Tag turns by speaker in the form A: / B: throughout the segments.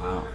A: Wow.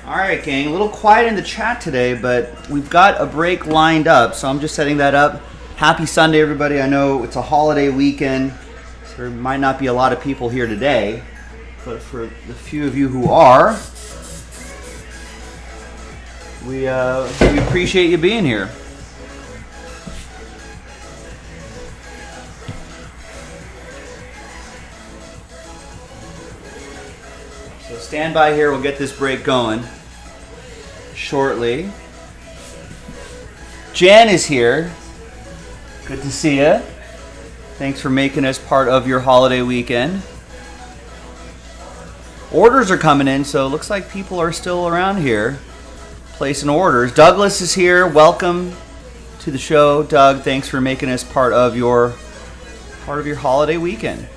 B: All right, gang. A little quiet in the chat today, but we've got a break lined up, so I'm just setting that up. Happy Sunday, everybody. I know it's a holiday weekend, so there might not be a lot of people here today, but for the few of you who are, we appreciate you being here. So stand by here. We'll get this break going shortly. Jan is here. Good to see you. Thanks for making us part of your holiday weekend. Orders are coming in, so it looks like people are still around here placing orders. Douglas is here. Welcome to the show, Doug. Thanks for making us part of your holiday weekend.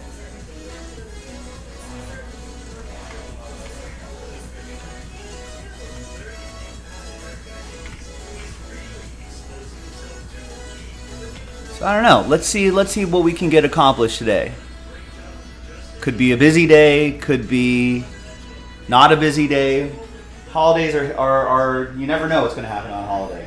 B: So I don't know. Let's see what we can get accomplished today. Could be a busy day, could be not a busy day. Holidays are you never know what's going to happen on a holiday.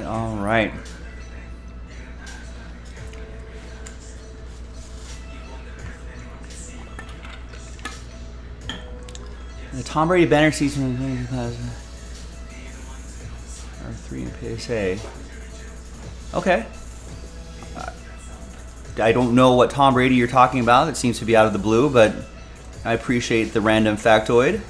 B: All right. The Tom Brady banner season or 3 in PSA. Okay. I don't know what Tom Brady you're talking about. It seems to be out of the blue, but I appreciate the random factoid.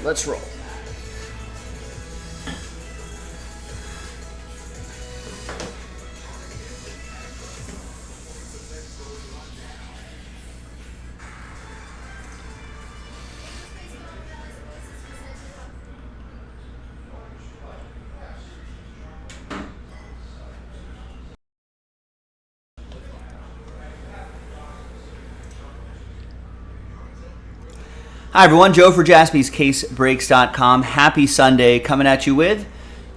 B: right, let's roll. Hi everyone, Joe for JaspysCaseBreaks.com. Happy Sunday, coming at you with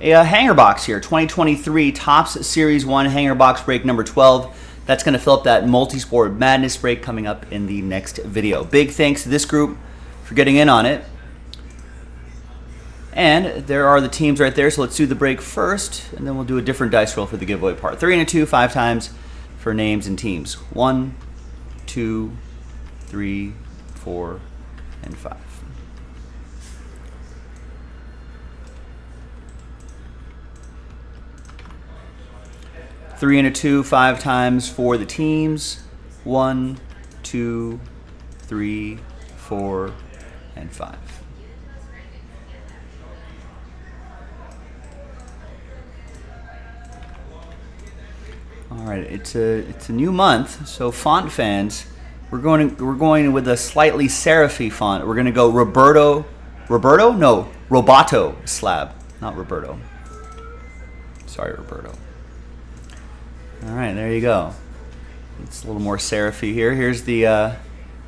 B: a hanger box here. 2023 Topps Series 1 hanger box break number 12. That's going to fill up that multi-sport madness break coming up in the next video. Big thanks to this group for getting in on it. And there are the teams right there, so let's do the break first, and then we'll do a different dice roll for the giveaway part. 3 and a 2, 5 times for names and teams. 1, 2, 3, 4, and 5. Three and a 2, 5 times for the teams. 1, 2, 3, 4, and 5. All right, it's a new month, so font fans. We're going with a slightly serify font. We're going to go Roberto? No, Roboto slab, not Roberto. Sorry, Roberto. All right, there you go. It's a little more serify here. Here's the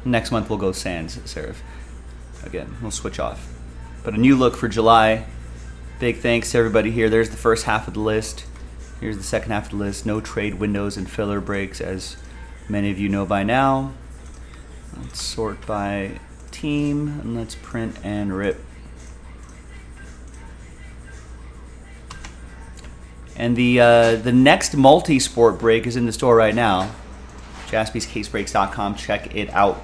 B: next month we'll go sans serif. Again, we'll switch off. But a new look for July. Big thanks to everybody here. There's the first half of the list. Here's the second half of the list. No trade windows and filler breaks, as many of you know by now. Let's sort by team, and let's print and rip. And the next multi-sport break is in the store right now. JaspysCaseBreaks.com. Check it out.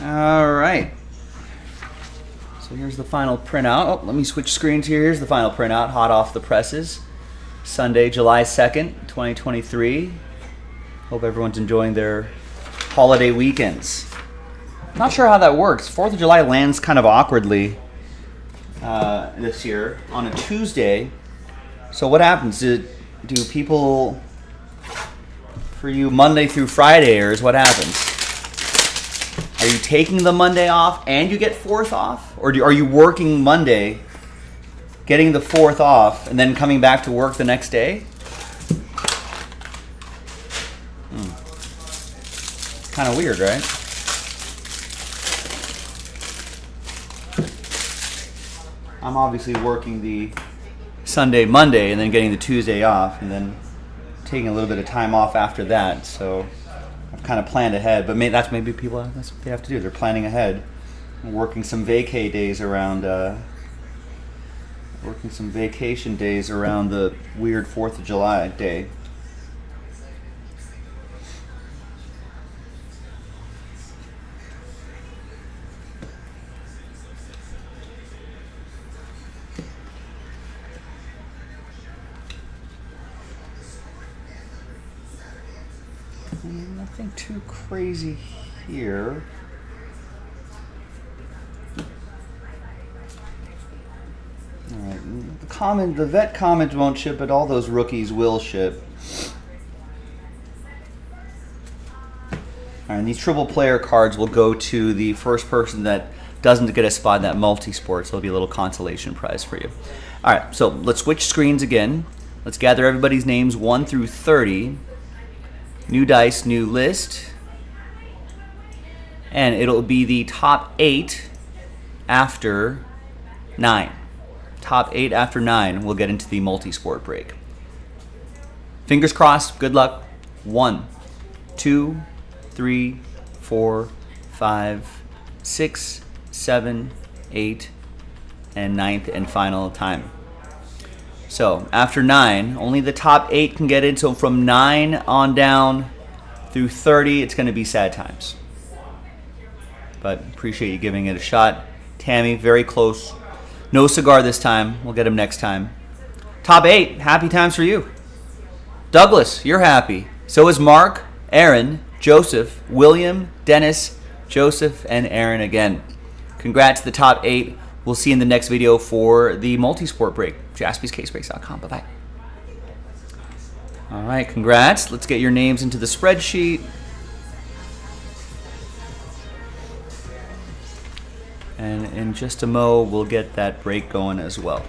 B: All right. So here's the final printout. Oh, let me switch screens here. Here's the final printout, hot off the presses. Sunday, July 2nd, 2023. Hope everyone's enjoying their holiday weekends. Not sure how that works. 4th of July lands kind of awkwardly this year on a Tuesday. So what happens? Do people, for you, Monday through Friday-ers, what happens? Are you taking the Monday off and you get 4th off? Or are you working Monday, getting the 4th off, and then coming back to work the next day? Kind of weird, right? I'm obviously working the Sunday, Monday, and then getting the Tuesday off, and then taking a little bit of time off after that, so I've kind of planned ahead, but that's maybe people, that's what they have to do. They're planning ahead, and working some vacay days around, working some vacation days around the weird 4th of July day. Nothing too crazy here. All right, the vet comment won't ship, but all those rookies will ship. All right, and these triple player cards will go to the first person that doesn't get a spot in that multi-sport, so it'll be a little consolation prize for you. All right, so let's switch screens again. Let's gather everybody's names 1 through 30. New dice, new list. And it'll be the top 8 after 9. Top 8 after 9, we'll get into the multi-sport break. Fingers crossed, good luck. 1, 2, 3, 4, 5, 6, 7, 8, and 9th and final time. So after 9, only the top 8 can get in. So from 9 on down through 30, it's going to be sad times. but appreciate you giving it a shot. Tammy, very close. No cigar this time. We'll get him next time. Top 8, happy times for you. Douglas, you're happy. So is Mark, Aaron, Joseph, William, Dennis, Joseph, and Aaron again. Congrats to the top 8. We'll see you in the next video for the multi-sport break. JaspysCaseBreaks.com. Bye-bye. All right, congrats. Let's get your names into the spreadsheet. And in just a mo, we'll get that break going as well.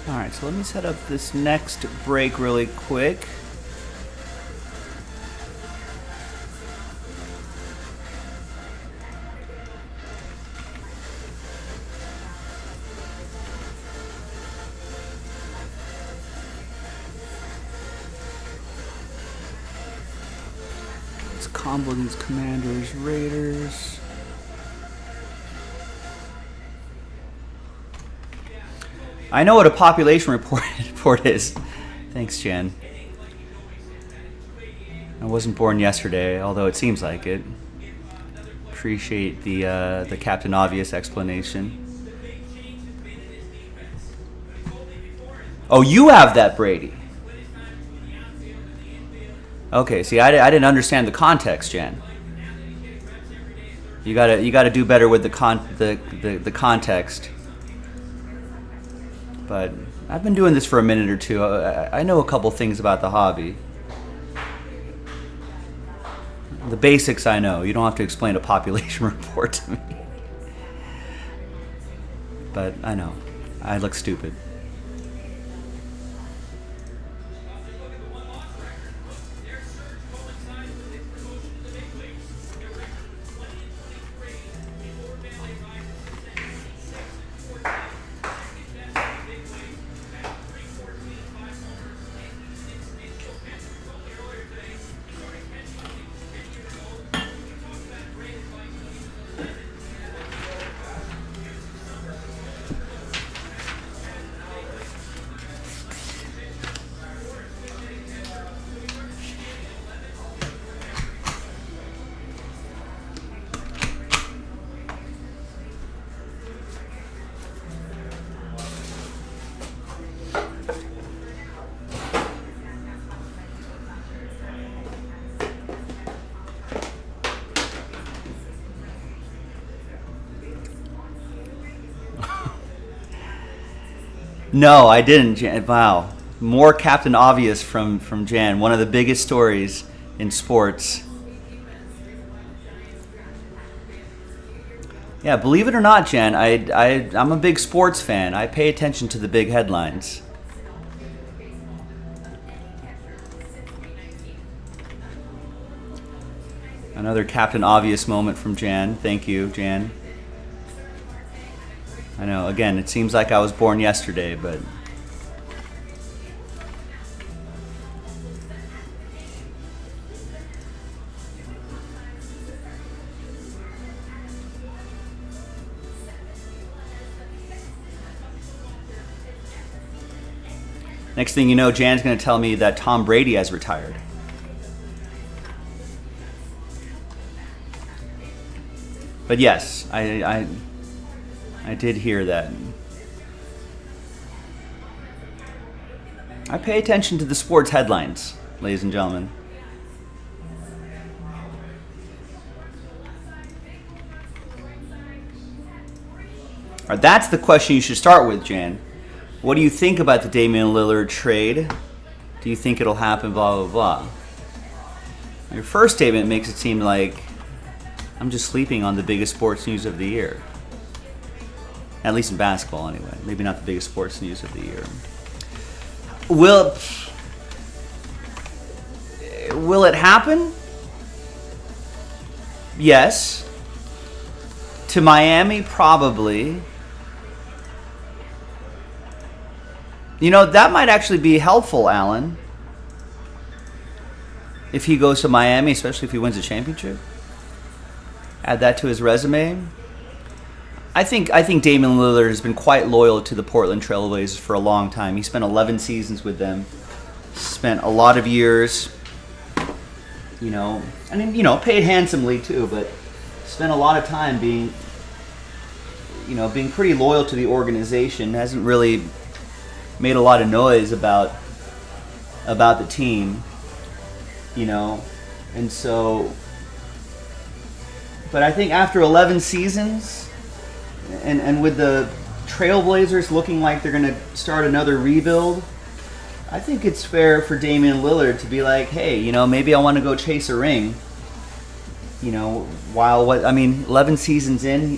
B: All right, so let me set up this next break really quick. Let's combo these Commanders, Raiders. I know what a population report is. Thanks, Jen. I wasn't born yesterday, although it seems like it. Appreciate the Captain Obvious explanation. Oh, you have that, Brady. Okay, see, I didn't understand the context, Jen. You gotta do better with the context. But I've been doing this for a minute or two. I know a couple things about the hobby. The basics I know. You don't have to explain a population report to me. But I know. I look stupid. No, I didn't. Wow, more Captain Obvious from Jan. One of the biggest stories in sports. Yeah, believe it or not, Jan, I'm a big sports fan. I pay attention to the big headlines. Another Captain Obvious moment from Jan. Thank you, Jan. I know, again, it seems like I was born yesterday, but... Next thing you know, Jan's going to tell me that Tom Brady has retired. But yes, I did hear that. I pay attention to the sports headlines, ladies and gentlemen. All right, that's the question you should start with, Jan. What do you think about the Damian Lillard trade? Do you think it'll happen, blah, blah, blah? Your first statement makes it seem like I'm just sleeping on the biggest sports news of the year. At least in basketball, anyway. Maybe not the biggest sports news of the year. Will it happen? Yes. To Miami, probably. You know, that might actually be helpful, Alan. If he goes to Miami, especially if he wins a championship. Add that to his resume. I think Damian Lillard has been quite loyal to the Portland Trail Blazers for a long time. He spent 11 seasons with them. Spent a lot of years, paid handsomely too, but spent a lot of time being pretty loyal to the organization. Hasn't really made a lot of noise about the team, and so. But I think after 11 seasons, and with the Trailblazers looking like they're going to start another rebuild, I think it's fair for Damian Lillard to be like, hey, maybe I want to go chase a ring. 11 seasons in,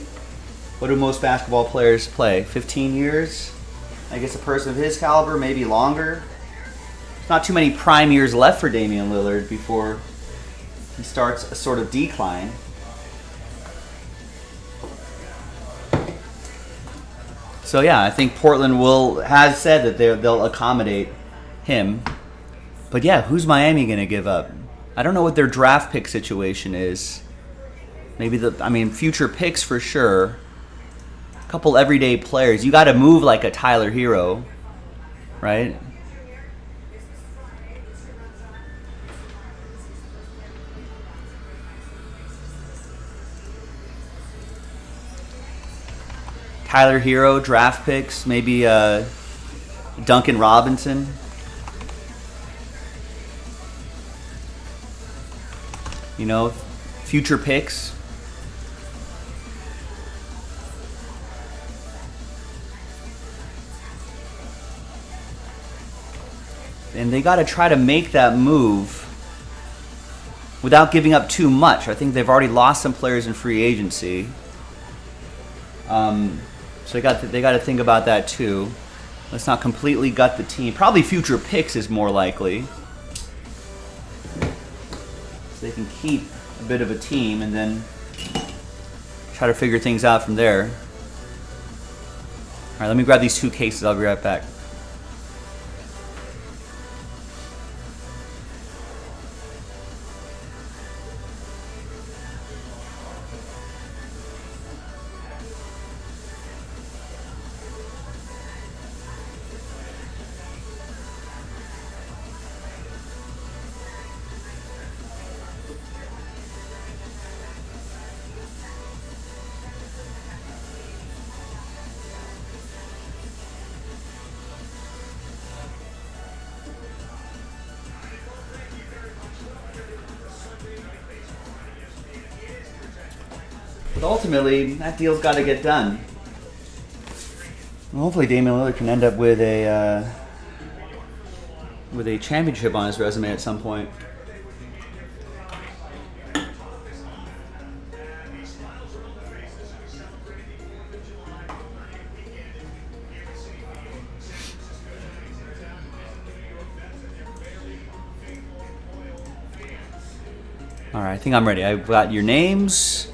B: what do most basketball players play? 15 years? I guess a person of his caliber, maybe longer. There's not too many prime years left for Damian Lillard before he starts a sort of decline. So yeah, I think Portland has said that they'll accommodate him. But yeah, who's Miami going to give up? I don't know what their draft pick situation is. Maybe future picks for sure. A couple everyday players. You got to move like a Tyler Hero, right? Tyler Hero, draft picks, maybe Duncan Robinson. Future picks. And they got to try to make that move without giving up too much. I think they've already lost some players in free agency. So they got to think about that too. Let's not completely gut the team. Probably future picks is more likely. So they can keep a bit of a team and then try to figure things out from there. All right, let me grab these two cases. I'll be right back. But ultimately, that deal's got to get done. Well, hopefully Damian Lillard can end up with a championship on his resume at some point. All right, I think I'm ready. I've got your names.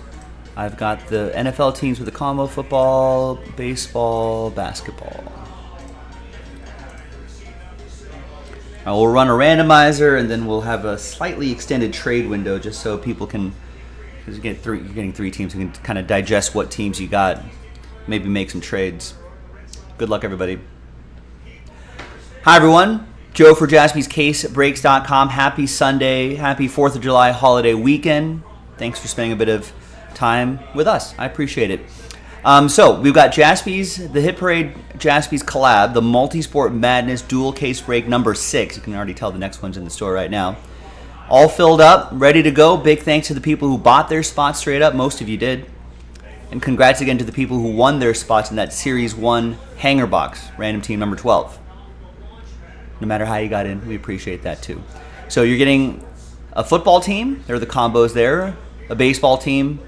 B: I've got the NFL teams with the combo: football, baseball, basketball. We'll run a randomizer, and then we'll have a slightly extended trade window just so people can, because you're getting three teams, you can kind of digest what teams you got, maybe make some trades. Good luck, everybody. Hi, everyone. Joe for JaspysCaseBreaks.com. Happy Sunday. Happy 4th of July holiday weekend. Thanks for spending a bit of time with us. I appreciate it. So we've got Jaspys, the Hit Parade Jaspys collab, the Multisport Madness dual case break number 6. You can already tell the next one's in the store right now. All filled up, ready to go. Big thanks to the people who bought their spots straight up. Most of you did. And congrats again to the people who won their spots in that Series 1 hanger box, random team number 12. No matter how you got in, we appreciate that too. So you're getting a football team, there are the combos there, a baseball team,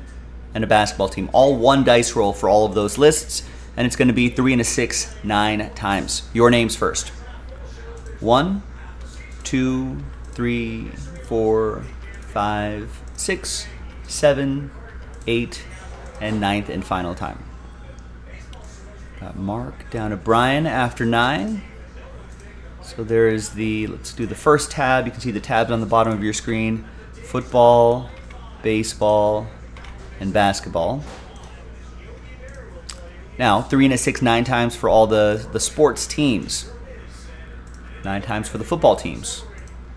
B: and a basketball team. All one dice roll for all of those lists, and it's going to be 3 and a 6, 9 times. Your names first. 1, 2, 3, 4, 5, 6, 7, 8, and 9th and final time. Got Mark down to Brian after 9. So there is let's do the first tab. You can see the tabs on the bottom of your screen. Football, baseball, and basketball. Now, 3 and a 6, 9 times for all the sports teams. 9 times for the football teams.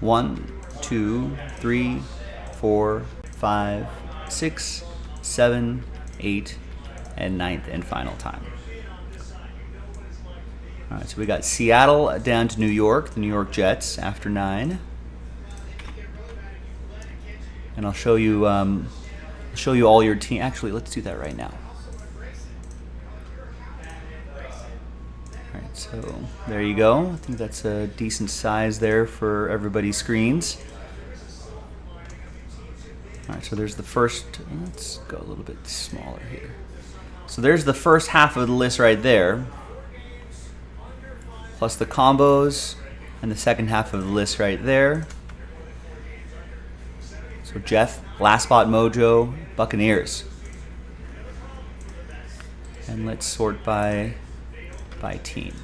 B: 1, 2, 3, 4, 5, 6, 7, 8, and 9th and final time. All right, so we got Seattle down to New York, the New York Jets after 9. And I'll show you all your team. Actually, let's do that right now. All right, so there you go. I think that's a decent size there for everybody's screens. All right, so there's the first. Let's go a little bit smaller here. So there's the first half of the list right there, plus the combos, and the second half of the list right there. So Jeff, Last Spot Mojo, Buccaneers. And let's sort by team.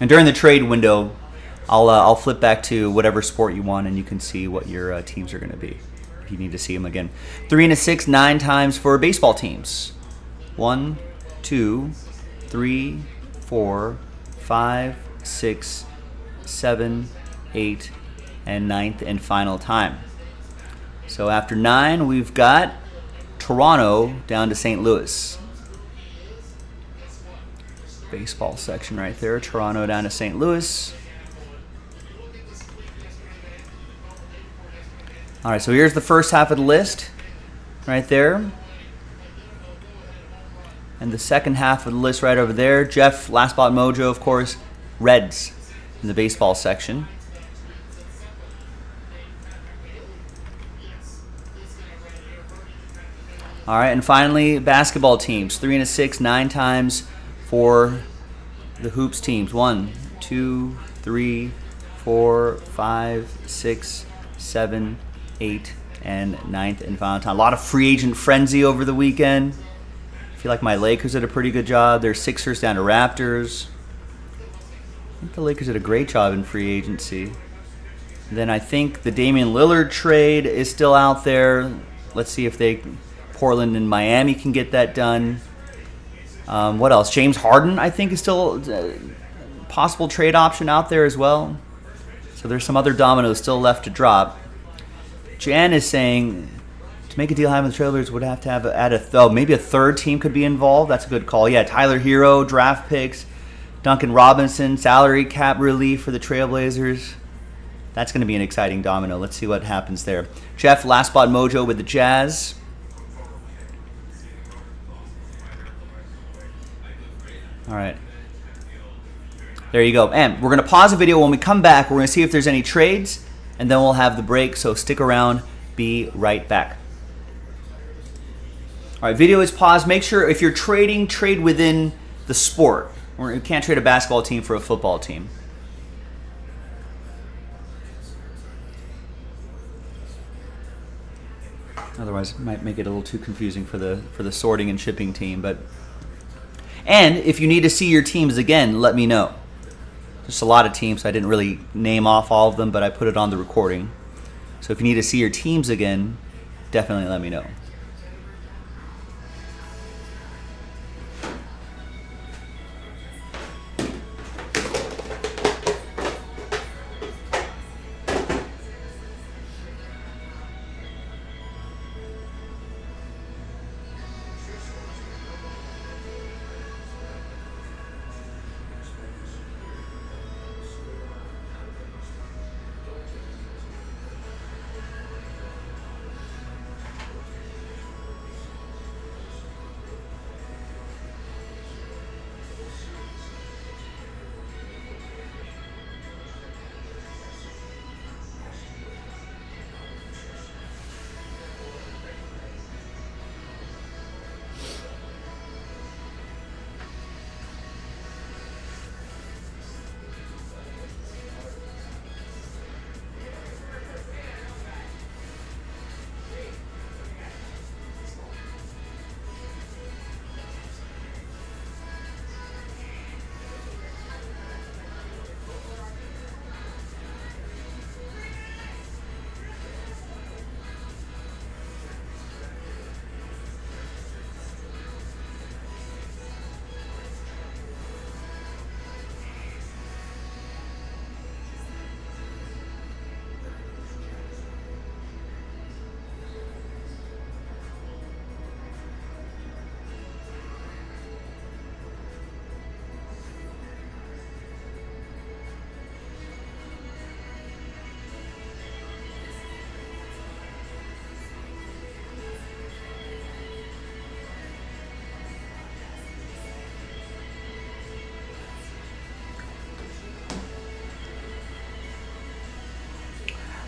B: And during the trade window, I'll flip back to whatever sport you want, and you can see what your teams are going to be if you need to see them again. 3 and a 6, 9 times for baseball teams. 1, 2, 3, 4, 5, 6, 7, 8, and 9th and final time. So after 9, we've got Toronto down to St. Louis. Baseball section right there. Toronto down to St. Louis. All right, so here's the first half of the list right there. And the second half of the list right over there. Jeff, Last Spot Mojo, of course, Reds in the baseball section. All right, and finally, basketball teams. 3 and a 6, 9 times for the hoops teams. 1, 2, 3, 4, 5, 6, 7, 8, and 9th and final time. A lot of free agent frenzy over the weekend. I feel like my Lakers did a pretty good job. Their Sixers down to Raptors. I think the Lakers did a great job in free agency. And then I think the Damian Lillard trade is still out there. Let's see if Portland and Miami can get that done. What else? James Harden, I think, is still a possible trade option out there as well. So there's some other dominoes still left to drop. Jan is saying to make a deal having the Trailblazers would have to maybe a third team could be involved. That's a good call. Yeah, Tyler Hero, draft picks, Duncan Robinson, salary cap relief for the Trailblazers. That's going to be an exciting domino. Let's see what happens there. Jeff, Last Spot Mojo with the Jazz. All right. There you go. And we're going to pause the video. When we come back, we're going to see if there's any trades, and then we'll have the break. So stick around. Be right back. All right, video is paused. Make sure if you're trading, trade within the sport. You can't trade a basketball team for a football team. Otherwise, it might make it a little too confusing for the sorting and shipping team. And if you need to see your teams again, let me know. There's a lot of teams. I didn't really name off all of them, but I put it on the recording. So if you need to see your teams again, definitely let me know.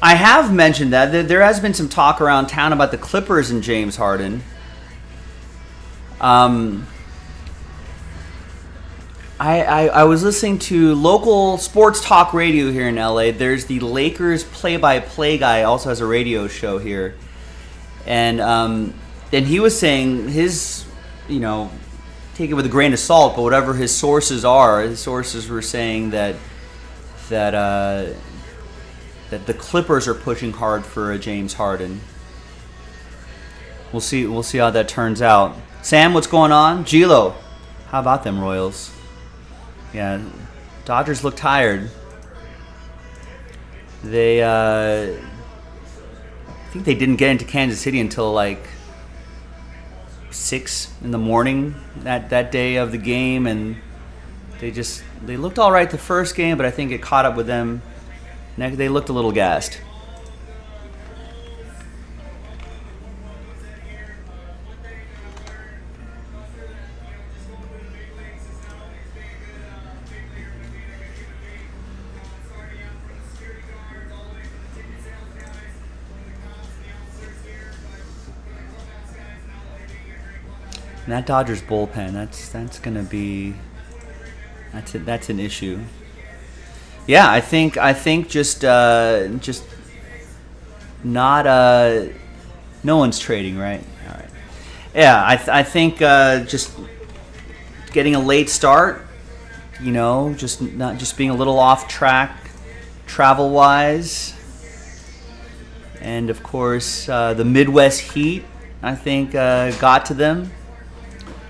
B: I have mentioned that there has been some talk around town about the Clippers and James Harden. I was listening to local sports talk radio here in LA. There's the Lakers play-by-play guy, also has a radio show here, and he was saying his, take it with a grain of salt, but whatever his sources are, his sources were saying that the Clippers are pushing hard for a James Harden. We'll see how that turns out. Sam, what's going on? Gilo, how about them Royals? Yeah, Dodgers look tired. They, I think they didn't get into Kansas City until like 6 in the morning that day of the game, and they looked all right the first game, but I think it caught up with them. They looked a little gassed. And that Dodgers bullpen, that's gonna be that's an issue. Yeah, I think just not no one's trading, right? All right. Yeah, I think just getting a late start, just being a little off track travel wise, and of course the Midwest heat, I think got to them.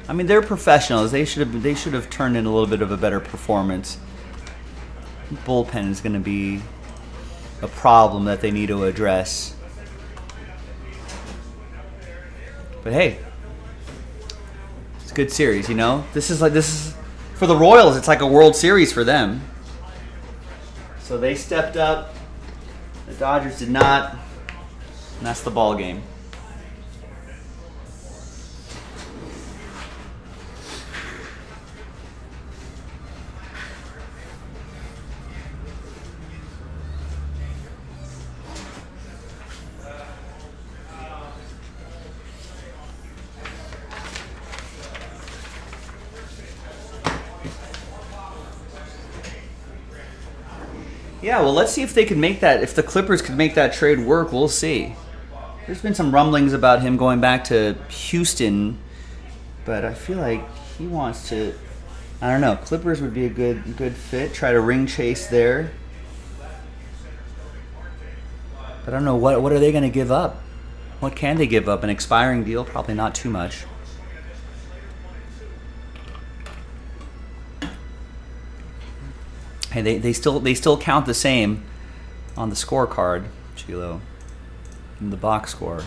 B: I mean, they're professionals. They should have turned in a little bit of a better performance. Bullpen is going to be a problem that they need to address. But hey, it's a good series, This is for the Royals. It's like a World Series for them. So they stepped up. The Dodgers did not. And that's the ball game. Yeah, well, let's see if they can make that. If the Clippers could make that trade work, we'll see. There's been some rumblings about him going back to Houston, but I feel like he wants to. I don't know. Clippers would be a good fit. Try to ring chase there. But I don't know what are they going to give up. What can they give up? An expiring deal? Probably not too much. Hey, they still count the same on the scorecard, Chilo, in the box score.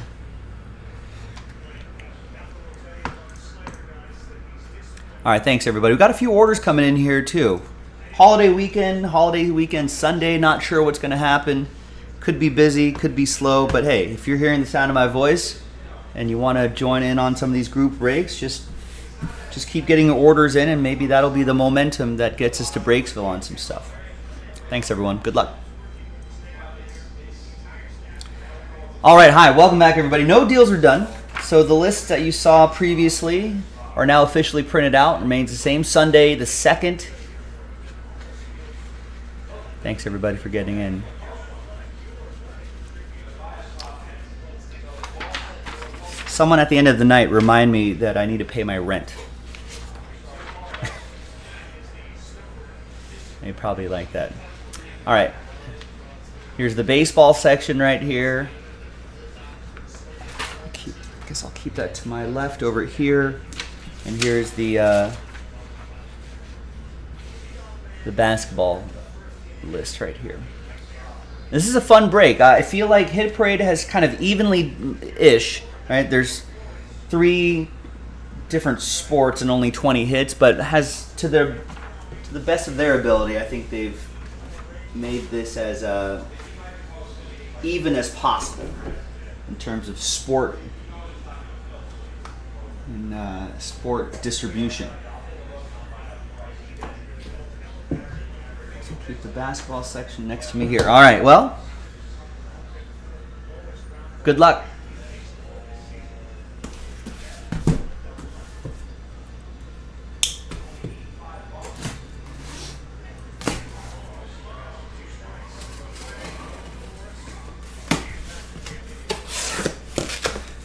B: All right, thanks everybody. We've got a few orders coming in here too. Holiday weekend Sunday. Not sure what's going to happen. Could be busy, could be slow, but hey, if you're hearing the sound of my voice and you want to join in on some of these group breaks, just keep getting the orders in, and maybe that'll be the momentum that gets us to Breaksville on some stuff. Thanks, everyone. Good luck. All right, hi. Welcome back, everybody. No deals are done. So the lists that you saw previously are now officially printed out. Remains the same. Sunday the 2nd. Thanks, everybody, for getting in. Someone at the end of the night remind me that I need to pay my rent. They probably like that. All right. Here's the baseball section right here. I guess I'll keep that to my left over here. And here's the basketball list right here. This is a fun break. I feel like Hit Parade has kind of evenly-ish. Right, there's 3 different sports and only 20 hits, but has to the best of their ability, I think they've made this as even as possible in terms of sport and sport distribution. So keep the basketball section next to me here. All right, well, good luck.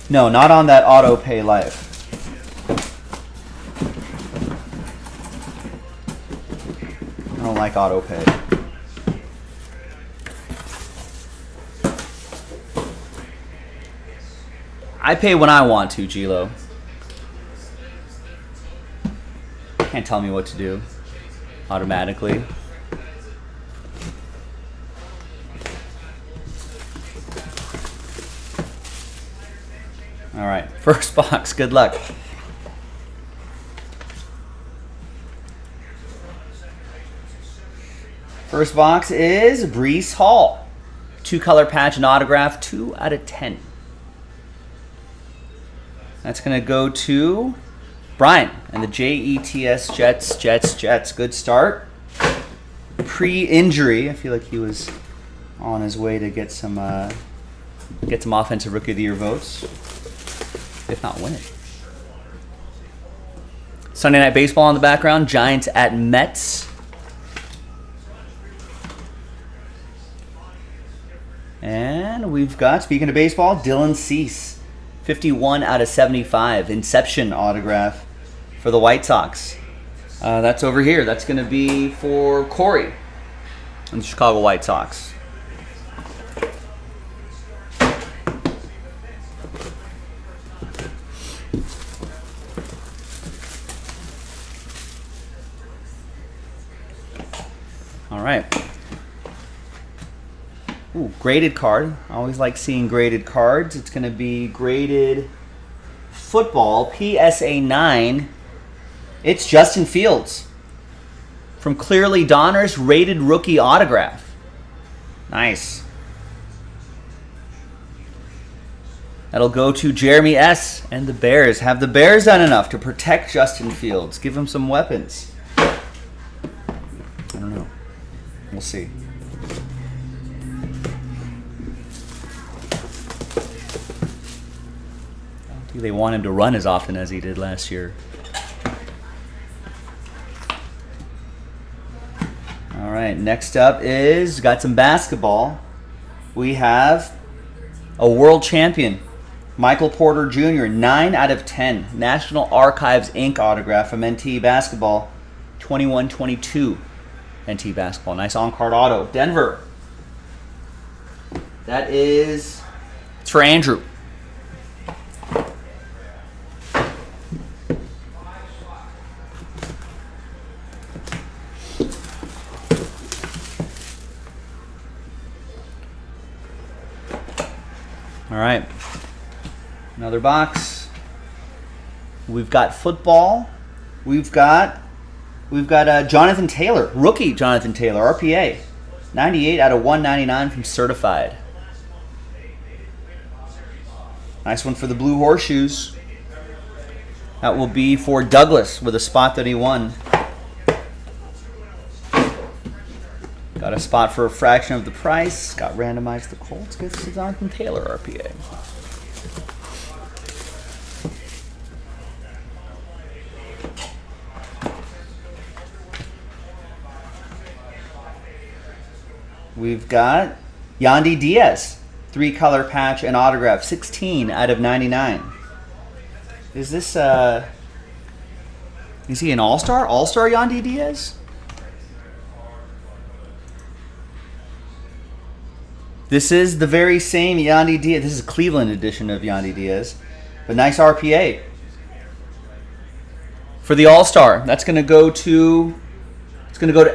B: No, not on that auto pay life. I don't like auto pay. I pay when I want to, Gilo. Can't tell me what to do automatically. All right, first box, good luck. First box is Breece Hall. 2-color patch and autograph, 2 out of 10. That's going to go to Brian and the Jets, Jets. Good start. Pre-injury, I feel like he was on his way to get some offensive rookie of the year votes, if not win it. Sunday Night Baseball in the background. Giants at Mets. And we've got, speaking of baseball, Dylan Cease. 51 out of 75. Inception autograph for the White Sox. That's over here. That's going to be for Corey and the Chicago White Sox. All right. Ooh, graded card. I always like seeing graded cards. It's going to be graded football, PSA 9. It's Justin Fields from Clearly Donruss, rated rookie autograph. Nice. That'll go to Jeremy S. and the Bears. Have the Bears done enough to protect Justin Fields? Give him some weapons. I don't know. We'll see. I don't think they want him to run as often as he did last year. All right, next up is, got some basketball. We have a world champion, Michael Porter Jr., 9 out of 10. National Archives Inc. autograph from NT Basketball, 21-22. NT Basketball. Nice on-card auto. Denver. It's for Andrew. All right, another box. We've got football. We've got Jonathan Taylor, rookie Jonathan Taylor, RPA, 98 out of 199 from Certified. Nice one for the Blue Horseshoes. That will be for Douglas with a spot that he won. Got a spot for a fraction of the price. Got randomized the Colts. Gets the Jonathan Taylor RPA. We've got Yandy Diaz, 3-color patch and autograph, 16 out of 99. Is this is he an all-star? All-star Yandy Diaz? This is the very same Yandy Diaz. This is a Cleveland edition of Yandy Diaz. But nice RPA. For the All-Star, that's going to go to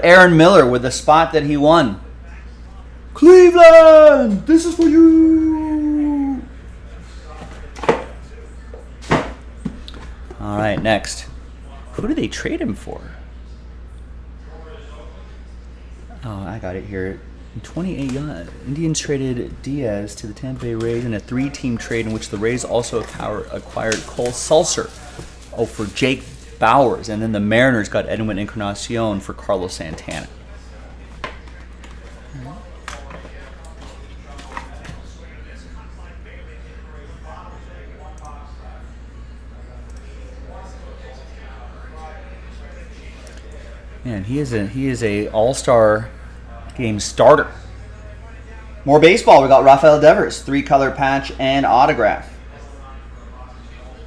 B: Aaron Miller with the spot that he won. Cleveland, this is for you. All right, next. Who did they trade him for? Oh, I got it here. In 28, Indians traded Diaz to the Tampa Bay Rays in a 3-team trade in which the Rays also acquired Cole Sulser for Jake Bowers. And then the Mariners got Edwin Encarnacion for Carlos Santana. Man, he is a all-star game starter. More baseball. We got Rafael Devers, 3-color patch and autograph.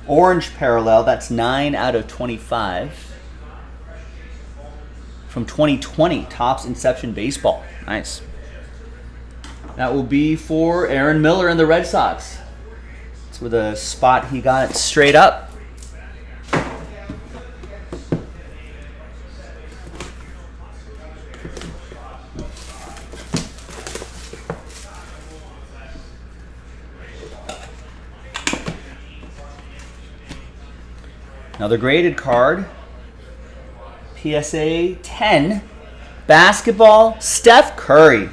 B: Orange parallel. That's 9 out of 25. From 2020, Topps Inception Baseball. Nice. That will be for Aaron Miller and the Red Sox. It's with a spot he got straight up. Another graded card. PSA 10. Basketball, Steph Curry.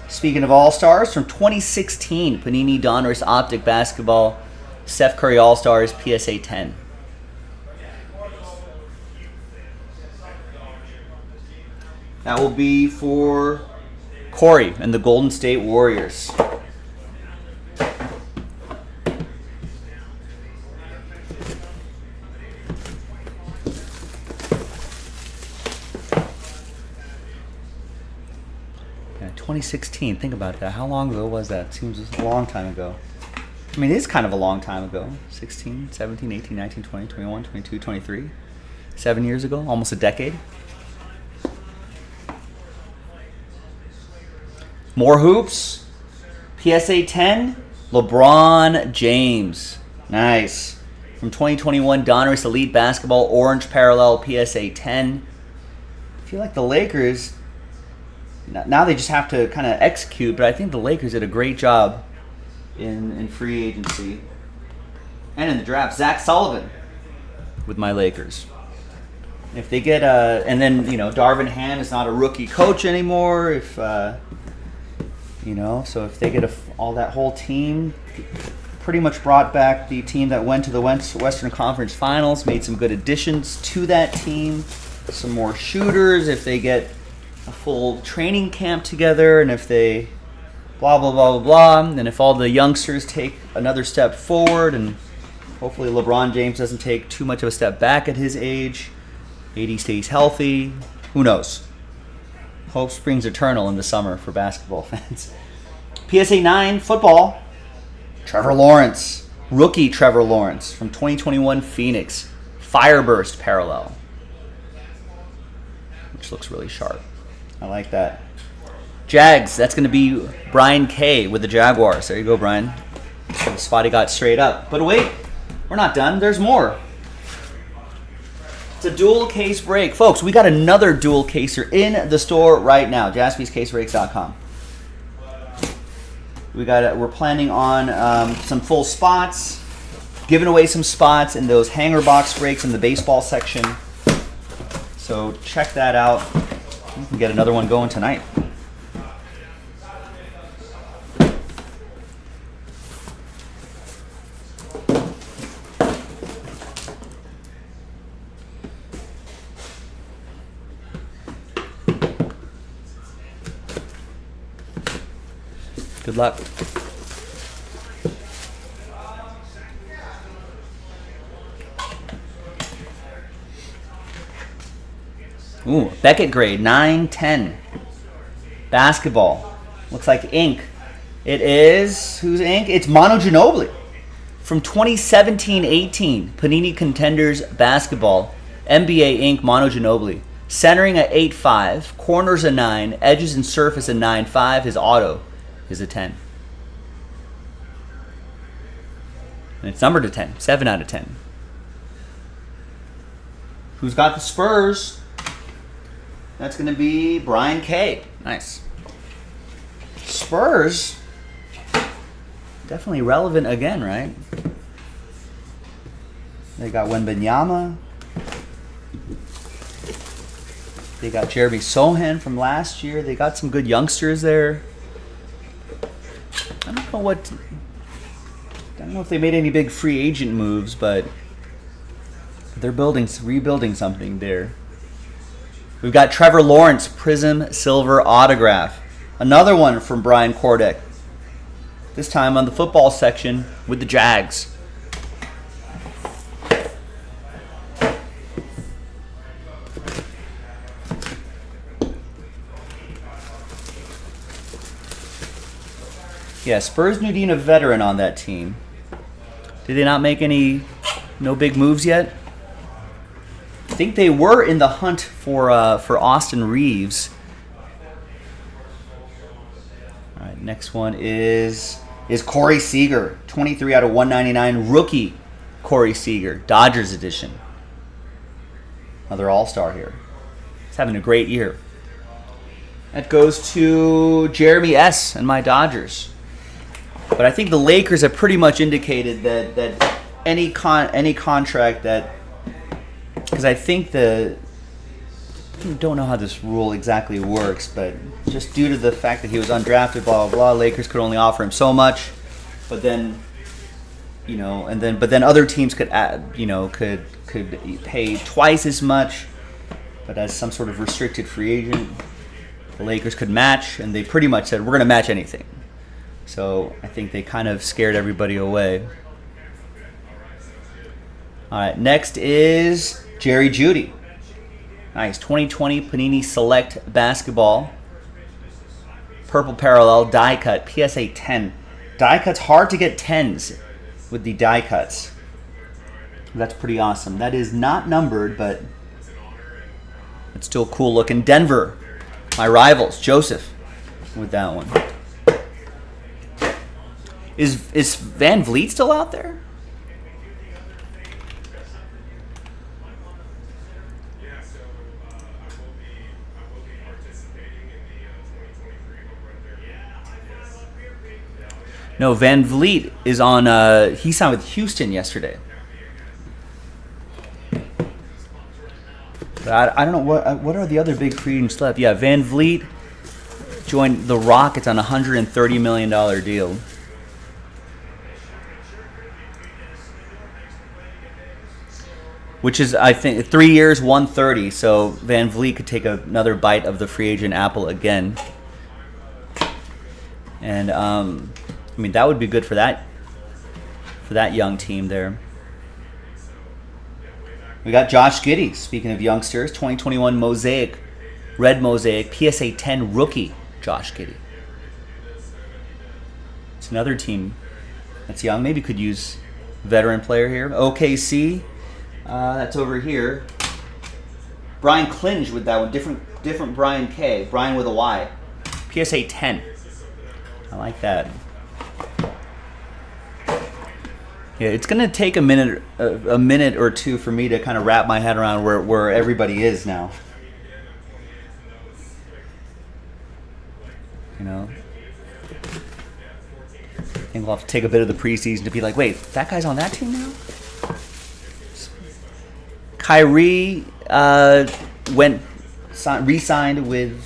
B: Speaking of All-Stars, from 2016, Panini Donruss Optic Basketball, Steph Curry All-Stars, PSA 10. That will be for Corey and the Golden State Warriors. Yeah, 2016, think about that. How long ago was that? Seems a long time ago. I mean, it is kind of a long time ago. 16, 17, 18, 19, 20, 21, 22, 23. 7 years ago, almost a decade. More hoops. PSA 10, LeBron James. Nice. From 2021, Donruss Elite Basketball, Orange Parallel, PSA 10. I feel like the Lakers, now they just have to kind of execute, but I think the Lakers did a great job in free agency and in the draft. Zach Sullivan with my Lakers. If they get and then, you know, Darvin Ham is not a rookie coach anymore. If so if they get all that whole team, pretty much brought back the team that went to the Western Conference Finals, made some good additions to that team, some more shooters. If they get a full training camp together, and if they blah blah blah blah blah, and if all the youngsters take another step forward, and hopefully LeBron James doesn't take too much of a step back at his age. AD stays healthy. Who knows? Hope springs eternal in the summer for basketball fans. PSA 9 football. Trevor Lawrence. Rookie Trevor Lawrence from 2021 Phoenix. Fireburst parallel. Which looks really sharp. I like that. Jags. That's going to be Brian K. with the Jaguars. There you go, Brian. The spot he got straight up. But wait, we're not done. There's more. It's a dual case break. Folks, we got another dual caser in the store right now. JaspysCaseBreaks.com. We're planning on some full spots, giving away some spots in those hanger box breaks in the baseball section. So check that out. You can get another one going tonight. Good luck. Ooh, Beckett grade, 9-10. Basketball. Looks like ink. It is, who's ink? It's Manu Ginobili. From 2017-18, Panini Contenders Basketball. NBA ink, Manu Ginobili. Centering at 8.5, corners a 9, edges and surface a 9.5. His auto is a 10. And it's numbered to 10, 7 out of 10. Who's got the Spurs? That's going to be Brian K. Nice. Spurs, definitely relevant again, right? They got Wembanyama. They got Jeremy Sohan from last year. They got some good youngsters there. I don't know if they made any big free agent moves, but they're rebuilding something there. We've got Trevor Lawrence Prism Silver autograph. Another one from Brian Kordek. This time on the football section with the Jags. Yeah, Spurs need a veteran on that team. Did they not make no big moves yet? I think they were in the hunt for Austin Reeves. All right, next one is Corey Seager, 23 out of 199, rookie Corey Seager, Dodgers edition. Another All-Star here. He's having a great year. That goes to Jeremy S. and my Dodgers. But I think the Lakers have pretty much indicated that any contract that, because I think I don't know how this rule exactly works, but just due to the fact that he was undrafted, blah blah blah, Lakers could only offer him so much. But then, but then other teams could could pay twice as much, but as some sort of restricted free agent, the Lakers could match, and they pretty much said we're going to match anything. So I think they kind of scared everybody away. All right, next is Jerry Jeudy. Nice, 2020 Panini Select Basketball. Purple parallel, die cut, PSA 10. Die cuts, hard to get 10s with the die cuts. That's pretty awesome. That is not numbered, but it's still cool looking. Denver, my rivals, Joseph, with that one. Is Van Vliet still out there? No, Van Vliet is on. He signed with Houston yesterday. But I don't know what are the other big free agents left. Yeah, Van Vliet joined the Rockets on a $130 million deal. Which is, I think, 3 years, 130. So Van Vliet could take another bite of the free agent apple again. And that would be good for that young team there. We got Josh Giddey, speaking of youngsters, 2021 Mosaic Red Mosaic, PSA 10 rookie, Josh Giddey. It's another team that's young. Maybe could use veteran player here. OKC, that's over here. Brian Clinge with that one. Different Brian K. Brian with a Y. PSA 10. I like that. Yeah, it's gonna take a minute or two for me to kind of wrap my head around where everybody is now. You know, I think we'll have to take a bit of the preseason to be like, wait, that guy's on that team now? Kyrie re-signed with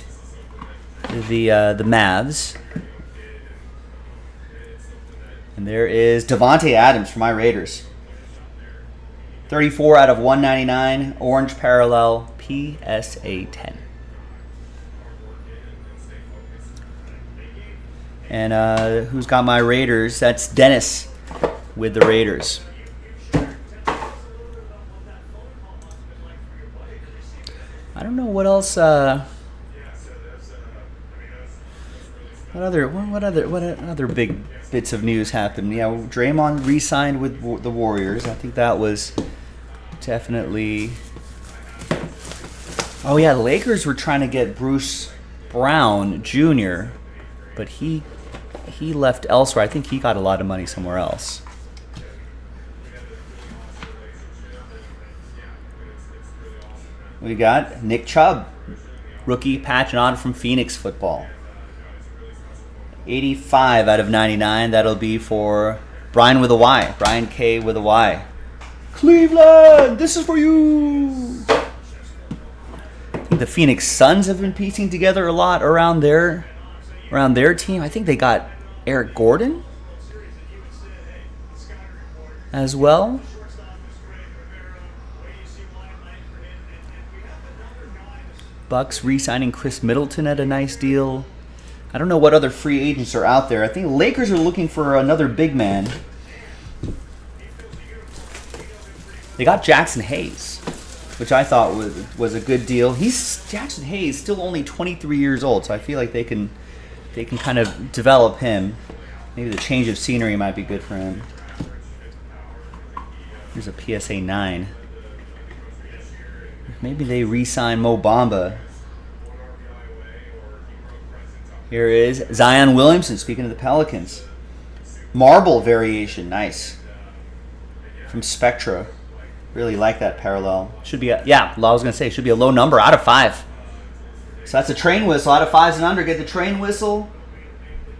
B: the Mavs. And there is Devontae Adams for my Raiders. 34 out of 199, orange parallel, PSA 10. And who's got my Raiders? That's Dennis with the Raiders. I don't know what else. What other big bits of news happened? Yeah, Draymond re-signed with the Warriors. I think that was definitely. Oh yeah, the Lakers were trying to get Bruce Brown Jr., but he left elsewhere. I think he got a lot of money somewhere else. We got Nick Chubb, rookie patch and on from Phoenix football. 85 out of 99. That'll be for Brian with a Y. Brian K with a Y. Cleveland, this is for you. I think the Phoenix Suns have been piecing together a lot around their team. I think they got Eric Gordon as well. Bucks re-signing Chris Middleton at a nice deal. I don't know what other free agents are out there. I think the Lakers are looking for another big man. They got Jackson Hayes, which I thought was a good deal. Jackson Hayes, still only 23 years old, so I feel like they can kind of develop him. Maybe the change of scenery might be good for him. Here's a PSA 9. Maybe they re-sign Mo Bamba. Here is Zion Williamson, speaking of the Pelicans. Marble variation, nice. From Spectra. Really like that parallel. Should be I was going to say, should be a low number, out of 5. So that's a train whistle, out of 5s and under. Get the train whistle.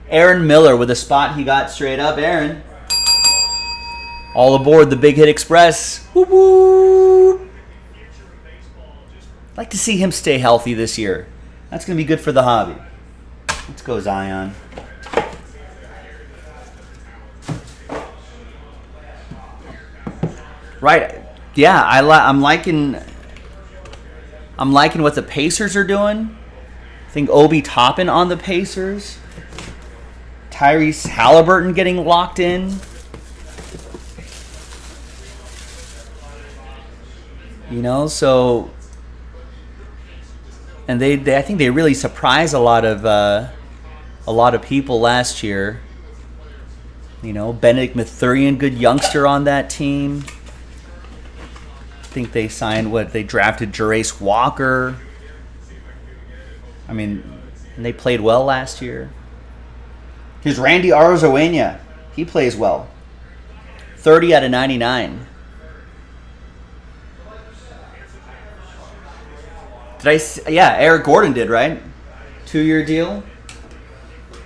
B: Aaron Miller with a spot he got straight up. Aaron. All aboard the Big Hit Express. Whoop whoop. I'd like to see him stay healthy this year. That's going to be good for the hobby. Let's go, Zion. Right. Yeah, I'm liking what the Pacers are doing. I think Obi Toppin on the Pacers. Tyrese Halliburton getting locked in. You know, so, and they I think they really surprised a lot of people last year. You know, Benedict Mathurin, good youngster on that team. I think they signed they drafted Jarace Walker. I mean, and they played well last year. Here's Randy Arozarena. He plays well. 30 out of 99. Eric Gordon did, right? 2-year deal.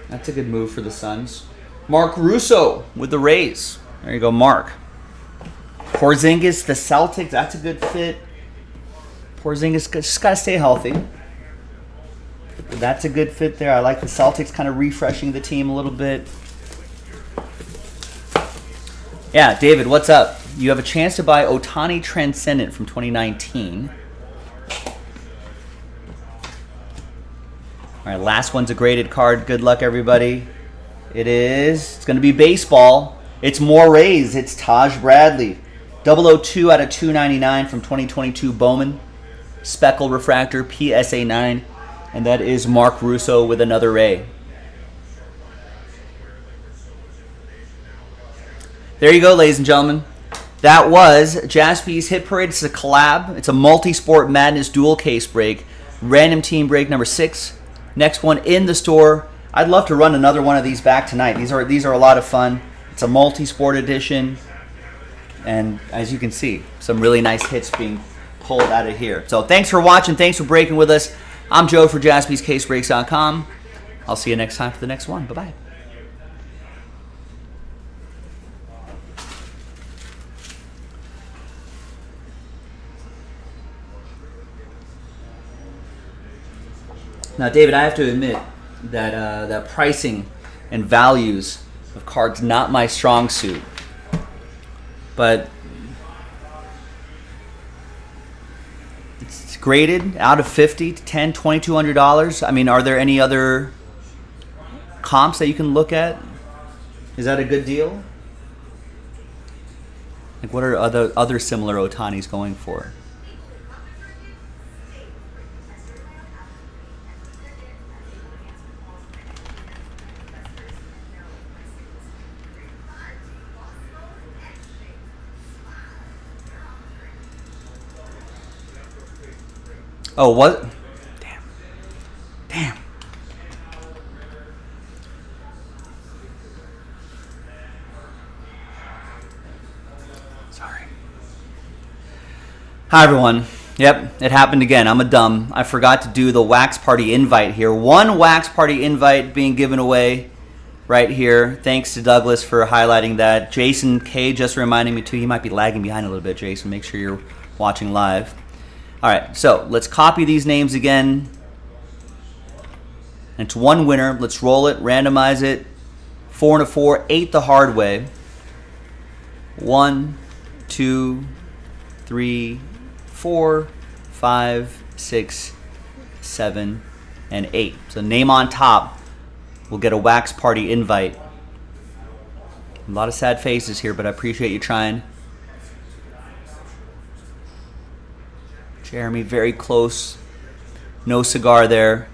B: That's a good move for the Suns. Mark Russo with the Rays. There you go, Mark. Porzingis, the Celtics. That's a good fit. Porzingis just got to stay healthy. That's a good fit there. I like the Celtics kind of refreshing the team a little bit. Yeah, David, what's up? You have a chance to buy Ohtani Transcendent from 2019. All right, last one's a graded card. Good luck, everybody. It's going to be baseball. It's more Rays. It's Taj Bradley. 002 out of 299 from 2022 Bowman. Speckle refractor, PSA 9. And that is Mark Russo with another A. There you go, ladies and gentlemen. That was Jaspy's Hit Parade. It's a collab. It's a multi-sport madness dual case break. Random team break number 6. Next one in the store. I'd love to run another one of these back tonight. These are a lot of fun. It's a multi-sport edition. And as you can see, some really nice hits being pulled out of here. So thanks for watching. Thanks for breaking with us. I'm Joe for JaspysCaseBreaks.com. I'll see you next time for the next one. Bye-bye. Now, David, I have to admit that that pricing and values of cards not my strong suit, but it's graded out of 50 to 10, $2,200. I mean, are there any other comps that you can look at? Is that a good deal? Like, what are other similar Otanis going for? Oh, what? Damn. Sorry. Hi, everyone. Yep, it happened again. I'm a dumb. I forgot to do the wax party invite here. One wax party invite being given away right here. Thanks to Douglas for highlighting that. Jason K just reminding me too. He might be lagging behind a little bit, Jason. Make sure you're watching live. All right, so let's copy these names again. And it's one winner. Let's roll it, randomize it. 4 and a 4, 8 the hard way. 1, 2, 3, 4, 5, 6, 7, and 8. So name on top will get a wax party invite. A lot of sad faces here, but I appreciate you trying. Jeremy, very close. No cigar there,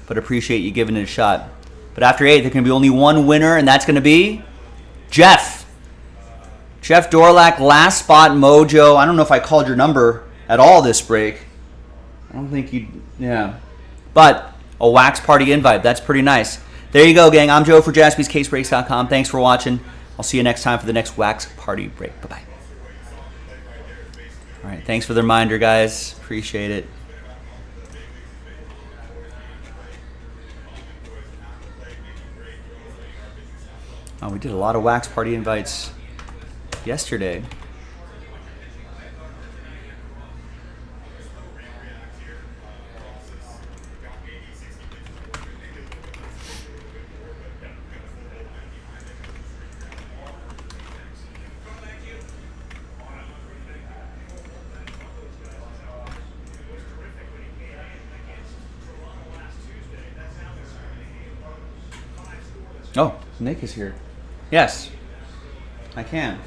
B: but appreciate you giving it a shot. But after 8, there can be only one winner, and that's going to be Jeff. Jeff Dorlack, last spot, Mojo. I don't know if I called your number at all this break. I don't think you, yeah. But a wax party invite. That's pretty nice. There you go, gang. I'm Joe for JaspysCaseBreaks.com. Thanks for watching. I'll see you next time for the next wax party break. Bye-bye. All right, thanks for the reminder, guys. Appreciate it. Oh, we did a lot of wax party invites yesterday. Oh, Nick is here. Yes, I can.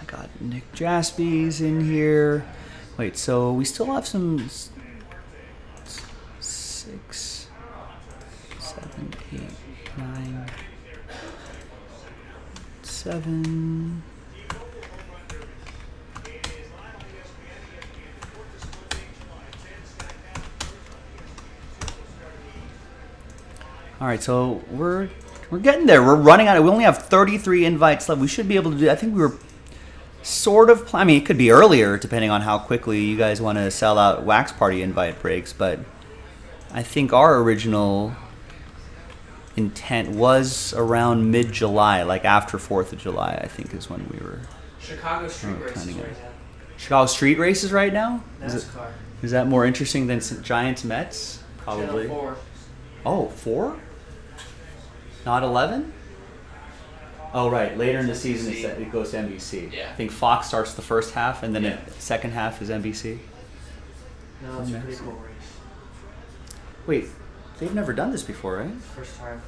B: I got Nick Jaspy's in here. Wait, so we still have some 6, 7, 8, 9, 7. All right, so we're getting there. We're running out. We only have 33 invites left. We should be able to do. I think we were sort of. I mean, it could be earlier depending on how quickly you guys want to sell out Wax Party invite breaks. But I think our original intent was around mid-July, like after 4th of July. I think is when we were.
A: Chicago street races right now.
B: Chicago street races right now.
A: NASCAR.
B: Is that more interesting than Giants Mets? Probably.
A: Channel 4.
B: Oh, 4? Not 11? Oh, right. Later in the season, it goes to NBC.
A: Yeah.
B: I think Fox starts the first half, and then the second half is NBC.
A: No, it's a pretty cool race.
B: Wait, they've never done this before, right?
A: First time.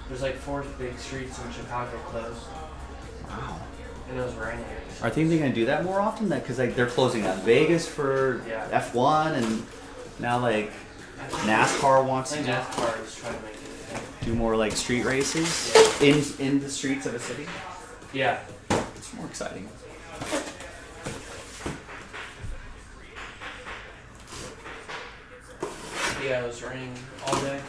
A: There's like 4 big streets in Chicago closed.
B: Wow.
A: And it was raining.
B: Are they going to do that more often? Because they're closing down Vegas for F1, and now NASCAR wants
A: I
B: to
A: think NASCAR is trying to make it.
B: do more street races in the streets of a city.
A: Yeah.
B: It's more exciting.
A: Yeah, it was raining all day.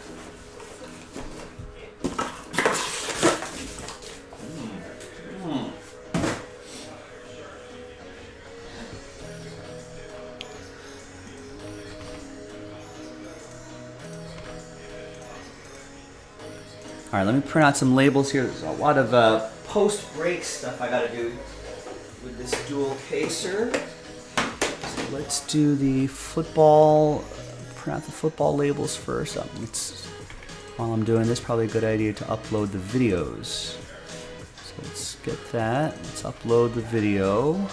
B: All right, let me print out some labels here. There's a lot of post-break stuff I got to do with this dual caser. So let's do the football, print out the football labels first. While I'm doing this, probably a good idea to upload the videos. So let's get that. Let's upload the video.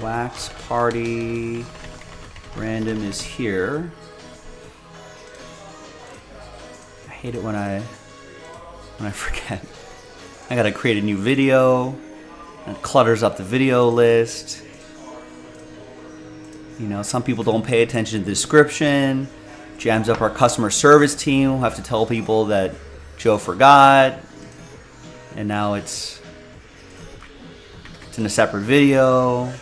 B: Wax Party random is here. I hate it when I forget. I gotta create a new video, and it clutters up the video list. You know, some people don't pay attention to the description. Jams up our customer service team. We'll have to tell people that Joe forgot, and now it's in a separate video.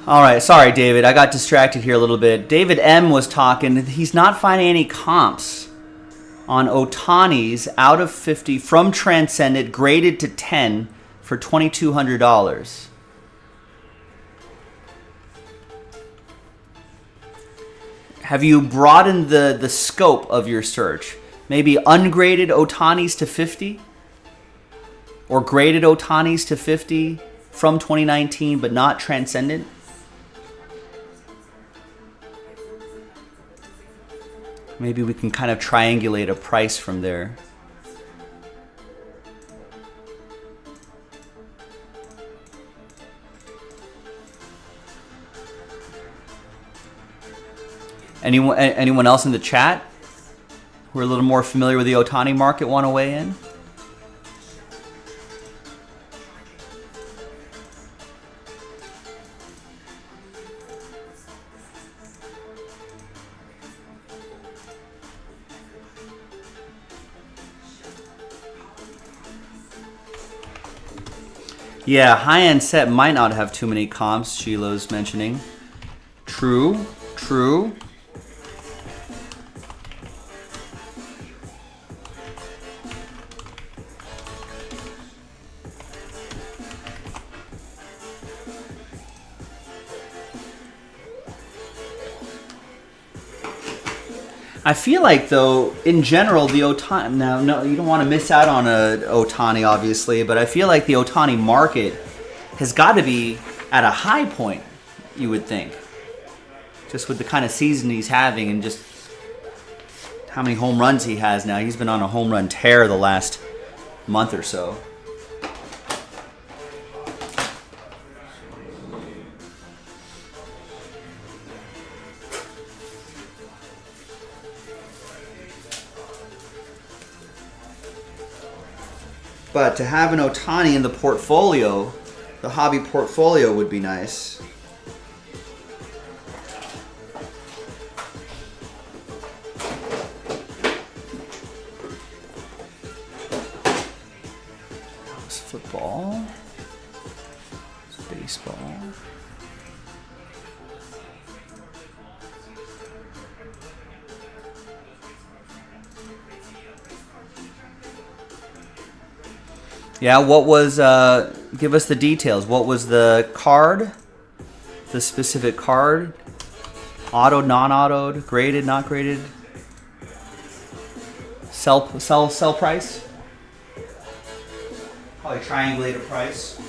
B: All right, sorry, David. I got distracted here a little bit. David M. was talking. He's not finding any comps on Otani's out of 50 from Transcendent, graded to 10 for $2,200. Have you broadened the scope of your search? Maybe ungraded Otanis to 50? Or graded Otanis to 50 from 2019 but not Transcendent? Maybe we can kind of triangulate a price from there. Anyone else in the chat who are a little more familiar with the Otani market want to weigh in? Yeah, high-end set might not have too many comps, Shiloh's mentioning. True, true. I feel like, though, in general, the Otani... Now, no, you don't want to miss out on a Otani, obviously, but I feel like the Otani market has got to be at a high point, you would think. Just with the kind of season he's having and just how many home runs he has now. He's been on a home run tear the last month or so. But to have an Otani in the portfolio, the hobby portfolio would be nice. That was football. It's baseball. Yeah, what was, give us the details. What was the card? The specific card? Auto, non-autoed, graded, not graded? Sell price? Probably triangulated price.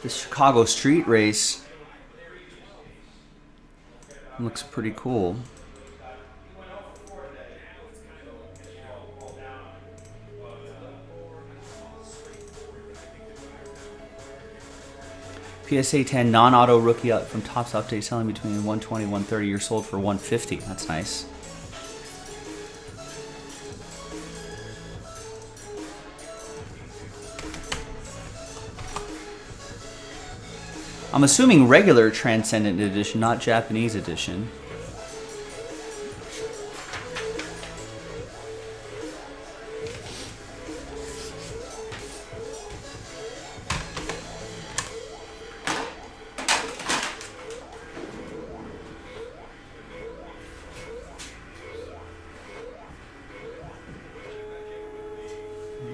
B: The Chicago street race looks pretty cool. PSA 10 non-auto rookie up from Topps Update selling between 120 and 130. You're sold for 150. That's nice. I'm assuming regular Transcendent edition, not Japanese edition.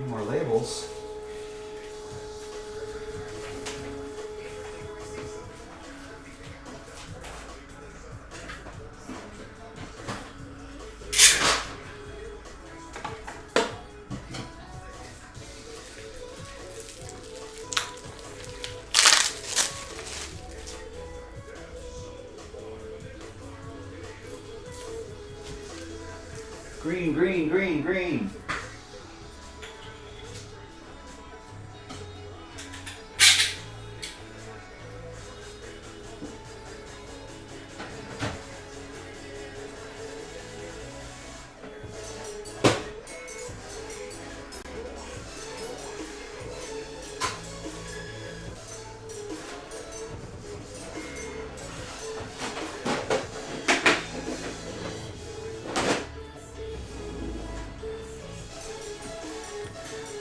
B: More labels. Green, green, green, green.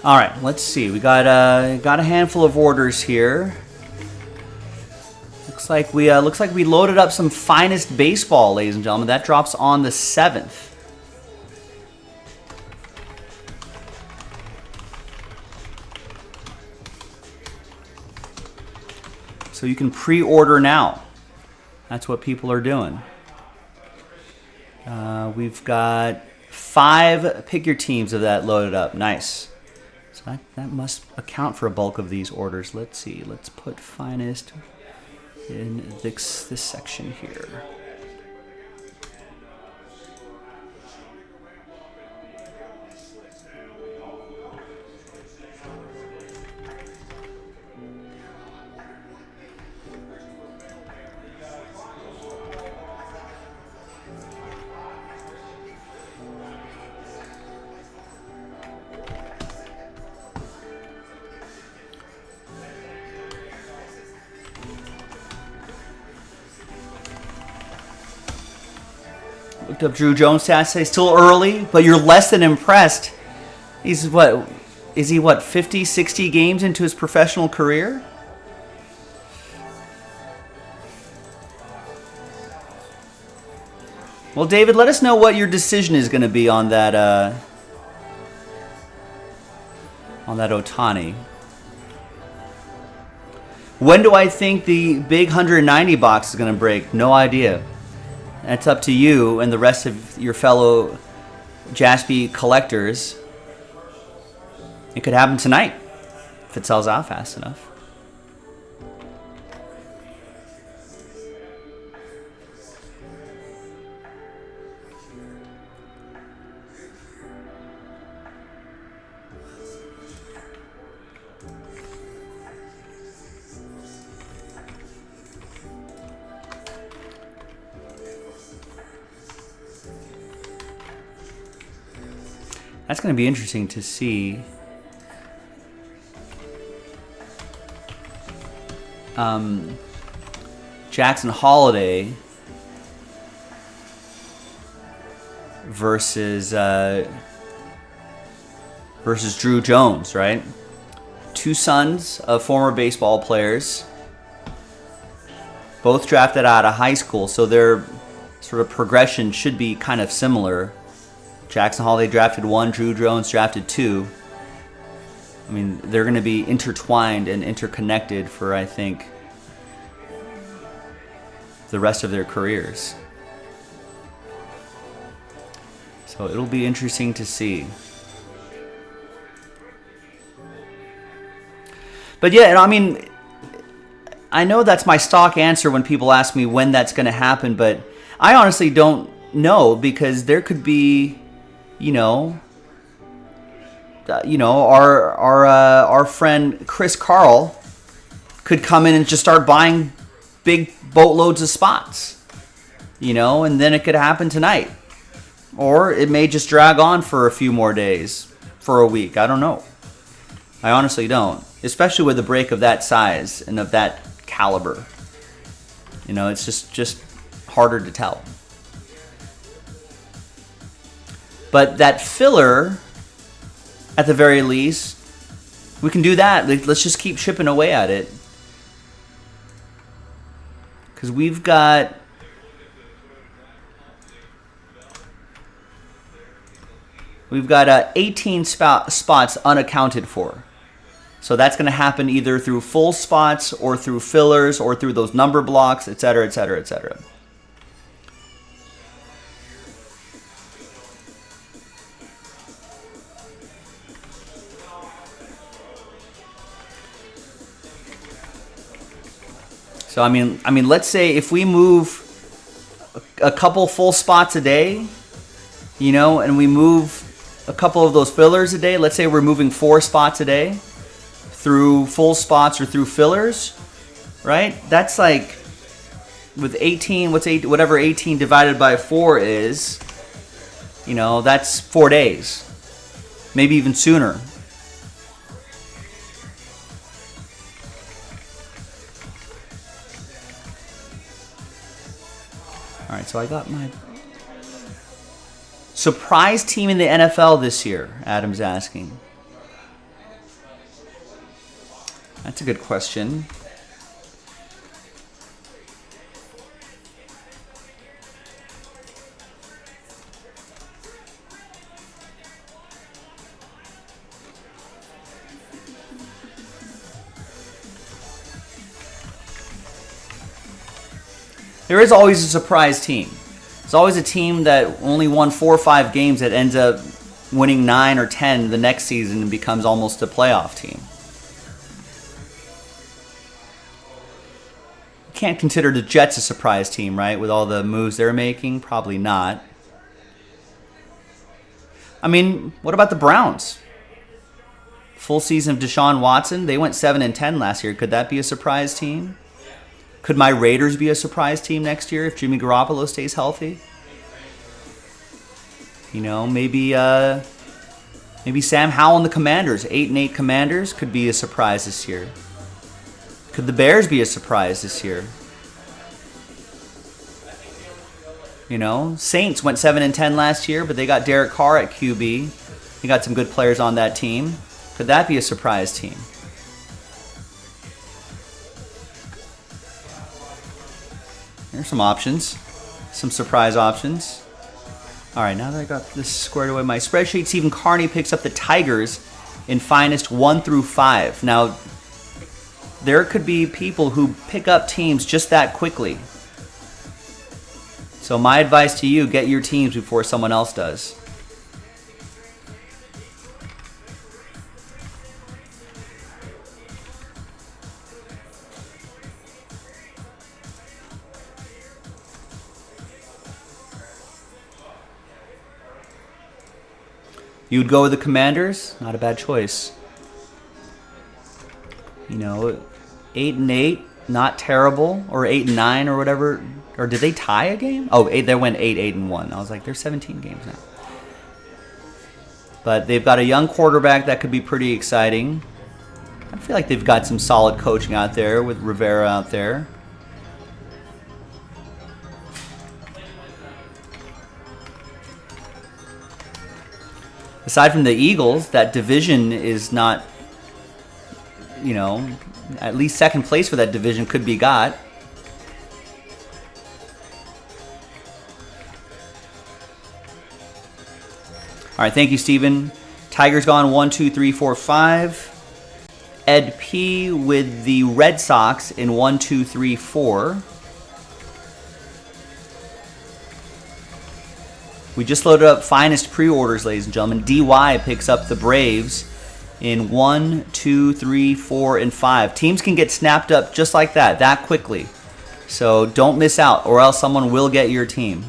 B: All right, let's see. We got a handful of orders here. Looks like we loaded up some Finest Baseball, ladies and gentlemen. That drops on the 7th. So you can pre-order now. That's what people are doing. We've got 5 pick your teams of that loaded up. Nice. So that must account for a bulk of these orders. Let's see. Let's put Finest in this section here. Looked up Drew Jones stats today. Still early, but you're less than impressed. He's what? Is he 50, 60 games into his professional career? Well, David, let us know what your decision is going to be on that Ohtani. When do I think the big 190 box is going to break? No idea. That's up to you and the rest of your fellow Jaspy collectors. It could happen tonight if it sells out fast enough. That's going to be interesting to see. Jackson Holiday versus Drew Jones, right? Two sons of former baseball players, both drafted out of high school, so their sort of progression should be kind of similar. Jackson Holiday drafted 1, Drew Jones drafted 2. I mean, they're going to be intertwined and interconnected for, I think, the rest of their careers. So it'll be interesting to see. But yeah, I mean, I know that's my stock answer when people ask me when that's going to happen, but I honestly don't know, because there could be, our friend Chris Carl could come in and just start buying big boatloads of spots, and then it could happen tonight. Or it may just drag on for a few more days, for a week. I don't know. I honestly don't. Especially with a break of that size and of that caliber. It's just harder to tell. But that filler, at the very least, we can do that. Let's just keep chipping away at it. Because we've got 18 spots unaccounted for. So that's going to happen either through full spots or through fillers or through those number blocks, etc., etc., etc. So I mean, let's say if we move a couple full spots a day, and we move a couple of those fillers a day. Let's say we're moving 4 spots a day through full spots or through fillers, right? That's like with 18. Whatever 18 divided by 4 is, that's 4 days, maybe even sooner. All right, so I got my surprise team in the NFL this year, Adam's asking. That's a good question. There is always a surprise team. There's always a team that only won 4 or 5 games that ends up winning 9 or 10 the next season and becomes almost a playoff team. You can't consider the Jets a surprise team, right? With all the moves they're making? Probably not. I mean, what about the Browns? Full season of Deshaun Watson. They went 7-10 last year. Could that be a surprise team? Could my Raiders be a surprise team next year if Jimmy Garoppolo stays healthy? Maybe Sam Howell and the Commanders, 8-8 Commanders, could be a surprise this year. Could the Bears be a surprise this year? You know, Saints went 7-10 last year, but they got Derek Carr at QB. They got some good players on that team. Could that be a surprise team? There's some options, some surprise options. All right, now that I got this squared away, my spreadsheet, Stephen Carney picks up the Tigers in finest 1 through 5. Now, there could be people who pick up teams just that quickly. So my advice to you, get your teams before someone else does. You would go with the Commanders? Not a bad choice. You know, 8-8, not terrible, or 8-9 or whatever. Or did they tie a game? Oh, they went 8-1. I was like, there's 17 games now. But they've got a young quarterback that could be pretty exciting. I feel like they've got some solid coaching out there with Rivera out there. Aside from the Eagles, that division is not, you know, at least second place for that division could be got. All right, thank you, Steven. Tigers gone 1, 2, 3, 4, 5. Ed P with the Red Sox in 1, 2, 3, 4. We just loaded up finest pre-orders, ladies and gentlemen. DY picks up the Braves in 1, 2, 3, 4, and 5. Teams can get snapped up just like that quickly. So don't miss out, or else someone will get your team.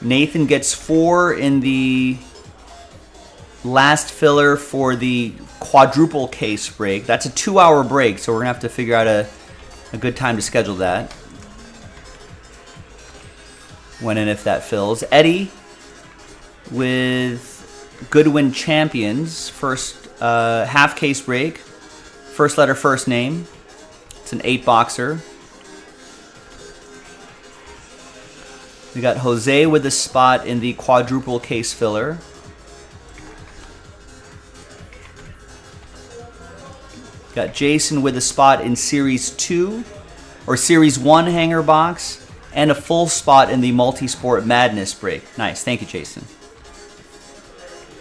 B: Nathan gets 4 in the last filler for the quadruple case break. That's a 2-hour break, so we're going to have to figure out a good time to schedule that. When and if that fills. Eddie with Goodwin Champions. First half case break. First letter, first name. It's an 8-boxer. We got Jose with a spot in the quadruple case filler. Got Jason with a spot in Series 2 or Series 1 hanger box and a full spot in the Multisport Madness break. Nice. Thank you, Jason.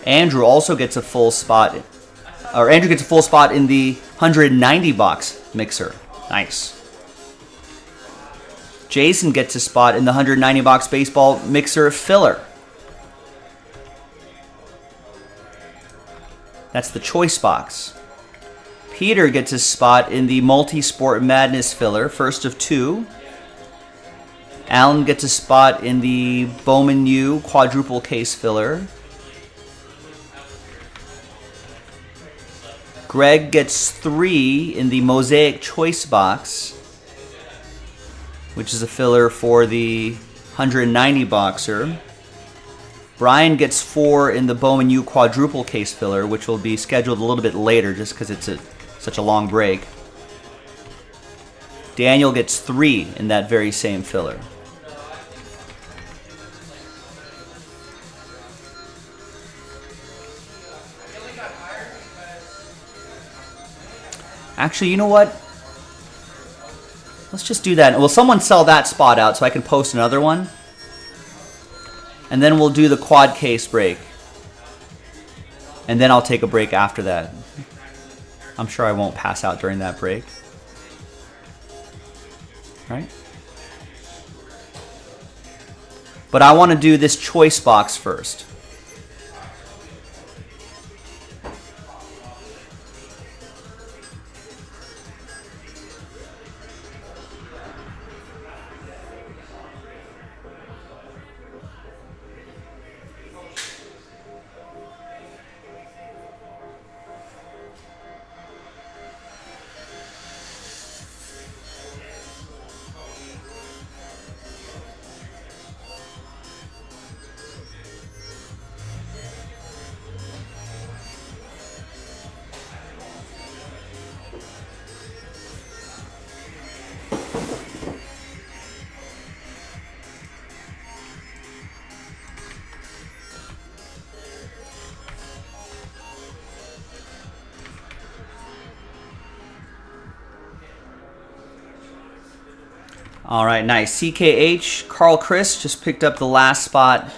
B: Andrew also gets a full spot, or Andrew gets a full spot in the 190 box mixer. Nice. Jason gets a spot in the 190 box baseball mixer filler. That's the choice box. Peter gets a spot in the Multisport Madness filler, first of 2. Alan gets a spot in the Bowman U quadruple case filler. Greg gets 3 in the Mosaic Choice box, which is a filler for the 190 boxer. Brian gets 4 in the Bowman U quadruple case filler, which will be scheduled a little bit later just because it's such a long break. Daniel gets 3 in that very same filler. Actually, you know what? Let's just do that. Will someone sell that spot out so I can post another one? And then we'll do the quad case break. And then I'll take a break after that. I'm sure I won't pass out during that break. Right? But I want to do this choice box first. All right, nice. CKH, Carl Chris just picked up the last spot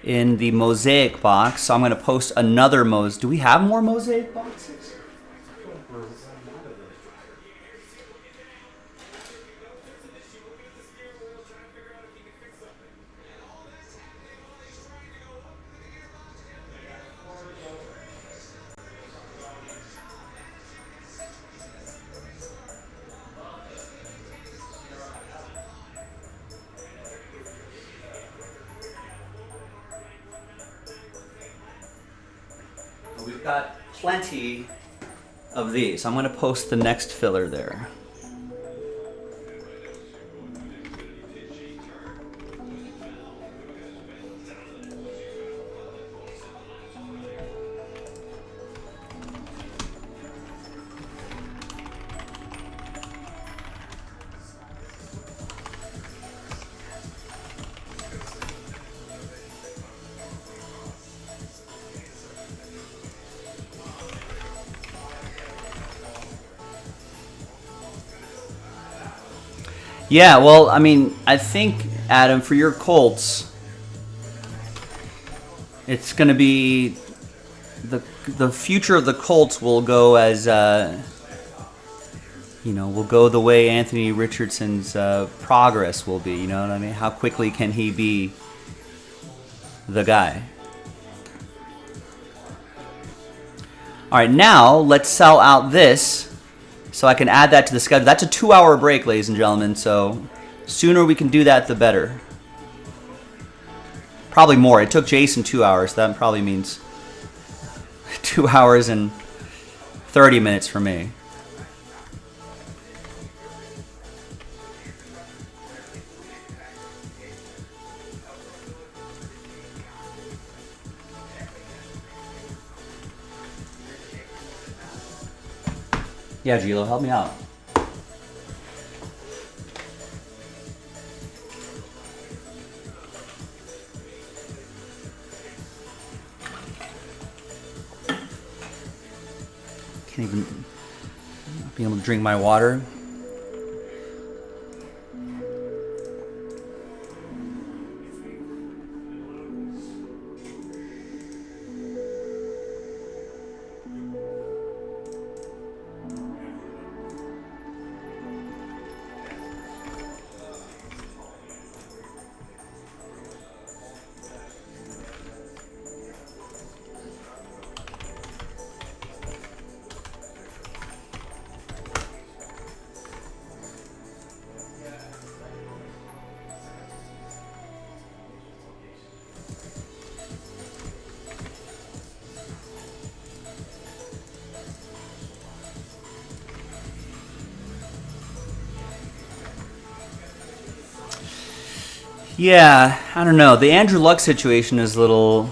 B: in the Mosaic box. So I'm going to post another Do we have more Mosaic boxes? We've got plenty of these. I'm going to post the next filler there. Yeah, well, I mean, I think, Adam, for your Colts, it's going to be the future of the Colts will go as, will go the way Anthony Richardson's progress will be. You know what I mean? How quickly can he be the guy? All right, now let's sell out this. So I can add that to the schedule. That's a 2-hour break, ladies and gentlemen. So sooner we can do that, the better. Probably more. It took Jason 2 hours. That probably means 2 hours and 30 minutes for me. Yeah, Gilo, help me out. Can't even be able to drink my water. Yeah, I don't know. The Andrew Luck situation is a little...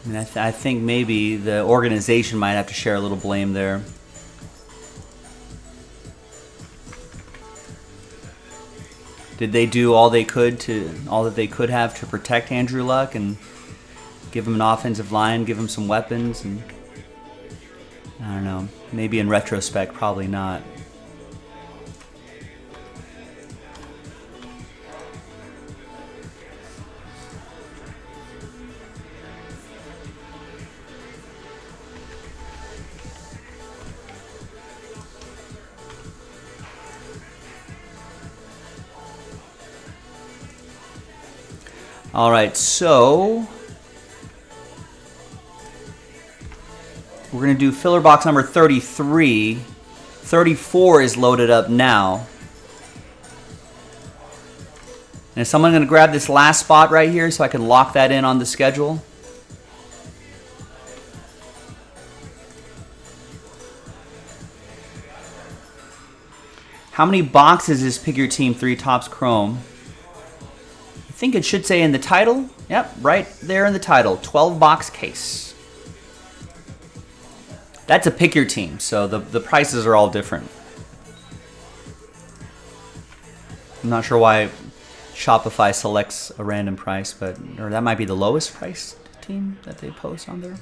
B: I mean, I think maybe the organization might have to share a little blame there. Did they do all that they could have to protect Andrew Luck and give him an offensive line, give him some weapons? And I don't know. Maybe in retrospect, probably not. All right, so we're going to do filler box number 33. 34 is loaded up now. And is someone going to grab this last spot right here so I can lock that in on the schedule? How many boxes is Pick Your Team 3 Topps Chrome? I think it should say in the title. Yep, right there in the title. 12-box case. That's a Pick Your Team, so the prices are all different. I'm not sure why Shopify selects a random price, or that might be the lowest price team that they post on there.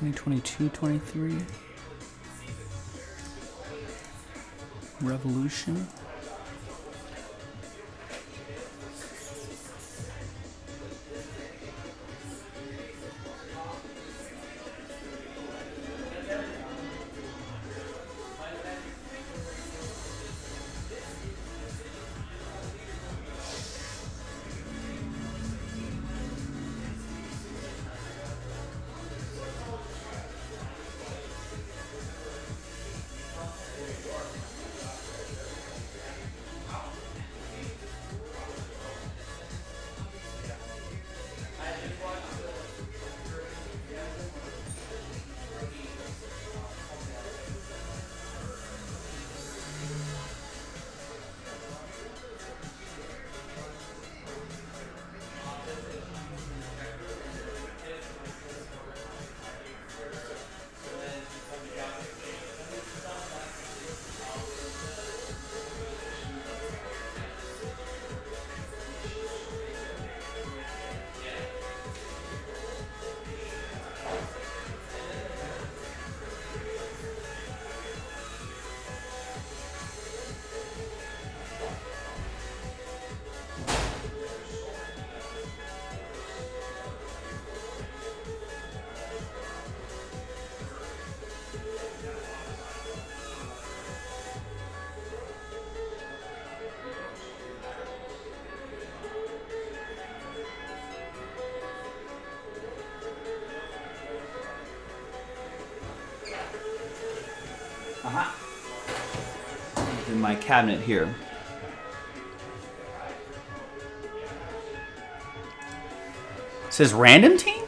C: 2022-23 Revolution.
B: In my cabinet here. It says random team?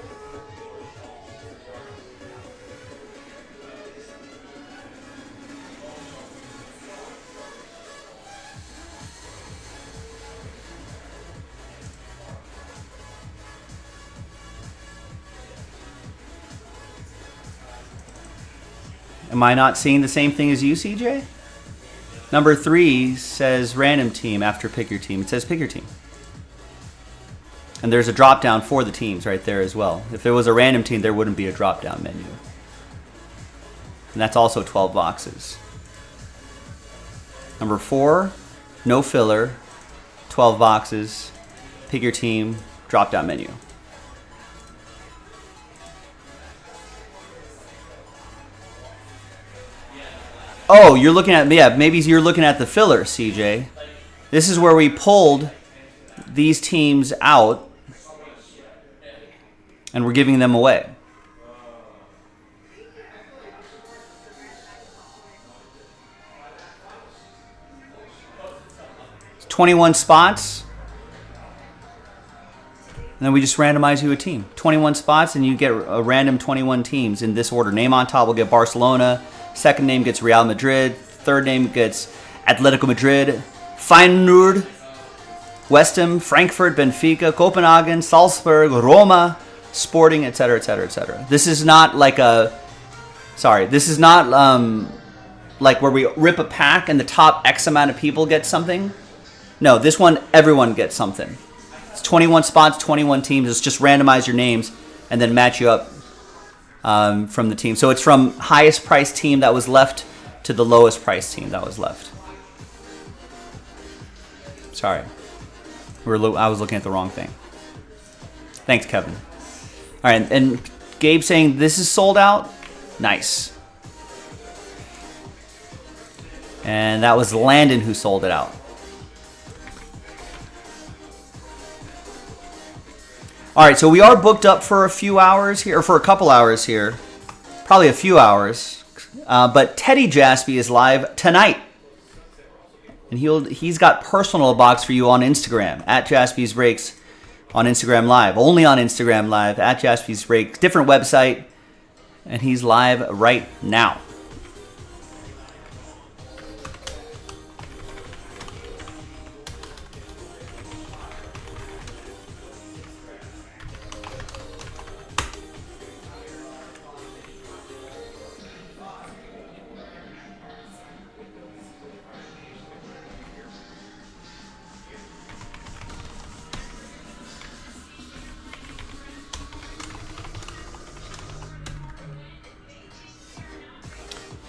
B: Am I not seeing the same thing as you, CJ? Number 3 says random team after pick your team. It says pick your team. And there's a drop down for the teams right there as well. If there was a random team, there wouldn't be a drop down menu. And that's also 12 boxes. Number 4, no filler, 12 boxes, pick your team, drop down menu. Oh, you're looking at, yeah, maybe you're looking at the filler, CJ. This is where we pulled these teams out and we're giving them away. It's 21 spots. And then we just randomize you a team. 21 spots and you get a random 21 teams in this order. Name on top will get Barcelona. Second name gets Real Madrid. Third name gets Atletico Madrid. Feyenoord, West Ham, Frankfurt, Benfica, Copenhagen, Salzburg, Roma, Sporting, etc., etc., etc. This is not like a... Sorry, this is not like where we rip a pack and the top X amount of people get something. No, this one, everyone gets something. It's 21 spots, 21 teams. It's just randomize your names and then match you up from the team. So it's from highest priced team that was left to the lowest priced team that was left. Sorry. I was looking at the wrong thing. Thanks, Kevin. All right, and Gabe saying this is sold out. Nice. And that was Landon who sold it out. All right, so we are booked up for a few hours here, or for a couple hours here. Probably a few hours. But Teddy Jaspy is live tonight. And he's got personal box for you on Instagram, at Jaspy's Breaks on Instagram Live. Only on Instagram Live, at Jaspy's Breaks. Different website. And he's live right now.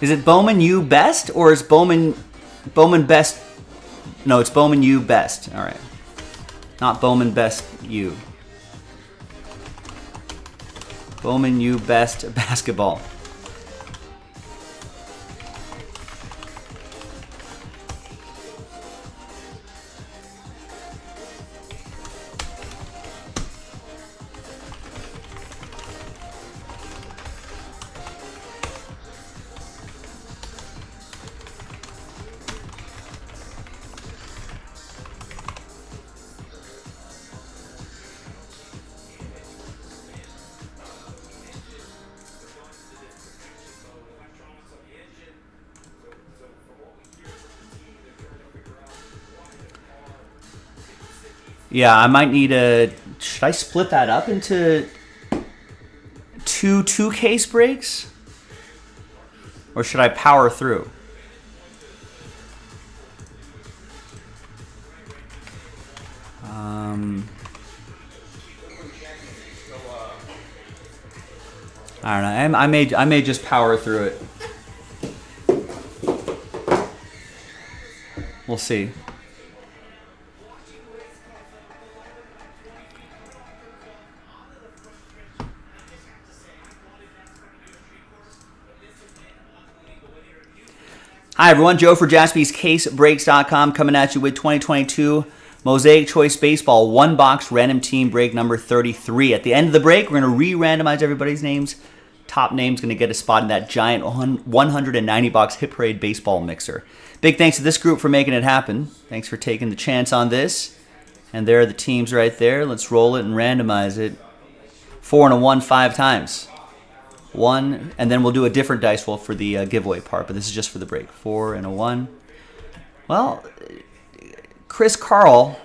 B: Is it Bowman U best or is Bowman best? No, it's Bowman U best. All right. Not Bowman best U. Bowman U best basketball. Yeah, I might need a... Should I split that up into two case breaks? Or should I power through? I don't know. I may just power through it. We'll see. Hi, everyone. Joe for JaspysCaseBreaks.com coming at you with 2022 Mosaic Choice Baseball one-box random team break number 33. At the end of the break, we're going to re-randomize everybody's names. Top name's going to get a spot in that giant 190-box Hit Parade baseball mixer. Big thanks to this group for making it happen. Thanks for taking the chance on this. And there are the teams right there. Let's roll it and randomize it. 4 and a 1 5 times. 1, and then we'll do a different dice roll for the giveaway part, but this is just for the break. 4 and a 1. Well, Carl,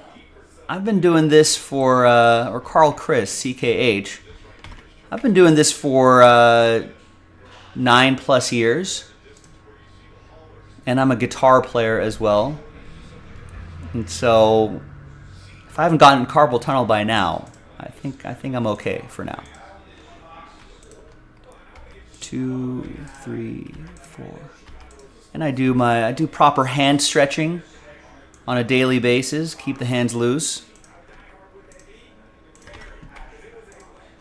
B: I've been doing this for, or Carl Chris, CKH. I've been doing this for 9+ years, and I'm a guitar player as well. And so, if I haven't gotten carpal tunnel by now, I think I'm okay for now. 2, 3, 4. And I do proper hand stretching on a daily basis. Keep the hands loose.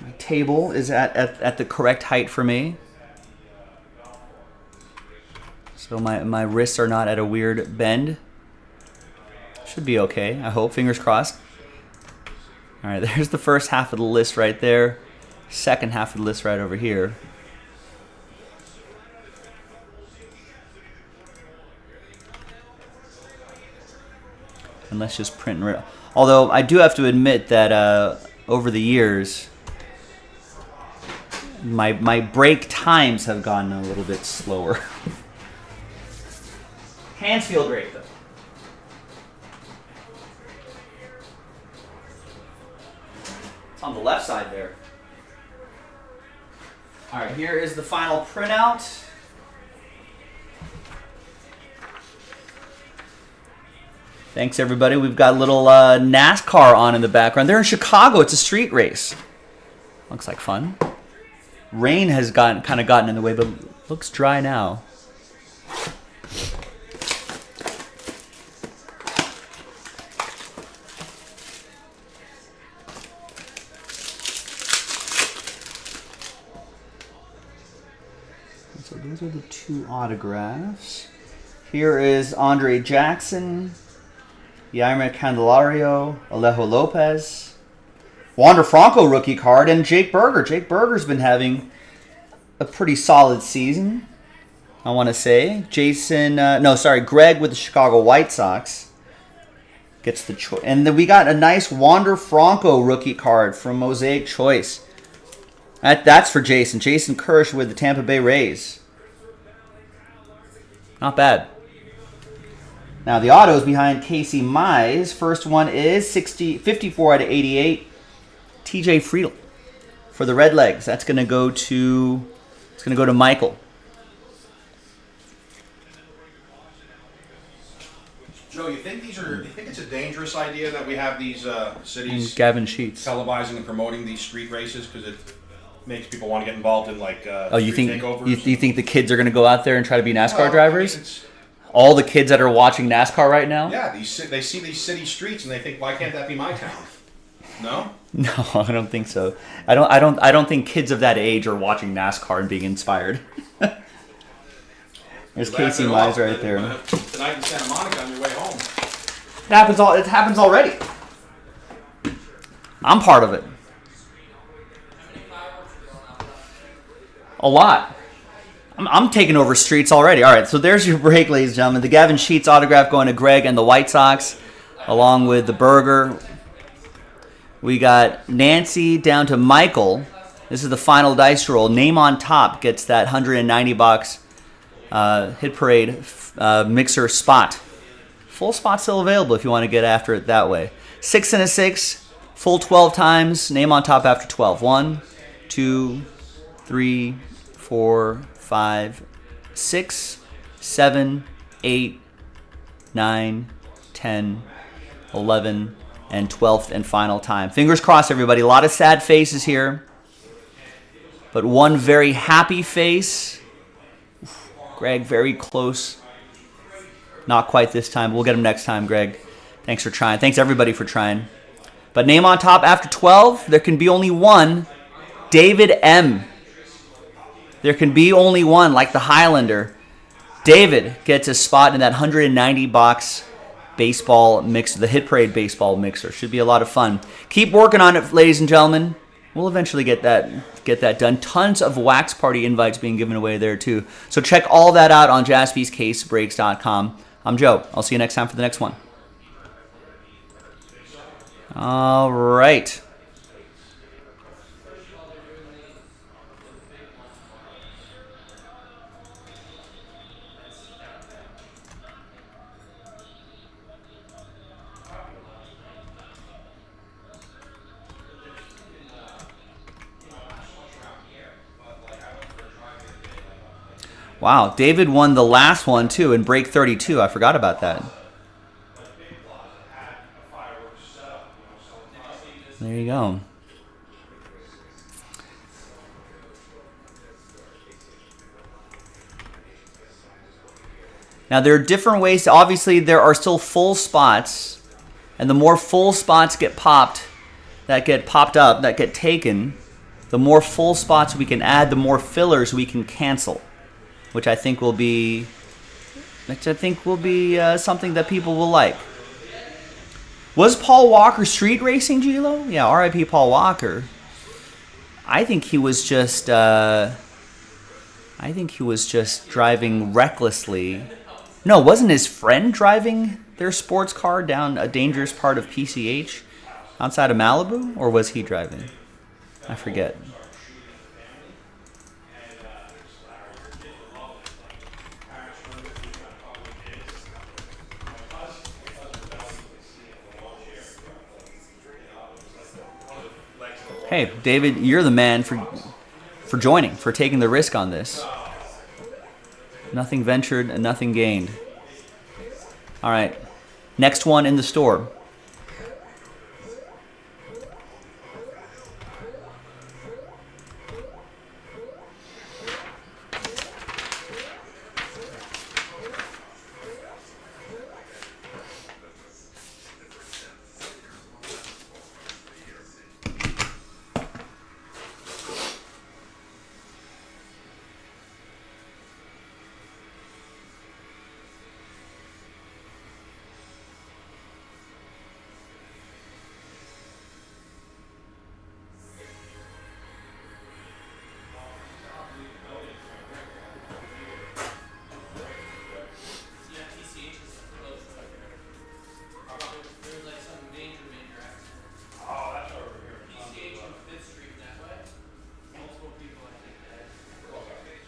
B: My table is at the correct height for me. So my wrists are not at a weird bend. Should be okay, I hope. Fingers crossed. All right, there's the first half of the list right there. Second half of the list right over here. And let's just print and rip. Although I do have to admit that over the years, my break times have gotten a little bit slower. Hands feel great though. It's on the left side there. All right, here is the final printout. Thanks, everybody. We've got a little NASCAR on in the background. They're in Chicago. It's a street race. Looks like fun. Rain has kind of gotten in the way, but looks dry now. So those are the 2 autographs. Here is Andre Jackson. Yaimer Candelario, Alejo Lopez, Wander Franco rookie card, and Jake Berger. Jake Berger's been having a pretty solid season, I want to say. Greg with the Chicago White Sox gets the choice. And then we got a nice Wander Franco rookie card from Mosaic Choice. That's for Jason. Jason Kirsch with the Tampa Bay Rays. Not bad. Now, the autos behind Casey Mize. First one is 54 out of 88. TJ Friedl for the Redlegs. That's going to go to Michael.
C: Joe, you think it's a dangerous idea that we have these cities
B: and Gavin Sheets
C: televising and promoting these street races because makes people want to get involved in like
B: Oh, you
C: street
B: think
C: takeovers.
B: you think the kids are going to go out there and try to be NASCAR
C: Well, I mean,
B: drivers?
C: it's-
B: All the kids that are watching NASCAR right now?
C: yeah, they see these city streets and they think, why can't that be my town? No.
B: No, I don't think so. I don't think kids of that age are watching NASCAR and being inspired. There's Casey Mize right there.
C: Tonight in Santa Monica on your way home.
B: It happens already. I'm part of it. A lot. I'm taking over streets already. All right, so there's your break, ladies and gentlemen. The Gavin Sheets autograph going to Greg and the White Sox, along with the burger. We got Nancy down to Michael. This is the final dice roll. Name on top gets that $190 Hit Parade mixer spot. Full spot still available if you want to get after it that way. 6 and a 6, full 12 times. Name on top after 12. 1, 2, 3, 4, 5, 6, 7, 8, 9, 10, 11, and 12th and final time. Fingers crossed, everybody. A lot of sad faces here, but one very happy face. Greg, very close. Not quite this time. We'll get him next time, Greg. Thanks for trying. Thanks, everybody, for trying. But name on top after 12, there can be only one. David M. There can be only one, like the Highlander. David gets a spot in that 190 box baseball mixer, the Hit Parade baseball mixer. Should be a lot of fun. Keep working on it, ladies and gentlemen. We'll eventually get that done. Tons of wax party invites being given away there too. So check all that out on jaspyscasebreaks.com. I'm Joe. I'll see you next time for the next one. All right. Wow, David won the last one too in break 32. I forgot about that. There you go. Now there are different ways. Obviously, there are still full spots, and the more full spots get popped up, that get taken, the more full spots we can add, the more fillers we can cancel. Which I think will be something that people will like. Was Paul Walker street racing, Gilo? Yeah, R.I.P. Paul Walker. I think he was just driving recklessly. No, wasn't his friend driving their sports car down a dangerous part of PCH outside of Malibu, or was he driving? I forget. Hey, David, you're the man for joining, for taking the risk on this. Nothing ventured and nothing gained. All right, next one in the store.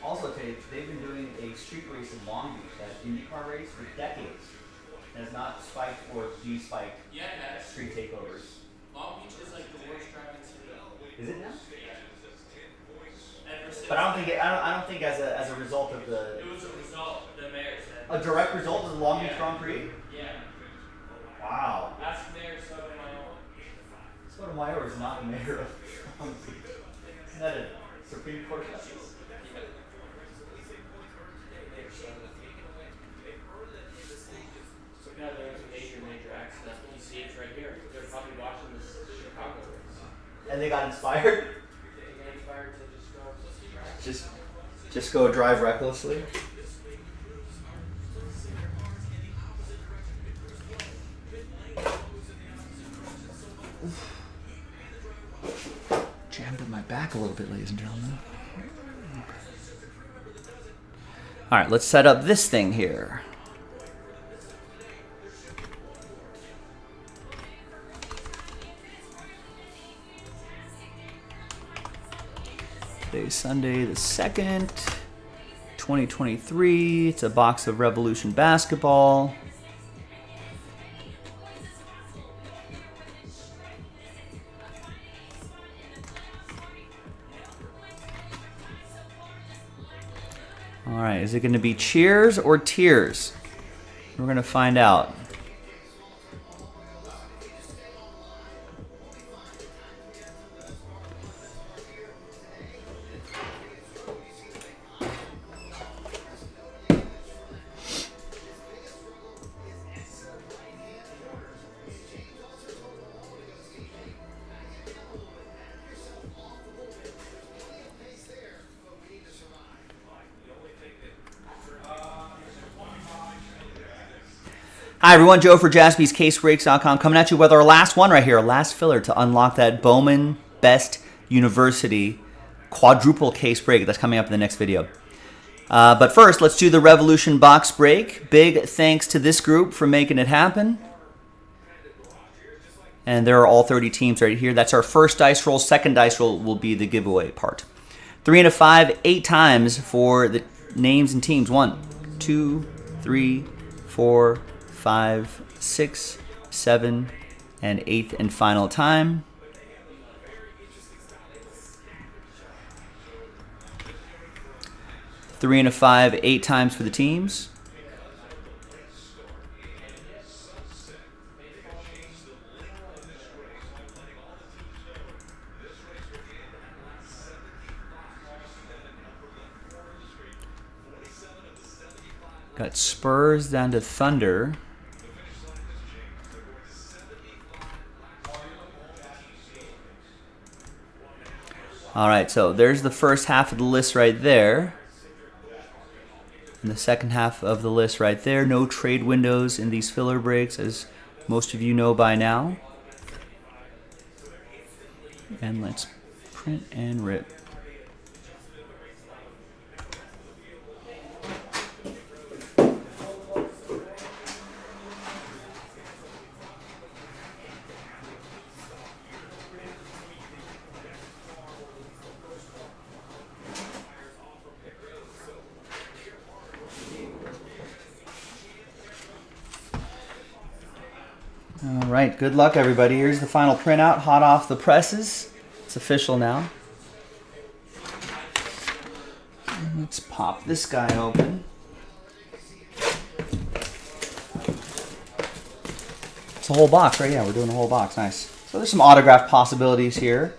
B: Also, they've been doing a street race in Long Beach, that IndyCar race, for decades. It has not spiked or de-spiked street takeovers.
A: Long Beach is like the worst driving city.
B: Is it now?
A: Ever since
B: But I don't think as a result of the
A: it was a result, the mayor said.
B: a direct result of the Long Beach Grand Prix.
A: Yeah.
B: Wow.
A: Ask Mayor Sotomayor.
B: Sotomayor is not the mayor of Long Beach. that a Supreme Court justice?
A: So now there was a major accident. You see it right here. They're probably watching this Chicago race.
B: And they got inspired?
A: They get inspired to just go.
B: Just go drive recklessly? Jammed up my back a little bit, ladies and gentlemen. All right, let's set up this thing here. Today's Sunday the 2nd, 2023. It's a box of Revolution basketball. All right, is it going to be cheers or tears? We're going to find out. Hi everyone, Joe for jaspyscasebreaks.com coming at you with our last one right here, our last filler to unlock that Bowman Best University quadruple case break. That's coming up in the next video. But first, let's do the Revolution box break. Big thanks to this group for making it happen. And there are all 30 teams right here. That's our first dice roll. Second dice roll will be the giveaway part. 3 and a 5, 8 times for the names and teams. 1, 2, 3, 4, 5, 6, 7, and 8th and final time. Three and a 5, 8 times for the teams. Got Spurs down to Thunder. All right, so there's the first half of the list right there. And the second half of the list right there. No trade windows in these filler breaks, as most of you know by now. And let's print and rip. All right, good luck, everybody. Here's the final printout, hot off the presses. It's official now. And let's pop this guy open. It's a whole box, right? Yeah, we're doing a whole box. Nice. So there's some autograph possibilities here.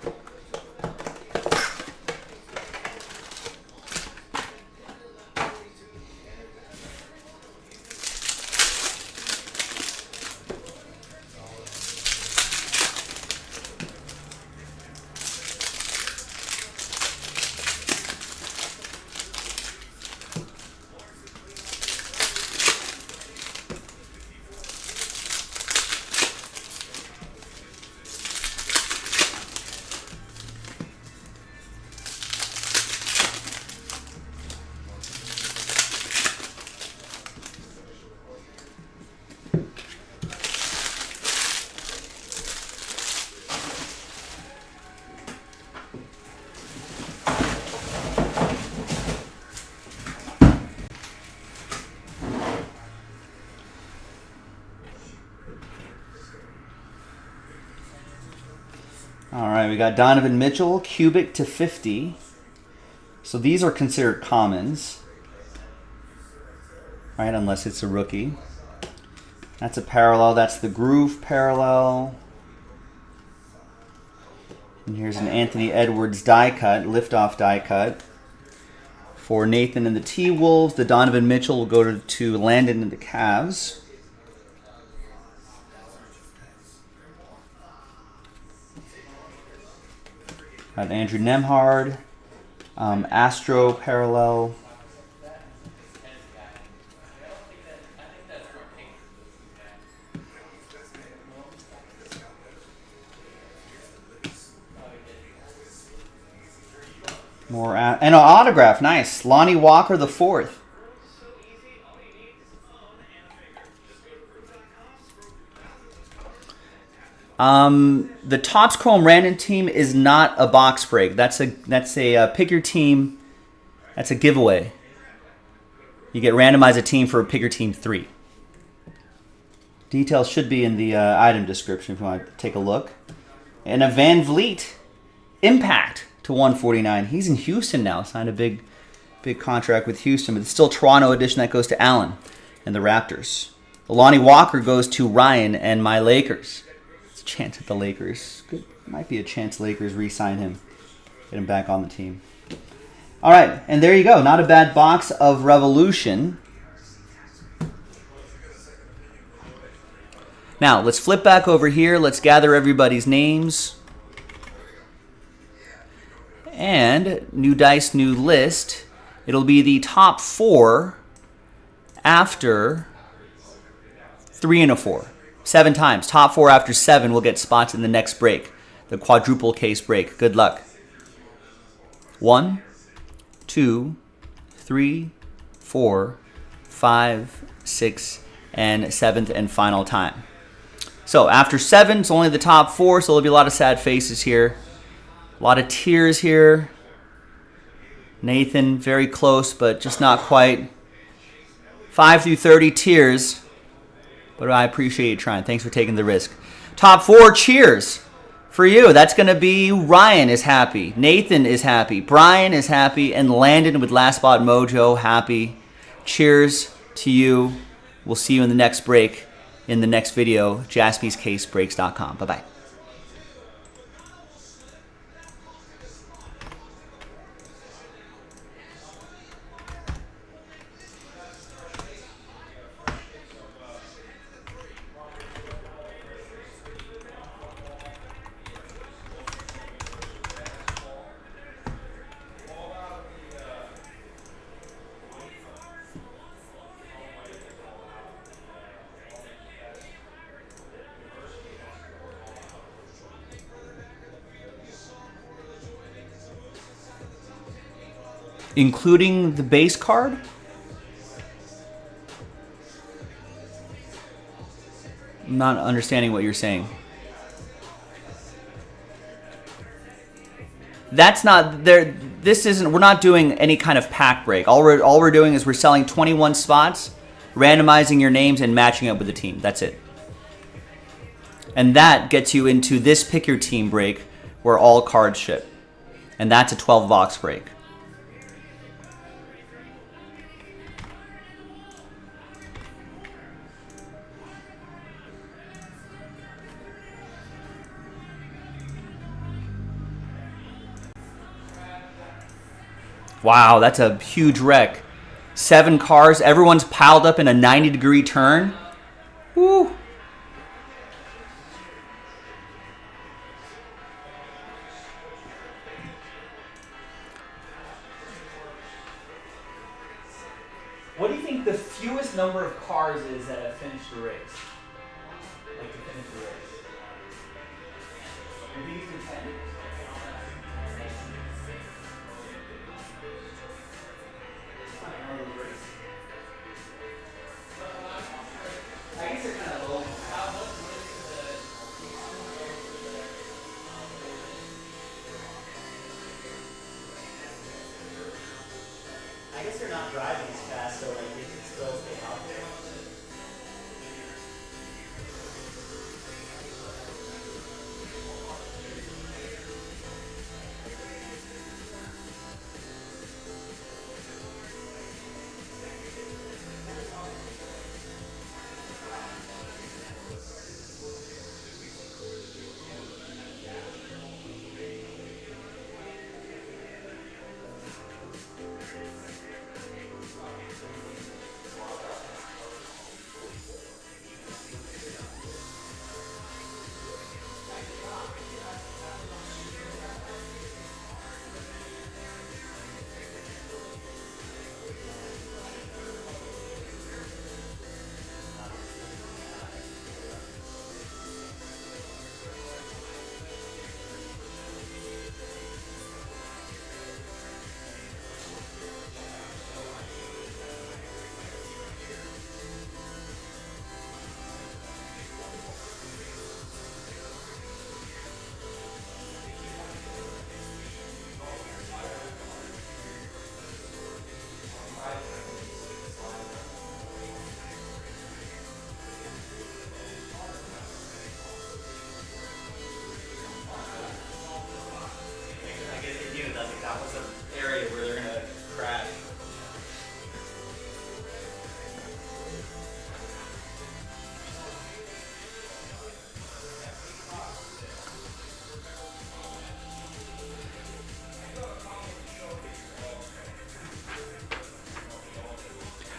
B: All right, we got Donovan Mitchell, cubic to 50. So these are considered commons, right? Unless it's a rookie. That's a parallel. That's the groove parallel. And here's an Anthony Edwards die cut, liftoff die cut. For Nathan and the T-Wolves, the Donovan Mitchell will go to Landon and the Cavs. Got Andrew Nemhard, Astro parallel. More and an autograph, nice. Lonnie Walker the fourth. The Topps Chrome random team is not a box break. That's a pick your team. That's a giveaway. You get randomize a team for pick your team 3. Details should be in the item description if you want to take a look. And a Van Vliet impact to 149. He's in Houston now. Signed a big contract with Houston, but it's still Toronto edition that goes to Allen and the Raptors. The Lonnie Walker goes to Ryan and my Lakers. It's a chance at the Lakers. Good, might be a chance Lakers re-sign him, get him back on the team. All right, and there you go. Not a bad box of Revolution. Now let's flip back over here. Let's gather everybody's names. And new dice, new list. It'll be the top 4 after 3 and a 4. 7 times. Top 4 after 7 will get spots in the next break. The quadruple case break. Good luck. 1, 2, 3, 4, 5, 6, and 7th and final time. So after 7, it's only the top 4, so there'll be a lot of sad faces here. A lot of tears here. Nathan, very close, but just not quite. 5 through 30, tears. But I appreciate you trying. Thanks for taking the risk. Top 4, cheers for you. That's going to be Ryan is happy. Nathan is happy. Brian is happy. And Landon with Last Spot Mojo, happy. Cheers to you. We'll see you in the next break in the next video. JaspysCaseBreaks.com. Bye-bye. Including the base card? I'm not understanding what you're saying. That's not there. This isn't. We're not doing any kind of pack break. All we're doing is we're selling 21 spots, randomizing your names and matching up with the team. That's it. And that gets you into this pick your team break where all cards ship, and that's a 12 box break. Wow, that's a huge wreck. 7 cars, everyone's piled up in a 90-degree turn. Woo. What do you think the fewest number of cars is that have finished the race? Like to finish the race? Maybe you can 10? I guess they're kind of low. I guess they're not driving as fast, so like they can still stay out there.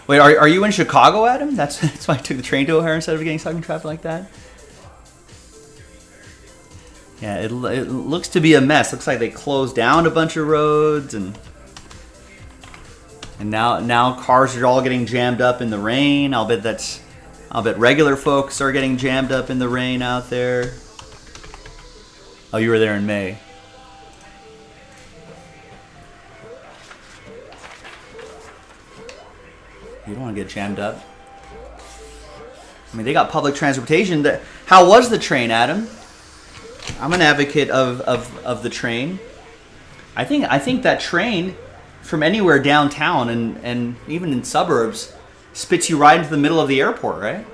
B: Wait, are you in Chicago, Adam? That's why I took the train to O'Hare instead of getting stuck in traffic like that? Yeah, it looks to be a mess. Looks like they closed down a bunch of roads, and now cars are all getting jammed up in the rain. I'll bet regular folks are getting jammed up in the rain out there. Oh, you were there in May. You don't want to get jammed up. I mean, they got public transportation. How was the train, Adam? I'm an advocate of the train. I think that train from anywhere downtown and even in suburbs spits you right into the middle of the airport, right?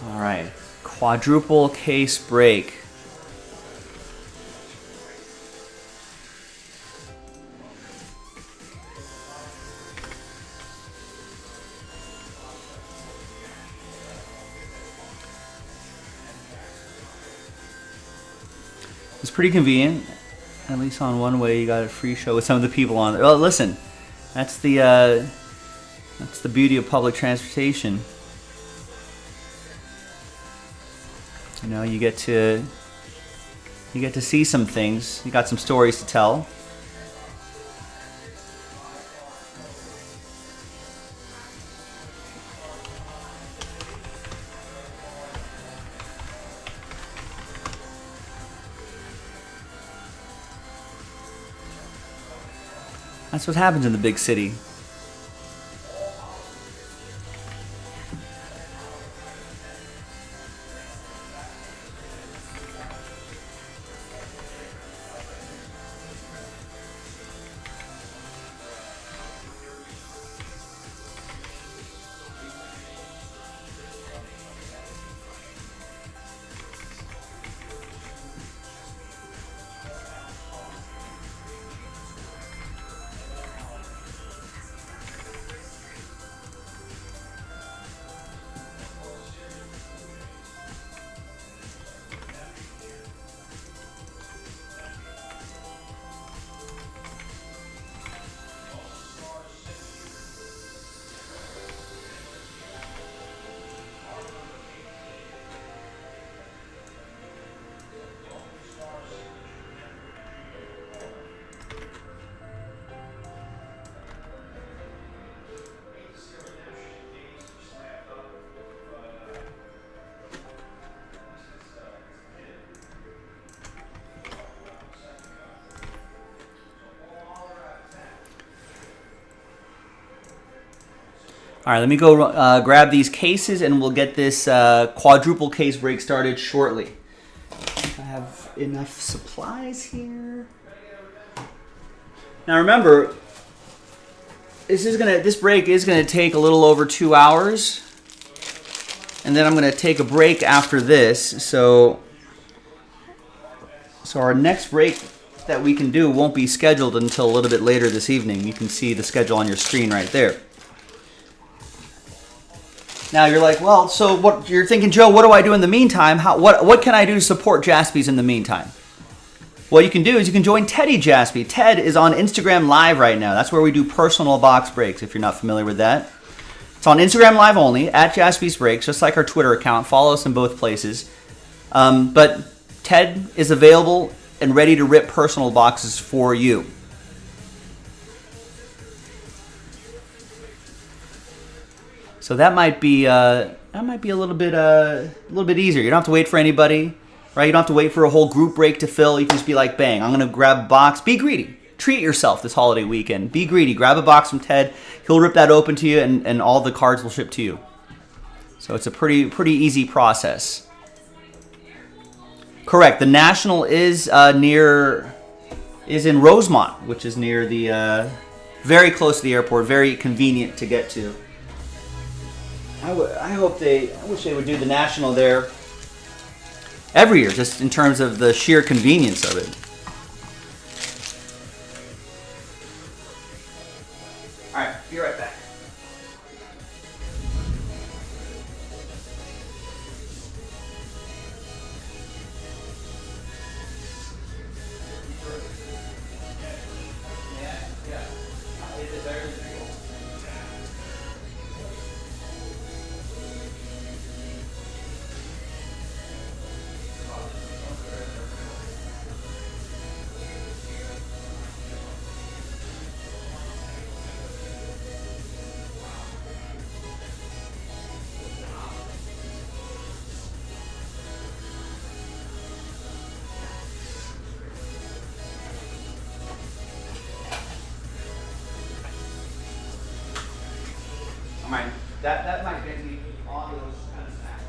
B: All right, quadruple case break. It's pretty convenient. At least on one way, you got a free show with some of the people on there. Well, listen, that's the beauty of public transportation. You know, you get to see some things. You got some stories to tell. That's what happens in the big city. All right, let me go grab these cases and we'll get this quadruple case break started shortly. I have enough supplies here. Now remember, this break is gonna take a little over 2 hours, and then I'm gonna take a break after this. So our next break that we can do won't be scheduled until a little bit later this evening. You can see the schedule on your screen right there. Now you're like, well, so what you're thinking, Joe, what do I do in the meantime? What can I do to support Jaspy's in the meantime? What you can do is you can join Teddy Jaspy. Ted is on Instagram Live right now. That's where we do personal box breaks, if you're not familiar with that. It's on Instagram Live only, at Jaspy's Breaks, just like our Twitter account. Follow us in both places. But Ted is available and ready to rip personal boxes for you. So that might be a little bit easier. You don't have to wait for anybody, right? You don't have to wait for a whole group break to fill. You can just be like, bang, I'm gonna grab a box. Be greedy. Treat yourself this holiday weekend. Be greedy. Grab a box from Ted. He'll rip that open to you, and all the cards will ship to you. So it's a pretty easy process. Correct. The National is in Rosemont, which is near the very close to the airport. Very convenient to get to. I wish they would do the National there every year, just in terms of the sheer convenience of it. All right, be right back. That might get me on those kind of snacks.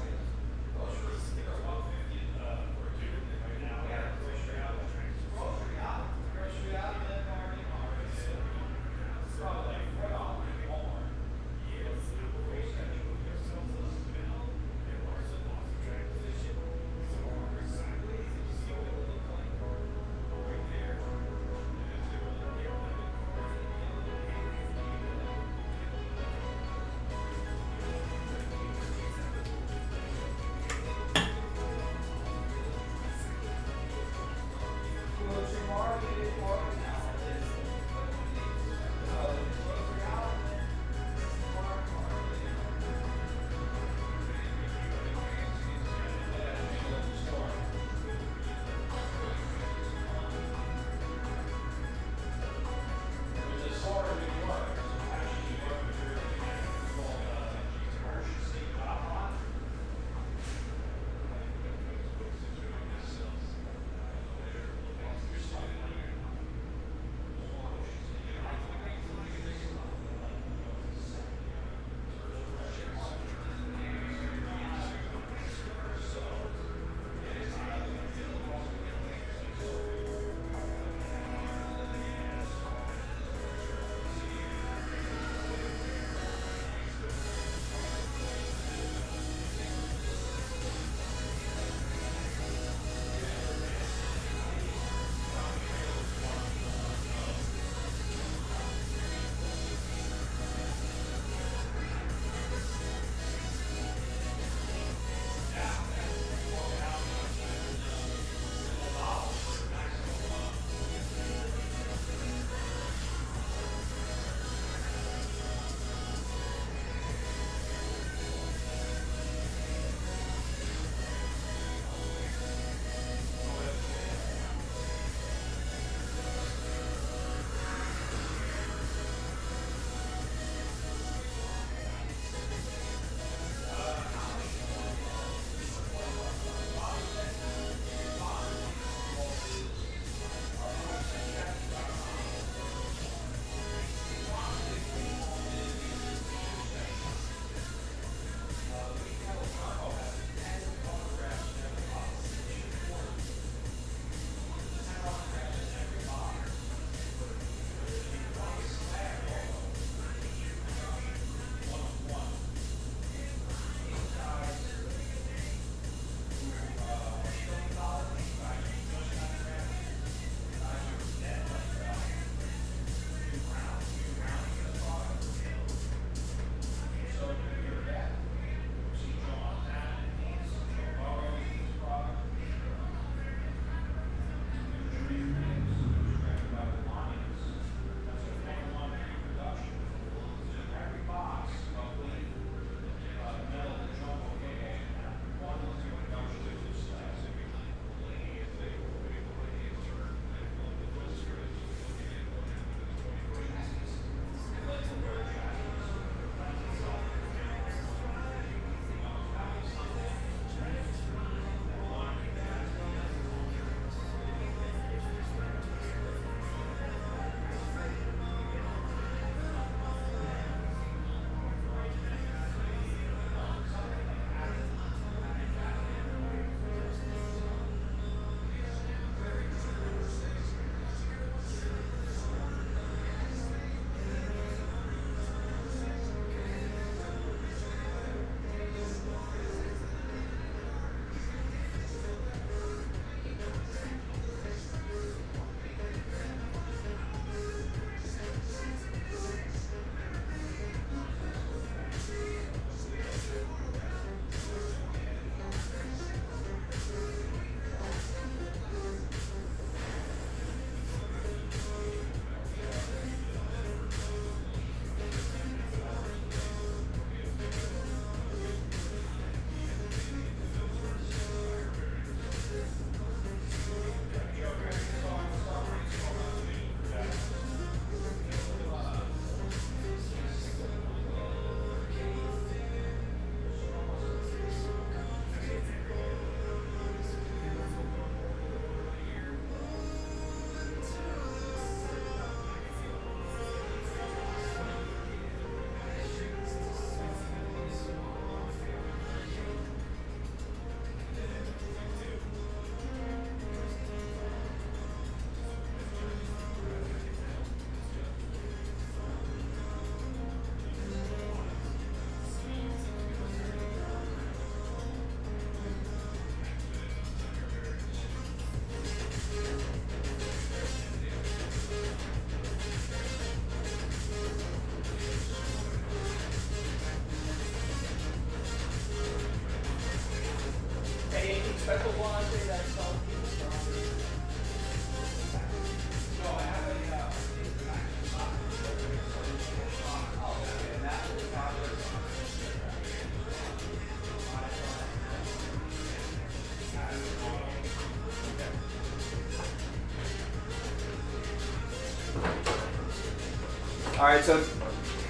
B: All right, so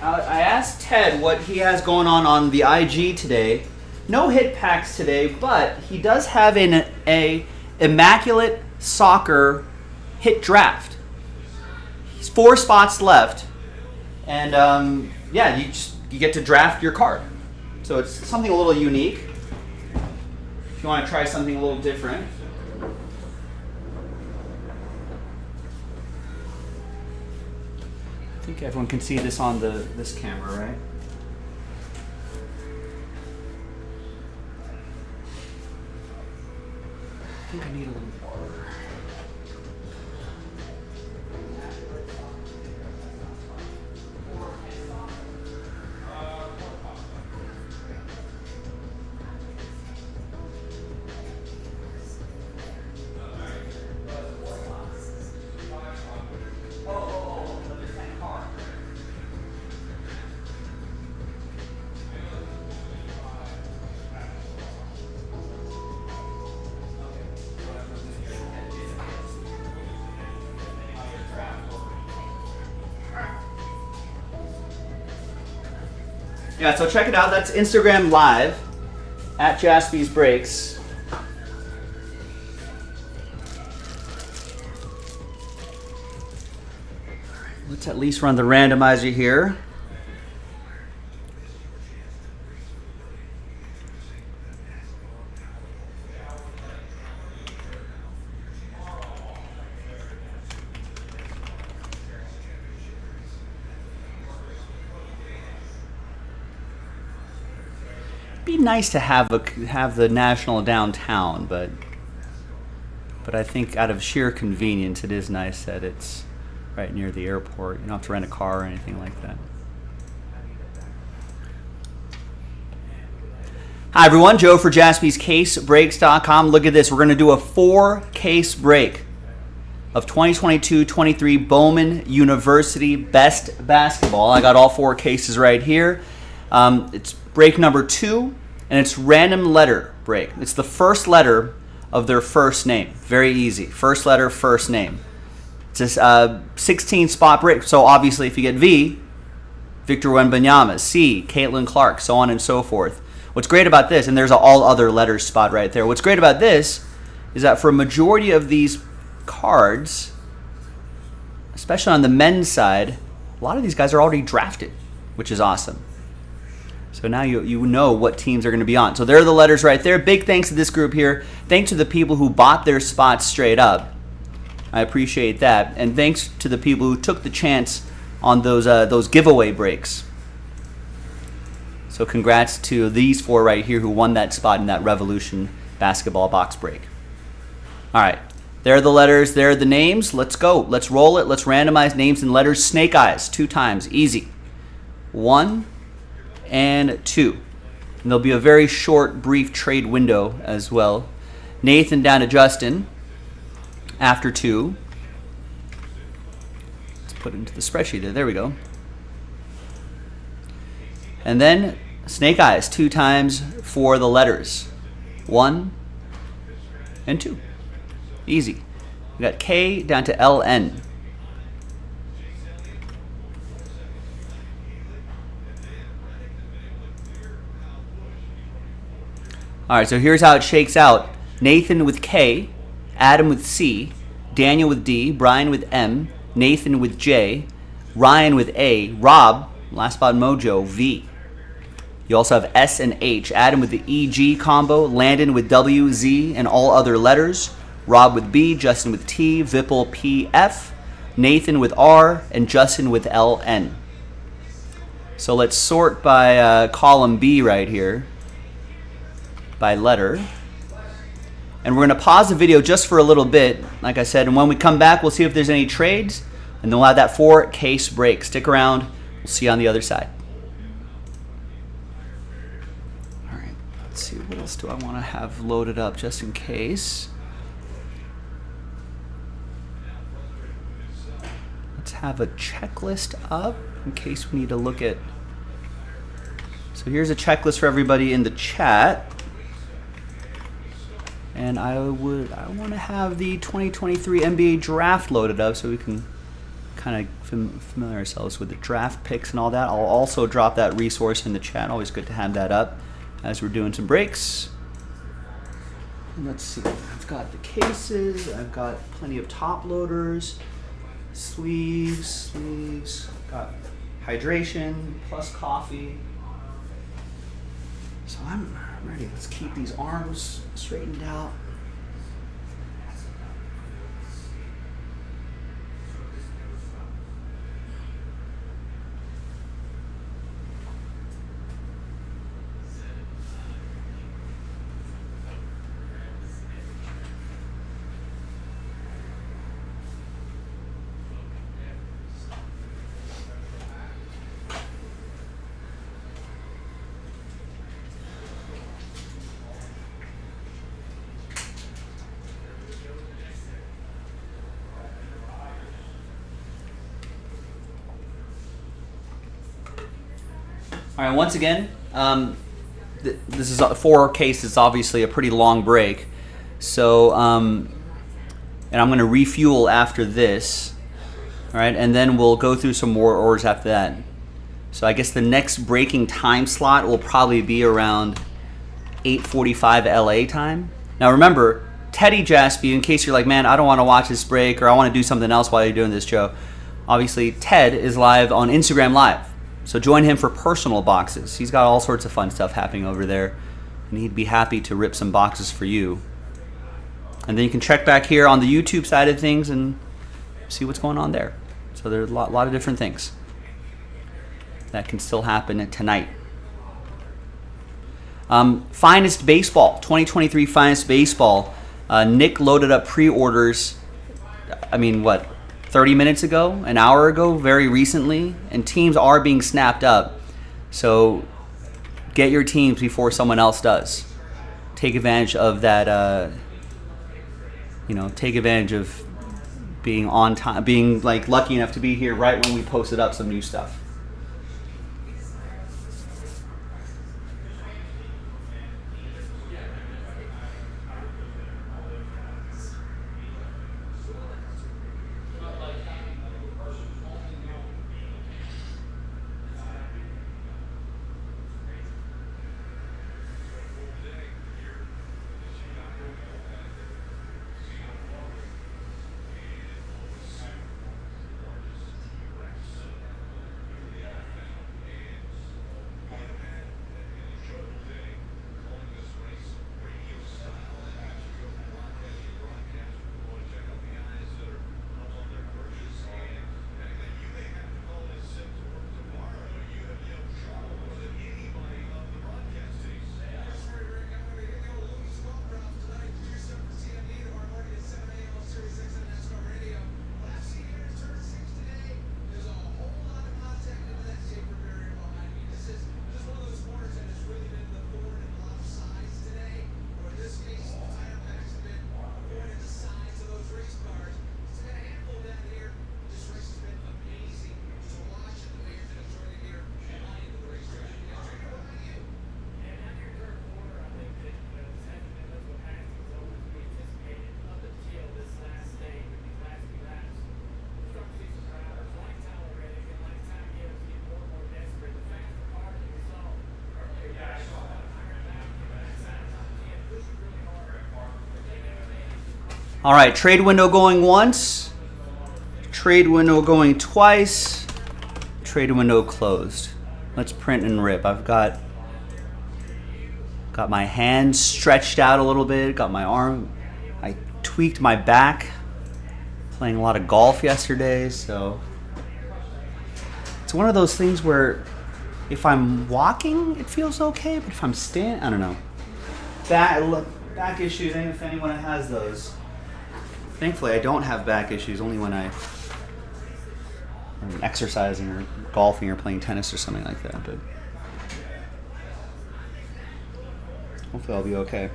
B: I asked Ted what he has going on the IG today. No hit packs today, but he does have a immaculate soccer hit draft. He's 4 spots left, and yeah, you get to draft your card. So it's something a little unique. If you want to try something a little different. I think everyone can see this on this camera, right? I think I need a little more. Yeah, so check it out. That's Instagram Live at Jaspy's Breaks. Let's at least run the randomizer here. Be nice to have the National downtown, but I think out of sheer convenience, it is nice that it's right near the airport. You don't have to rent a car or anything like that. Hi everyone, Joe for JaspysCaseBreaks.com. Look at this. We're going to do a 4-case break of 2022-23 Bowman University Best Basketball. I got all 4 cases right here. It's break number 2, and it's random letter break. It's the first letter of their first name. Very easy. First letter, first name. It's a 16-spot break. So obviously if you get V, Victor Wembanyama, C, Caitlin Clark, so on and so forth. What's great about this, and there's an all other letters spot right there. What's great about this is that for a majority of these cards, especially on the men's side, a lot of these guys are already drafted, which is awesome. So now you know what teams are going to be on. So there are the letters right there. Big thanks to this group here. Thanks to the people who bought their spots straight up. I appreciate that. And thanks to the people who took the chance on those giveaway breaks. So congrats to these 4 right here who won that spot in that Revolution basketball box break. All right. There are the letters. There are the names. Let's go. Let's roll it. Let's randomize names and letters. Snake eyes 2 times. Easy. 1 and 2. And there'll be a very short, brief trade window as well. Nathan down to Justin after 2. Let's put it into the spreadsheet there. There we go. And then snake eyes 2 times for the letters. 1 and 2. Easy. We got K down to LN. All right, so here's how it shakes out. Nathan with K, Adam with C, Daniel with D, Brian with M, Nathan with J, Ryan with A, Rob, last spot Mojo, V. You also have S and H, Adam with the EG combo, Landon with W, Z, and all other letters, Rob with B, Justin with T, Vipul P, F, Nathan with R, and Justin with LN. So let's sort by column B right here, by letter. And we're going to pause the video just for a little bit, like I said, and when we come back, we'll see if there's any trades, and then we'll have that 4-case break. Stick around. We'll see you on the other side. All right. Let's see, what else do I want to have loaded up just in case? Let's have a checklist up in case we need to look at. So here's a checklist for everybody in the chat. And I want to have the 2023 NBA draft loaded up so we can kind of familiar ourselves with the draft picks and all that. I'll also drop that resource in the chat. Always good to have that up as we're doing some breaks. And let's see, I've got the cases, I've got plenty of top loaders, sleeves, got hydration plus coffee. So I'm ready. Let's keep these arms straightened out. All right, once again, this is 4 cases, obviously a pretty long break. So, and I'm going to refuel after this. All right, and then we'll go through some more orders after that. So I guess the next breaking time slot will probably be around 8:45 LA time. Now remember, Teddy Jaspy, in case you're like, man, I don't want to watch this break or I want to do something else while you're doing this show. Obviously, Ted is live on Instagram Live. So join him for personal boxes. He's got all sorts of fun stuff happening over there, and he'd be happy to rip some boxes for you. And then you can check back here on the YouTube side of things and see what's going on there. So there's a lot of different things that can still happen tonight. Finest Baseball, 2023 Finest Baseball. Nick loaded up pre-orders, 30 minutes ago, an hour ago, very recently, and teams are being snapped up. So get your teams before someone else does. Take advantage of that, take advantage of being on time, being like lucky enough to be here right when we posted up some new stuff. All right, trade window going once, trade window going twice, trade window closed. Let's print and rip. I've got my hands stretched out a little bit, got my arm, I tweaked my back, playing a lot of golf yesterday, so it's one of those things where if I'm walking, it feels okay, but if I'm standing, I don't know. Back issues, if anyone has those. Thankfully, I don't have back issues, only when I'm exercising or golfing or playing tennis or something like that. But Hopefully I'll be okay.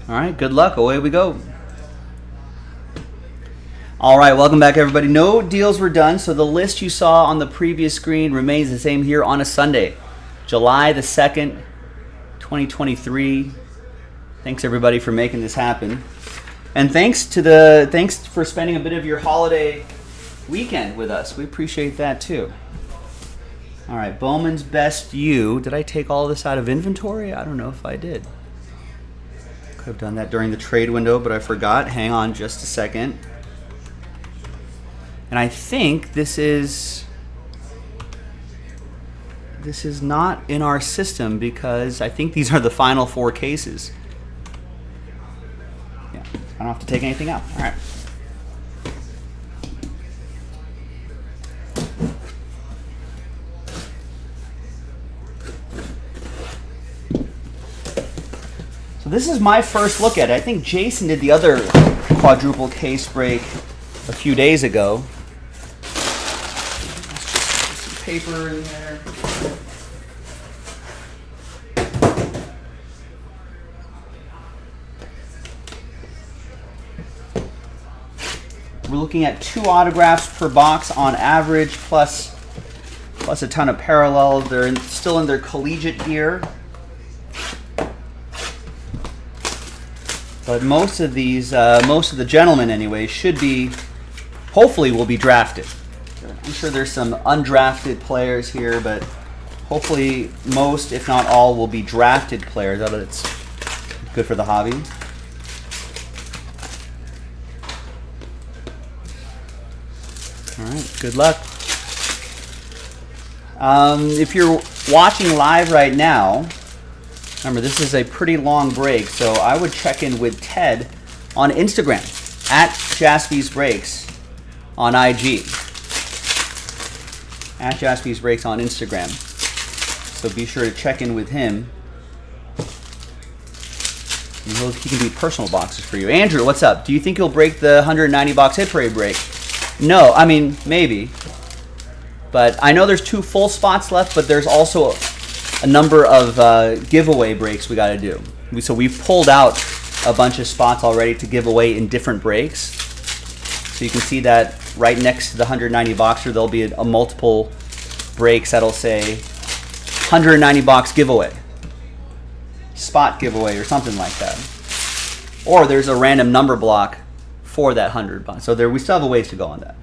B: All right, good luck. Away we go. All right, welcome back, everybody. No deals were done, so the list you saw on the previous screen remains the same here on a Sunday, July the 2nd, 2023. Thanks, everybody, for making this happen. And thanks for spending a bit of your holiday weekend with us. We appreciate that, too. All right, Bowman's Best U. Did I take all this out of inventory? I don't know if I did. Could have done that during the trade window, but I forgot. Hang on just a second. And I think this is not in our system because I think these are the final 4 cases. Yeah, I don't have to take anything out. All right. So this is my first look at it. I think Jason did the other quadruple case break a few days ago. Let's just put some paper in there. We're looking at 2 autographs per box on average, plus a ton of parallels. They're still in their collegiate gear. But most of these, most of the gentlemen anyway, hopefully will be drafted. I'm sure there's some undrafted players here, but hopefully most, if not all, will be drafted players. That's good for the hobby. All right, good luck. If you're watching live right now, remember, this is a pretty long break, so I would check in with Ted on Instagram, at Jaspy's Breaks on IG. At Jaspy's Breaks on Instagram. So be sure to check in with him. And he can do personal boxes for you. Andrew, what's up? Do you think you'll break the 190 box hit parade break? No, I mean, maybe. But I know there's 2 full spots left, but there's also a number of giveaway breaks we got to do. So we've pulled out a bunch of spots already to give away in different breaks. So you can see that right next to the 190 boxer, there'll be a multiple breaks that'll say 190 box giveaway, spot giveaway, or something like that. Or there's a random number block for that 100 box. So we still have a ways to go on that.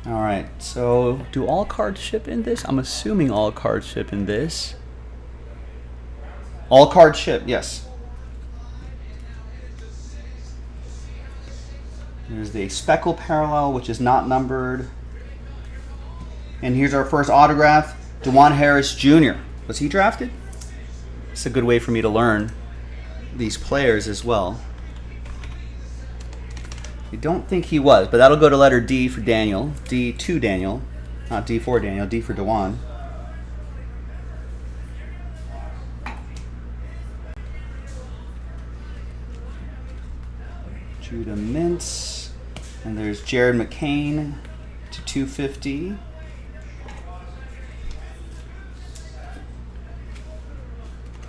B: All right, so do all cards ship in this? I'm assuming all cards ship in this. All cards ship, yes. There's the speckle parallel, which is not numbered. And here's our first autograph, DeJuan Harris Jr. Was he drafted? It's a good way for me to learn these players as well. I don't think he was, but that'll go to letter D for Daniel. D to Daniel. Not D for Daniel, D for DeJuan. Judah Mintz. And there's Jared McCain to 250.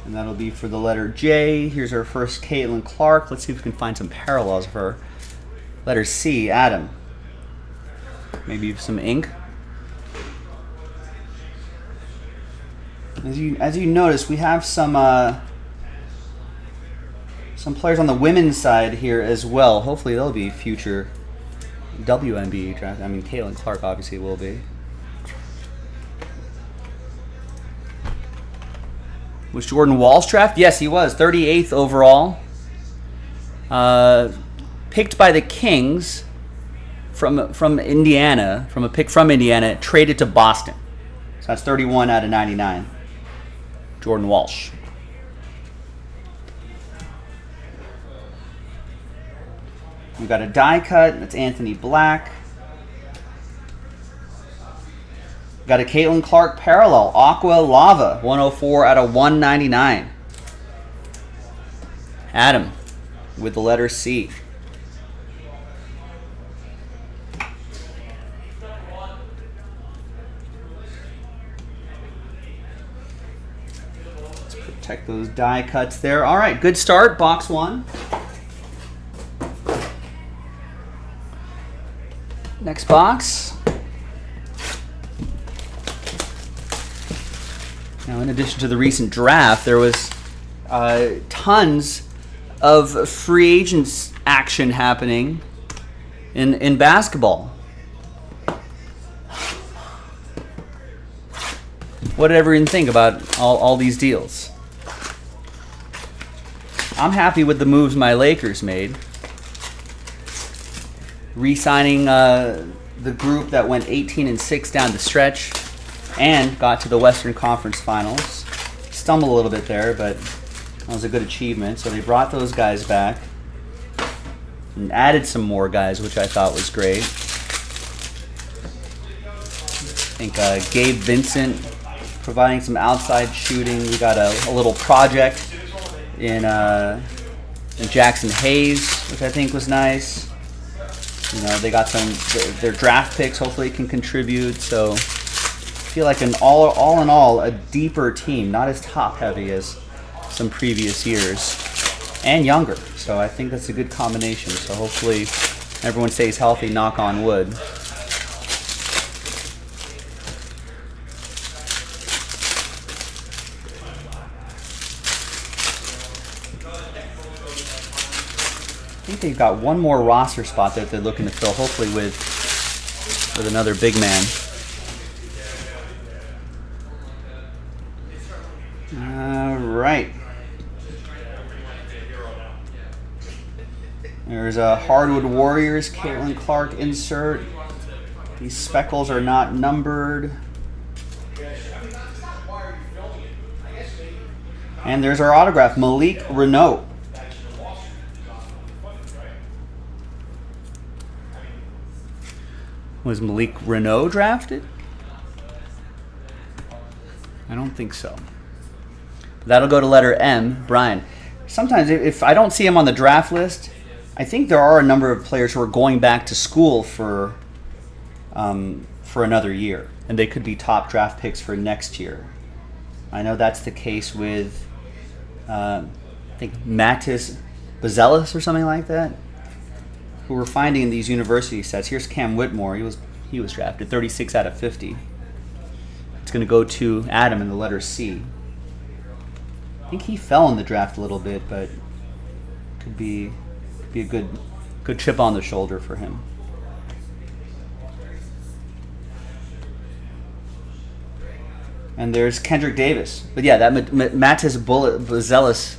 B: And that'll be for the letter J. Here's our first Caitlin Clark. Let's see if we can find some parallels of her. Letter C, Adam. Maybe some ink. As you notice, we have some players on the women's side here as well. Hopefully they'll be future WNBA draft. I mean, Caitlin Clark obviously will be. Was Jordan Walsh drafted? Yes, he was. 38th overall. Picked by the Kings from Indiana, from a pick from Indiana, traded to Boston. So that's 31 out of 99. Jordan Walsh. We got a die cut. That's Anthony Black. Got a Caitlin Clark parallel. Aqua Lava. 104 out of 199. Adam with the letter C. Let's protect those die cuts there. All right, good start. Box 1. Next box. Now, in addition to the recent draft, there was tons of free agents action happening in basketball. What did everyone think about all these deals? I'm happy with the moves my Lakers made. Re-signing the group that went 18-6 down the stretch and got to the Western Conference Finals. Stumbled a little bit there, but that was a good achievement. So they brought those guys back and added some more guys, which I thought was great. I think Gabe Vincent providing some outside shooting. We got a little project in Jackson Hayes, which I think was nice. You know, they got their draft picks hopefully can contribute. So I feel like an all in all a deeper team, not as top heavy as some previous years, and younger. So I think that's a good combination. So hopefully everyone stays healthy, knock on wood. I think they've got one more roster spot that they're looking to fill, hopefully with another big man. All right. There's a Hardwood Warriors Caitlin Clark insert. These speckles are not numbered. And there's our autograph, Malik Renault. Was Malik Renault drafted? I don't think so. That'll go to letter M, Brian. Sometimes if I don't see him on the draft list, I think there are a number of players who are going back to school for another year, and they could be top draft picks for next year. I know that's the case with I think Mattis Bazelis or something like that, who we're finding in these university sets. Here's Cam Whitmore. He was drafted 36 out of 50. It's going to go to Adam in the letter C. I think he fell in the draft a little bit, but could be a good chip on the shoulder for him. And there's Kendrick Davis. But yeah, that Mattis Bazelis,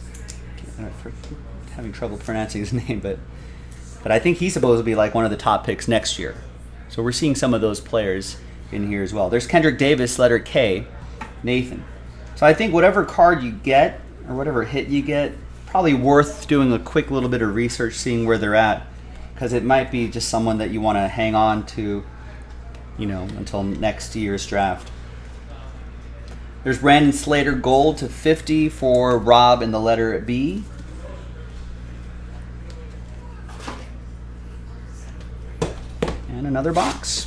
B: I'm having trouble pronouncing his name, but I think he's supposed to be like one of the top picks next year. So we're seeing some of those players in here as well. There's Kendrick Davis, letter K, Nathan. So I think whatever card you get or whatever hit you get, probably worth doing a quick little bit of research, seeing where they're at, because it might be just someone that you want to hang on to, until next year's draft. There's Brandon Slater gold to 50 for Rob in the letter B. And another box.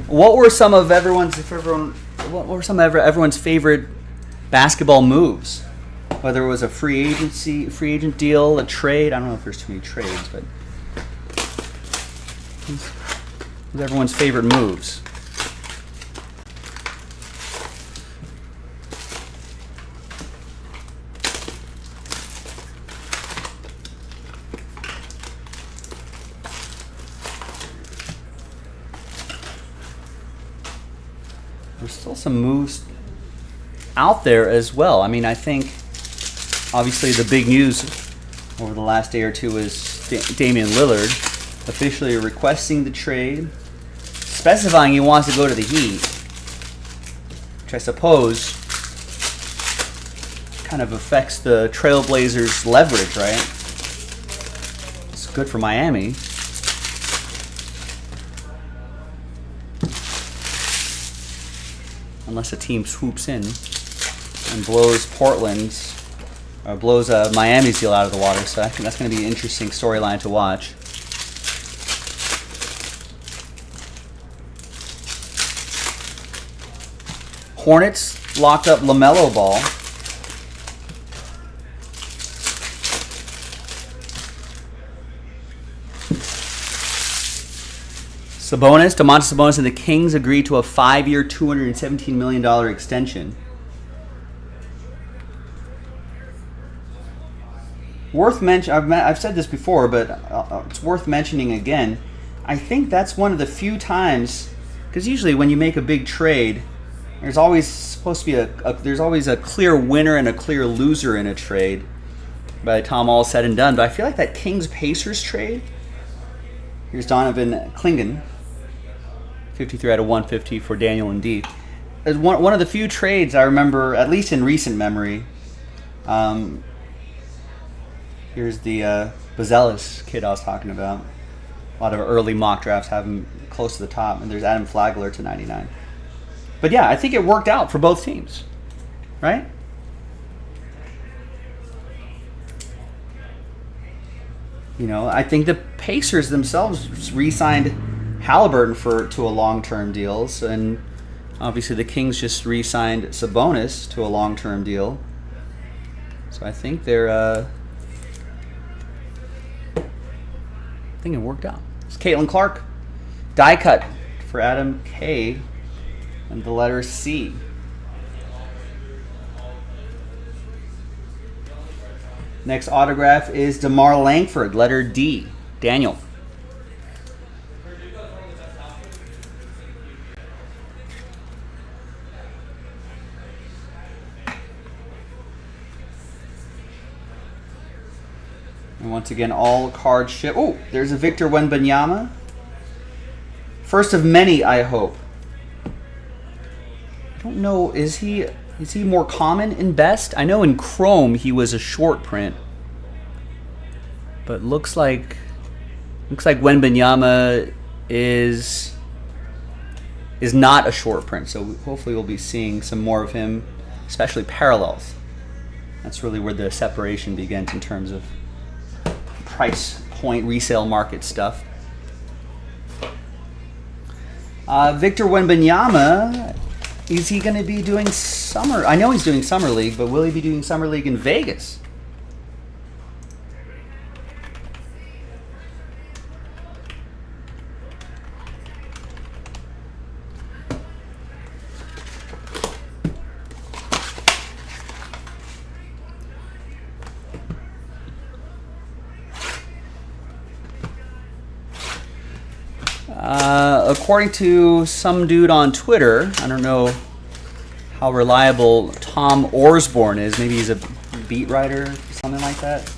B: What were some of everyone's favorite basketball moves? Whether it was a free agent deal, a trade. I don't know if there's too many trades, but what was everyone's favorite moves? There's still some moves out there as well. I mean, I think obviously the big news over the last day or two is Damian Lillard officially requesting the trade, specifying he wants to go to the Heat. which I suppose kind of affects the Trailblazers' leverage, right? It's good for Miami. Unless a team swoops in and blows Miami's deal out of the water. So I think that's going to be an interesting storyline to watch. Hornets locked up LaMelo Ball. Domantas Sabonis and the Kings agreed to a 5-year, $217 million extension. Worth mention. I've said this before, but it's worth mentioning again. I think that's one of the few times, because usually when you make a big trade, there's always supposed to be there's always a clear winner and a clear loser in a trade by the time all's said and done. But I feel like that Kings-Pacers trade, here's Donovan Clingan, 53 out of 150 for Daniel and D. It's one of the few trades I remember, at least in recent memory. Here's the Bazelis kid I was talking about. A lot of early mock drafts have him close to the top, and there's Adam Flagler to 99. But yeah, I think it worked out for both teams, right? You know, I think the Pacers themselves re-signed Halliburton to a long-term deal, and obviously the Kings just re-signed Sabonis to a long-term deal. So I think I think it worked out. It's Caitlin Clark, die cut for Adam K. and the letter C. Next autograph is DeMar Langford, letter D. Daniel. And once again, all cards ship. Oh, there's a Victor Wembanyama. First of many, I hope. I don't know, is he more common in best? I know in Chrome he was a short print. But looks like Wembanyama is not a short print. So hopefully we'll be seeing some more of him, especially parallels. That's really where the separation begins in terms of price point resale market stuff. Victor Wembanyama, is he going to be doing summer? I know he's doing summer league, but will he be doing summer league in Vegas? According to some dude on Twitter, I don't know how reliable Tom Orsborn is. Maybe he's a beat writer or something like that.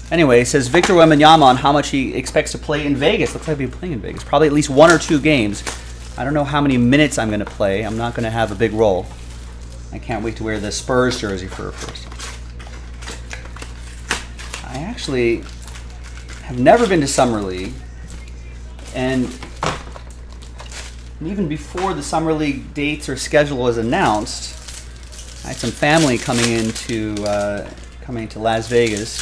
B: Anyway, it says Victor Wembanyama on how much he expects to play in Vegas. Looks like he'll be playing in Vegas. Probably at least 1 or 2 games. I don't know how many minutes I'm going to play. I'm not going to have a big role. I can't wait to wear the Spurs jersey for first. I actually have never been to Summer League. And even before the Summer League dates or schedule was announced, I had some family coming into Las Vegas,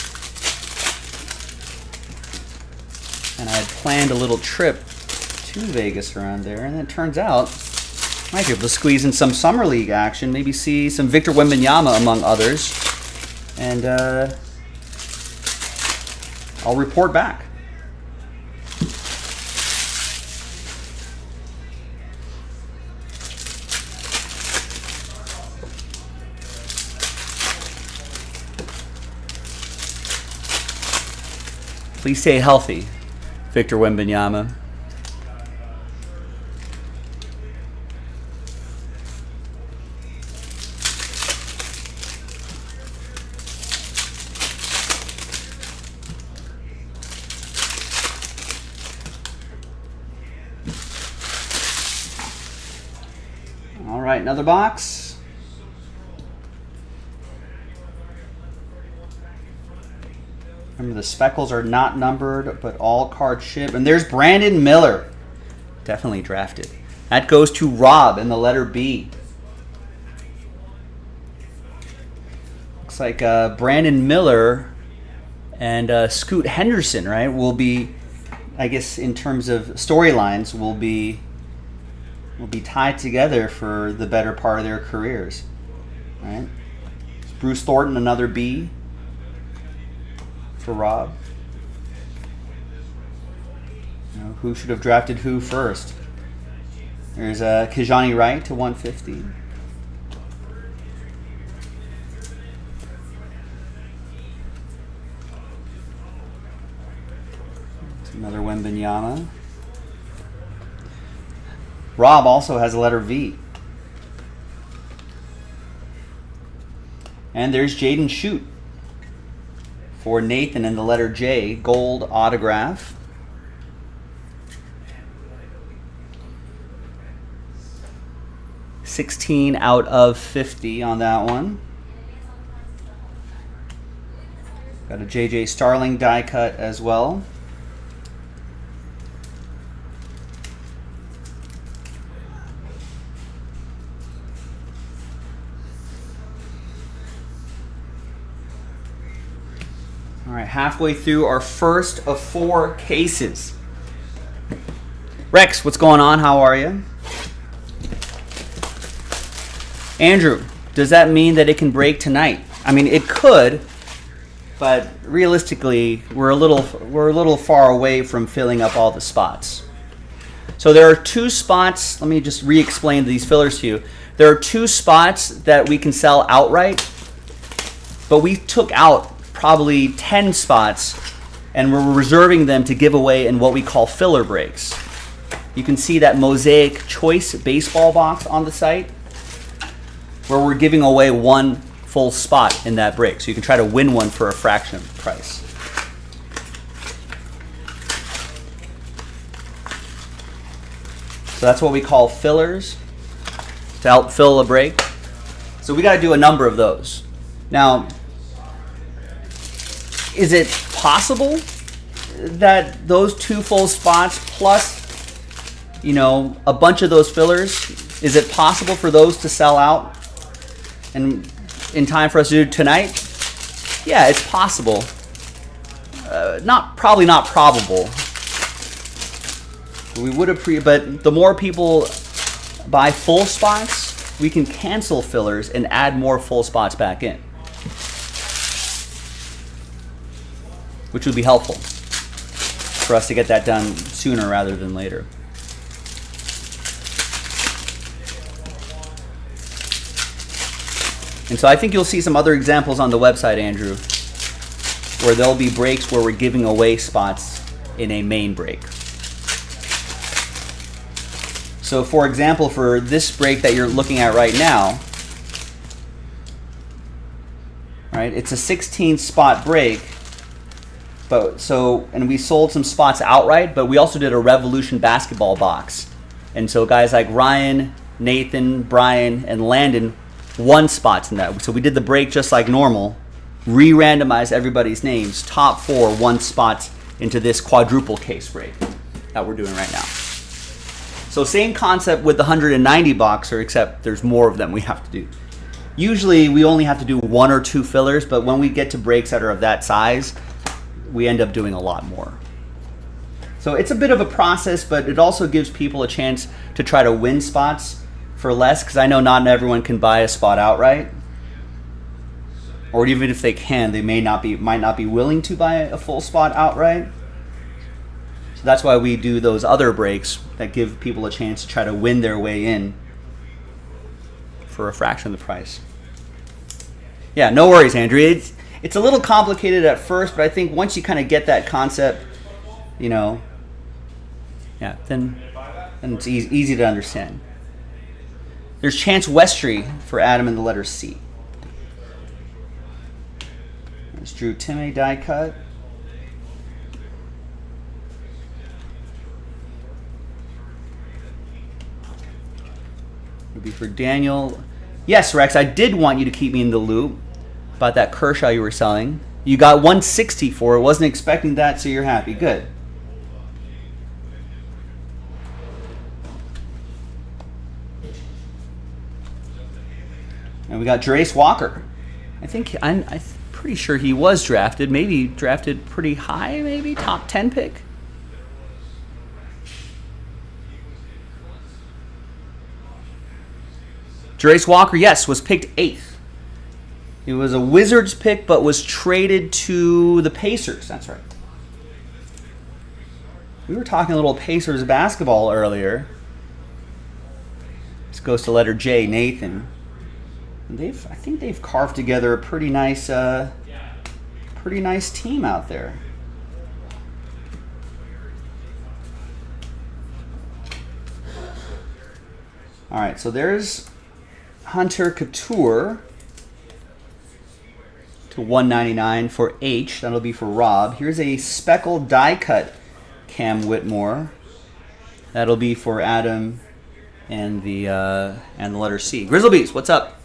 B: and I had planned a little trip to Vegas around there, and it turns out I might be able to squeeze in some Summer League action, maybe see some Victor Wembanyama among others, and I'll report back. Please stay healthy, Victor Wembanyama. All right, another box. Remember, the speckles are not numbered, but all cards ship. And there's Brandon Miller. Definitely drafted. That goes to Rob in the letter B. Looks like Brandon Miller and Scoot Henderson, right, will be, I guess, in terms of storylines, will be tied together for the better part of their careers, right? Bruce Thornton, another B for Rob. You know, who should have drafted who first? There's Kijani Wright to 150. Another Wembanyama. Rob also has a letter V. And there's Jaden Shute for Nathan in the letter J, gold autograph. $16 out of $50 on that one. Got a JJ Starling die cut as well. All right, halfway through our first of 4 cases. Rex, what's going on? How are you? Andrew, does that mean that it can break tonight? I mean, it could, but realistically, we're a little far away from filling up all the spots. So there are 2 spots. Let me just re-explain these fillers to you. There are 2 spots that we can sell outright, but we took out probably 10 spots, and we're reserving them to give away in what we call filler breaks. You can see that Mosaic Choice baseball box on the site, where we're giving away 1 full spot in that break. So you can try to win one for a fraction of the price. So that's what we call fillers, to help fill a break. So we got to do a number of those. Now, is it possible that those 2 full spots plus, you know, a bunch of those fillers, is it possible for those to sell out and in time for us to do tonight? Yeah, it's possible. Probably not probable. We would have but the more people buy full spots, we can cancel fillers and add more full spots back in, which would be helpful for us to get that done sooner rather than later. And so I think you'll see some other examples on the website, Andrew, where there'll be breaks where we're giving away spots in a main break. So for example, for this break that you're looking at right now, right, it's a 16 spot break. And we sold some spots outright, but we also did a Revolution basketball box. And so guys like Ryan, Nathan, Brian, and Landon won spots in that. So we did the break just like normal, re-randomized everybody's names, top 4 won spots into this quadruple case break that we're doing right now. So same concept with the 190 boxer, except there's more of them we have to do. Usually we only have to do 1 or 2 fillers, but when we get to breaks that are of that size, we end up doing a lot more. So it's a bit of a process, but it also gives people a chance to try to win spots for less, because I know not everyone can buy a spot outright, or even if they can, they might not be willing to buy a full spot outright. So that's why we do those other breaks that give people a chance to try to win their way in for a fraction of the price. Yeah, no worries, Andrew. It's a little complicated at first, but I think once you kind of get that concept, you know, yeah, then it's easy to understand. There's Chance Westry for Adam in the letter C. There's Drew Timme die cut. It'll be for Daniel. Yes, Rex, I did want you to keep me in the loop about that Kershaw you were selling. You got 160 for it. Wasn't expecting that, so you're happy. Good. And we got Jerace Walker. I'm pretty sure he was drafted. Maybe drafted pretty high, maybe top 10 pick. Jerace Walker, yes, was picked 8th. He was a Wizards pick, but was traded to the Pacers. That's right. We were talking a little Pacers basketball earlier. This goes to letter J, Nathan. And I think they've carved together a pretty nice team out there. All right, so there's Hunter Couture to 199 for H. That'll be for Rob. Here's a speckled die cut Cam Whitmore. That'll be for Adam and the letter C. Grizzlebees, what's up?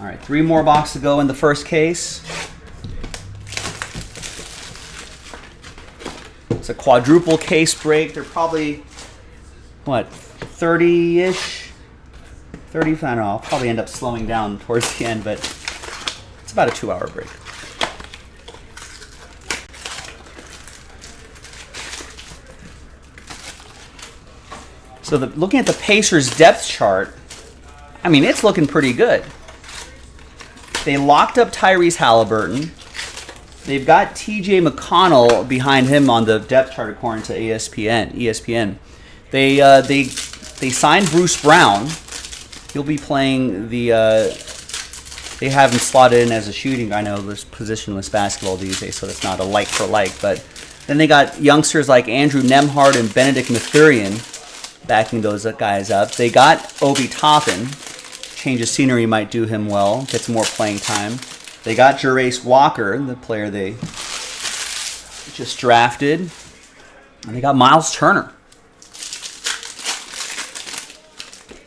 B: All right, 3 more boxes to go in the first case. It's a quadruple case break. They're probably, 30-ish? 30, I don't know. I'll probably end up slowing down towards the end, but it's about a 2-hour break. So looking at the Pacers depth chart, I mean, it's looking pretty good. They locked up Tyrese Halliburton. They've got T.J. McConnell behind him on the depth chart according to ESPN. They signed Bruce Brown. He'll be playing they have him slotted in as a shooting. I know there's positionless basketball these days, so it's not a like for like. But then they got youngsters like Andrew Nembhard and Benedict Mathurin backing those guys up. They got Obi Toppin. Change of scenery might do him well. Get some more playing time. They got Jerace Walker, the player they just drafted. And they got Miles Turner.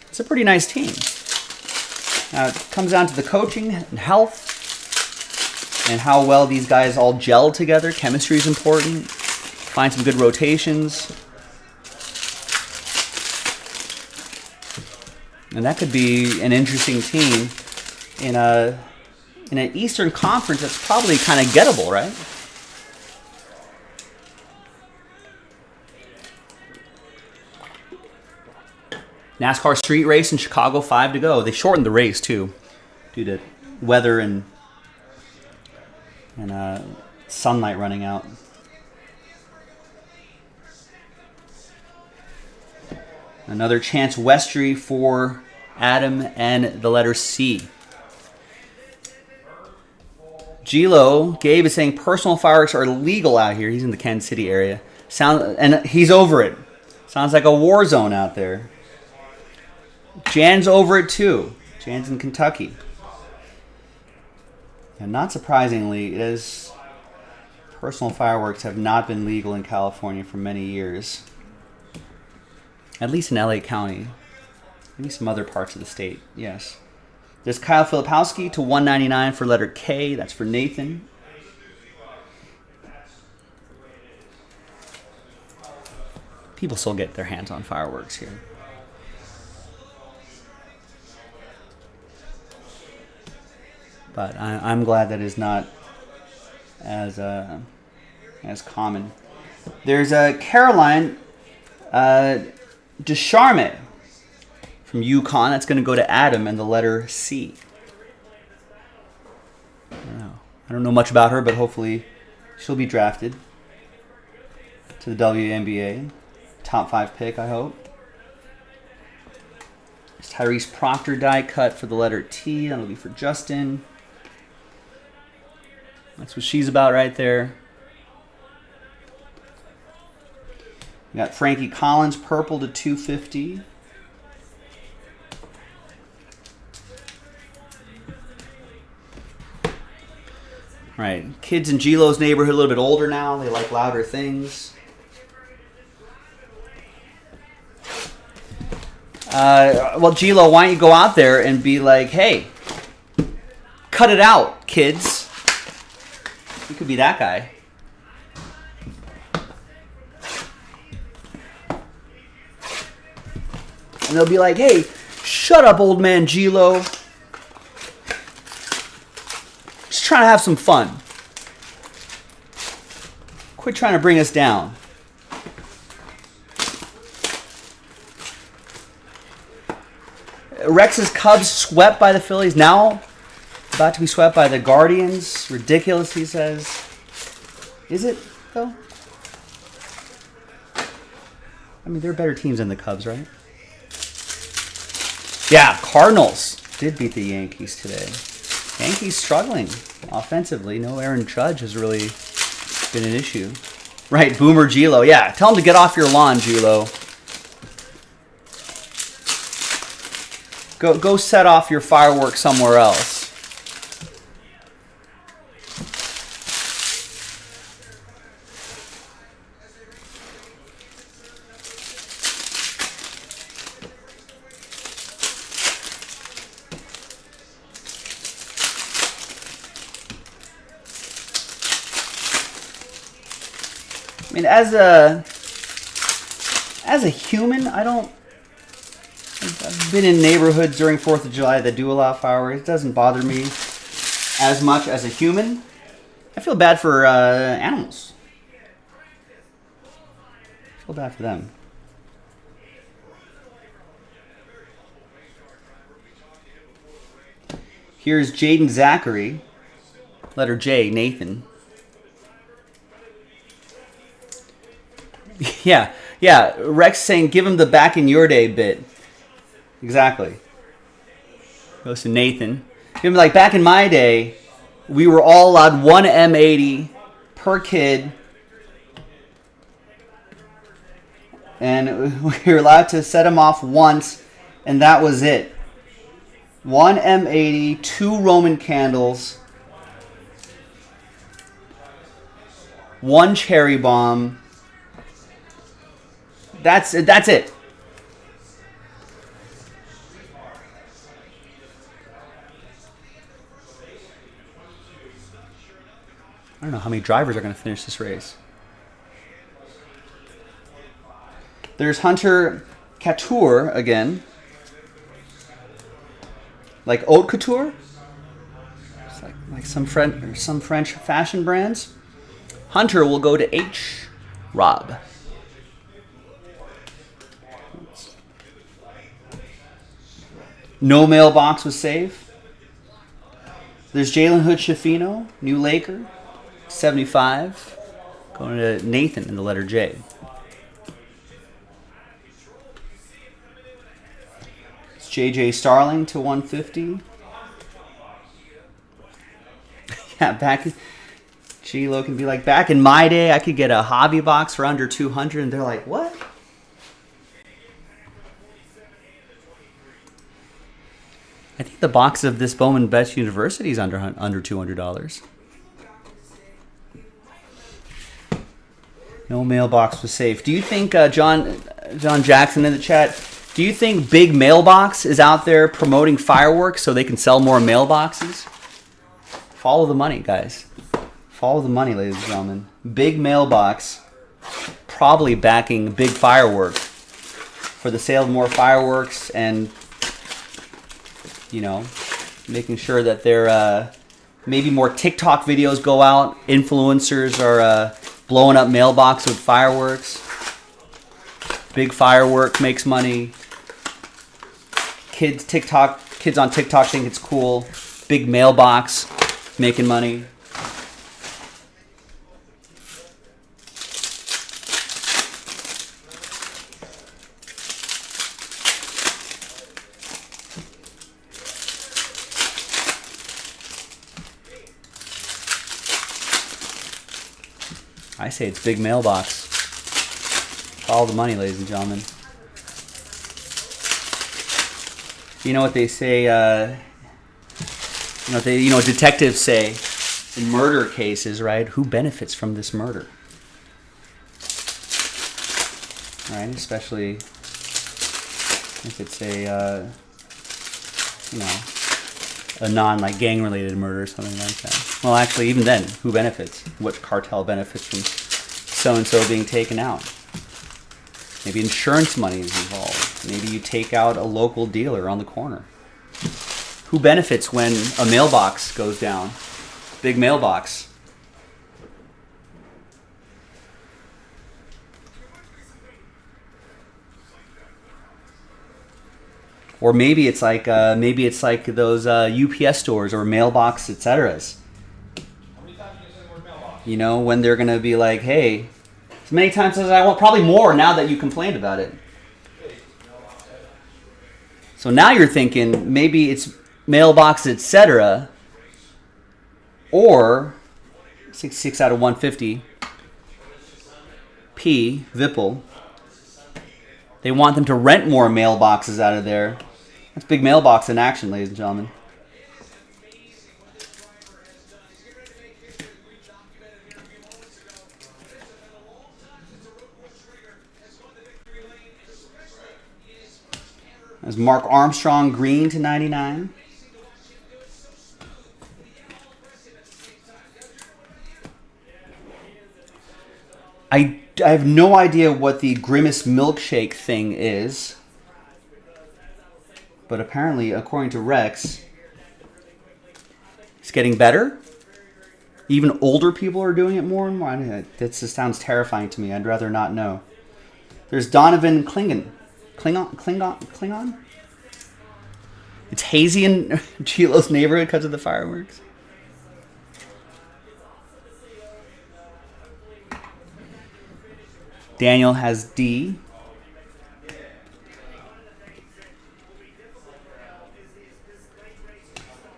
B: It's a pretty nice team. Now, it comes down to the coaching and health and how well these guys all gel together. Chemistry is important. Find some good rotations. And that could be an interesting team in an Eastern Conference that's probably kind of gettable, right? NASCAR street race in Chicago, 5 to go. They shortened the race too, due to weather and sunlight running out. Another Chance Westry for Adam and the letter C. Gabe is saying personal fireworks are illegal out here. He's in the Kansas City area. And he's over it. Sounds like a war zone out there. Jan's over it too. Jan's in Kentucky. And not surprisingly, personal fireworks have not been legal in California for many years. At least in LA County. Maybe some other parts of the state, yes. There's Kyle Filipowski to 199 for letter K. That's for Nathan. People still get their hands on fireworks here. But I'm glad that is not as common. There's a Caroline Descharme from UConn. That's going to go to Adam and the letter C. I don't know much about her, but hopefully she'll be drafted to the WNBA. Top 5 pick, I hope. It's Tyrese Proctor die cut for the letter T. That'll be for Justin. That's what she's about right there. We got Frankie Collins, purple to 250. All right, kids in G-Lo's neighborhood, a little bit older now. They like louder things. Well, G-Lo, why don't you go out there and be like, hey, cut it out, kids. You could be that guy. And they'll be like, hey, shut up, old man G-Lo. Just trying to have some fun. Quit trying to bring us down. Rex's Cubs swept by the Phillies. Now about to be swept by the Guardians. Ridiculous, he says. Is it, though? I mean, they're better teams than the Cubs, right? Yeah, Cardinals did beat the Yankees today. Yankees struggling offensively. No Aaron Judge has really been an issue. Right, Boomer G-Lo. Yeah, tell him to get off your lawn, G-Lo. Go set off your fireworks somewhere else. I mean, as a human, I've been in neighborhoods during 4th of July that do allow fireworks. It doesn't bother me as much as a human. I feel bad for animals. I feel bad for them. Here's Jaden Zachary, letter J, Nathan. Yeah. Rex saying, give him the back in your day bit. Exactly. Goes to Nathan. Give him like, back in my day, we were all allowed one M80 per kid. And we were allowed to set them off once, and that was it. One M80, 2 Roman candles, 1 cherry bomb. That's it. I don't know how many drivers are going to finish this race. There's Hunter Couture again. Like haute couture? It's like some French fashion brands. Hunter will go to H. Rob. No mailbox was safe. There's Jalen Hood Schifino, new Laker, 75. Going to Nathan in the letter J. It's JJ Starling to 150. Yeah, G-Lo can be like, back in my day, I could get a hobby box for under 200, and they're like, what? I think the box of this Bowman Best University is under $200. No mailbox was safe. Do you think, John Jackson in the chat, do you think Big Mailbox is out there promoting fireworks so they can sell more mailboxes? Follow the money, guys. Follow the money, ladies and gentlemen. Big Mailbox probably backing Big Firework for the sale of more fireworks and, making sure that there maybe more TikTok videos go out. Influencers are blowing up mailbox with fireworks. Big Firework makes money. Kids on TikTok think it's cool. Big Mailbox making money. I say it's Big Mailbox. Follow the money, ladies and gentlemen. You know what they say, detectives say in murder cases, right? Who benefits from this murder? Right? Especially if it's a, a non gang related murder or something like that. Well, actually, even then, who benefits? What cartel benefits from so and so being taken out? Maybe insurance money is involved. Maybe you take out a local dealer on the corner. Who benefits when a mailbox goes down? Big mailbox. Or maybe it's like those UPS stores or mailbox, etc. You know, when they're gonna be like, hey, as many times as I want, probably more now that you complained about it. So now you're thinking maybe it's mailbox, etc. Or 66 out of 150. P, Vipple. They want them to rent more mailboxes out of there. That's big mailbox in action, ladies and gentlemen. There's Mark Armstrong green to 99. I have no idea what the Grimace milkshake thing is. But apparently, according to Rex, it's getting better. Even older people are doing it more and more. That just sounds terrifying to me. I'd rather not know. There's Donovan Klingon. Klingon? It's hazy in Chilo's neighborhood because of the fireworks. Daniel has D.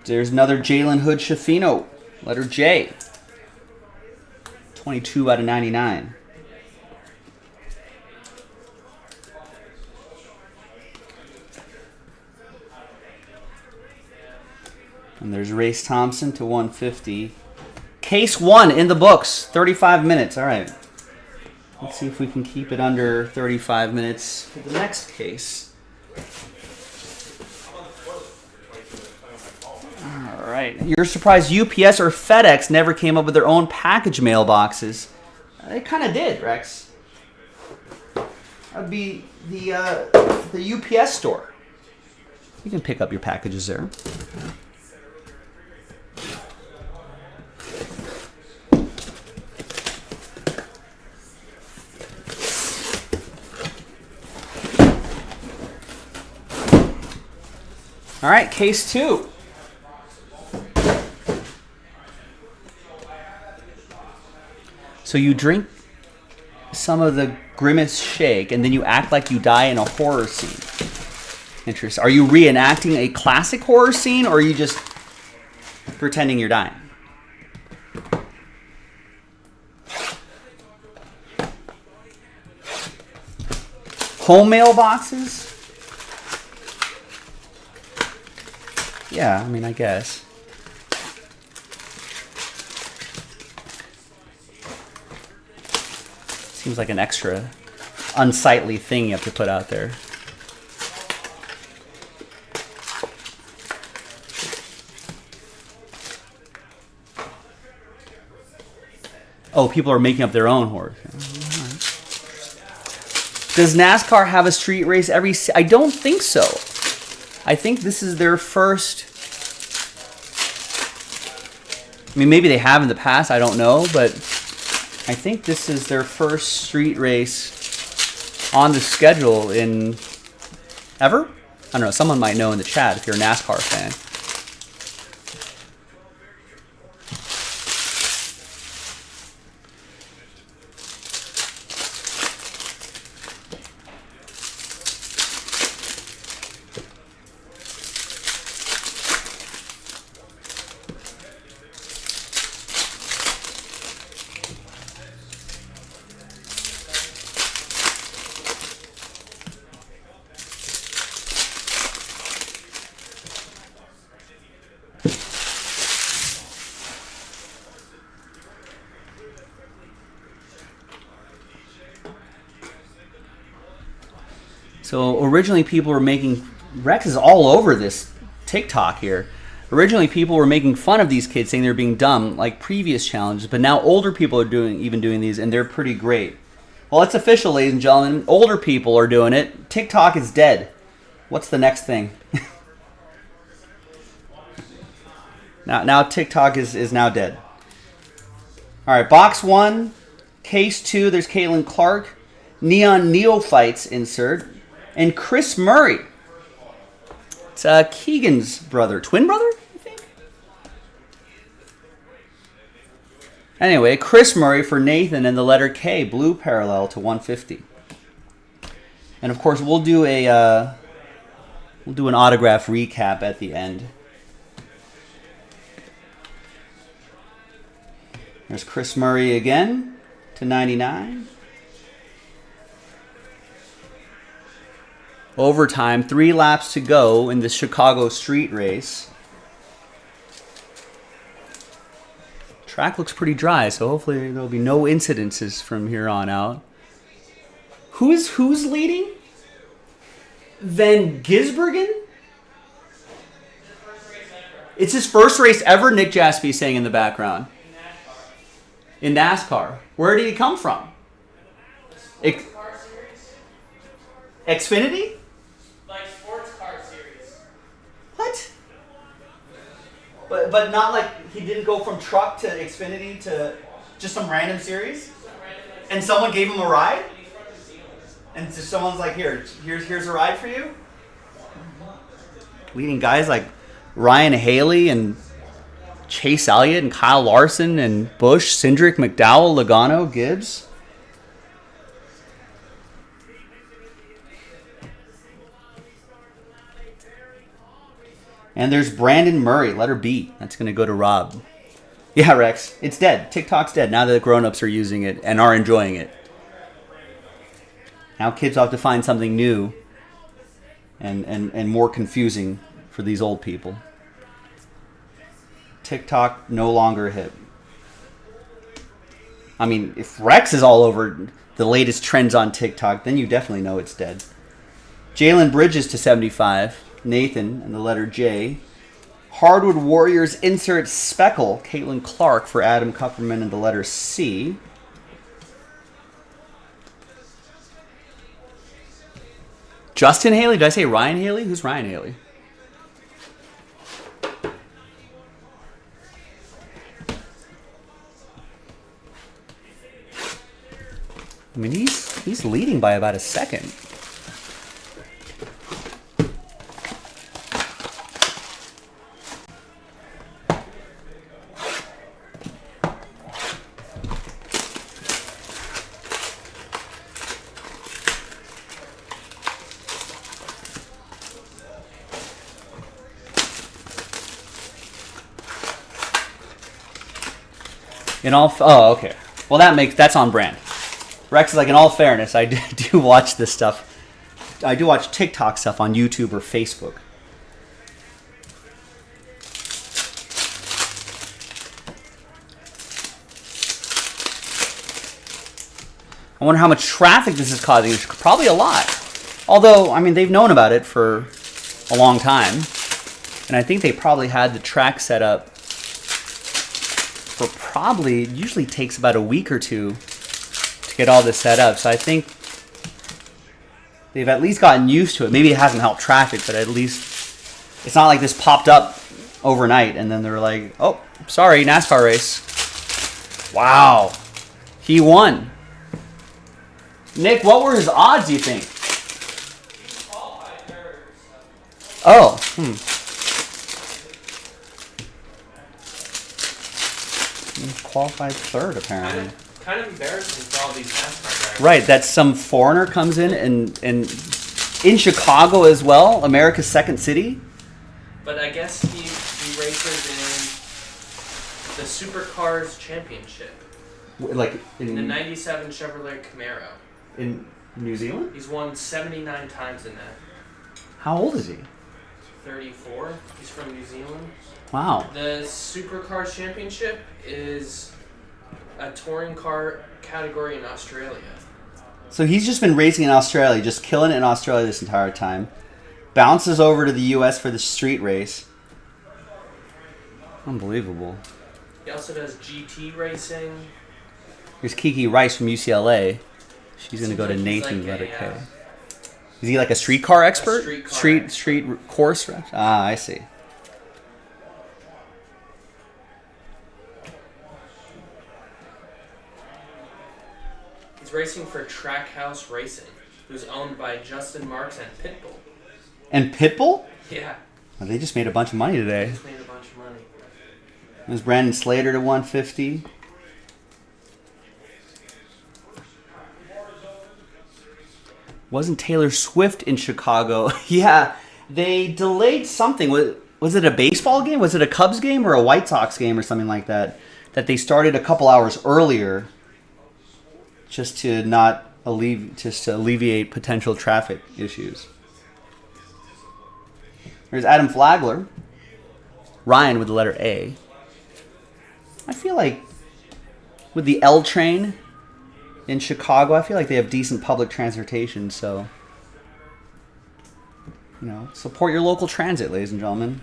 B: There's another Jalen Hood Shafino. Letter J. 22 out of 99. And there's Race Thompson to 150. Case 1 in the books. 35 minutes. All right. Let's see if we can keep it under 35 minutes for the next case. All right. You're surprised UPS or FedEx never came up with their own package mailboxes. They kind of did, Rex. That'd be the UPS store. You can pick up your packages there. All right, case 2. So you drink some of the Grimace shake, and then you act like you die in a horror scene. Interesting. Are you reenacting a classic horror scene, or are you just pretending you're dying? Home mailboxes? Yeah, I mean, I guess. Seems like an extra unsightly thing you have to put out there. Oh, people are making up their own horror. Does NASCAR have a street race every... I don't think so. I think this is their first... I mean, maybe they have in the past, I don't know, but I think this is their first street race on the schedule in ever? I don't know, someone might know in the chat if you're a NASCAR fan. So originally people were making... Rex is all over this TikTok here. Originally people were making fun of these kids, saying they're being dumb, like previous challenges. But now older people are doing these, and they're pretty great. Well, it's official, ladies and gentlemen. Older people are doing it. TikTok is dead. What's the next thing? Now TikTok is now dead. All right, box 1, case 2. There's Caitlin Clark, Neon Neophytes insert, and Chris Murray. It's Keegan's brother, twin brother, I think. Anyway, Chris Murray for Nathan and the letter K, blue parallel to 150. And of course, we'll do an autograph recap at the end. There's Chris Murray again to 99. Overtime, 3 laps to go in the Chicago street race. Track looks pretty dry, so hopefully there'll be no incidences from here on out. Who's leading? Van Gisbergen? It's his first race ever, Nick Jaspy saying in the background. In NASCAR. Where did he come from? Xfinity?
A: Like sports car series.
B: What? But not like he didn't go from truck to Xfinity to just some random series? And someone gave him a ride? And so someone's like, here's a ride for you? Leading guys like Ryan Haley and Chase Elliott and Kyle Larson and Busch, Cindric, McDowell, Logano, Gibbs. And there's Brandon Murray, letter B. That's going to go to Rob. Yeah, Rex, it's dead. TikTok's dead now that the grown-ups are using it and are enjoying it. Now kids have to find something new and more confusing for these old people. TikTok no longer hip. I mean, if Rex is all over the latest trends on TikTok, then you definitely know it's dead. Jalen Bridges to 75. Nathan and the letter J. Hardwood Warriors insert Speckle. Caitlin Clark for Adam Kupperman and the letter C. Justin Haley? Did I say Ryan Haley? Who's Ryan Haley? I mean, he's leading by about a second. Okay. Well, that's on brand. Rex is like, in all fairness, I do watch this stuff. I do watch TikTok stuff on YouTube or Facebook. I wonder how much traffic this is causing. Probably a lot. Although, I mean, they've known about it for a long time. And I think they probably had the track set up for it usually takes about a week or two to get all this set up. So I think they've at least gotten used to it. Maybe it hasn't helped traffic, but at least it's not like this popped up overnight and then they're like, oh, sorry, NASCAR race. Wow. He won. Nick, what were his odds, you think? Oh, Qualified third, apparently.
A: Kind of embarrassing for all these NASCAR drivers.
B: Right, that some foreigner comes in and in Chicago as well, America's second city.
A: But I guess he races in the Supercars Championship.
B: Like
A: in the 97 Chevrolet Camaro.
B: In New Zealand?
A: He's won 79 times in that.
B: How old is he?
A: 34. He's from New Zealand.
B: Wow.
A: The Supercars Championship is a touring car category in Australia.
B: So he's just been racing in Australia, just killing it in Australia this entire time. Bounces over to the U.S. for the street race. Unbelievable.
A: He also does GT racing.
B: Here's Kiki Rice from UCLA. She's going to
A: Seems
B: go to
A: like he's
B: Nathan,
A: like
B: letter
A: a,
B: K. Is he like a streetcar expert?
A: street car
B: Street course? Ah, I see.
A: He's racing for Trackhouse Racing, who's owned by Justin Marks and Pitbull.
B: And Pitbull?
A: Yeah,
B: Well, they just made a bunch of money today.
A: just made a bunch of money.
B: There's Brandon Slater to 150. Wasn't Taylor Swift in Chicago? Yeah, they delayed something. Was it a baseball game? Was it a Cubs game or a White Sox game or something like that? That they started a couple hours earlier, just to alleviate potential traffic issues. There's Adam Flagler. Ryan with the letter A. I feel like with the L train in Chicago, I feel like they have decent public transportation, so support your local transit, ladies and gentlemen.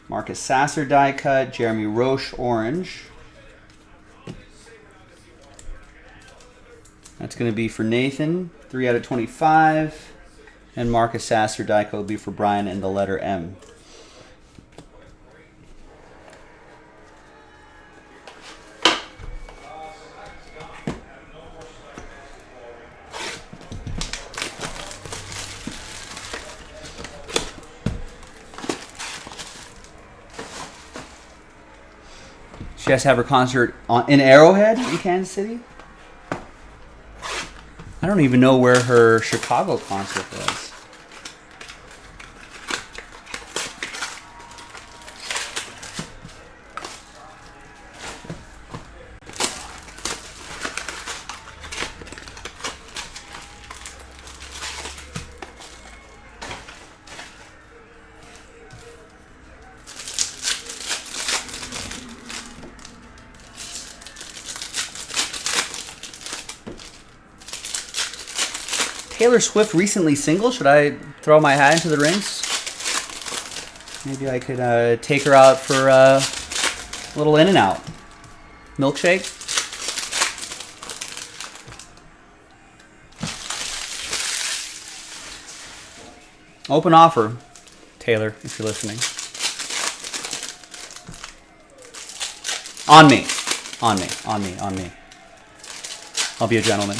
B: Marcus Sasser die cut, Jeremy Roche orange. That's going to be for Nathan, 3 out of 25. And Marcus Sasser die cut will be for Brian and the letter M. She has to have her concert in Arrowhead in Kansas City. I don't even know where her Chicago concert was. Taylor Swift recently single. Should I throw my hat into the rings? Maybe I could take her out for a little In-N-Out milkshake. Open offer, Taylor, if you're listening. On me. On me. On me. On me. I'll be a gentleman.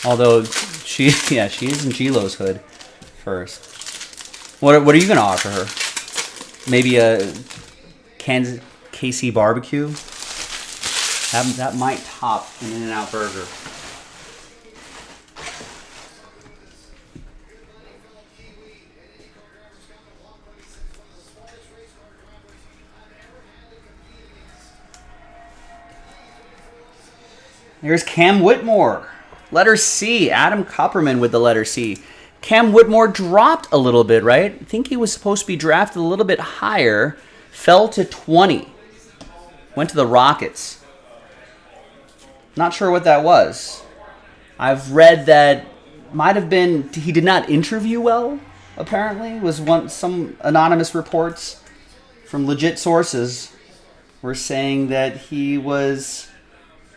B: Although she is in G-Lo's hood first. What are you gonna offer her? Maybe a Kansas KC barbecue. That might top an In-N-Out burger. There's Cam Whitmore. Letter C. Adam Copperman with the letter C. Cam Whitmore dropped a little bit, right? I think he was supposed to be drafted a little bit higher. Fell to 20. Went to the Rockets. Not sure what that was. I've read that might have been he did not interview well, apparently. Some anonymous reports from legit sources were saying that he was,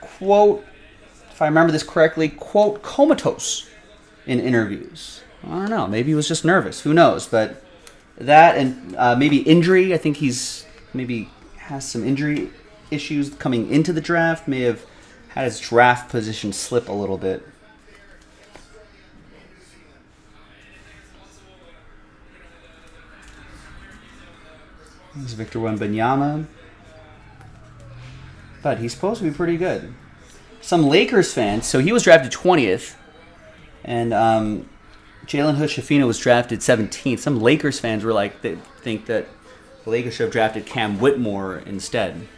B: quote, if I remember this correctly, quote, comatose in interviews. I don't know. Maybe he was just nervous. Who knows? But that and maybe injury. I think he's maybe has some injury issues coming into the draft. May have had his draft position slip a little bit. There's Victor Wembanyama. But he's supposed to be pretty good. Some Lakers fans, so he was drafted 20th, and Jalen Hood-Schifino was drafted 17th. Some Lakers fans were like, they think that the Lakers should have drafted Cam Whitmore instead.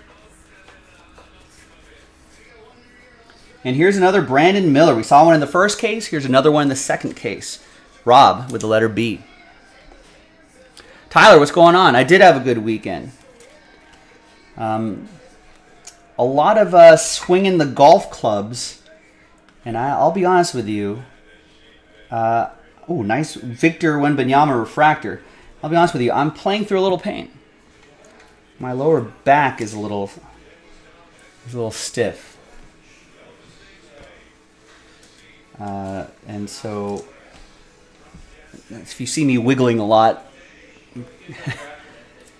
B: And here's another Brandon Miller. We saw one in the first case. Here's another one in the second case. Rob with the letter B. Tyler, what's going on? I did have a good weekend. A lot of swinging the golf clubs, and I'll be honest with you. Nice Victor Wembanyama refractor. I'll be honest with you. I'm playing through a little pain. My lower back is a little stiff, and so if you see me wiggling a lot.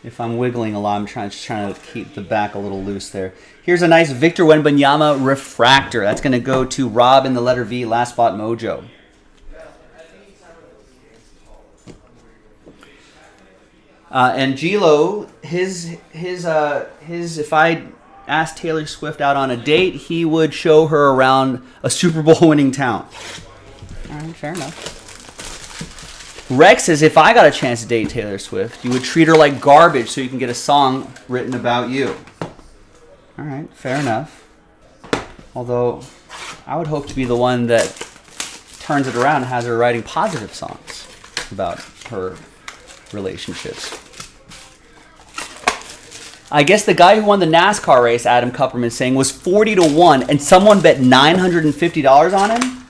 B: If I'm wiggling a lot, I'm trying to keep the back a little loose there. Here's a nice Victor Wembanyama refractor. That's going to go to Rob in the letter V, Last Spot Mojo. And Gilo, his if I asked Taylor Swift out on a date, he would show her around a Super Bowl winning town. All right, fair enough. Rex says, if I got a chance to date Taylor Swift, you would treat her like garbage so you can get a song written about you. All right, fair enough. Although, I would hope to be the one that turns it around and has her writing positive songs about her relationships. I guess the guy who won the NASCAR race, Adam Kupperman saying, was 40-1, and someone bet $950 on him?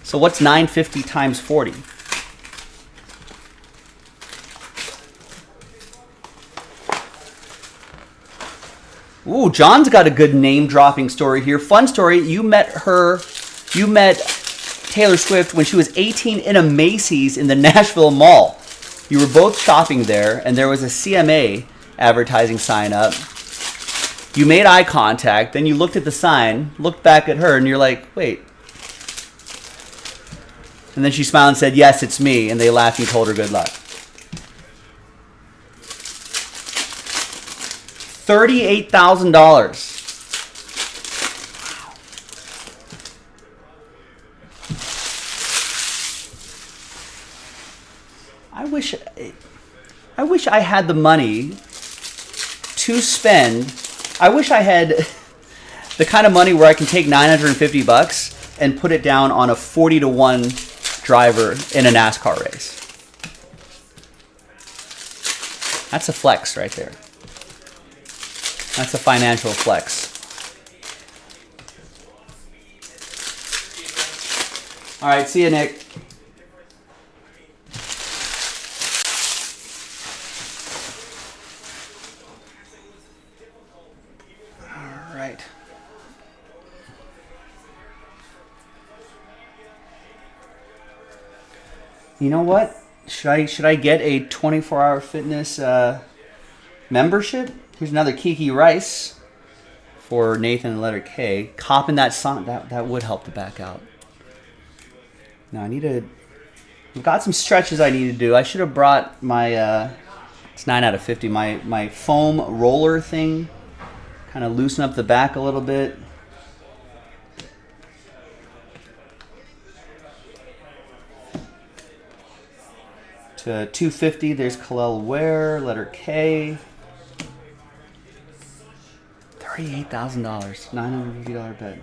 B: So what's 950 times 40? Ooh, John's got a good name-dropping story here. Fun story. You met Taylor Swift when she was 18 in a Macy's in the Nashville Mall. You were both shopping there, and there was a CMA advertising sign up. You made eye contact, then you looked at the sign, looked back at her, and you're like, wait. And then she smiled and said, yes, it's me, and they laughed and you told her good luck. $38,000. I wish I had the money to spend. I wish I had the kind of money where I can take $950 and put it down on a 40-1 driver in a NASCAR race. That's a flex right there. That's a financial flex. All right, see you, Nick. All right. You know what? Should I get a 24-hour fitness membership? Here's another Kiki Rice for Nathan and letter K. Copping that song, that would help the back out. Now I've got some stretches I need to do. I should have brought my, it's 9 out of 50, my foam roller thing. Kind of loosen up the back a little bit. To 250, there's Khalil Ware, letter K. $38,000, $950 bet.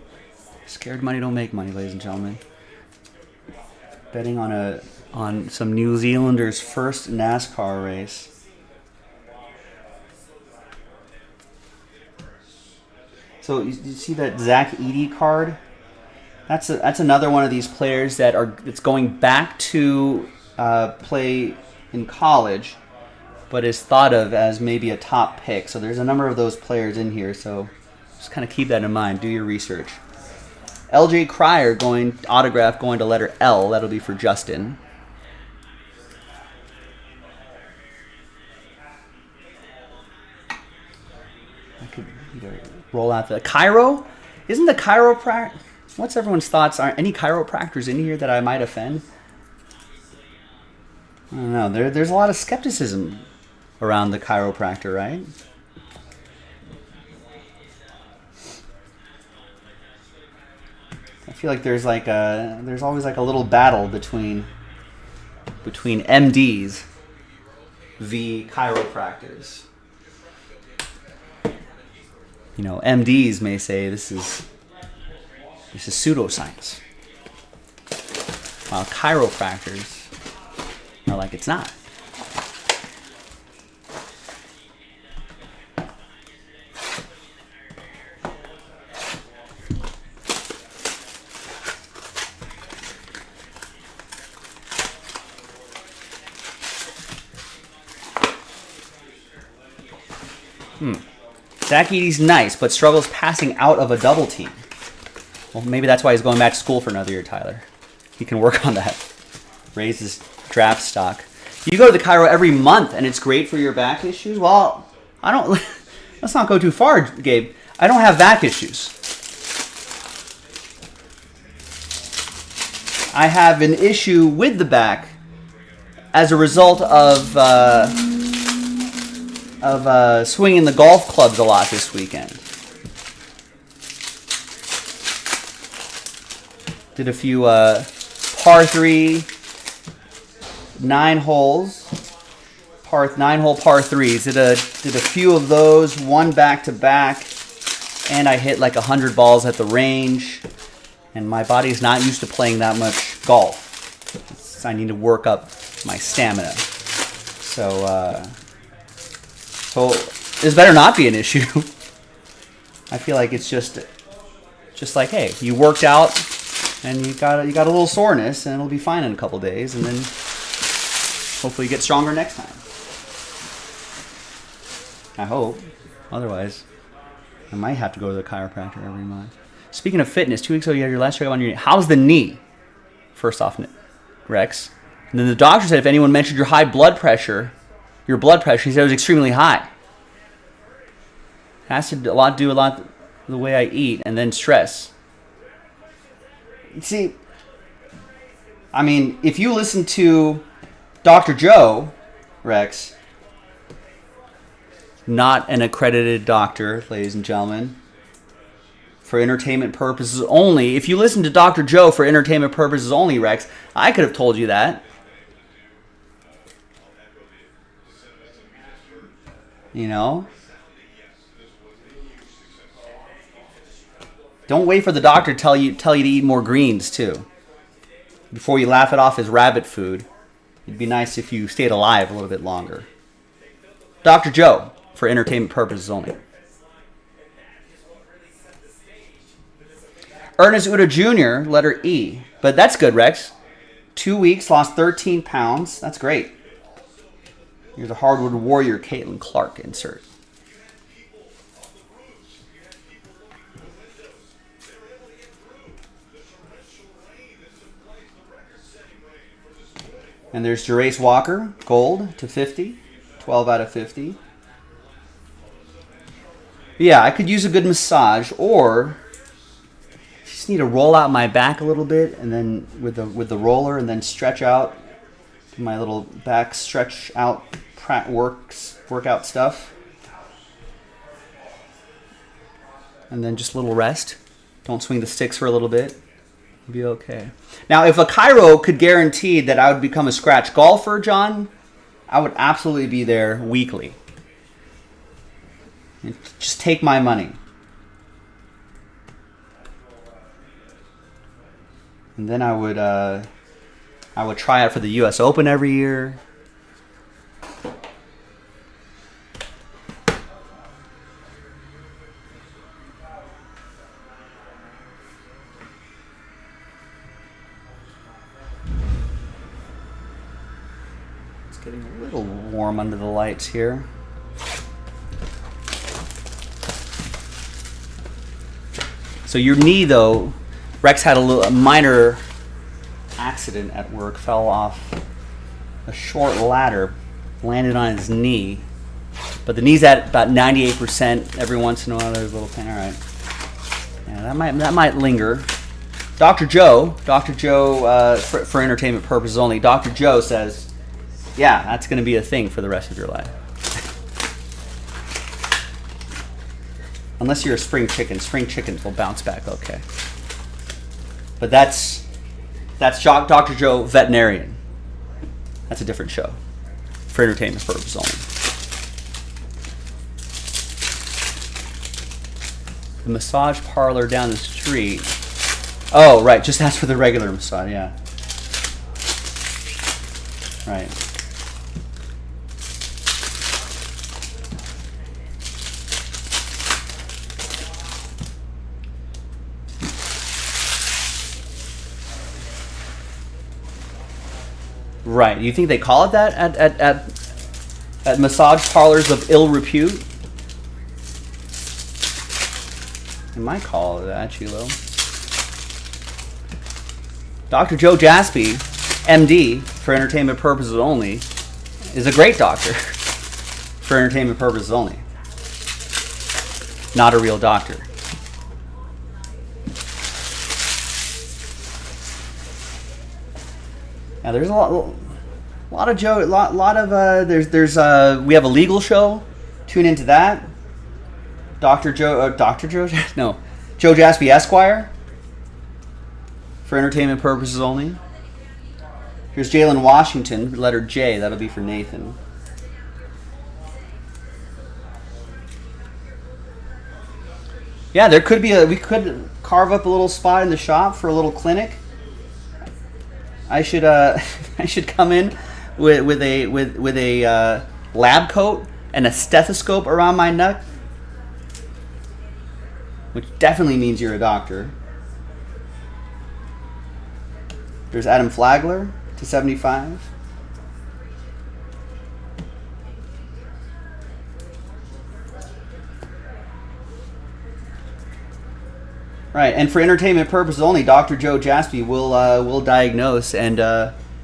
B: Scared money don't make money, ladies and gentlemen. Betting on some New Zealanders' first NASCAR race. So you see that Zach Edey card? That's another one of these players that's going back to play in college, but is thought of as maybe a top pick. So there's a number of those players in here, so just kind of keep that in mind. Do your research. LJ Cryer autograph going to letter L. That'll be for Justin. I could either roll out the Chiro. Isn't the chiropractor? What's everyone's thoughts? Are any chiropractors in here that I might offend? I don't know. There's a lot of skepticism around the chiropractor, right? I feel like there's always like a little battle between MDs v chiropractors. You know, MDs may say this is pseudoscience, while chiropractors are like, it's not. Zach Eady's nice, but struggles passing out of a double team. Well, maybe that's why he's going back to school for another year, Tyler. He can work on that. Raise his draft stock. You go to the chiro every month, and it's great for your back issues? Well, I don't... Let's not go too far, Gabe. I don't have back issues. I have an issue with the back as a result of swinging the golf clubs a lot this weekend. Did a few par 3, 9 holes, 9-hole par 3s. Did a few of those, one back to back, and I hit like 100 balls at the range. And my body's not used to playing that much golf. I need to work up my stamina. So this better not be an issue. I feel like it's just like, hey, you worked out and you got a little soreness, and it'll be fine in a couple days, and then hopefully you get stronger next time. I hope. Otherwise, I might have to go to the chiropractor every month. Speaking of fitness, 2 weeks ago you had your last checkup on your knee. How's the knee? First off, Rex. And then the doctor said if anyone mentioned your blood pressure, he said it was extremely high. It has to do a lot with the way I eat, and then stress. See, I mean, if you listen to Dr. Joe, Rex, not an accredited doctor, ladies and gentlemen, for entertainment purposes only. If you listen to Dr. Joe for entertainment purposes only, Rex, I could have told you that. You know? Don't wait for the doctor to tell you to eat more greens, too. Before you laugh it off as rabbit food. It'd be nice if you stayed alive a little bit longer. Dr. Joe, for entertainment purposes only. Ernest Uda Jr., letter E. But that's good, Rex. 2 weeks, lost 13 pounds. That's great. Here's a hardwood warrior Caitlin Clark insert. And there's Jerace Walker, gold to 50. 12 out of 50. Yeah, I could use a good massage, or just need to roll out my back a little bit, and then with the roller, and then stretch out, do my little back stretch out workout stuff, and then just a little rest. Don't swing the sticks for a little bit. It'll be okay. Now, if a chiro could guarantee that I would become a scratch golfer, John, I would absolutely be there weekly. Just take my money. And then I would try out for the U.S. Open every year. It's getting a little warm under the lights here. So your knee, though, Rex had a minor accident at work, fell off a short ladder, landed on his knee. But the knee's at about 98%. Every once in a while, there's a little pain. All right. Yeah, that might linger. Dr. Joe, for entertainment purposes only, Dr. Joe says, yeah, that's going to be a thing for the rest of your life. Unless you're a spring chicken. Spring chickens will bounce back okay. But that's Dr. Joe Veterinarian. That's a different show. For entertainment purposes only. The massage parlor down the street. Oh, right. Just ask for the regular massage, yeah. Right. Right. You think they call it that at massage parlors of ill repute? You might call it that, Chilo. Dr. Joe Jaspy, MD, for entertainment purposes only, is a great doctor for entertainment purposes only. Not a real doctor. Now there's a lot of Joe, we have a legal show. Tune into that. Joe Jaspy Esquire, for entertainment purposes only. Here's Jalen Washington, letter J, that'll be for Nathan. Yeah, we could carve up a little spot in the shop for a little clinic. I should come in with a lab coat and a stethoscope around my neck, which definitely means you're a doctor. There's Adam Flagler to 75. Right, and for entertainment purposes only, Dr. Joe Jaspy will diagnose and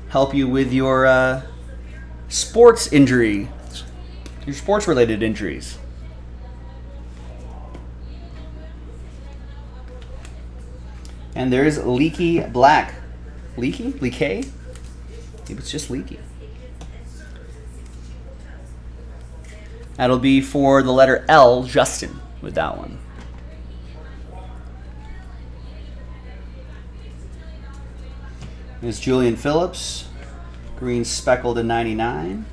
B: help you with your sports injury, your sports-related injuries. And there's Leaky Black. Leaky? Maybe it's just Leaky. That'll be for the letter L, Justin, with that one. There's Julian Phillips, green speckled to 99.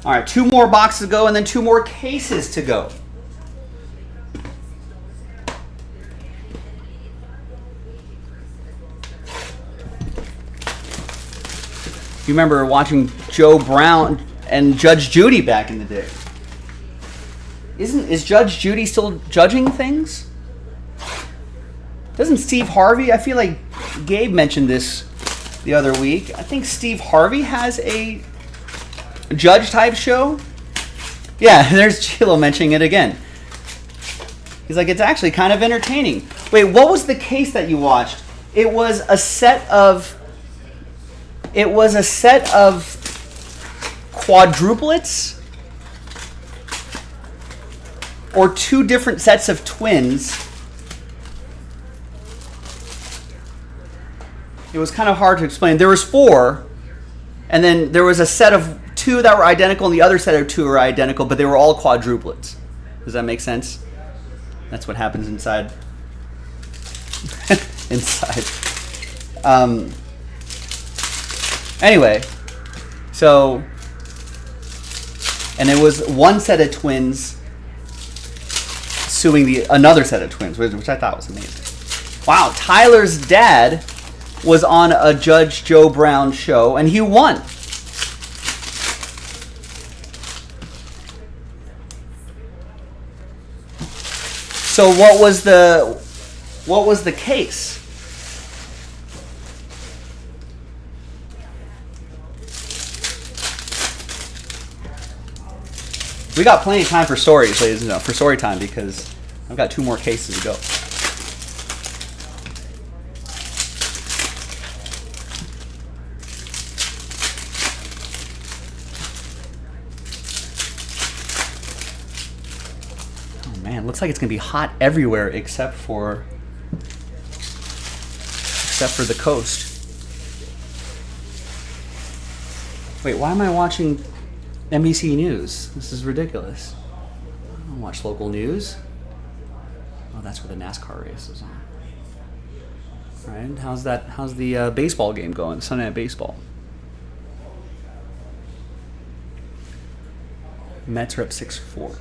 B: All right, 2 more boxes to go and then 2 more cases to go. You remember watching Joe Brown and Judge Judy back in the day. Is Judge Judy still judging things? Doesn't Steve Harvey, I feel like Gabe mentioned this the other week. I think Steve Harvey has a judge type show. Yeah, there's Chilo mentioning it again. He's like, it's actually kind of entertaining. Wait, what was the case that you watched? It was a set of quadruplets or 2 different sets of twins. It was kind of hard to explain. There was 4, and then there was a set of 2 that were identical, and the other set of 2 were identical, but they were all quadruplets. Does that make sense? That's what happens inside. Anyway, so, and it was one set of twins suing another set of twins, which I thought was amazing. Wow, Tyler's dad was on a Judge Joe Brown show, and he won. So what was the case? We got plenty of time for stories, ladies and gentlemen, for story time, because I've got 2 more cases to go. Oh man, looks like it's gonna be hot everywhere except for the coast. Wait, why am I watching NBC News? This is ridiculous. I don't watch local news. Oh, that's where the NASCAR race is on. All right, how's the baseball game going? Sunday Night Baseball. Mets are up 6-4.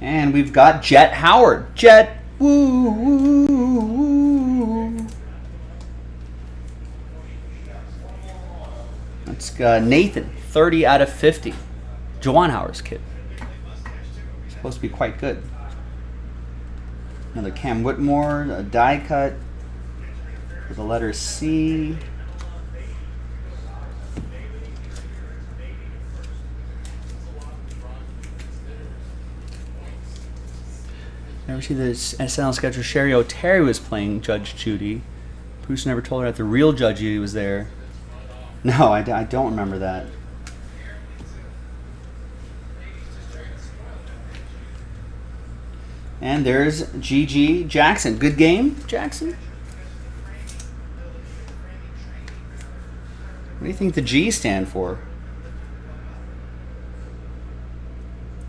B: And we've got Jet Howard. Jet. Woo, woo, woo. That's Nathan, 30 out of 50. Juwan Howard's kid. Supposed to be quite good. Another Cam Whitmore, a die cut for the letter C. Never see this SNL sketch where Sherry O'Terry was playing Judge Judy. Bruce never told her that the real Judge Judy was there. No, I don't remember that. And there's GG Jackson. Good game, Jackson? What do you think the G stand for?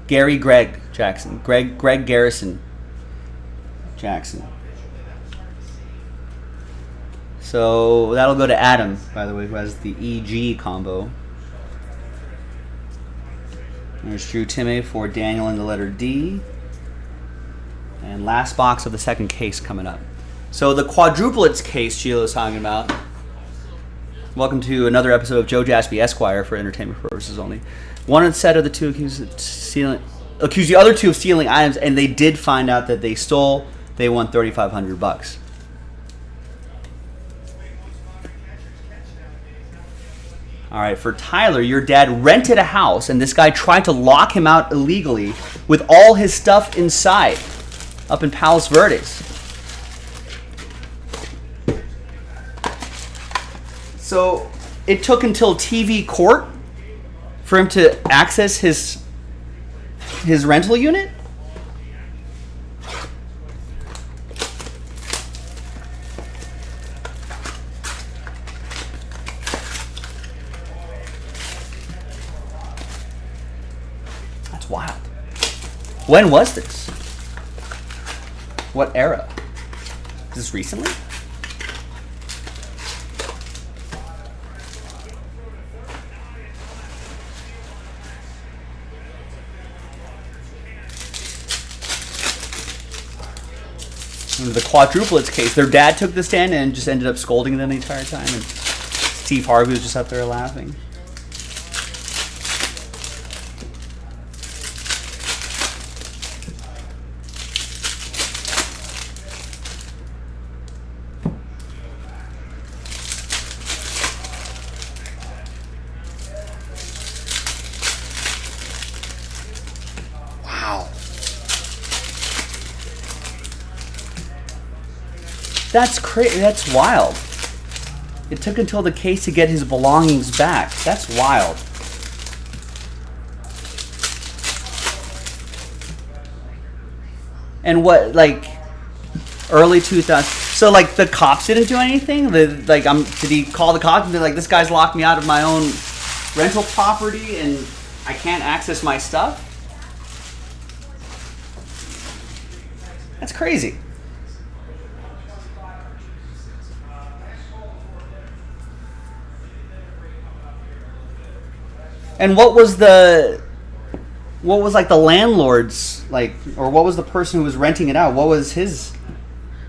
B: Gary Greg Jackson. Greg Garrison Jackson. So that'll go to Adam, by the way, who has the EG combo. There's Drew Timme for Daniel in the letter D. And last box of the second case coming up. So the quadruplets case Sheila was talking about. Welcome to another episode of Joe Jaspy Esquire for entertainment purposes only. One set of the two accused the other two of stealing items, and they did find out that they stole. They won $3,500. All right, for Tyler, your dad rented a house, and this guy tried to lock him out illegally with all his stuff inside, up in Palos Verdes. So it took until TV court for him to access his rental unit? That's wild. When was this? What era? Is this recently? In the quadruplets case, their dad took the stand and just ended up scolding them the entire time, and Steve Harvey was just up there laughing. That's crazy. That's wild. It took until the case to get his belongings back. That's wild. And what, like, early 2000s? So, like, the cops didn't do anything? Did he call the cops and be like, this guy's locked me out of my own rental property and I can't access my stuff? That's crazy. And what was like the landlord's, like, or what was the person who was renting it out? What was his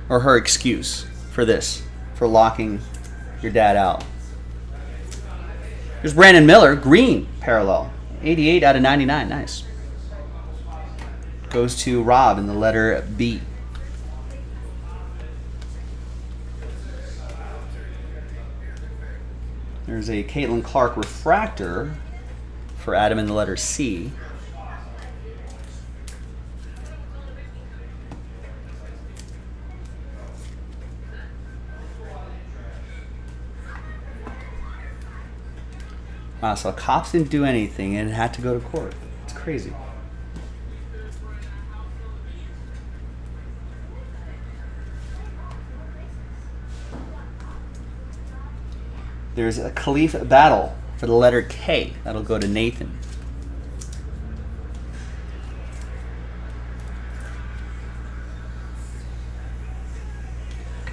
B: or her excuse for this, for locking your dad out? There's Brandon Miller, green parallel, 88 out of 99, nice. Goes to Rob in the letter B. There's a Caitlin Clark refractor for Adam in the letter C. Wow, so cops didn't do anything and it had to go to court. It's crazy. There's a Khalif battle for the letter K. That'll go to Nathan.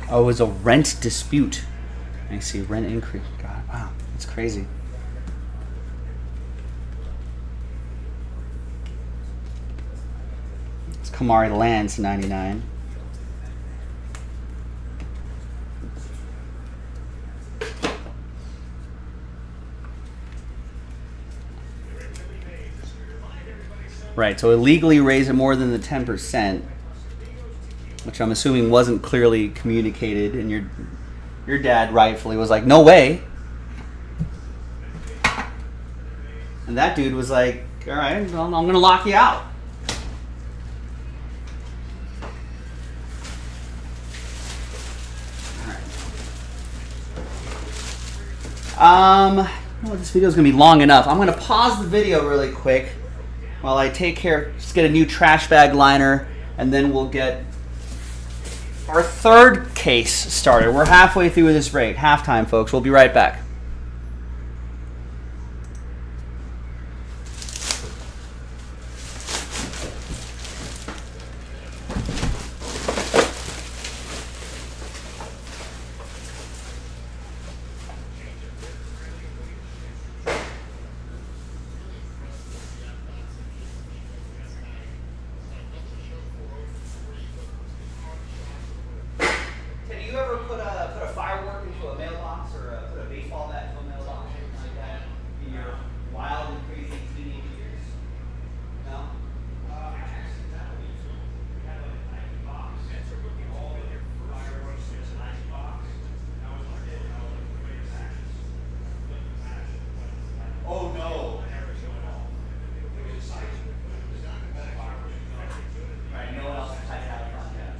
B: Oh, it was a rent dispute. I see, rent increase. God, wow, that's crazy. It's Kamari Lance, 99. Right, so illegally raise it more than the 10%. which I'm assuming wasn't clearly communicated, and your dad rightfully was like, no way. And that dude was like, all right, well, I'm going to lock you out. Well, this video is going to be long enough. I'm going to pause the video really quick while I take care, just get a new trash bag liner, and then we'll get our third case started. We're halfway through this break. Halftime, folks. We'll be right back. You ever put a firework into a mailbox or put a baseball bat into a mailbox or something like that in your wild and crazy teenage years? No? Accidentally. We had a tiny box. All of your fireworks in a tiny box. I was a kid. I was like, oh no. Right, no one else is tight out front yet.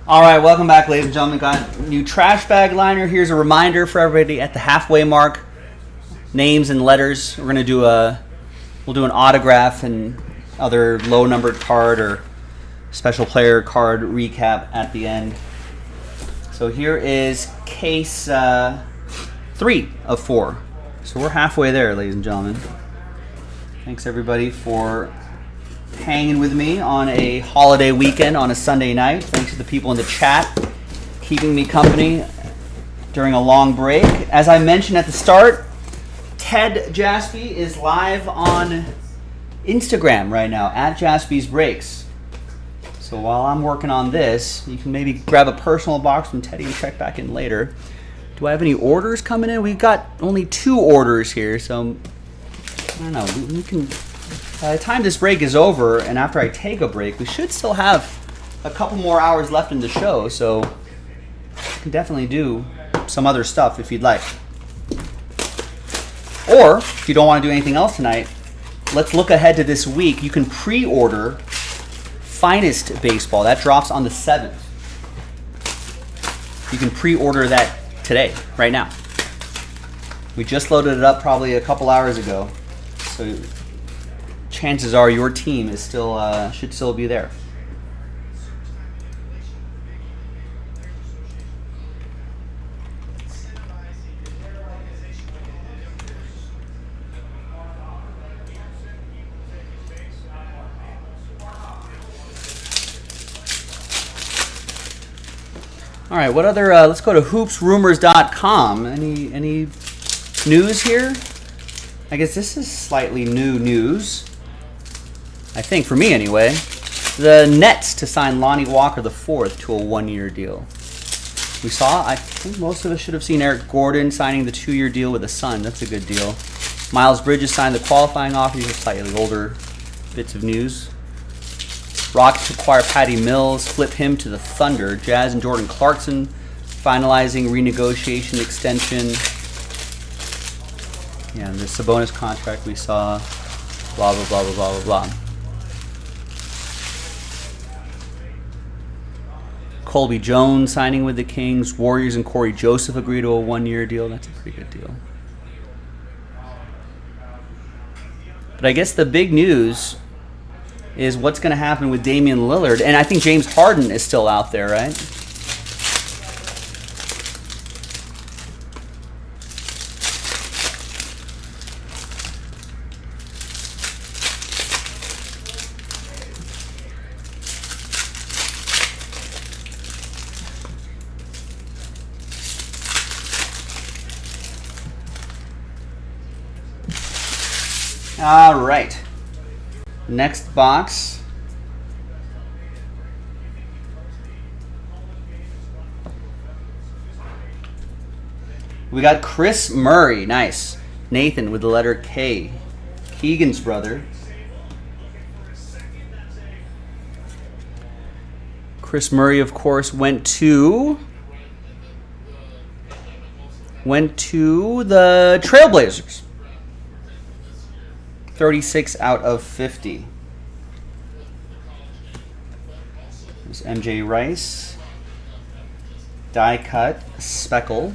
B: All right, welcome back, ladies and gentlemen. Got a new trash bag liner. Here's a reminder for everybody at the halfway mark. Names and letters. We're gonna do we'll do an autograph and other low numbered card or special player card recap at the end. So here is case 3 of 4. So we're halfway there, ladies and gentlemen. Thanks everybody for hanging with me on a holiday weekend on a Sunday night. Thanks to the people in the chat keeping me company during a long break. As I mentioned at the start, Ted Jaspy is live on Instagram right now at Jaspy's Breaks. So while I'm working on this, you can maybe grab a personal box from Teddy and check back in later. Do I have any orders coming in? We've got only 2 orders here, so I don't know. We can. By the time this break is over, and after I take a break, we should still have a couple more hours left in the show, so we can definitely do some other stuff if you'd like. Or, if you don't want to do anything else tonight, let's look ahead to this week. You can pre-order Finest Baseball. That drops on the 7th. You can pre-order that today, right now. We just loaded it up probably a couple hours ago, so chances are your team is still should still be there. All right, what other? Let's go to hoopsrumors.com. Any news here? I guess this is slightly new news. I think for me anyway. The Nets to sign Lonnie Walker IV to a 1-year deal. We saw, I think most of us should have seen Eric Gordon signing the 2-year deal with the Sun. That's a good deal. Miles Bridges signed the qualifying offer. These are slightly older bits of news. Rockets acquire Patty Mills, flip him to the Thunder. Jazz and Jordan Clarkson finalizing renegotiation extension. Yeah, and the Sabonis contract we saw. Blah, blah, blah, blah, blah, blah, blah. Colby Jones signing with the Kings. Warriors and Corey Joseph agree to a 1-year deal. That's a pretty good deal. But I guess the big news is what's going to happen with Damian Lillard. And I think James Harden is still out there, right? All right. Next box. We got Chris Murray. Nice. Nathan with the letter K. Keegan's brother. Chris Murray, of course, went to the Trailblazers. 36 out of 50. There's MJ Rice. Die cut. Speckle.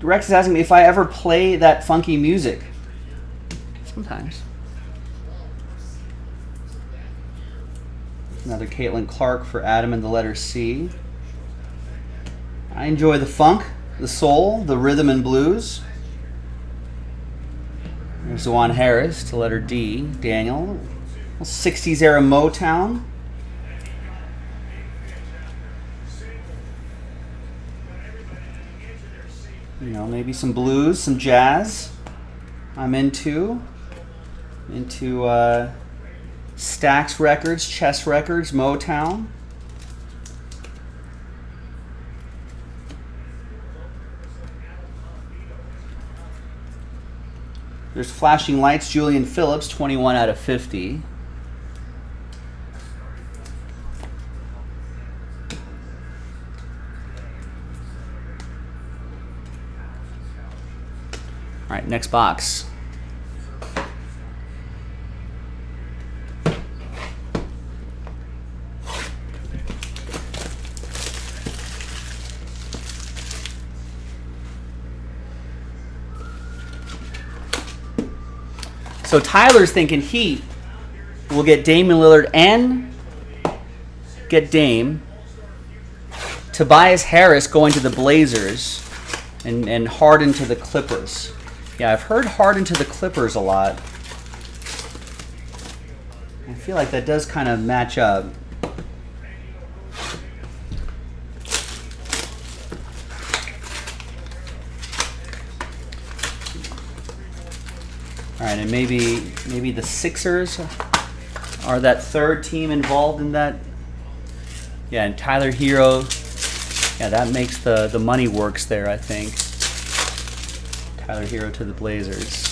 B: Rex is asking me if I ever play that funky music. Sometimes. Another Caitlin Clark for Adam and the letter C. I enjoy the funk, the soul, the rhythm and blues. There's Juwan Harris to letter D. Daniel. 60s era Motown. You know, maybe some blues, some jazz. I'm into Stax Records, Chess Records, Motown. There's Flashing Lights, Julian Phillips, 21 out of 50. All right, next box. So Tyler's thinking Heat will get Damian Lillard and get Dame. Tobias Harris going to the Blazers and Harden to the Clippers. Yeah, I've heard Harden to the Clippers a lot. I feel like that does kind of match up. All right, and maybe the Sixers are that third team involved in that. Yeah, and Tyler Hero. Yeah, that makes the money works there, I think. Tyler Hero to the Blazers.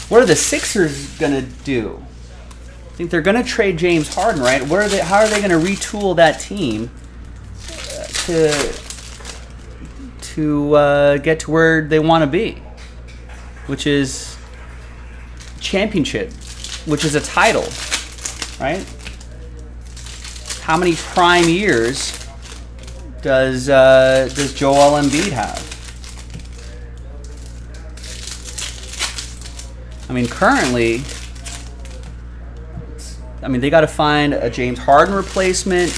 B: What are the Sixers gonna do? I think they're gonna trade James Harden, right? How are they gonna retool that team to get to where they want to be, which is championship, which is a title, right? How many prime years does Joel Embiid have? I mean, currently, they got to find a James Harden replacement.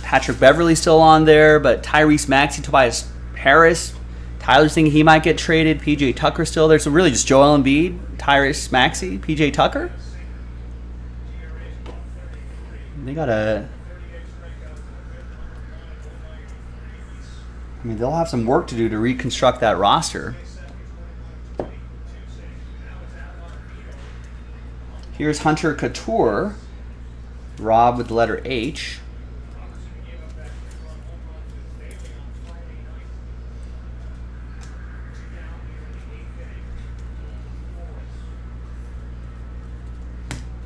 B: Patrick Beverley's still on there, but Tyrese Maxey, Tobias Harris, Tyler's thinking he might get traded. PJ Tucker's still there. So really just Joel Embiid, Tyrese Maxey, PJ Tucker. They got to... they'll have some work to do to reconstruct that roster. Here's Hunter Couture. Rob with the letter H.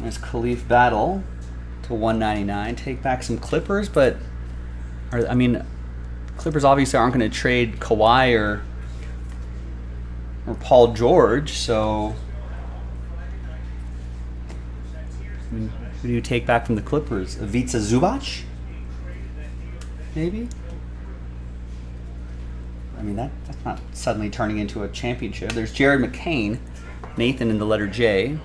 B: There's Khalif Battle to 199. Take back some Clippers, but Clippers obviously aren't going to trade Kawhi or Paul George, so who do you take back from the Clippers? Ivica Zubac? Maybe? That's not suddenly turning into a championship. There's Jared McCain, Nathan in the letter J.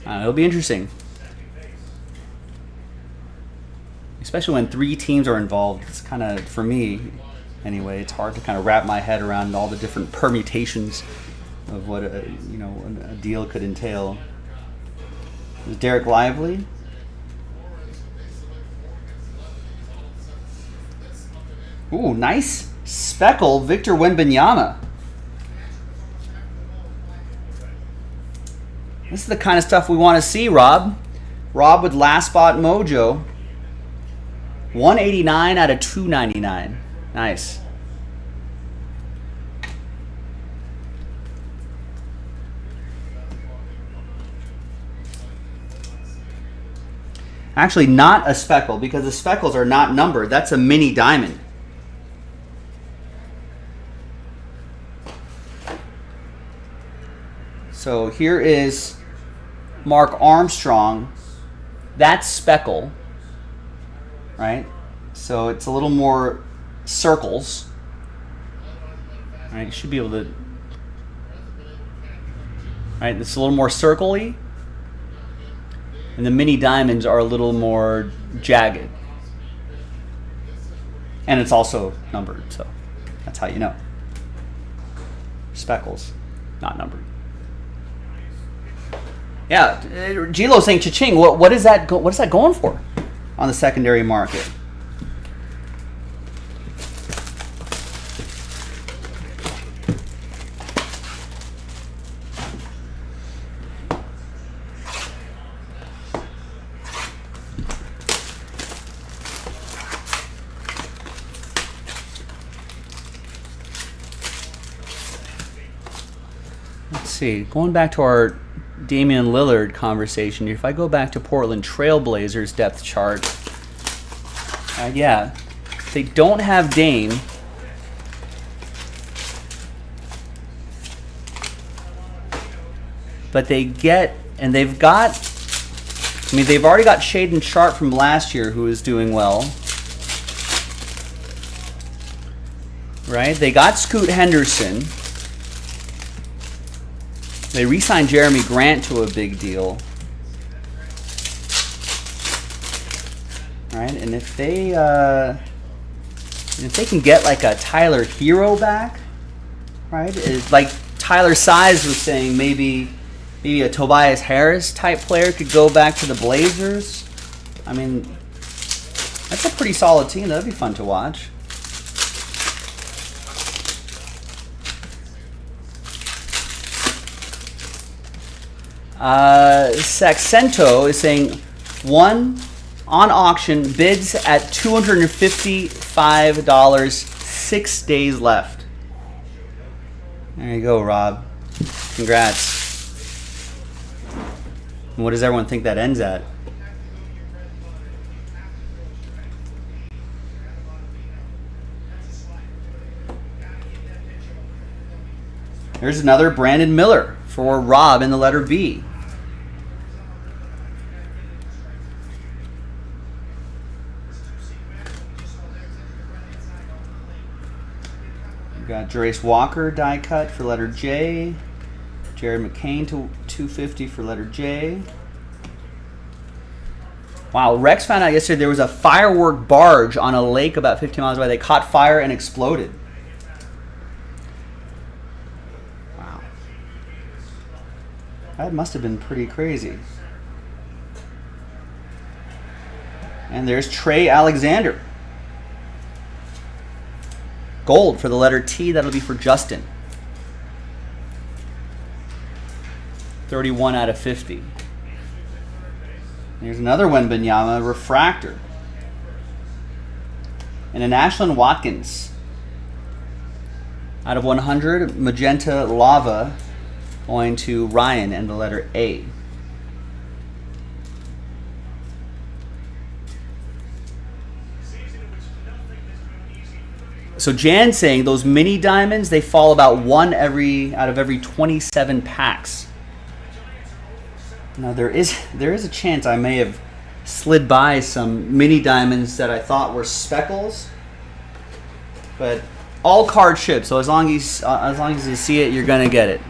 B: It'll be interesting. Especially when 3 teams are involved. It's kind of, for me anyway, it's hard to kind of wrap my head around all the different permutations of what a deal could entail. There's Derek Lively. Ooh, nice speckle, Victor Wembanyama. This is the kind of stuff we want to see, Rob. Rob with Last Spot Mojo. 189 out of 299. Nice. Actually, not a speckle, because the speckles are not numbered. That's a mini diamond. So here is Mark Armstrong. That's speckle, right? So it's a little more circles. Right? You should be able to. Right? It's a little more circle-y. And the mini diamonds are a little more jagged. And it's also numbered, so that's how you know. Speckles, not numbered. Yeah, Gilo saying cha-ching. What is that going for on the secondary market? Let's see. Going back to our Damian Lillard conversation, if I go back to Portland Trailblazers depth chart, they don't have Dame. But they've already got Shaedon Sharpe from last year, who is doing well. Right? They got Scoot Henderson. They re-signed Jeremy Grant to a big deal. Right? And if they can get like a Tyler Hero back, right? It's like Tyler Size was saying, maybe a Tobias Harris type player could go back to the Blazers. I mean, that's a pretty solid team. That'd be fun to watch. Saxento is saying one on auction, bids at $255, 6 days left. There you go, Rob. Congrats. And what does everyone think that ends at? There's another Brandon Miller for Rob in the letter B. We've got Jarace Walker die cut for letter J. Jared McCain to 250 for letter J. Wow, Rex found out yesterday there was a firework barge on a lake about 15 miles away. They caught fire and exploded. Wow. That must have been pretty crazy. And there's Trey Alexander. Gold for the letter T. That'll be for Justin. 31 out of 50. Here's another Wembanyama refractor. And an Ashlyn Watkins. Out of 100, magenta lava going to Ryan and the letter A. So Jan's saying those mini diamonds, they fall about one out of every 27 packs. Now there is a chance I may have slid by some mini diamonds that I thought were speckles, but all card shipped. So as long as you see it, you're gonna get it.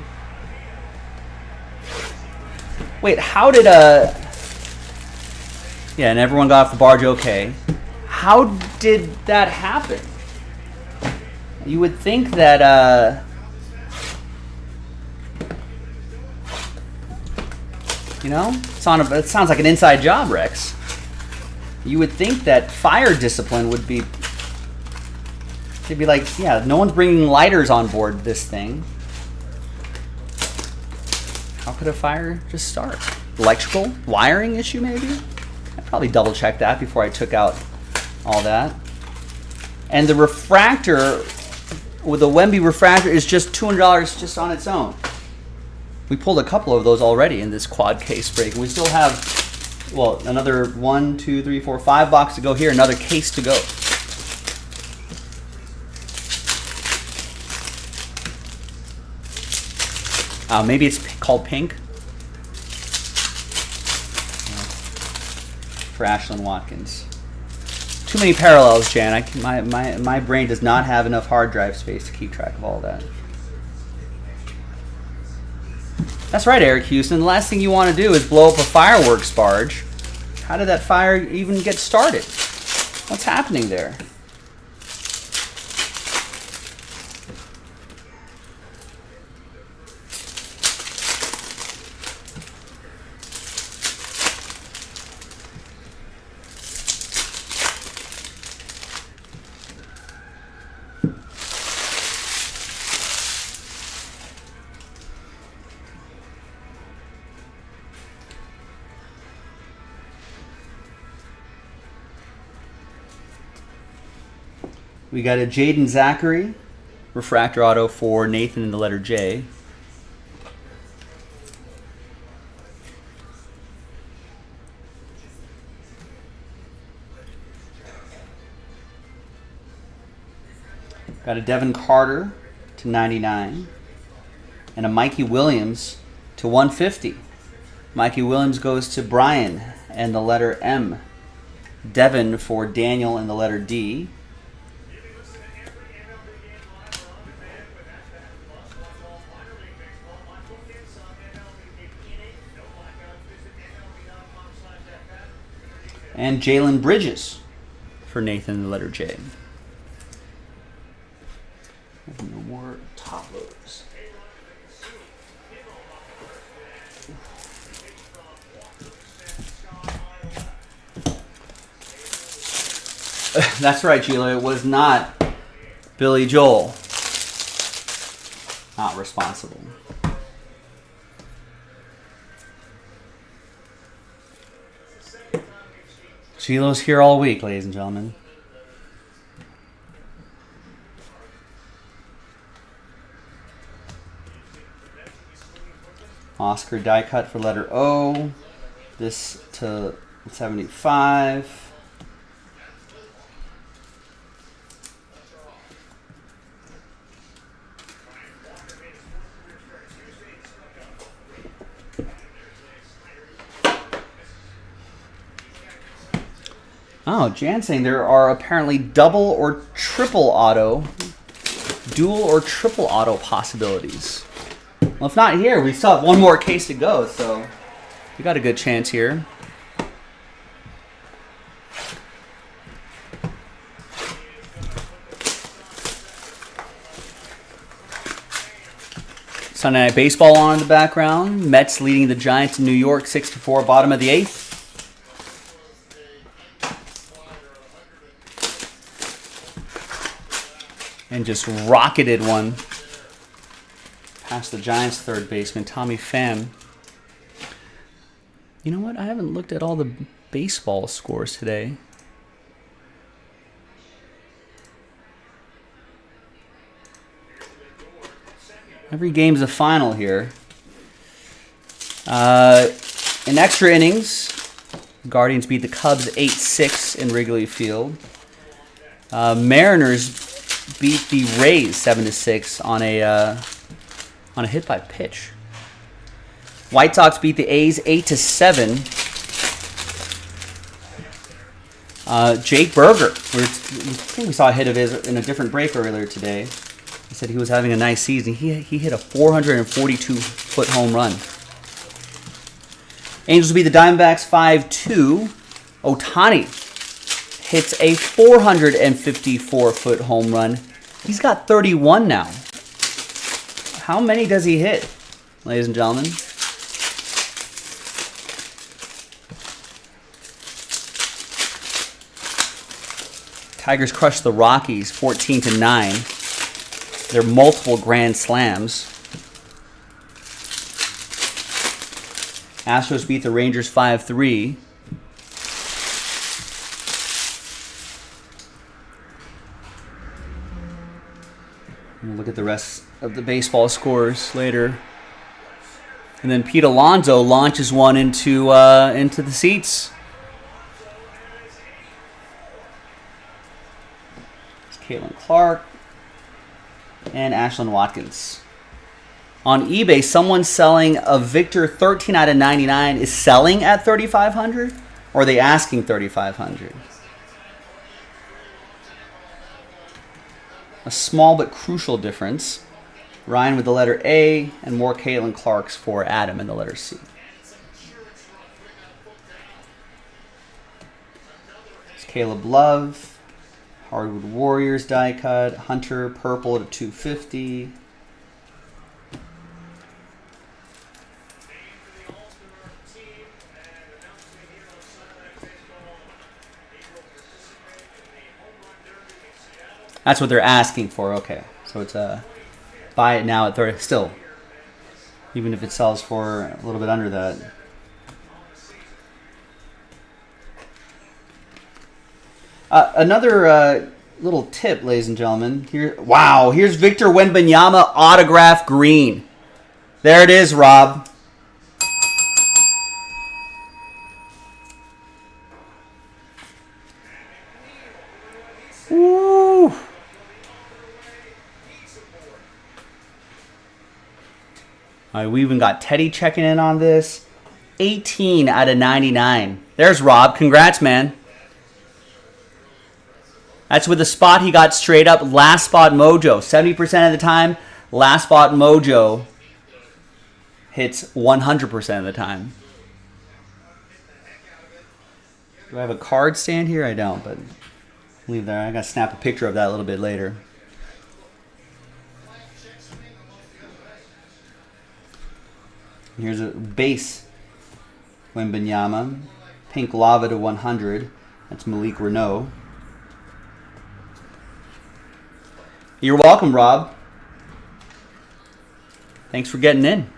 B: Wait, how did yeah, and everyone got off the barge okay. How did that happen? You would think that you know, it sounds like an inside job, Rex. You would think that fire discipline would be, they'd be like, yeah, no one's bringing lighters on board this thing. How could a fire just start? Electrical wiring issue, maybe? I'd probably double check that before I took out all that. And the refractor, with the Wemby refractor, is just $200 just on its own. We pulled a couple of those already in this quad case break. And we still have, well, another 1, 2, 3, 4, 5 boxes to go here, another case to go. Maybe it's called pink. For Ashlyn Watkins. Too many parallels, Jan. My brain does not have enough hard drive space to keep track of all that. That's right, Eric Houston. The last thing you want to do is blow up a fireworks barge. How did that fire even get started? What's happening there? We got a Jaden Zachary refractor auto for Nathan in the letter J. Got a Devin Carter to 99 and a Mikey Williams to 150. Mikey Williams goes to Brian and the letter M. Devin for Daniel and the letter D. And Jalen Bridges for Nathan, the letter J. No more top loaders. That's right, Gila. It was not Billy Joel. Not responsible. Chilo's here all week, ladies and gentlemen. Oscar die cut for letter O. This to 75. Oh, Jan's saying there are apparently double or triple auto, dual or triple auto possibilities. Well, if not here, we still have one more case to go, so we got a good chance here. Sunday Night Baseball on in the background. Mets leading the Giants in New York 6-4, bottom of the 8th. And just rocketed one past the Giants' third baseman, Tommy Pham. You know what? I haven't looked at all the baseball scores today. Every game's a final here. In extra innings, Guardians beat the Cubs 8-6 in Wrigley Field. Mariners beat the Rays 7-6 on a hit by pitch. White Sox beat the A's 8-7. Jake Berger, I think we saw a hit of his in a different break earlier today. He said he was having a nice season. He hit a 442-foot home run. Angels beat the Diamondbacks 5-2. Ohtani hits a 454-foot home run. He's got 31 now. How many does he hit, ladies and gentlemen? Tigers crushed the Rockies 14-9. They're multiple grand slams. Astros beat the Rangers 5-3. We'll look at the rest of the baseball scores later. And then Pete Alonso launches one into the seats. It's Caitlin Clark and Ashlyn Watkins. On eBay, someone selling a Victor 13 out of 99 is selling at $3,500, or are they asking $3,500? A small but crucial difference. Ryan with the letter A, and more Caitlin Clarks for Adam in the letter C. It's Caleb Love, Hardwood Warriors die cut, Hunter purple at 250. That's what they're asking for. Okay, so it's buy it now at 30. Still, even if it sells for a little bit under that. Another little tip, ladies and gentlemen. Here, wow, here's Victor Wembanyama autograph green. There it is, Rob. Woo! All right, we even got Teddy checking in on this. 18 out of 99. There's Rob. Congrats, man. That's with the spot he got straight up. Last spot mojo. 70% of the time, last spot mojo hits 100% of the time. Do I have a card stand here? I don't, but leave there. I got to snap a picture of that a little bit later. Here's a base Wembanyama. Pink lava to 100. That's Malik Renault. You're welcome, Rob. Thanks for getting in.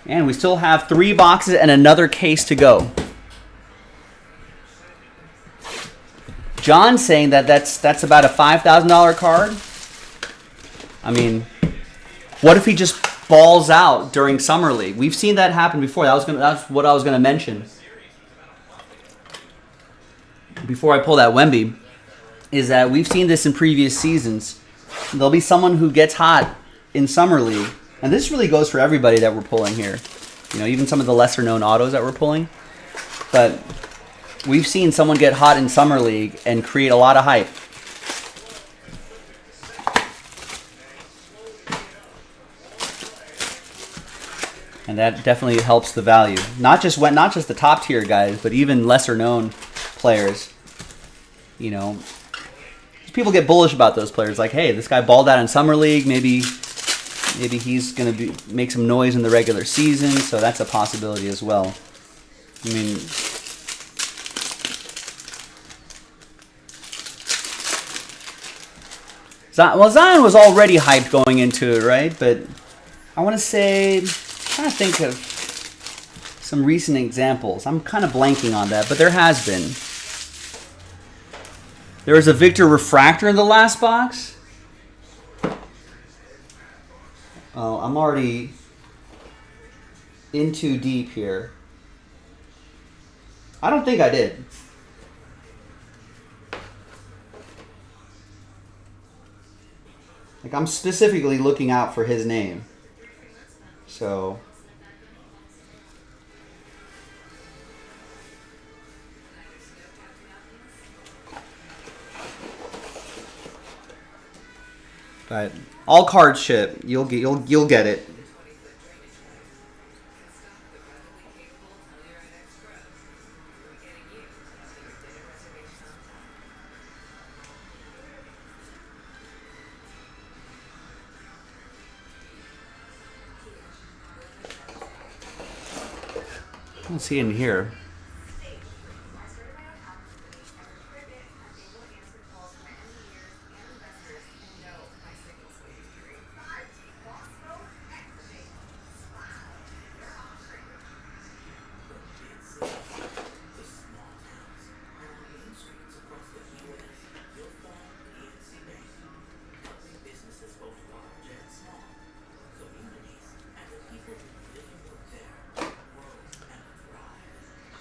B: And we still have 3 boxes and another case to go. John's saying that's about a $5,000 card. I mean, what if he just balls out during Summer League? We've seen that happen before. That's what I was gonna mention. Before I pull that Wemby, is that we've seen this in previous seasons. There'll be someone who gets hot in Summer League, and this really goes for everybody that we're pulling here. You know, even some of the lesser known autos that we're pulling. But we've seen someone get hot in Summer League and create a lot of hype. And that definitely helps the value. Not just the top tier guys, but even lesser known players. You know, people get bullish about those players. Like, hey, this guy balled out in Summer League. Maybe he's gonna make some noise in the regular season. So that's a possibility as well. I mean, Zion was already hyped going into it, right? But I want to say, I'm trying to think of some recent examples. I'm kind of blanking on that, but there has been. There was a Victor Refractor in the last box. I'm already in too deep here. I don't think I did. Like, I'm specifically looking out for his name. So... But all cards ship. You'll get it. I don't see it in here.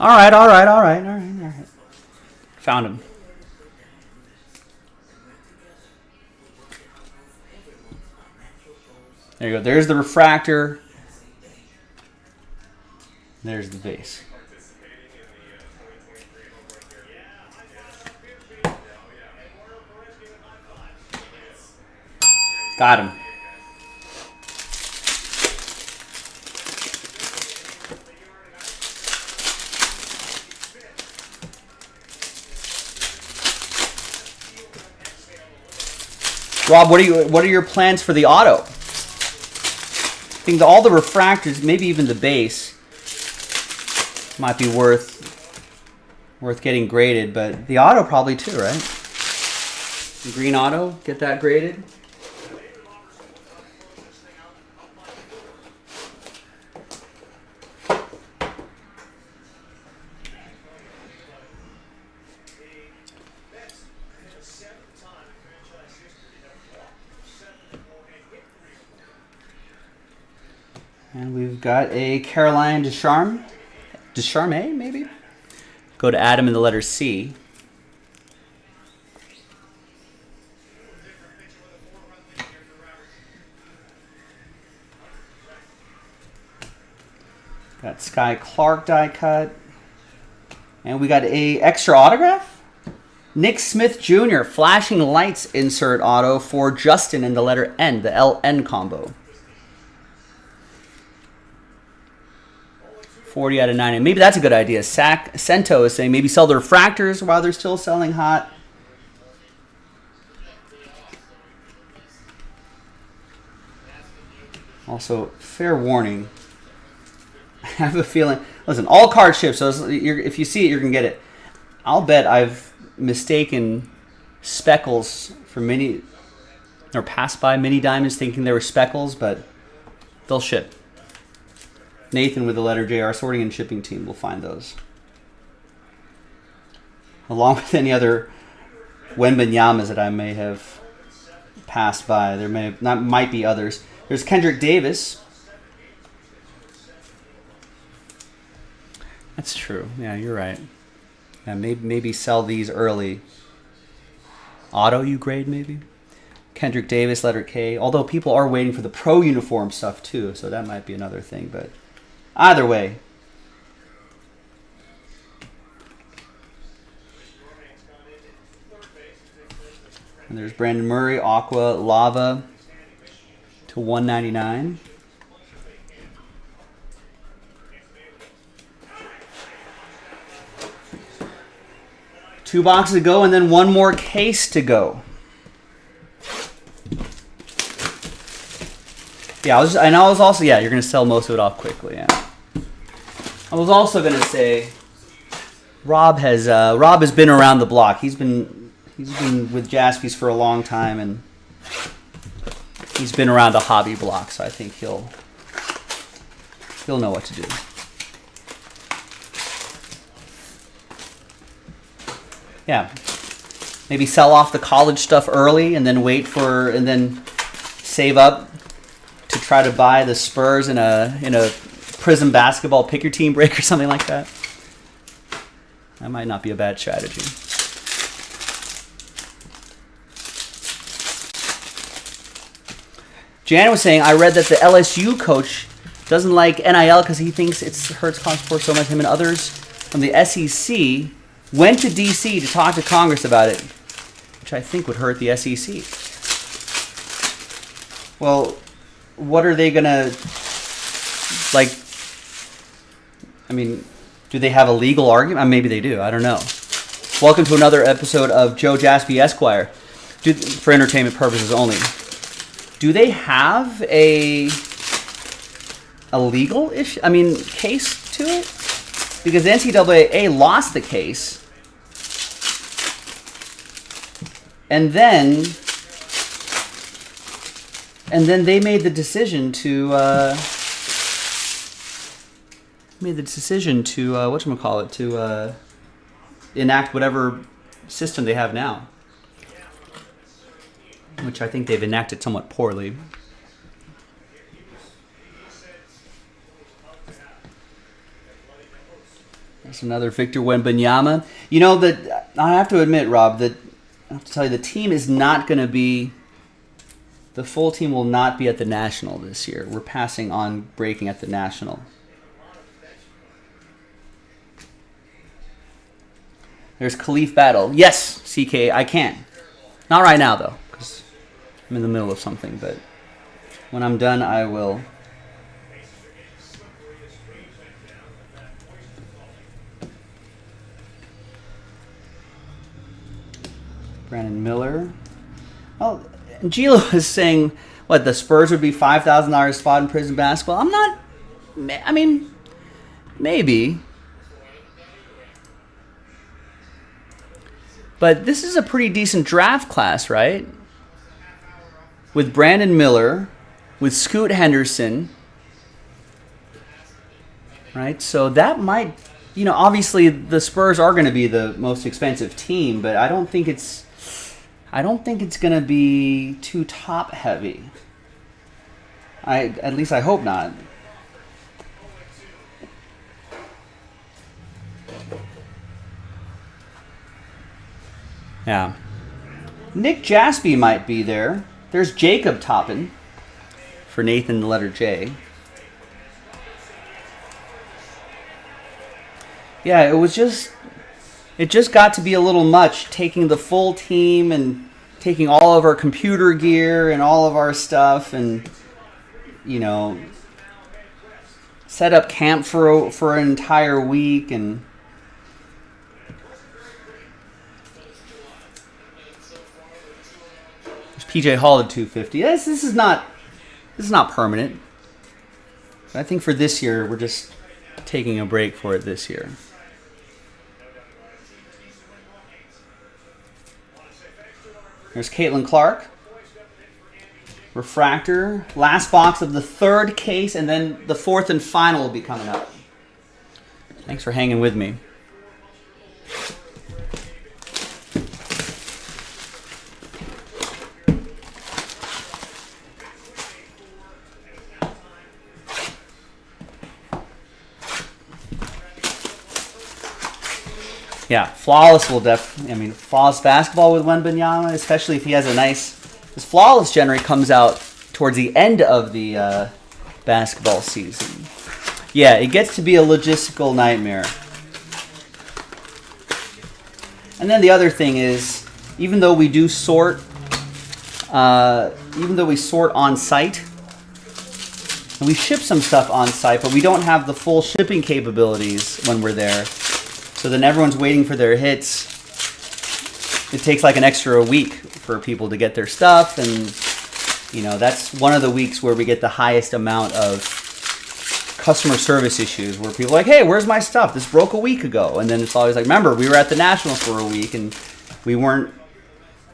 B: All right. Found him. There you go. There's the refractor. There's the base. Got him. Rob, what are your plans for the auto? I think all the refractors, maybe even the base, might be worth getting graded, but the auto probably too, right? The green auto, get that graded. And we've got a Caroline Ducharme, maybe? Go to Adam in the letter C. Got Sky Clark die cut. And we got a extra autograph. Nick Smith Jr. Flashing Lights insert auto for Justin in the letter N, the LN combo. 40 out of 90. Maybe that's a good idea. Sento is saying maybe sell the refractors while they're still selling hot. Also, fair warning. I have a feeling. Listen, all card ships. So if you see it, you're gonna get it. I'll bet I've mistaken speckles for mini, or passed by mini diamonds thinking they were speckles, but they'll ship. Nathan with the letter J, our sorting and shipping team will find those. Along with any other Wembanyamas that I may have passed by. There might be others. There's Kendrick Davis. That's true. Yeah, you're right. Yeah, maybe sell these early. Auto you grade maybe? Kendrick Davis, letter K. Although people are waiting for the pro uniform stuff too, so that might be another thing, but either way. And there's Brandon Murray, Aqua, Lava to 199. Two boxes to go and then one more case to go. Yeah, I was also, you're going to sell most of it off quickly, yeah. I was also going to say, Rob has been around the block. He's been with Jaspys for a long time, and he's been around the hobby block, so I think he'll know what to do. Yeah, maybe sell off the college stuff early, and then and then save up to try to buy the Spurs in a Prism basketball pick your team break or something like that. That might not be a bad strategy. Jan was saying, I read that the LSU coach doesn't like NIL because he thinks it hurts college sports so much. Him and others from the SEC went to D.C. to talk to Congress about it, which I think would hurt the SEC. Well, what are they going to, like, I mean, do they have a legal argument? Maybe they do. I don't know. Welcome to another episode of Joe Jaspy Esquire, for entertainment purposes only. Do they have a legal issue? I mean, case to it? Because the NCAA lost the case, and then they made the decision to whatchamacallit, to enact whatever system they have now, which I think they've enacted somewhat poorly. There's another Victor Wembanyama. You know, that I have to admit, Rob, that I have to tell you, the team is not going to be, the full team will not be at the National this year. We're passing on breaking at the National. There's Khalif Battle. Yes, CK, I can. Not right now, though, because I'm in the middle of something, but when I'm done, I will. Brandon Miller. Oh, Gilo is saying, what, the Spurs would be $5,000 spot in prison basketball? I'm not, I mean, maybe. But this is a pretty decent draft class, right? With Brandon Miller, with Scoot Henderson, right? So that might, you know, obviously the Spurs are going to be the most expensive team, but I don't think it's going to be too top heavy. At least I hope not. Yeah. Nick Jaspy might be there. There's Jacob Toppin for Nathan, the letter J. Yeah, it just got to be a little much, taking the full team and taking all of our computer gear and all of our stuff and, you know, set up camp for an entire week. And there's PJ Hall at 250. This is not permanent. But I think for this year, we're just taking a break for it this year. There's Caitlin Clark. Refractor. Last box of the third case, and then the fourth and final will be coming up. Thanks for hanging with me. Yeah, flawless flawless basketball with Wembanyama, especially if he has his flawless generally comes out towards the end of the basketball season. Yeah, it gets to be a logistical nightmare. And then the other thing is, even though we sort on site, and we ship some stuff on site, but we don't have the full shipping capabilities when we're there. So then everyone's waiting for their hits. It takes like an extra week for people to get their stuff. And, you know, that's one of the weeks where we get the highest amount of customer service issues where people are like, hey, where's my stuff? This broke a week ago. And then it's always like, remember, we were at the National for a week and we weren't,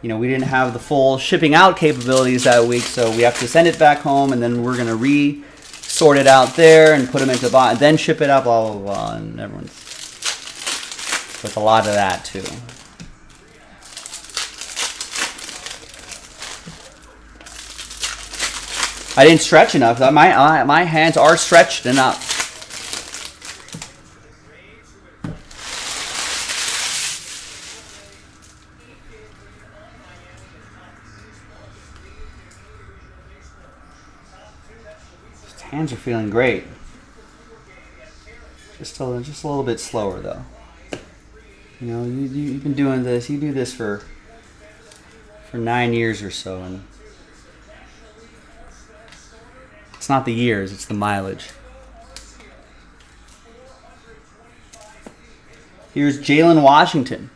B: you know, we didn't have the full shipping out capabilities that week. So we have to send it back home and then we're going to sort it out there and put them into the box and then ship it out, blah, blah, blah. And everyone's with a lot of that too. I didn't stretch enough. My hands are stretched enough. His hands are feeling great. Just a little bit slower though. You know, you've been doing this. You do this for 9 years or so, and it's not the years, it's the mileage. Here's Jalen Washington.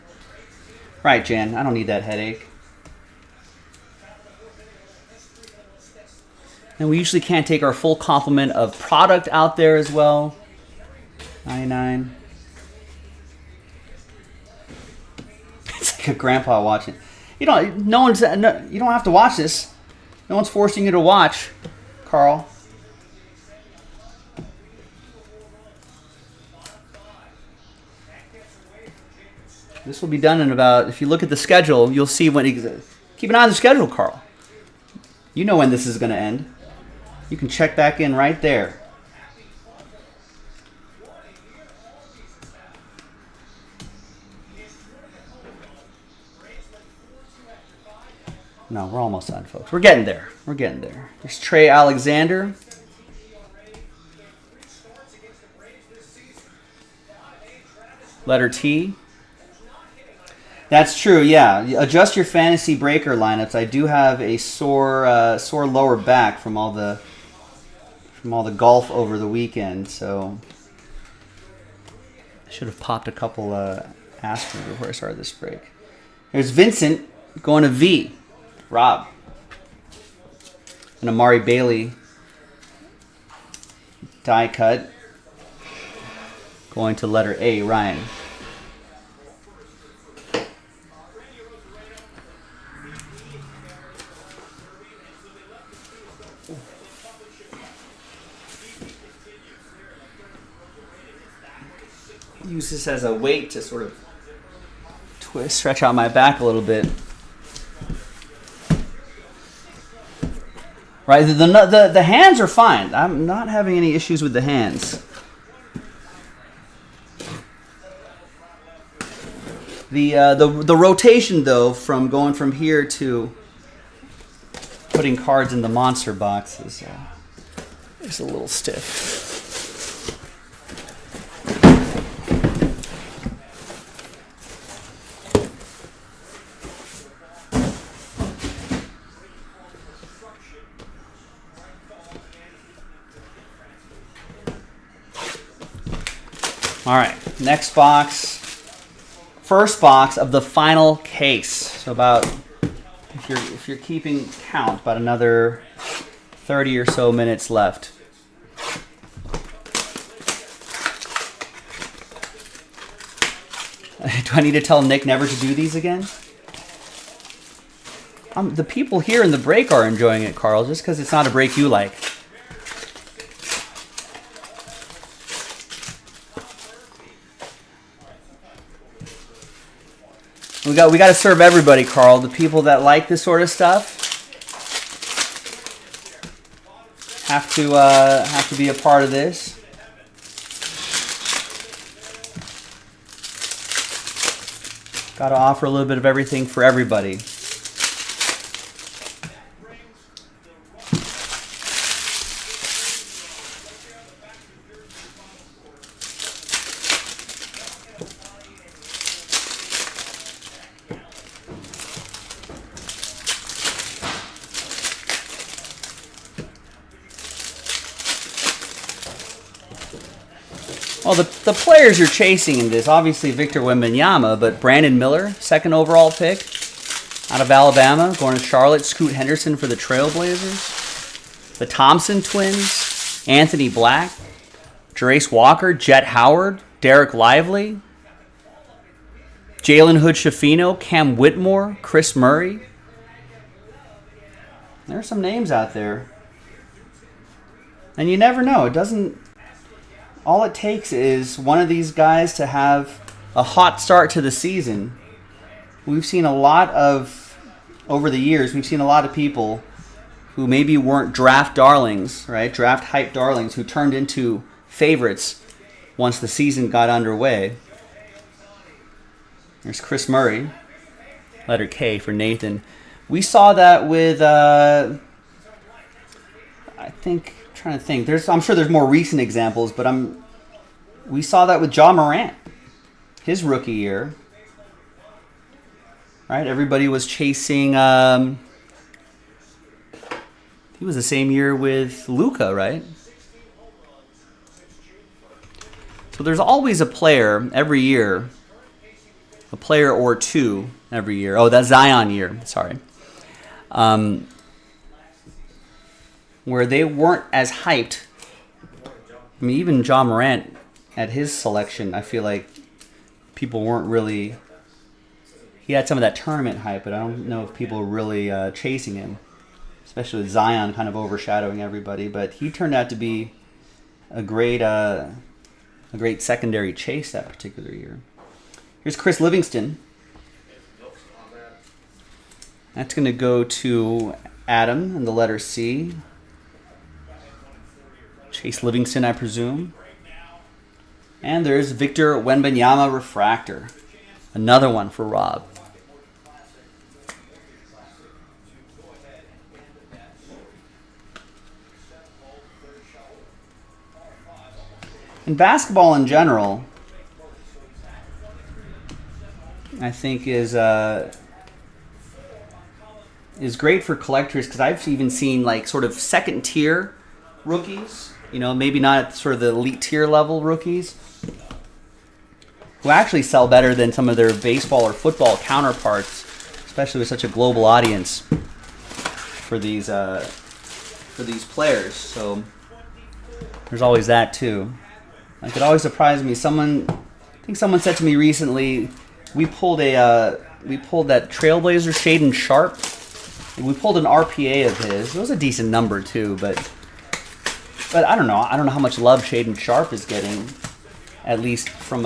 B: Right, Jan, I don't need that headache. And we usually can't take our full complement of product out there as well. 99. It's like a grandpa watching. You don't have to watch this. No one's forcing you to watch, Carl. This will be done in about, if you look at the schedule, you'll see when keep an eye on the schedule, Carl. You know when this is going to end. You can check back in right there. No, we're almost done, folks. We're getting there. We're getting there. There's Trey Alexander. Letter T. That's true, yeah. Adjust your fantasy breaker lineups. I do have a sore lower back from all the golf over the weekend, so I should have popped a couple aspirin before I started this break. There's Vincent going to V. Rob. And Amari Bailey. Die cut. Going to letter A. Ryan. Use this as a weight to sort of twist, stretch out my back a little bit. Right, the hands are fine. I'm not having any issues with the hands. The rotation though, from going from here to putting cards in the monster box is a little stiff. All right, next box. First box of the final case. So about, if you're keeping count, about another 30 or so minutes left. Do I need to tell Nick never to do these again? The people here in the break are enjoying it, Carl, just because it's not a break you like. We got to serve everybody, Carl. The people that like this sort of stuff have to be a part of this. Got to offer a little bit of everything for everybody. Well, the players you're chasing in this, obviously Victor Wembanyama, but Brandon Miller, second overall pick out of Alabama, going to Charlotte. Scoot Henderson for the Trailblazers. The Thompson twins, Anthony Black, Jarace Walker, Jet Howard, Derek Lively, Jalen Hood-Schifino, Cam Whitmore, Chris Murray. There are some names out there. And you never know. It doesn't... All it takes is one of these guys to have a hot start to the season. We've seen a lot of, over the years, we've seen a lot of people who maybe weren't draft darlings, right? Draft hype darlings who turned into favorites once the season got underway. There's Chris Murray, letter K for Nathan. We saw that with, I'm trying to think. I'm sure there's more recent examples, but we saw that with Ja Morant, his rookie year. Right? Everybody was chasing, he was the same year with Luka, right? So there's always a player every year, a player or two every year. Oh, that Zion year, sorry. Where they weren't as hyped. I mean, even Ja Morant at his selection, I feel like people weren't really... He had some of that tournament hype, but I don't know if people were really chasing him, especially with Zion kind of overshadowing everybody. But he turned out to be a great secondary chase that particular year. Here's Chris Livingston. That's going to go to Adam and the letter C. Chase Livingston, I presume. And there's Victor Wembanyama Refractor. Another one for Rob. And basketball in general, I think is great for collectors because I've even seen like sort of second tier rookies, maybe not at sort of the elite tier level rookies, who actually sell better than some of their baseball or football counterparts, especially with such a global audience for these players. So there's always that too. Like it always surprised me. I think someone said to me recently, we pulled that Trailblazer Shaden Sharp. We pulled an RPA of his. It was a decent number too, but I don't know. I don't know how much love Shaden Sharp is getting, at least from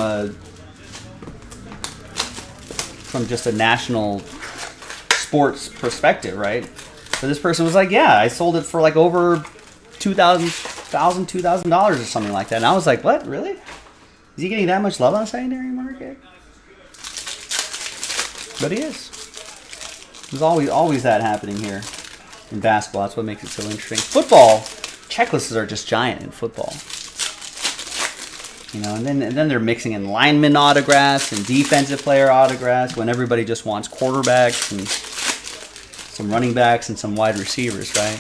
B: just a national sports perspective, right? So this person was like, yeah, I sold it for like over $2,000 or something like that. And I was like, what? Really? Is he getting that much love on the secondary market? But he is. There's always that happening here in basketball. That's what makes it so interesting. Football, checklists are just giant in football. And then they're mixing in lineman autographs and defensive player autographs when everybody just wants quarterbacks and some running backs and some wide receivers, right?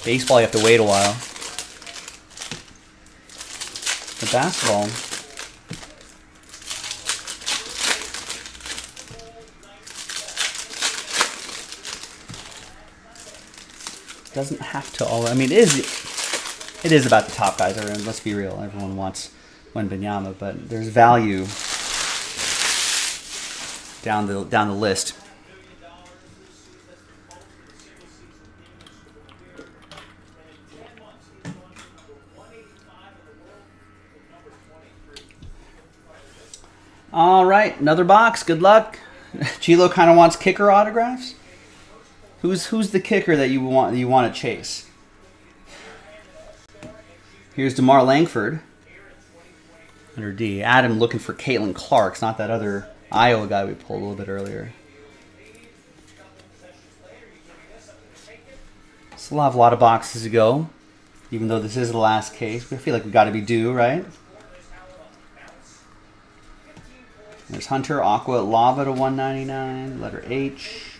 B: Baseball, you have to wait a while. But basketball, doesn't have to all. I mean, it is about the top guys. Let's be real. Everyone wants Wembanyama, but there's value down the list. All right, another box. Good luck. Chilo kind of wants kicker autographs. Who's the kicker that you want to chase? Here's DeMar Langford. Under D. Adam looking for Caitlin Clark's, not that other Iowa guy we pulled a little bit earlier. Still have a lot of boxes to go, even though this is the last case. I feel like we got to be due, right? There's Hunter, Aqua, Lava to 199, letter H.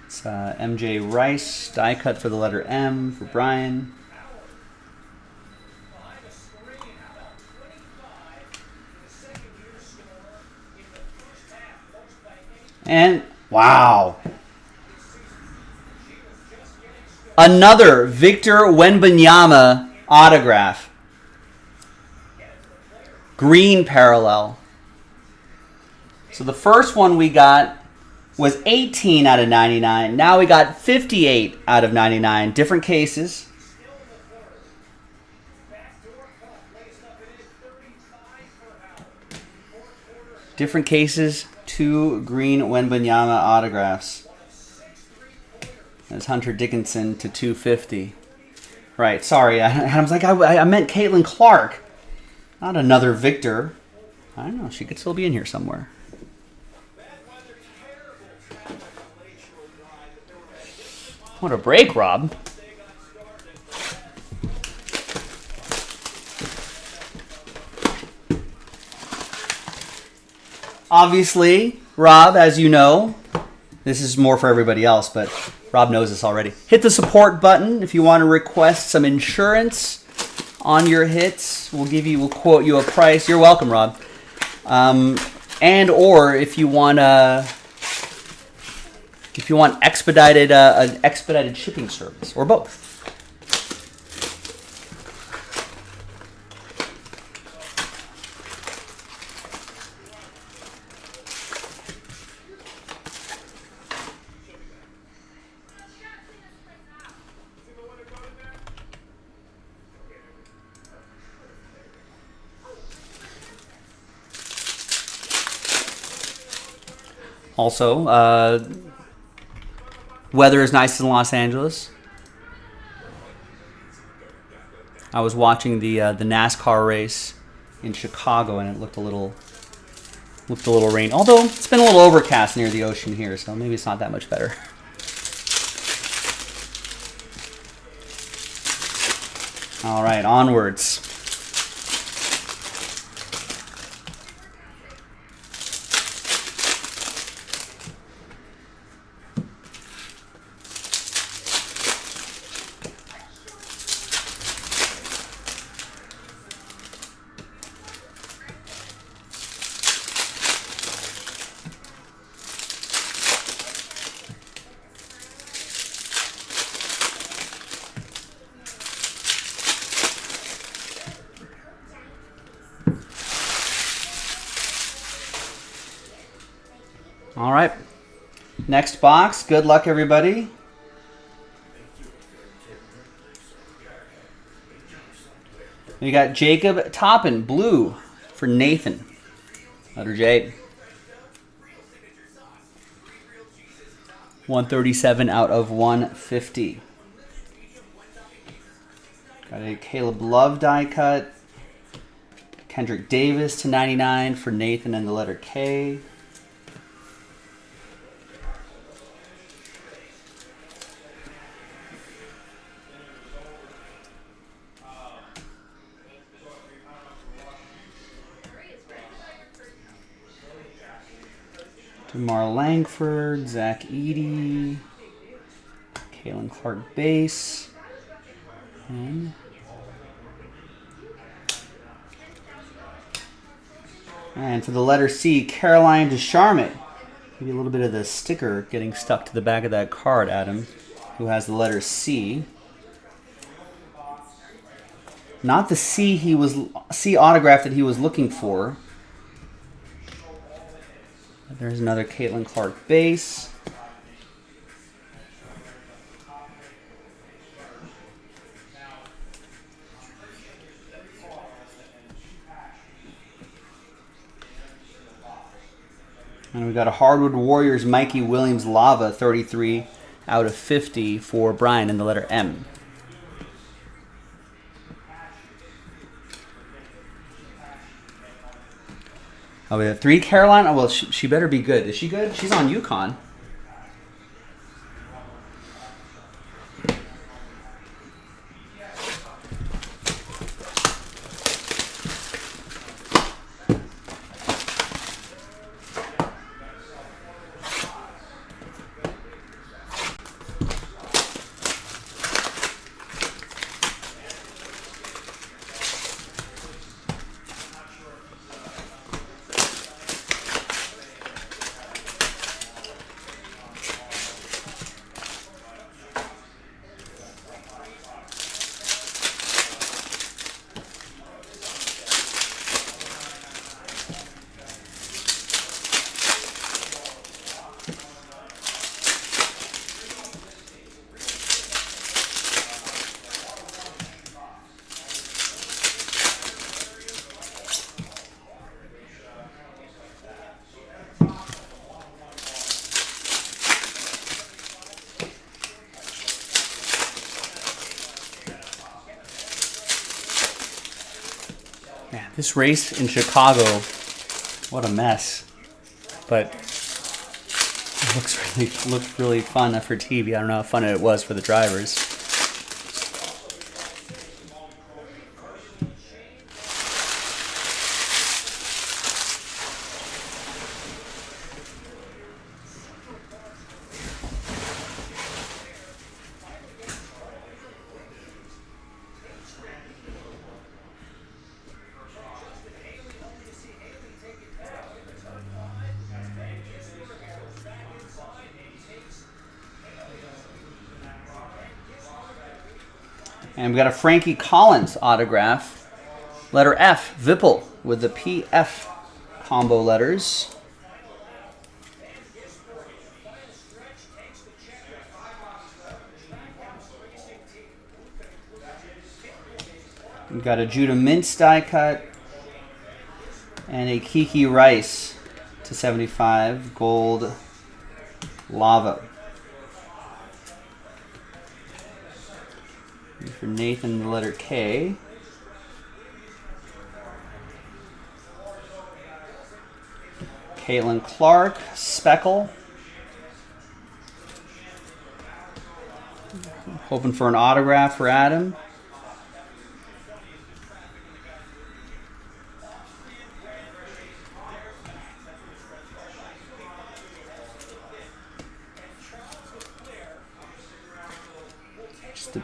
B: It's MJ Rice, die cut for the letter M for Brian. And, wow. Another Victor Wembanyama autograph. Green parallel. So the first one we got was 18 out of 99. Now we got 58 out of 99. Different cases. Different cases, 2 green Wembanyama autographs. That's Hunter Dickinson to 250. Right, sorry. I was like, I meant Caitlin Clark, not another Victor. I don't know. She could still be in here somewhere. What a break, Rob. Obviously, Rob, as you know, this is more for everybody else, but Rob knows this already. Hit the support button if you want to request some insurance on your hits. We'll quote you a price. You're welcome, Rob. And or if you want expedited an expedited shipping service, or both. Also, weather is nice in Los Angeles. I was watching the NASCAR race in Chicago, and it looked a little rainy. Although it's been a little overcast near the ocean here, so maybe it's not that much better. All right, onwards. All right. Next box. Good luck, everybody. We got Jacob Toppin, blue for Nathan. Letter J. 137 out of 150. Got a Caleb Love die cut. Kendrick Davis to 99 for Nathan and the letter K. DeMar Langford, Zach Edey, Caitlin Clark base, and for the letter C, Caroline Descharmette. Maybe a little bit of the sticker getting stuck to the back of that card, Adam, who has the letter C. Not the C autograph that he was looking for. There's another Caitlin Clark base. And we got a Hardwood Warriors Mikey Williams Lava 33 out of 50 for Brian in the letter M. Oh, we have 3 Carolina. Oh, well, she better be good. Is she good? She's on UConn.
D: Man, this race in Chicago, what a mess. But it looked really fun for TV. I don't know how fun it was for the drivers. And we got a Frankie Collins autograph. Letter F, Vipple, with the PF combo letters. We got a Judah Mintz die cut. And a Kiki Rice to 75, gold lava. For Nathan, the letter K. Caitlin Clark, Speckle. Hoping for an autograph for Adam. Just a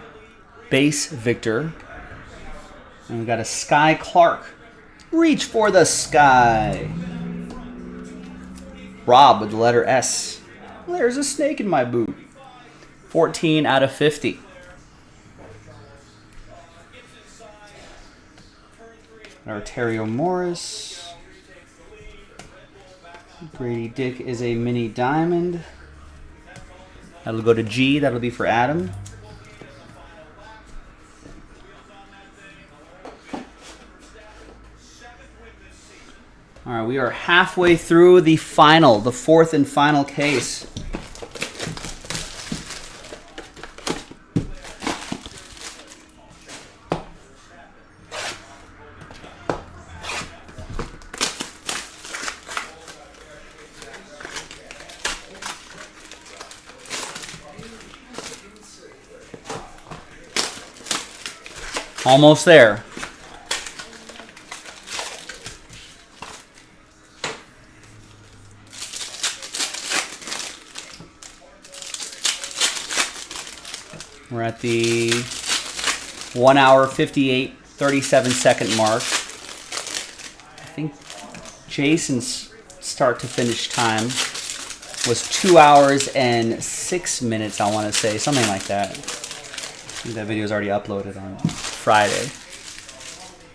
D: base Victor. And we got a Sky Clark. Reach for the sky. Rob with the letter S. There's a snake in my boot. 14 out of 50. Arterio Morris. Grady Dick is a mini diamond. That'll go to G. That'll be for Adam. All right, we are halfway through the fourth and final case. Almost there. We're at the 1 hour, 58, 37 second mark. I think Jason's start to finish time was 2 hours and 6 minutes, I want to say. Something like that. I think that video is already uploaded on Friday.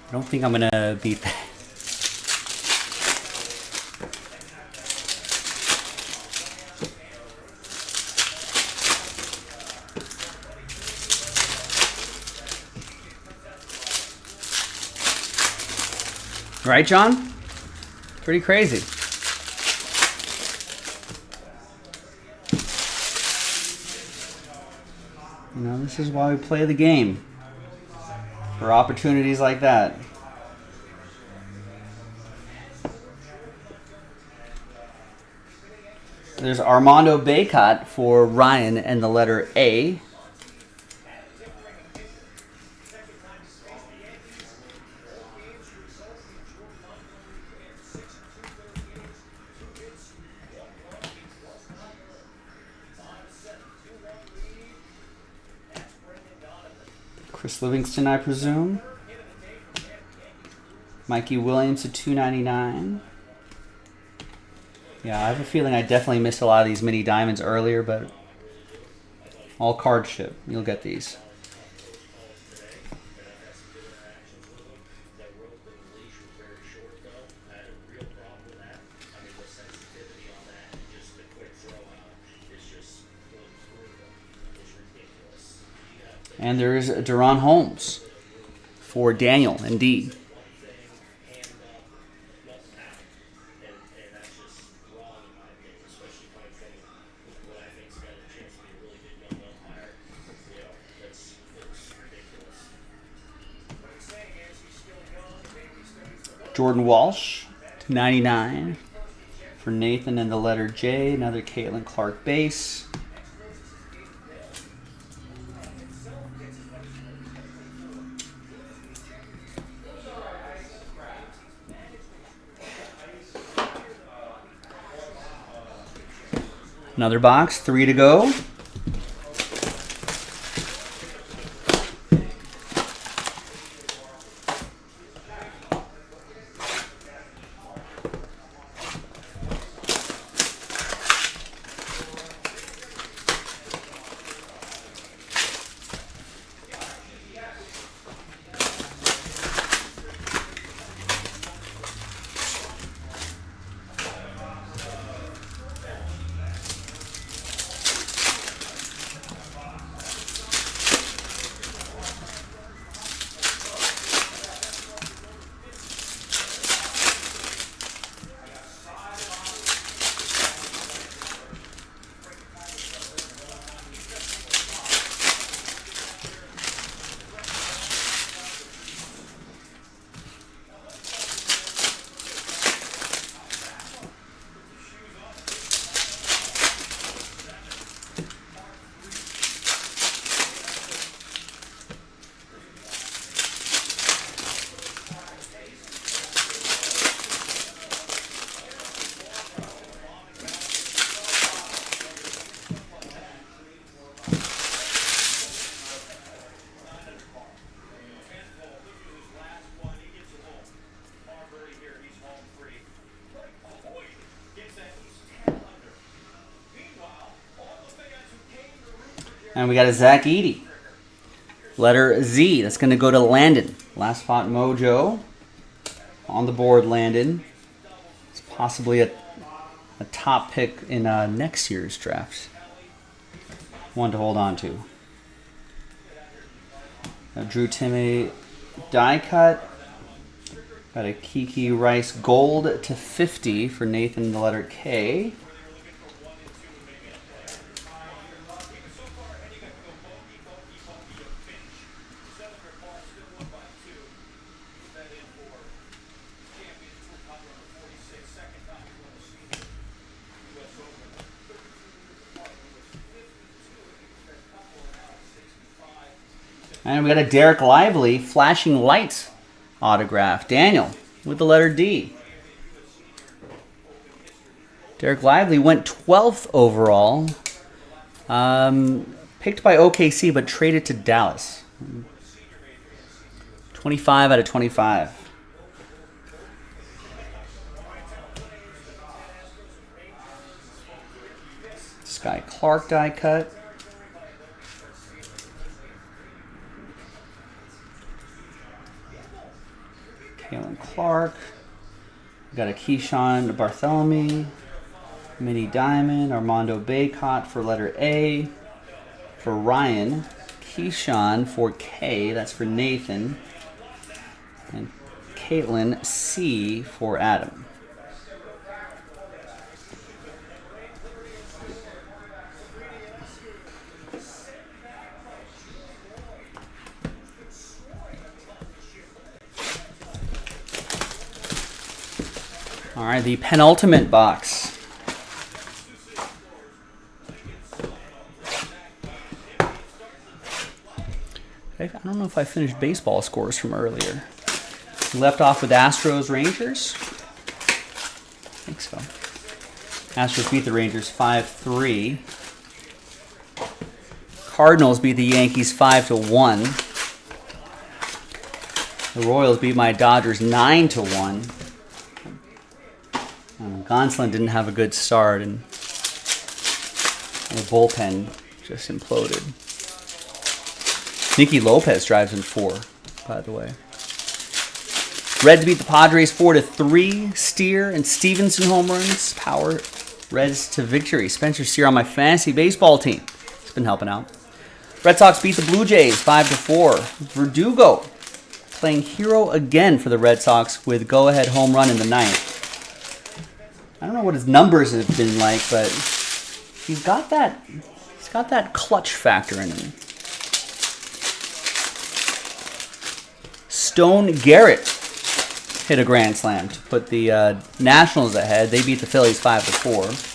D: I don't think I'm going to beat that. Right, John? Pretty crazy. You know, this is why we play the game. For opportunities like that. There's Armando Baycott for Ryan and the letter A. Chris Livingston, I presume. Mikey Williams to 299. Yeah, I have a feeling I definitely missed a lot of these mini diamonds earlier, but all card ship. You'll get these. And there's Deron Holmes for Daniel and D. Jordan Walsh to 99 for Nathan and the letter J. Another Caitlin Clark base. Another box, 3 to go. And we got a Zach Eady. Letter Z. That's going to go to Landon. Last spot mojo. On the board, Landon. It's possibly a top pick in next year's draft. One to hold on to. Drew Timme die cut. Got a Kiki Rice gold to 50 for Nathan, the letter K. And we got a Derek Lively flashing lights autograph. Daniel with the letter D. Derek Lively went 12th overall. Picked by OKC but traded to Dallas. 25 out of 25. Sky Clark die cut. Caitlin Clark. We got a Keyshawn Bartholomew. Mini Diamond. Armando Baycott for letter A. For Ryan. Keyshawn for K. That's for Nathan. And Caitlin C for Adam. All right, the penultimate box. I don't know if I finished baseball scores from earlier. We left off with Astros Rangers. I think so. Astros beat the Rangers 5-3. Cardinals beat the Yankees 5-1. The Royals beat my Dodgers 9-1. Gonsolin didn't have a good start, and the bullpen just imploded. Nicky Lopez drives in 4, by the way. Reds beat the Padres 4-3. Steer and Stevenson home runs. Power Reds to victory. Spencer Steer on my fantasy baseball team. He's been helping out. Red Sox beat the Blue Jays 5-4. Verdugo playing hero again for the Red Sox with go-ahead home run in the 9th. I don't know what his numbers have been like, but he's got that clutch factor in him. Stone Garrett hit a grand slam to put the Nationals ahead. They beat the Phillies 5-4.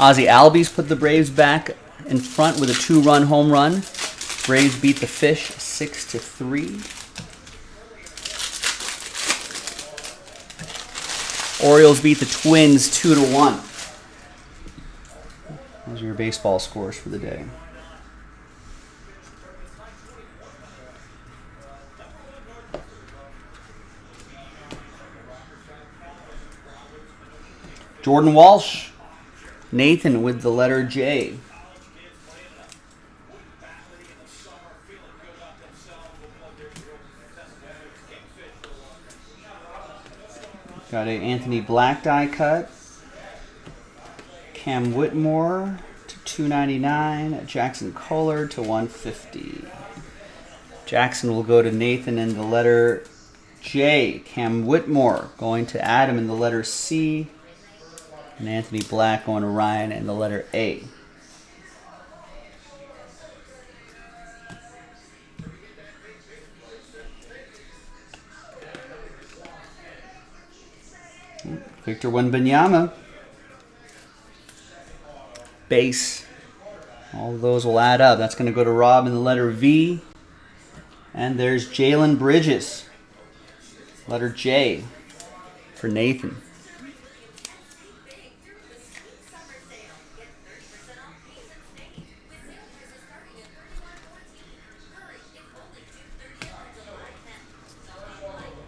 D: Ozzie Albies put the Braves back in front with a 2-run home run. Braves beat the Fish 6-3. Orioles beat the Twins 2-1. Those are your baseball scores for the day. Jordan Walsh. Nathan with the letter J. Got a Anthony Black die cut. Cam Whitmore to 299. Jackson Kohler to 150. Jackson will go to Nathan in the letter J. Cam Whitmore going to Adam in the letter C. And Anthony Black going to Ryan in the letter A. Victor Wembanyama. Base. All of those will add up. That's going to go to Rob in the letter V. And there's Jalen Bridges. Letter J for Nathan.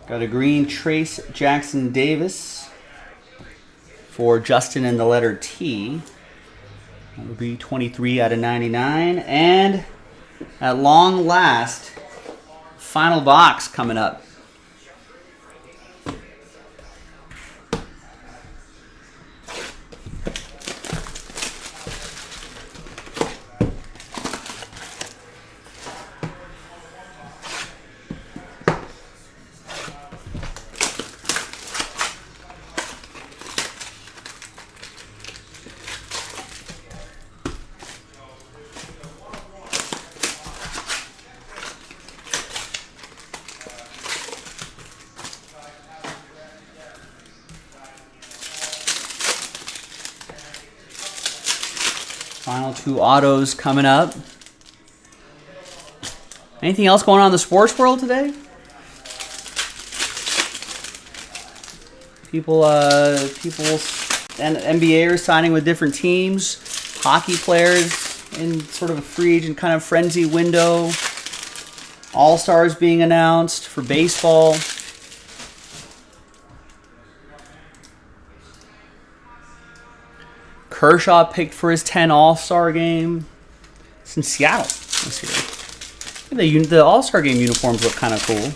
D: Got a green Trace Jackson Davis for Justin in the letter T. That would be 23 out of 99. And at long last, final box coming up. Final 2 autos coming up. Anything else going on in the sports world today? People and NBAers signing with different teams. Hockey players in sort of a free agent kind of frenzy window. All-Stars being announced for baseball. Kershaw picked for his 10 All-Star game. It's in Seattle this year. The All-Star game uniforms look kind of cool.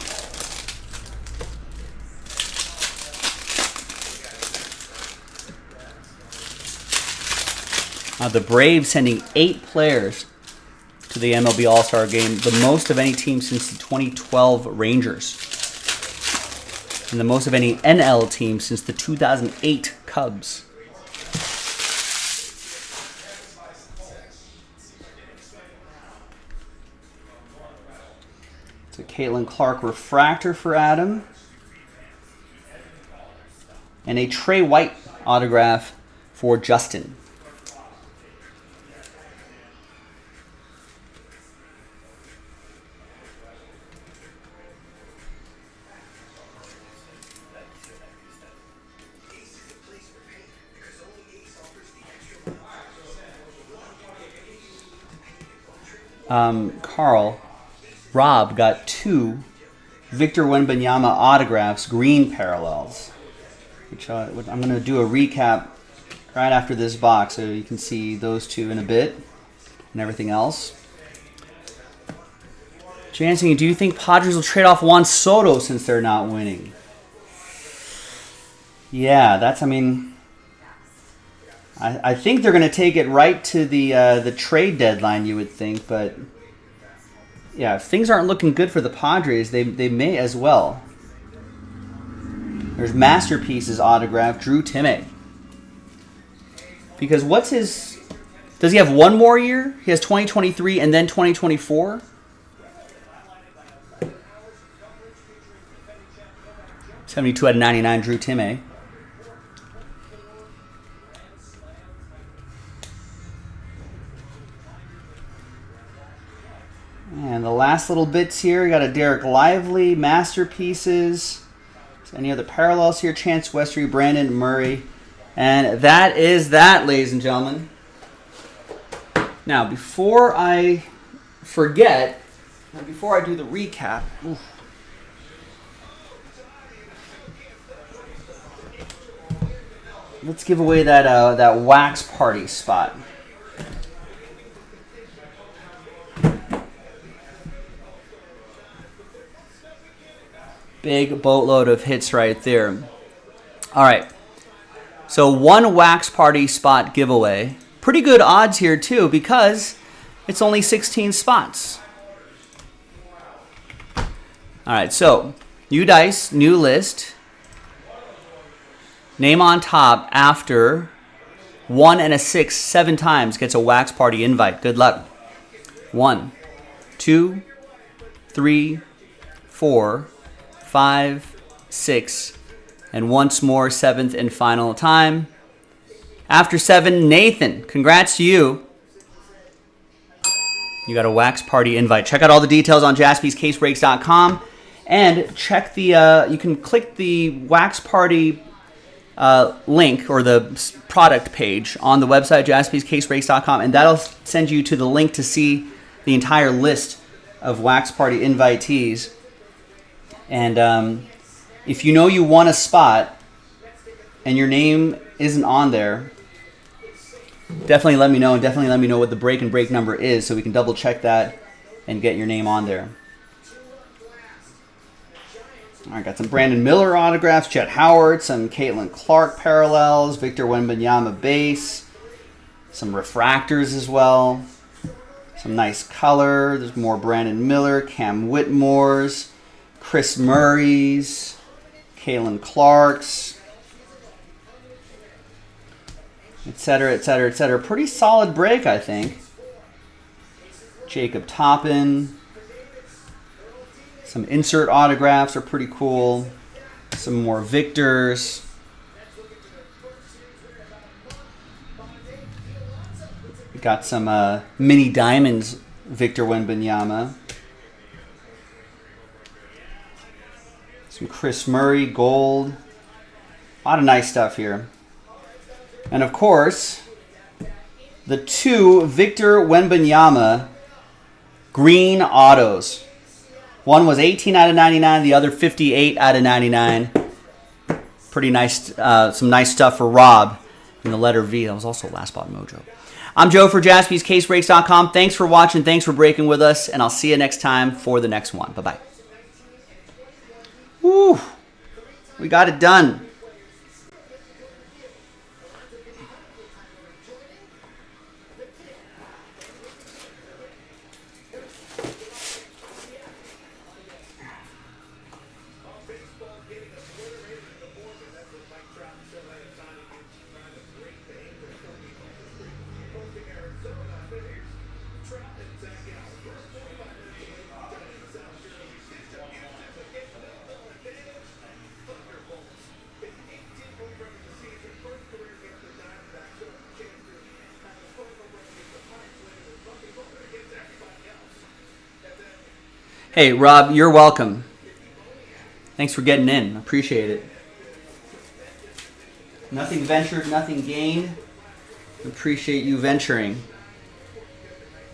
D: The Braves sending 8 players to the MLB All-Star game, the most of any team since the 2012 Rangers. And the most of any NL team since the 2008 Cubs. It's a Caitlin Clark refractor for Adam. And a Trey White autograph for Justin. Rob got 2 Victor Wembanyama autographs, green parallels, which I'm going to do a recap right after this box so you can see those 2 in a bit and everything else. Jansen, do you think Padres will trade off Juan Soto since they're not winning? Yeah, I think they're going to take it right to the trade deadline, you would think, but yeah, if things aren't looking good for the Padres, they may as well. There's Masterpieces autograph, Drew Timme. Because does he have one more year? He has 2023 and then 2024? 72 out of 99, Drew Timme. And the last little bits here, we got a Derek Lively, Masterpieces. Any other parallels here? Chance Westry, Brandon Murray. And that is that, ladies and gentlemen. Now, before I forget, before I do the recap, let's give away that wax party spot. Big boatload of hits right there. All right. So one wax party spot giveaway. Pretty good odds here too because it's only 16 spots. All right. So new dice, new list. Name on top after 1 and a 6 7 times gets a wax party invite. Good luck. 1, 2, 3, 4, 5, 6, and once more, 7th and final time. After 7, Nathan, congrats to you. You got a wax party invite. Check out all the details on jaspyscasebreaks.com and check the, you can click the wax party link or the product page on the website, jaspyscasebreaks.com, and that'll send you to the link to see the entire list of wax party invitees. And if you know you won a spot and your name isn't on there, definitely let me know, and definitely let me know what the break and break number is so we can double check that and get your name on there. All right, got some Brandon Miller autographs, Chet Howard, some Caitlin Clark parallels, Victor Wembanyama base, some refractors as well, some nice color. There's more Brandon Miller, Cam Whitmore's, Chris Murray's, Caitlin Clark's, etc., etc., etc. Pretty solid break, I think. Jacob Toppin. Some insert autographs are pretty cool. Some more Victors. We got some mini diamonds, Victor Wembanyama. Some Chris Murray, gold. A lot of nice stuff here. And of course, the 2 Victor Wembanyama green autos. One was 18 out of 99, the other 58 out of 99. Pretty nice, some nice stuff for Rob in the letter V. That was also Last Spot Mojo. I'm Joe for jaspyscasebreaks.com. Thanks for watching. Thanks for breaking with us. And I'll see you next time for the next one. Bye-bye. Woo! We got it done. Hey, Rob, you're welcome. Thanks for getting in. Appreciate it. Nothing ventured, nothing gained. Appreciate you venturing.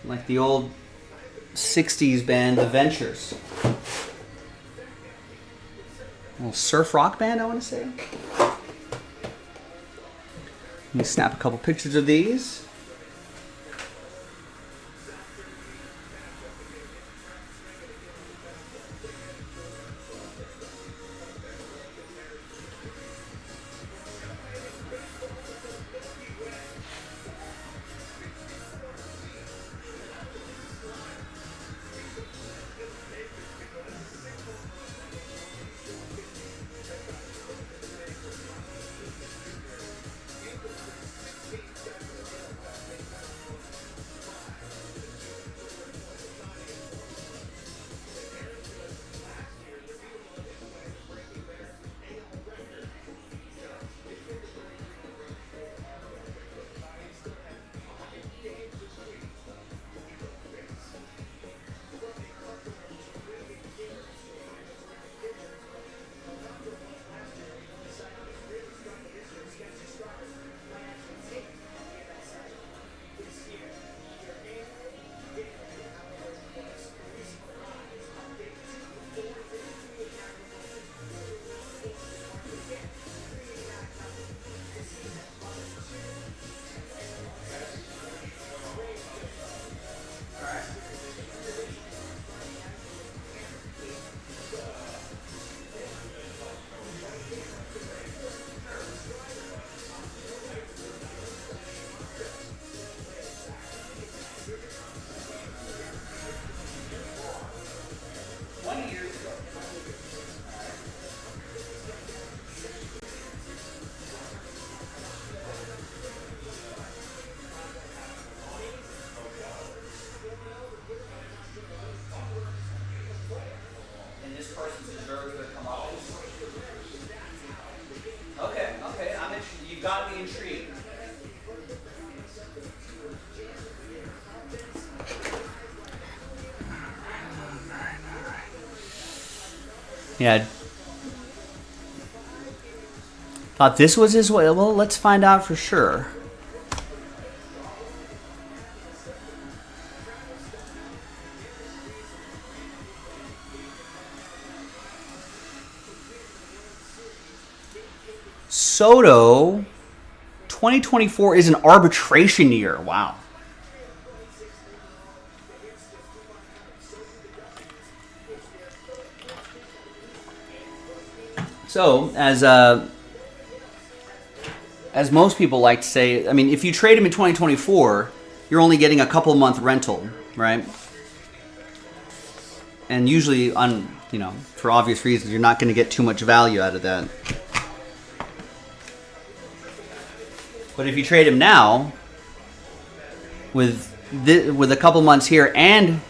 D: Like the old 60s band, The Ventures. A little surf rock band, I want to say. Let me snap a couple pictures of these. Yeah. Thought this was his way. Well, let's find out for sure. Soto, 2024 is an arbitration year. Wow. So, as most people like to say, I mean, if you trade him in 2024, you're only getting a couple month rental, right? And usually, for obvious reasons, you're not going to get too much value out of that. But if you trade him now, with a couple months here and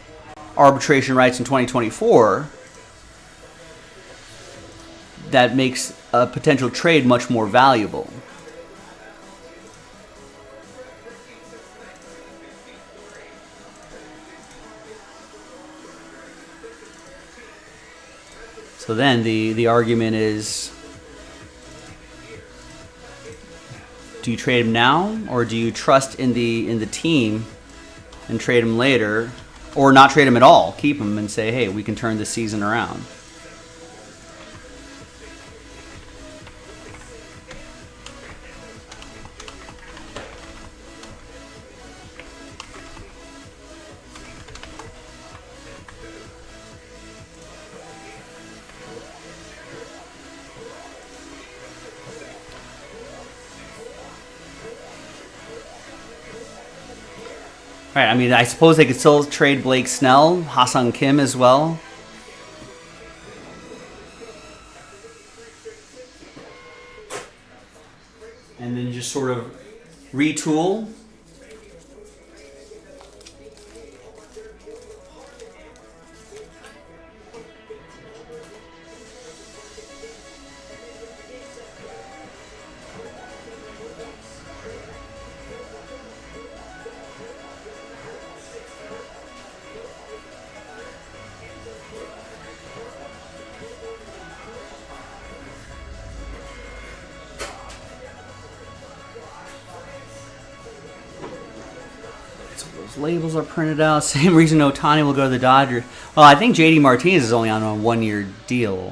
D: arbitration rights in 2024, that makes a potential trade much more valuable. So then the argument is, do you trade him now, or do you trust in the team and trade him later, or not trade him at all, keep him and say, hey, we can turn this season around? Right, I mean, I suppose they could still trade Blake Snell, Ha-Seong Kim as well. And then just sort of retool. Labels are printed out. Same reason Ohtani will go to the Dodgers. Well, I think JD Martinez is only on a 1-year deal.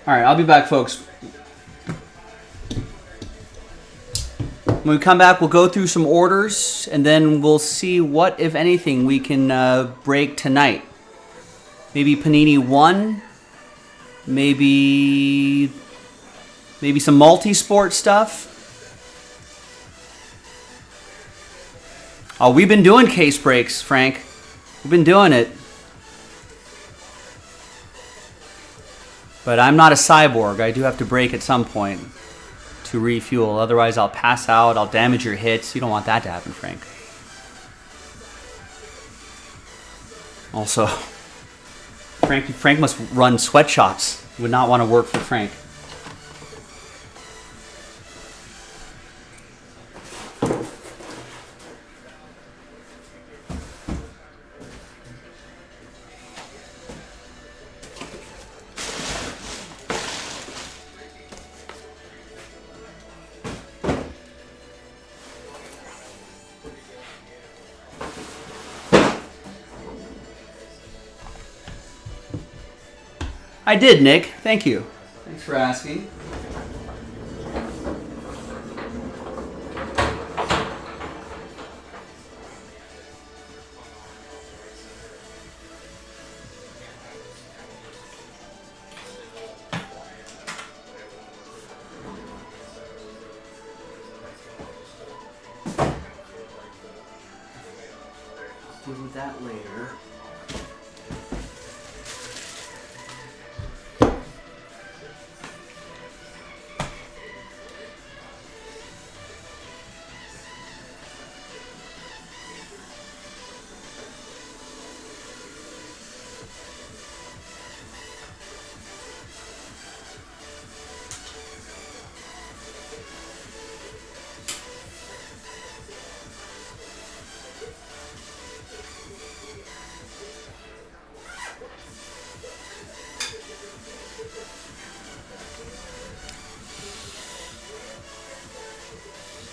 D: All right, I'll be back, folks. When we come back, we'll go through some orders, and then we'll see what, if anything, we can break tonight. Maybe Panini 1, maybe some multi-sport stuff. Oh, we've been doing case breaks, Frank. We've been doing it. But I'm not a cyborg. I do have to break at some point to refuel. Otherwise, I'll pass out. I'll damage your hits. You don't want that to happen, Frank. Also, Frank must run sweatshops. Would not want to work for Frank. I did, Nick. Thank you. Thanks for asking. Deal with that later.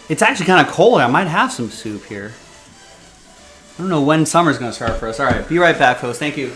D: It's actually kind of cold. I might have some soup here. I don't know when summer's going to start for us. All right, be right back, folks. Thank you.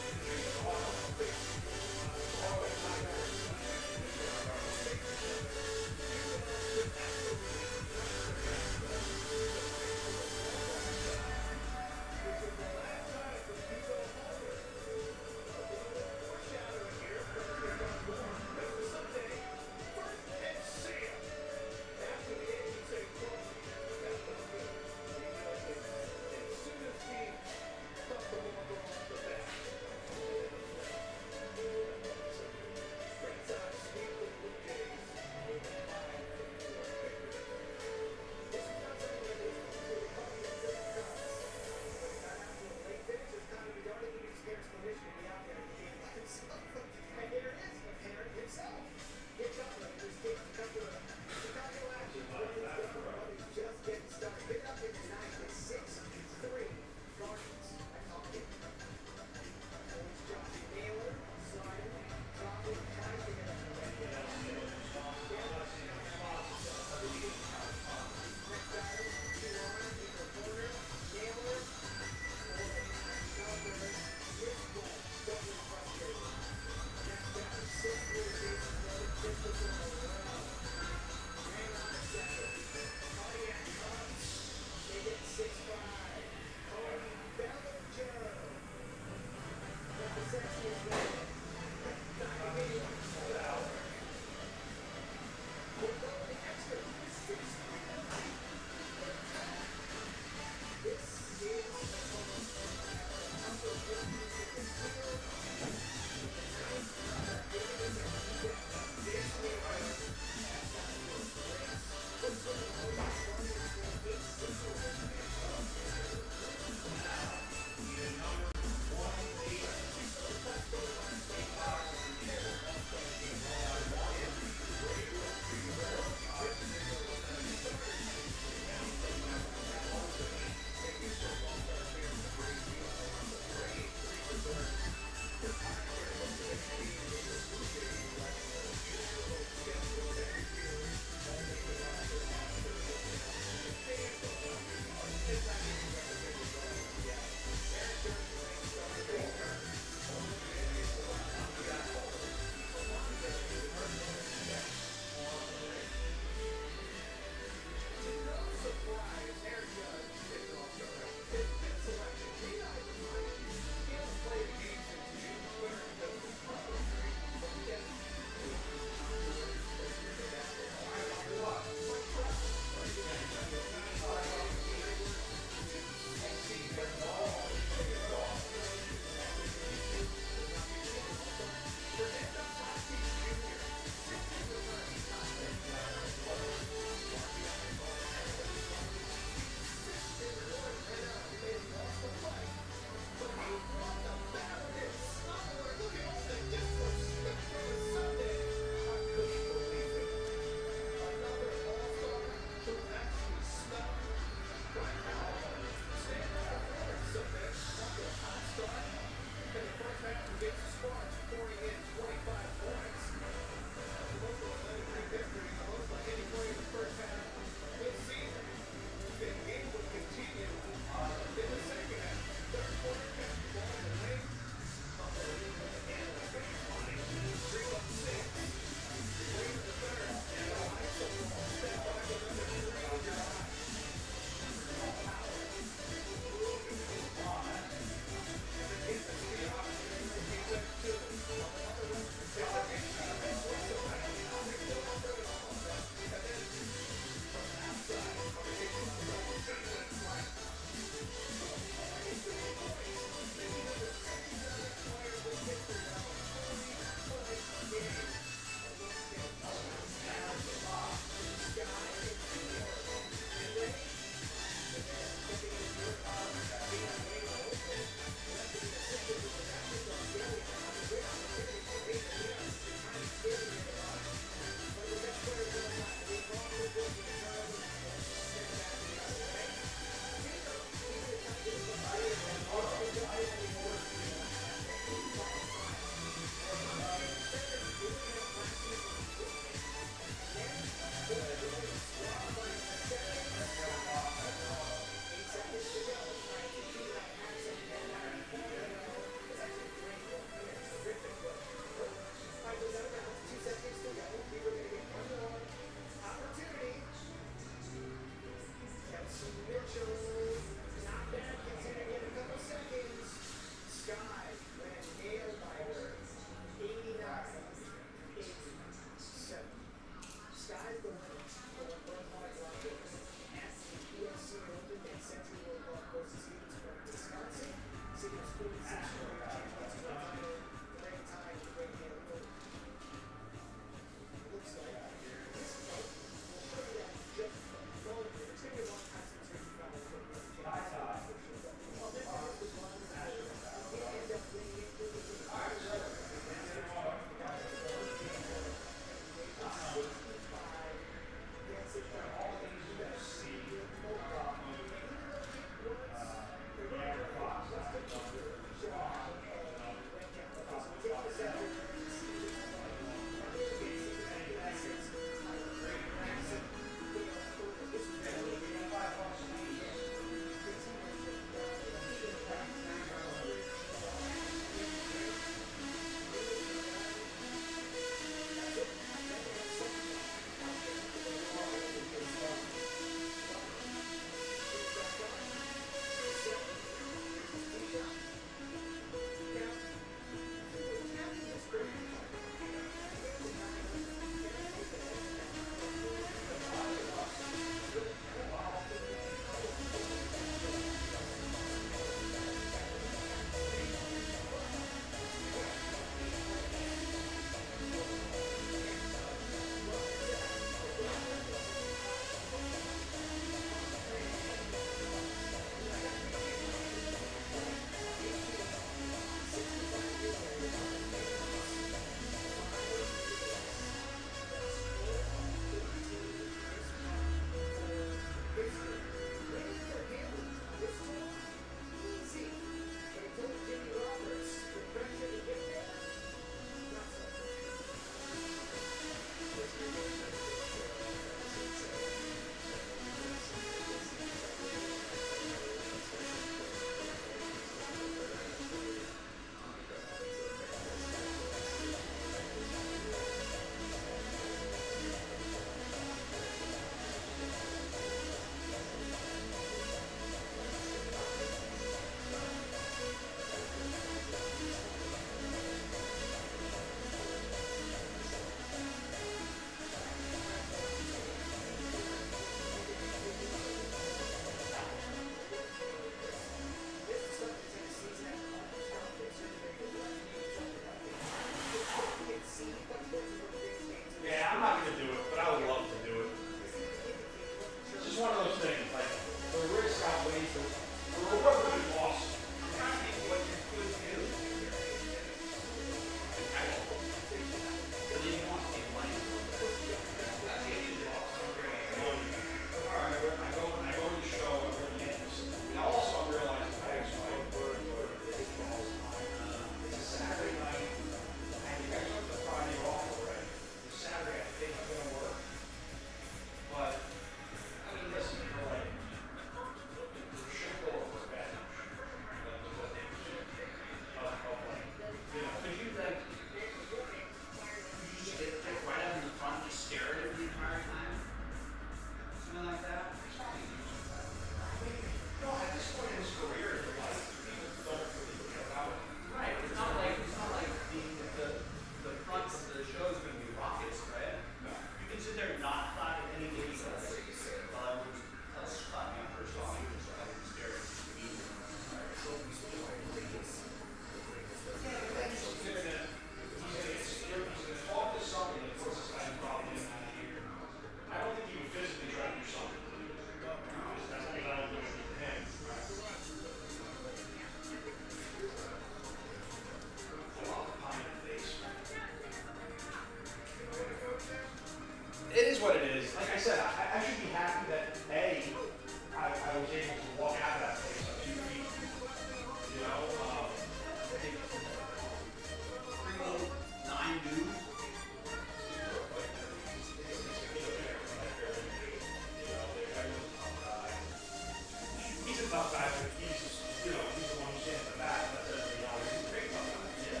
E: tough guy, but he's, you know, he's the one who stands in the back, but he's a big tough guy. Yeah.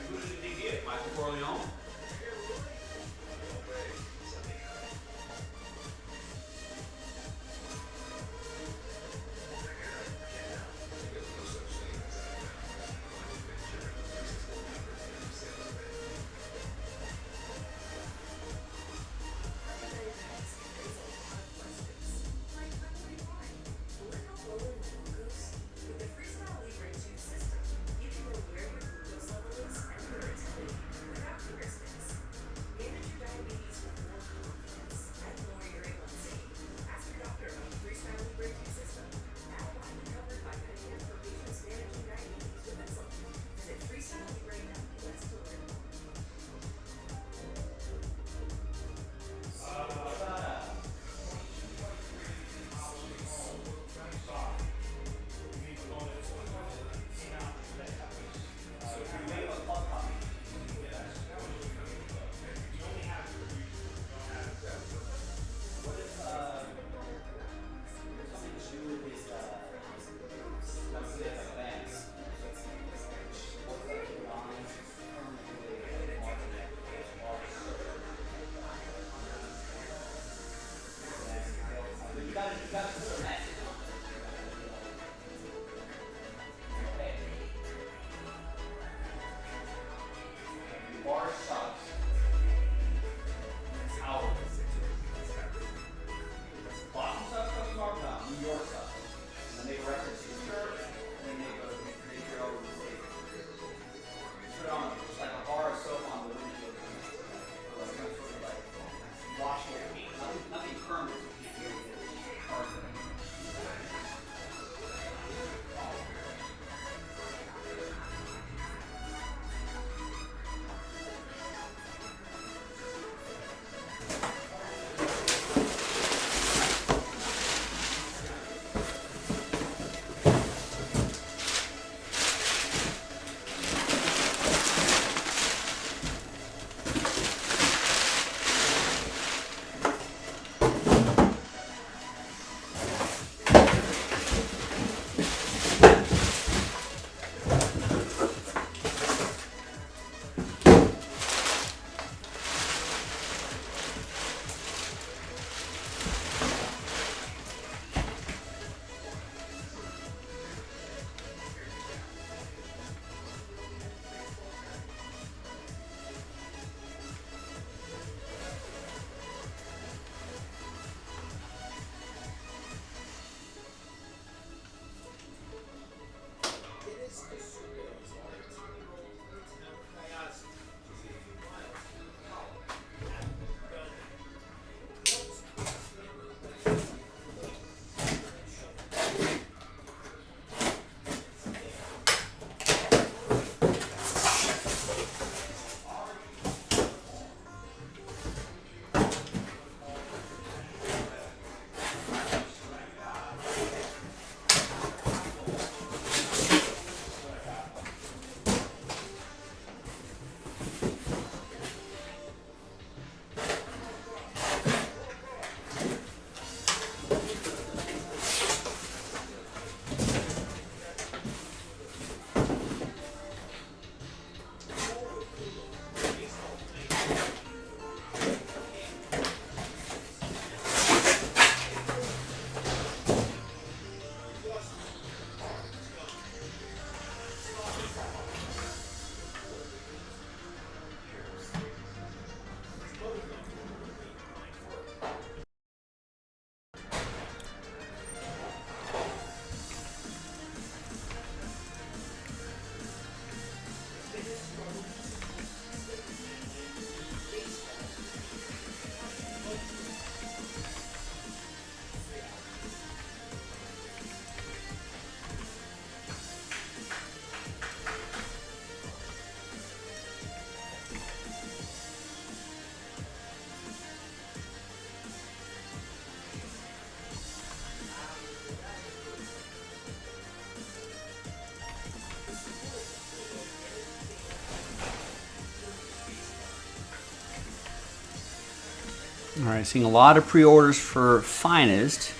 C: Who did he get? Michael Corleone?
B: Bar sucks. Out. Boston sucks, fucking Bar sucks. New York sucks. And then they go right to the church, and then they go over the state. Put on just like a bar of soap on the window. Or like some sort of like wash your feet. Nothing permanent. Carpet.
D: right, seeing a lot of pre-orders for Finest.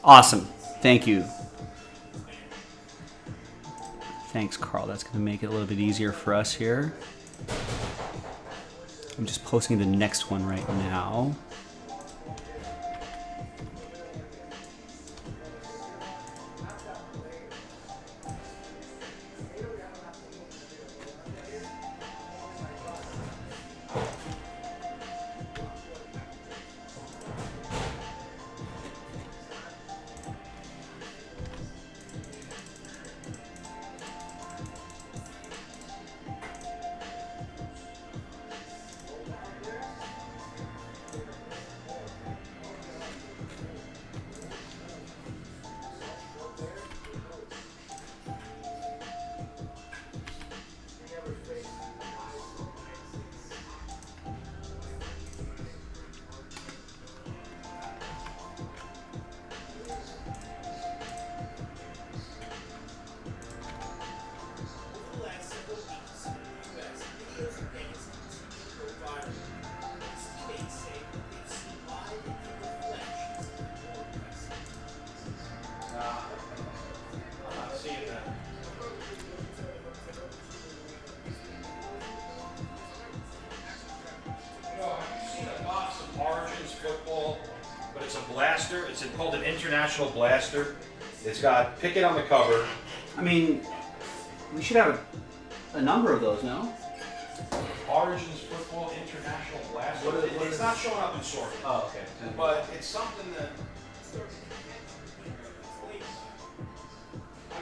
D: Awesome. Thank you. Thanks, Carl. That's going to make it a little bit easier for us here. I'm just posting the next one right now.
C: Blaster. It's called an International Blaster. It's got Pickett on the cover.
D: I mean, we should have a number of those, no?
C: Origins Football International Blaster. It's not showing up in sort.
D: Oh, okay.
C: But it's something that I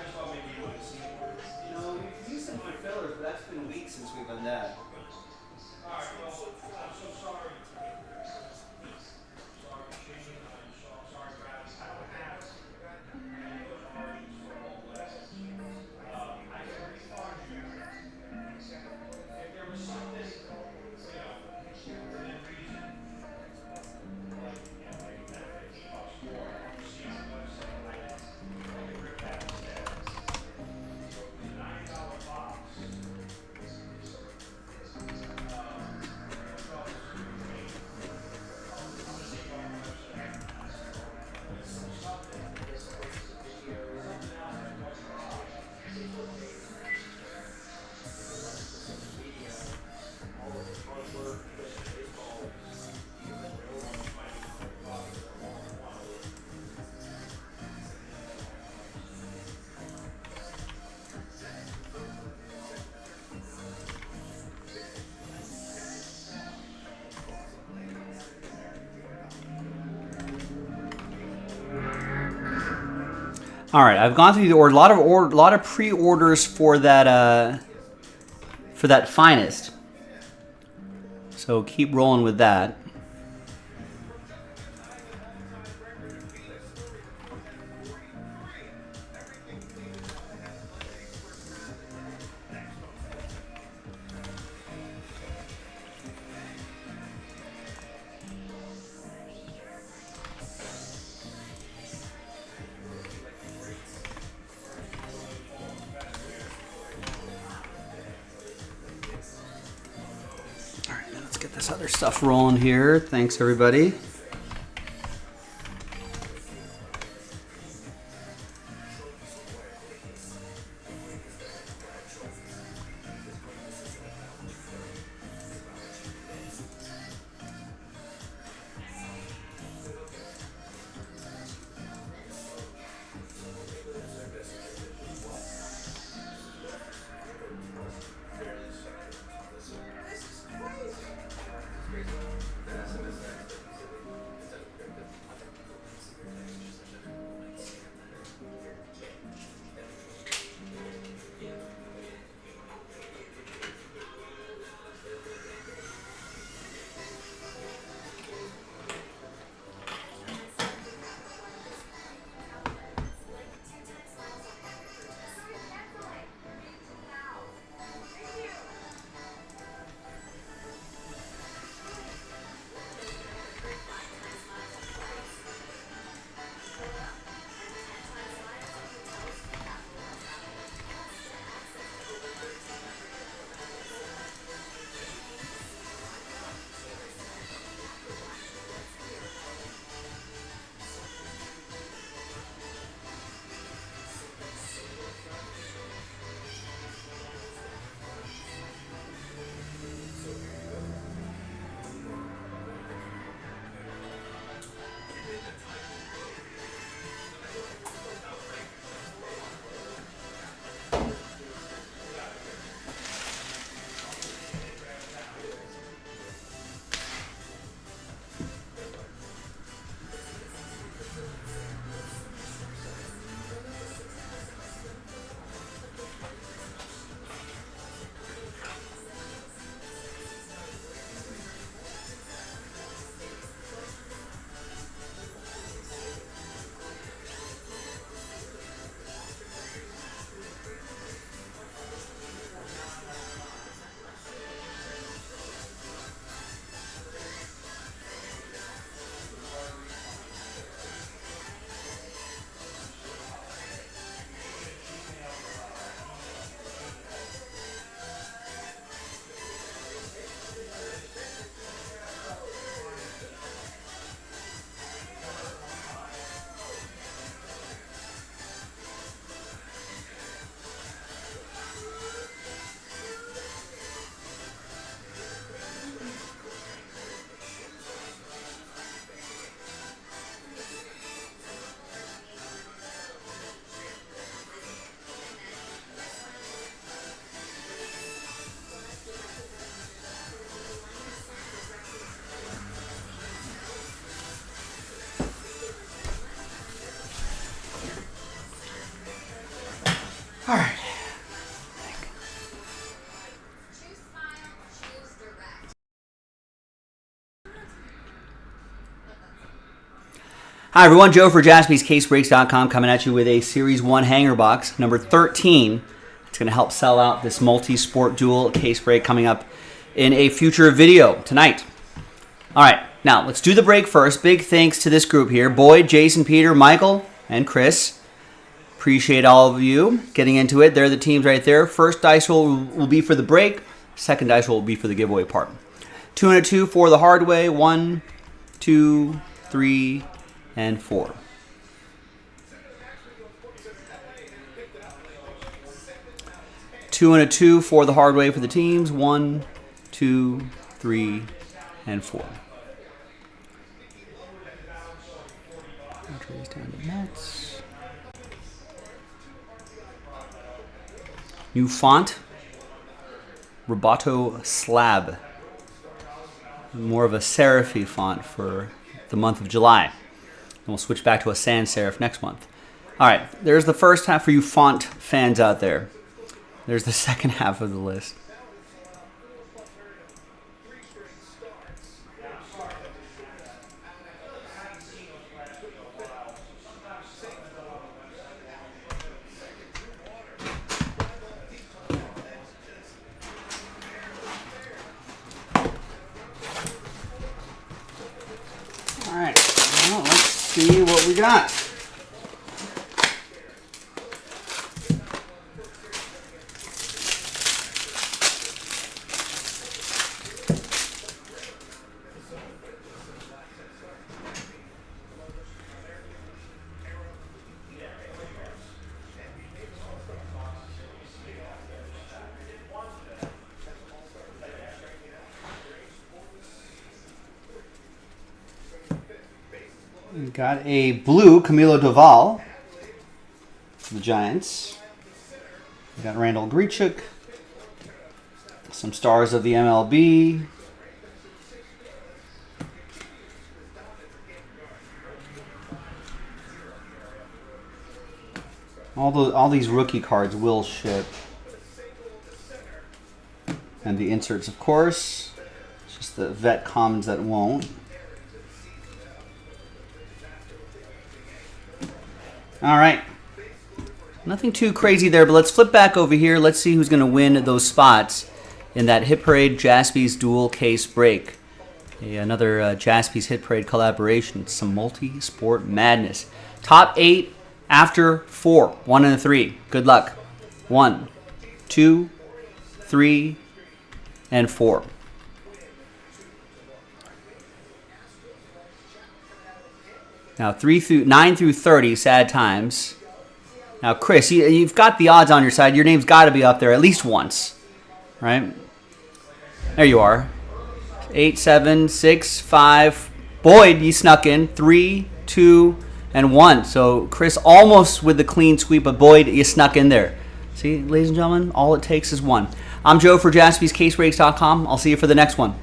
C: just thought maybe you would have seen it.
D: You know, we've used them for fillers, but that's been weeks since we've done that.
C: Alright, well, I'm so sorry.
D: All right, I've gone through the order. A lot of pre-orders for that finest. So keep rolling with that. Get this other stuff rolling here. Thanks, everybody. All right. Hi, everyone. Joe for JaspysCaseBreaks.com coming at you with a Series 1 hanger box, number 13. It's going to help sell out this multi-sport dual case break coming up in a future video tonight. All right, now let's do the break first. Big thanks to this group here, Boyd, Jason, Peter, Michael, and Chris. Appreciate all of you getting into it. They're the teams right there. First dice roll will be for the break. Second dice roll will be for the giveaway part. 2 and a 2 for the hard way. 1, 2, 3, and 4. Two and a 2 for the hard way for the teams. 1, 2, 3, and 4. Trace down to Mets. New font, Roboto Slab. More of a serif font for the month of July. And we'll switch back to a sans serif next month. All right, there's the first half for you font fans out there. There's the second half of the list. All right, well, let's see what we got. We got a blue Camilo Doval, the Giants. We got Randall Grichuk, some stars of the MLB. All these rookie cards will ship. And the inserts, of course. It's just the vet commons that won't. All right. Nothing too crazy there, but let's flip back over here. Let's see who's going to win those spots in that Hit Parade Jaspy's dual case break. Another Jaspy's Hit Parade collaboration. Some multi-sport madness. Top 8 after 4. 1 and 3. Good luck. 1, 2, 3, and 4. Now 9 through 30, sad times. Now Chris, you've got the odds on your side. Your name's got to be up there at least once, right? There you are. 8, 7, 6, 5. Boyd, you snuck in. 3, 2, and 1. So Chris almost with the clean sweep, but Boyd, you snuck in there. See, ladies and gentlemen, all it takes is 1. I'm Joe for JaspysCaseBreaks.com. I'll see you for the next one.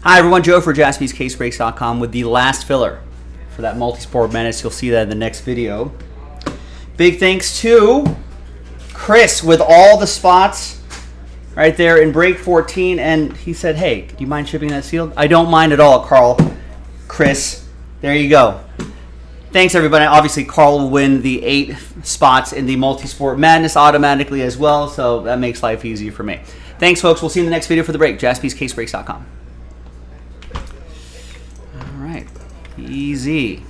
D: Hi everyone, Joe for JaspysCaseBreaks.com with the last filler for that multi-sport menace. You'll see that in the next video. Big thanks to Chris with all the spots right there in break 14, and he said, hey, do you mind shipping that sealed? I don't mind at all, Carl. Chris, there you go. Thanks everybody. Obviously Carl will win the 8 spots in the multi-sport madness automatically as well, so that makes life easier for me. Thanks folks, we'll see you in the next video for the break. JaspysCaseBreaks.com. All right, easy.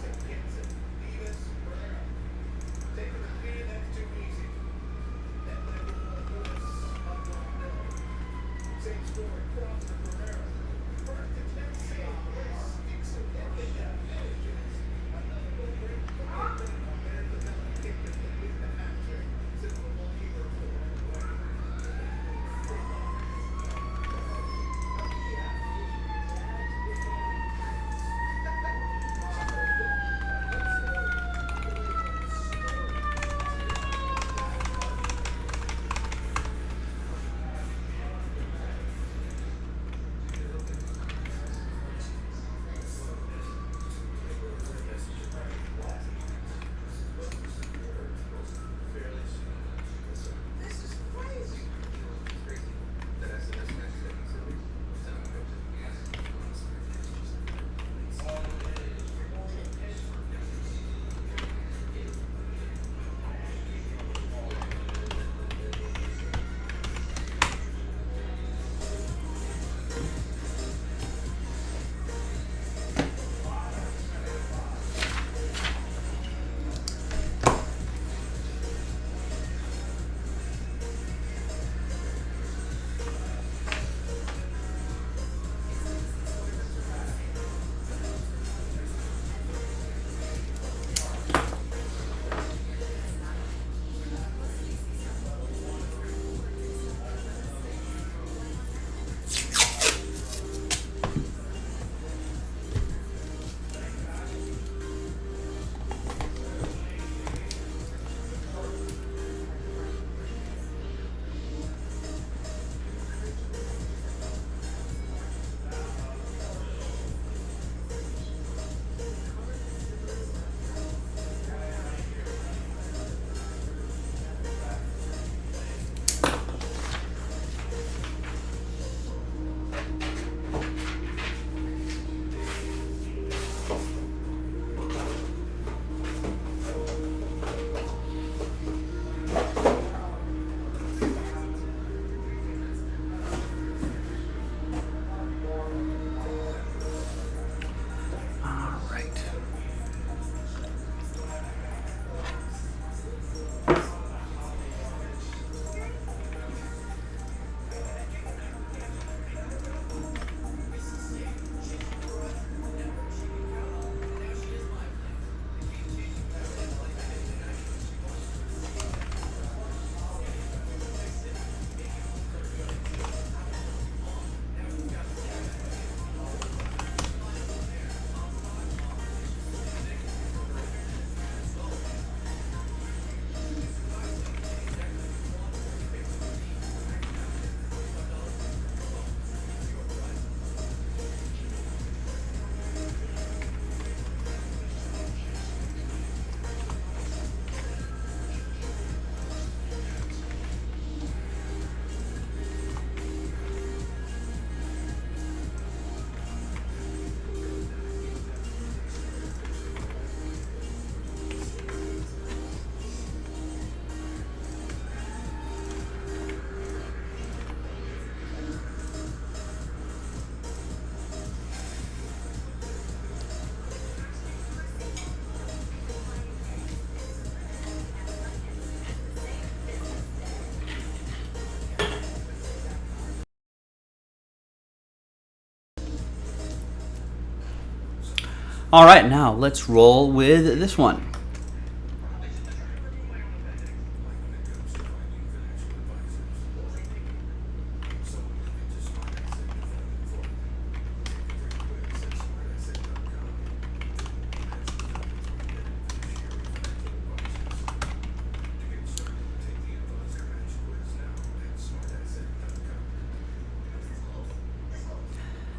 D: All right, now let's roll with this one.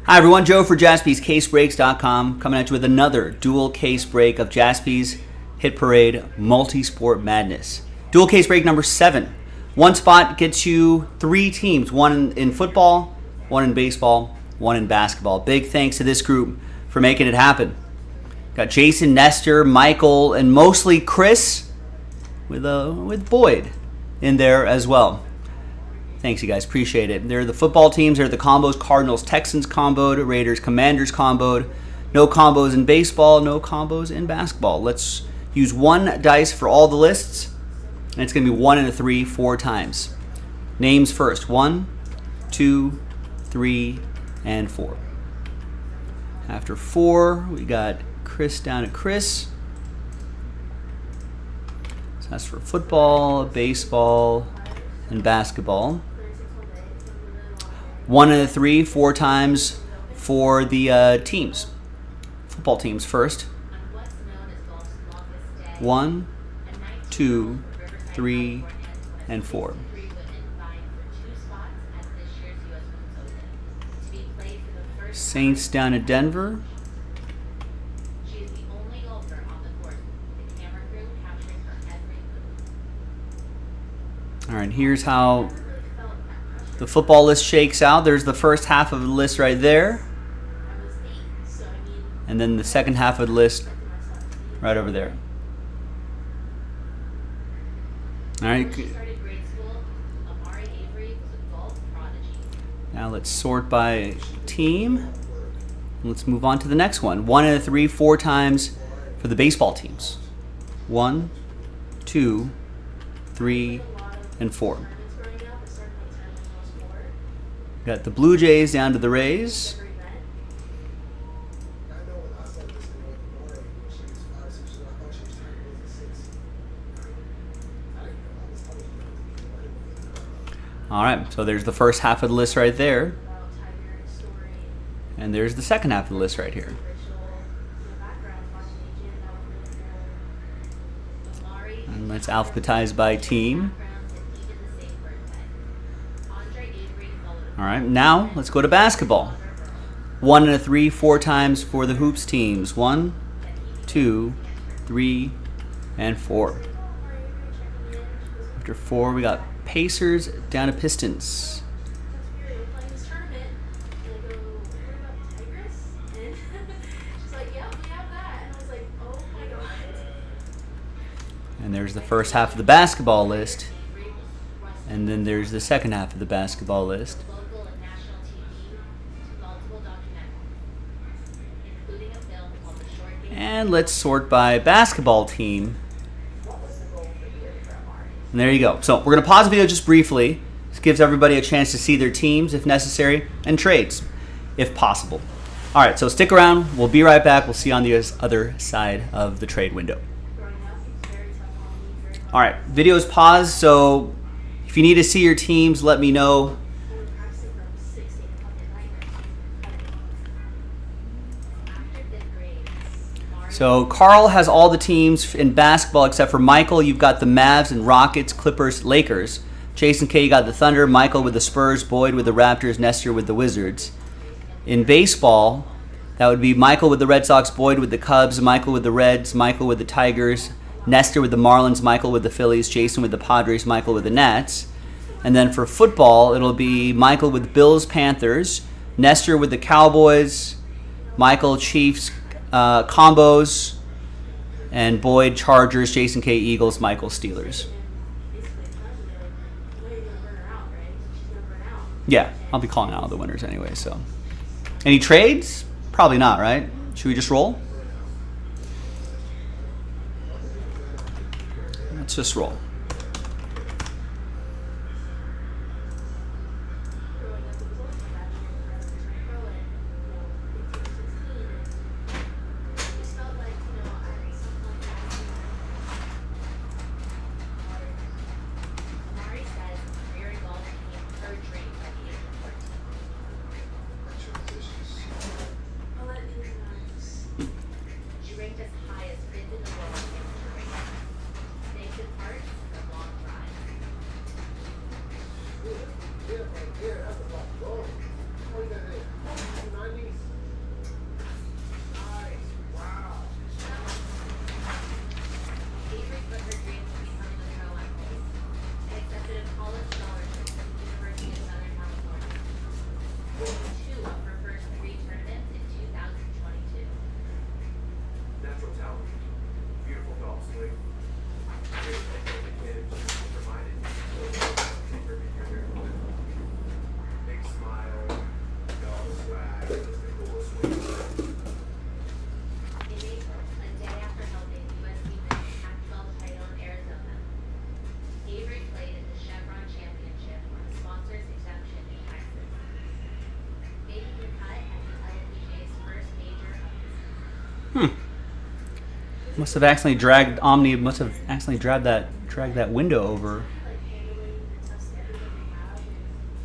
D: Hi everyone, Joe for JaspysCaseBreaks.com coming at you with another dual case break of Jaspys Hit Parade Multi-Sport Madness. Dual case break number 7. One spot gets you 3 teams, one in football, one in baseball, one in basketball. Big thanks to this group for making it happen. Got Jason, Nestor, Michael, and mostly Chris with Boyd in there as well. Thanks, you guys. Appreciate it. They're the football teams. They're the combos. Cardinals, Texans comboed. Raiders, Commanders comboed. No combos in baseball. No combos in basketball. Let's use 1 dice for all the lists. And it's going to be 1 and a 3, 4 times. Names first. 1, 2, 3, and 4. After 4, we got Chris down at Chris. So that's for football, baseball, and basketball. 1 and a 3, 4 times for the teams. Football teams first. 1, 2, 3, and 4. Saints down at Denver. All right, here's how the football list shakes out. There's the first half of the list right there. And then the second half of the list right over there. All right. Now let's sort by team. Let's move on to the next one. 1 and a 3, 4 times for the baseball teams. 1, 2, 3, and 4. Got the Blue Jays down to the Rays. All right, so there's the first half of the list right there. And there's the second half of the list right here. And let's alphabetize by team. All right, now let's go to basketball. 1 and a 3, 4 times for the hoops teams. 1, 2, 3, and 4. After 4, we got Pacers down to Pistons. And there's the first half of the basketball list. And then there's the second half of the basketball list. And let's sort by basketball team. And there you go. So we're going to pause the video just briefly. This gives everybody a chance to see their teams if necessary and trades if possible. All right, so stick around. We'll be right back. We'll see you on the other side of the trade window. All right, video's paused, so if you need to see your teams, let me know. So Carl has all the teams in basketball except for Michael. You've got the Mavs and Rockets, Clippers, Lakers. Jason K, you got the Thunder, Michael with the Spurs, Boyd with the Raptors, Nestor with the Wizards. In baseball, that would be Michael with the Red Sox, Boyd with the Cubs, Michael with the Reds, Michael with the Tigers, Nestor with the Marlins, Michael with the Phillies, Jason with the Padres, Michael with the Nats. And then for football, it'll be Michael with Bills, Panthers, Nestor with the Cowboys, Michael Chiefs, combos, and Boyd Chargers, Jason K Eagles, Michael Steelers. Yeah, I'll be calling out all the winners anyway. So, any trades? Probably not, right? Should we just roll? Let's just roll.
F: Avery put her dreams to become a pro athlete and accepted a college scholarship at the University of Southern California. Winning 2 of her first 3 tournaments in 2022.
E: Natural talent, beautiful golf swing. Big smile, dog swag, just the coolest swing.
F: In April, a day after helping USC win the Pac-12 title in Arizona, Avery played in the Chevron Championship on a sponsor's exemption in Texas, making the cut at the LPGA's first major of the season.
D: Must have accidentally dragged Omni. Must have accidentally dragged that window over.
F: Like handling the tough schedule that we have and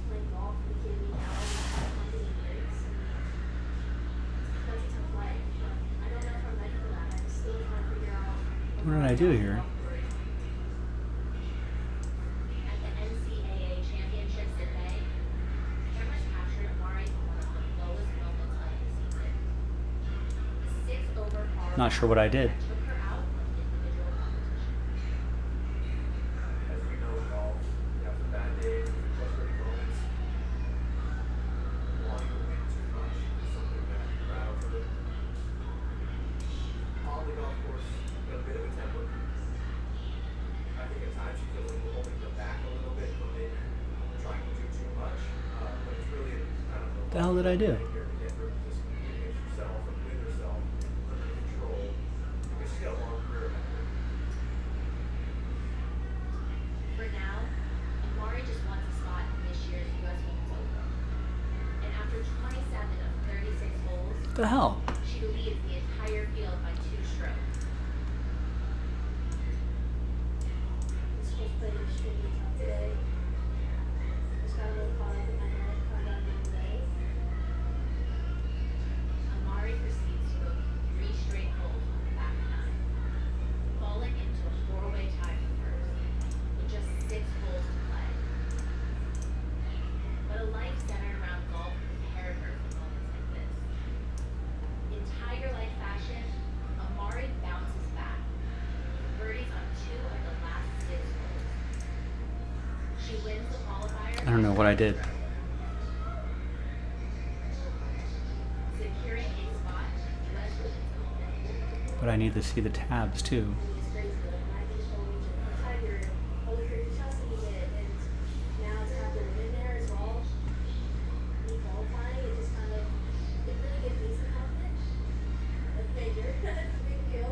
F: playing golf with the kid we know and playing in breaks. That's a tough life, but I don't know if I'm ready for that. I'm still trying to figure out
D: What did I do here?
F: At the NCAA Championships in May, cameras captured Amari on one of the lowest moments of the season. The 6-over par
D: Not sure what I did.
F: that took her out of individual competition.
E: As we know in golf, you have some bad days, some frustrating moments. Wanting to win too much is something that rattles her. On the golf course, a bit of a temper. I think at times she feels like we're holding them back a little bit when they trying to do too much. But it's really kind of
D: The hell did I do?
E: here to get her just getting herself and with herself under control. Because she's got a long career ahead of her.
F: For now, Amari just wants a spot in this year's US Women's Open. And after 27 of 36 holes,
D: What the hell?
F: she leads the entire field by 2 strokes. This hole's played extremely tough today. Just got a little caught up in my head, caught down the delay. Amari proceeds to go 3 straight holes on the back 9, falling into a 4-way tie for first, with just 6 holes to play. But a life centered around golf prepared her for moments like this. In Tiger-like fashion, Amari bounces back, birdies on 2 of the last 6 holes. She wins the qualifier.
D: I don't know what I did.
F: Securing a spot in the US Women's Open.
D: But I need to see the tabs too.
F: It's crazy, but I just told Tiger, holy crazy shots that he hit, and now to have the win there as well, me qualifying, it just kind of, it really gives me some confidence. That's major. That's a big deal.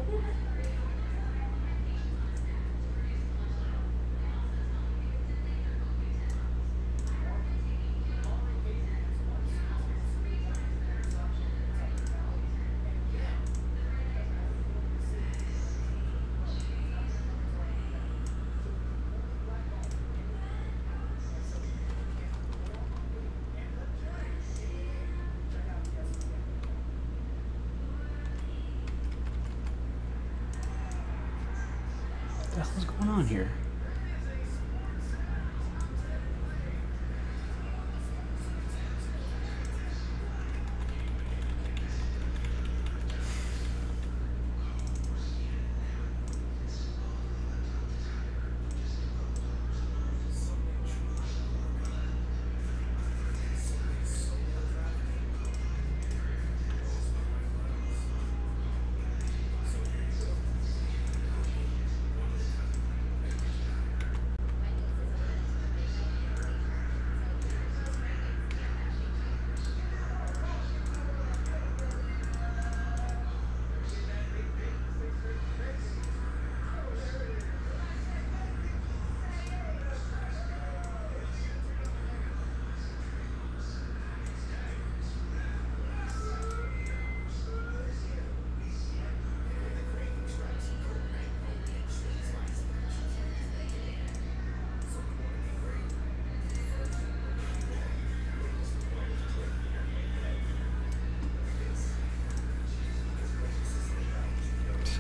D: What the hell's going on here?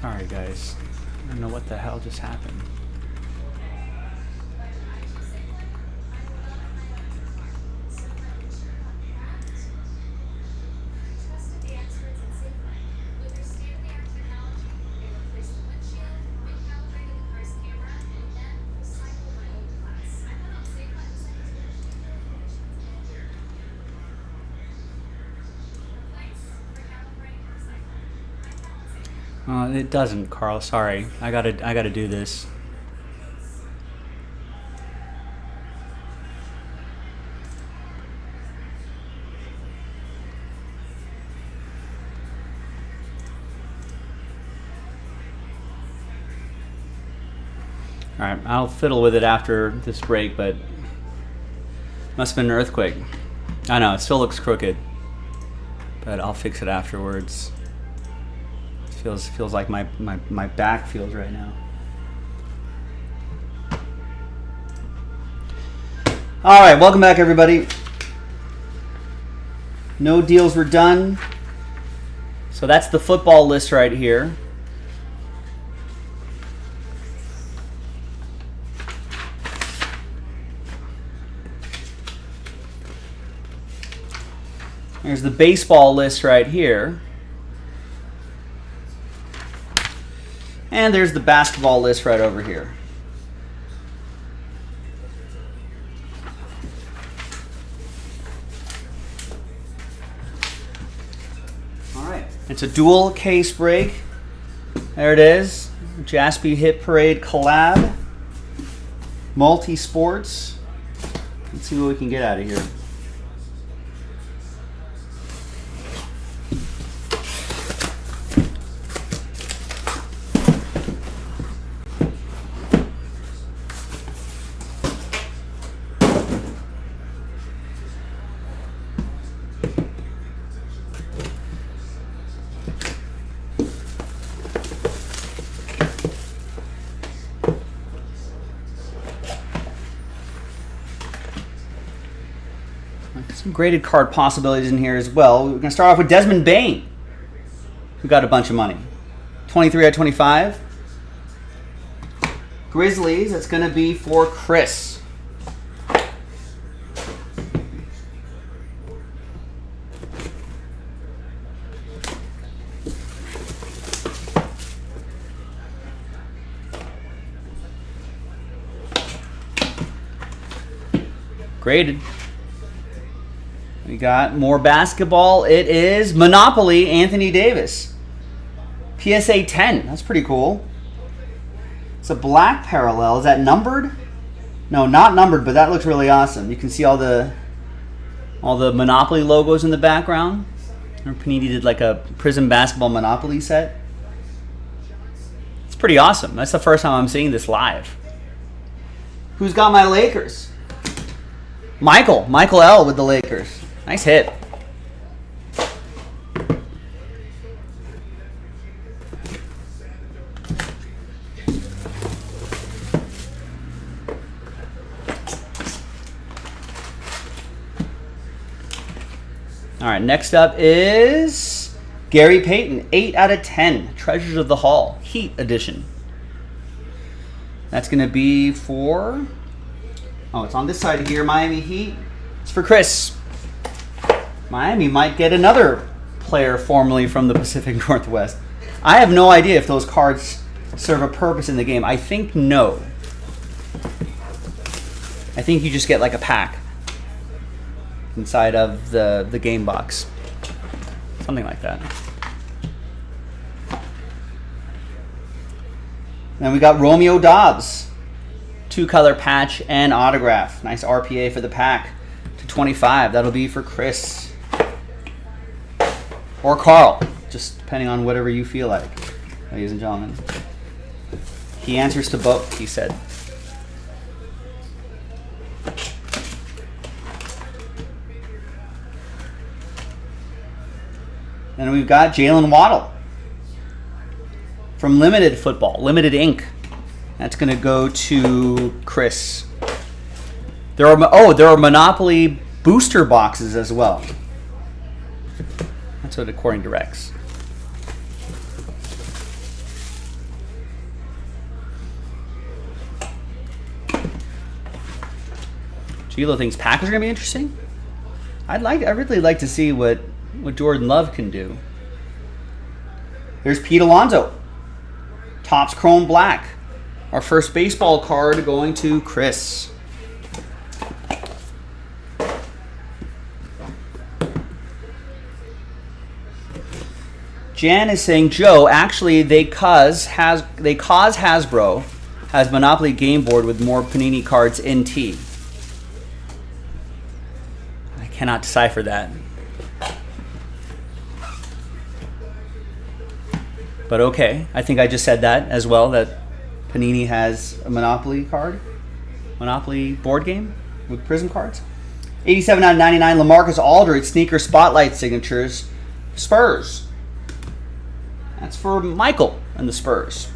D: Sorry, guys. I don't know what the hell just happened. It doesn't, Carl. Sorry. I gotta do this. All right, I'll fiddle with it after this break, but must have been an earthquake. I know, it still looks crooked, but I'll fix it afterwards. It feels like my back feels right now. All right, welcome back, everybody. No deals were done. So that's the football list right here. There's the baseball list right here. And there's the basketball list right over here. All right. It's a dual case break. There it is. Jaspy Hit Parade collab. Multi-sports. Let's see what we can get out of here. Some graded card possibilities in here as well. We're going to start off with Desmond Bain, who got a bunch of money. 23 out of 25. Grizzlies, that's going to be for Chris. Graded. We got more basketball. It is Monopoly, Anthony Davis. PSA 10. That's pretty cool. It's a black parallel. Is that numbered? No, not numbered, but that looks really awesome. You can see all the Monopoly logos in the background. Remember Panini did like a Prism basketball Monopoly set. It's pretty awesome. That's the first time I'm seeing this live. Who's got my Lakers? Michael L with the Lakers. Nice hit. All right, next up is Gary Payton, 8 out of 10. Treasures of the Hall, Heat Edition. That's going to be for... Oh, it's on this side here, Miami Heat. It's for Chris. Miami might get another player formerly from the Pacific Northwest. I have no idea if those cards serve a purpose in the game. I think no. I think you just get like a pack inside of the game box. Something like that. Then we got Romeo Dobbs. 2-color patch and autograph. Nice RPA for the pack. To 25. That'll be for Chris. Or Carl. Just depending on whatever you feel like, ladies and gentlemen. He answers to both, he said. And we've got Jalen Waddle. From Limited Football. Limited Ink. That's going to go to Chris. There are Monopoly booster boxes as well. That's what according to Rex. Gilo thinks Packers are going to be interesting. I'd really like to see what Jordan Love can do. There's Pete Alonso. Topps Chrome Black. Our first baseball card going to Chris. Jan is saying, Joe, actually they cause Hasbro has Monopoly game board with more Panini cards NT. I cannot decipher that. But okay, I think I just said that as well, that Panini has a Monopoly card, Monopoly board game with Prism cards. 87 out of 99, LaMarcus Aldridge, sneaker spotlight signatures, Spurs. That's for Michael and the Spurs.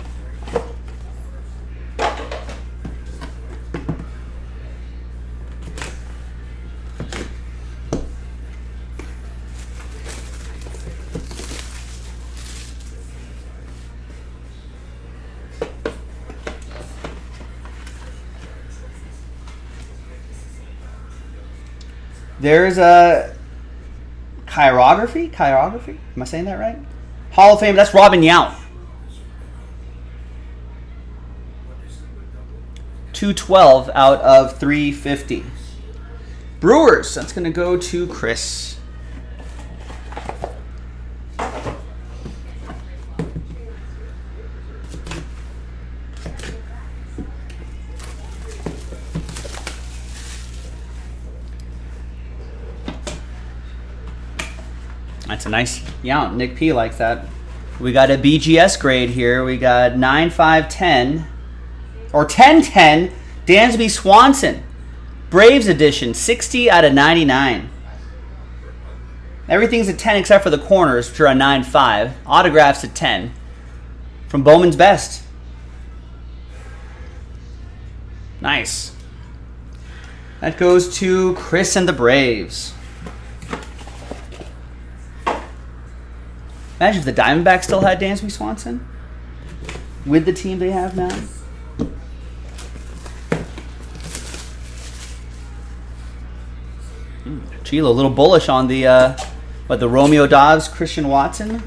D: There's a chirography? Am I saying that right? Hall of Fame, that's Robin Yount. 212 out of 350. Brewers, that's going to go to Chris. That's a nice Yount. Nick P likes that. We got a BGS grade here. We got 9-5-10 or 10-10 Dansby Swanson. Braves edition, 60 out of 99. Everything's a 10 except for the corners, which are a 9-5. Autographs at 10. From Bowman's Best. Nice. That goes to Chris and the Braves. Imagine if the Diamondbacks still had Dansby Swanson with the team they have now. Gila, a little bullish on the the Romeo Dobbs, Christian Watson.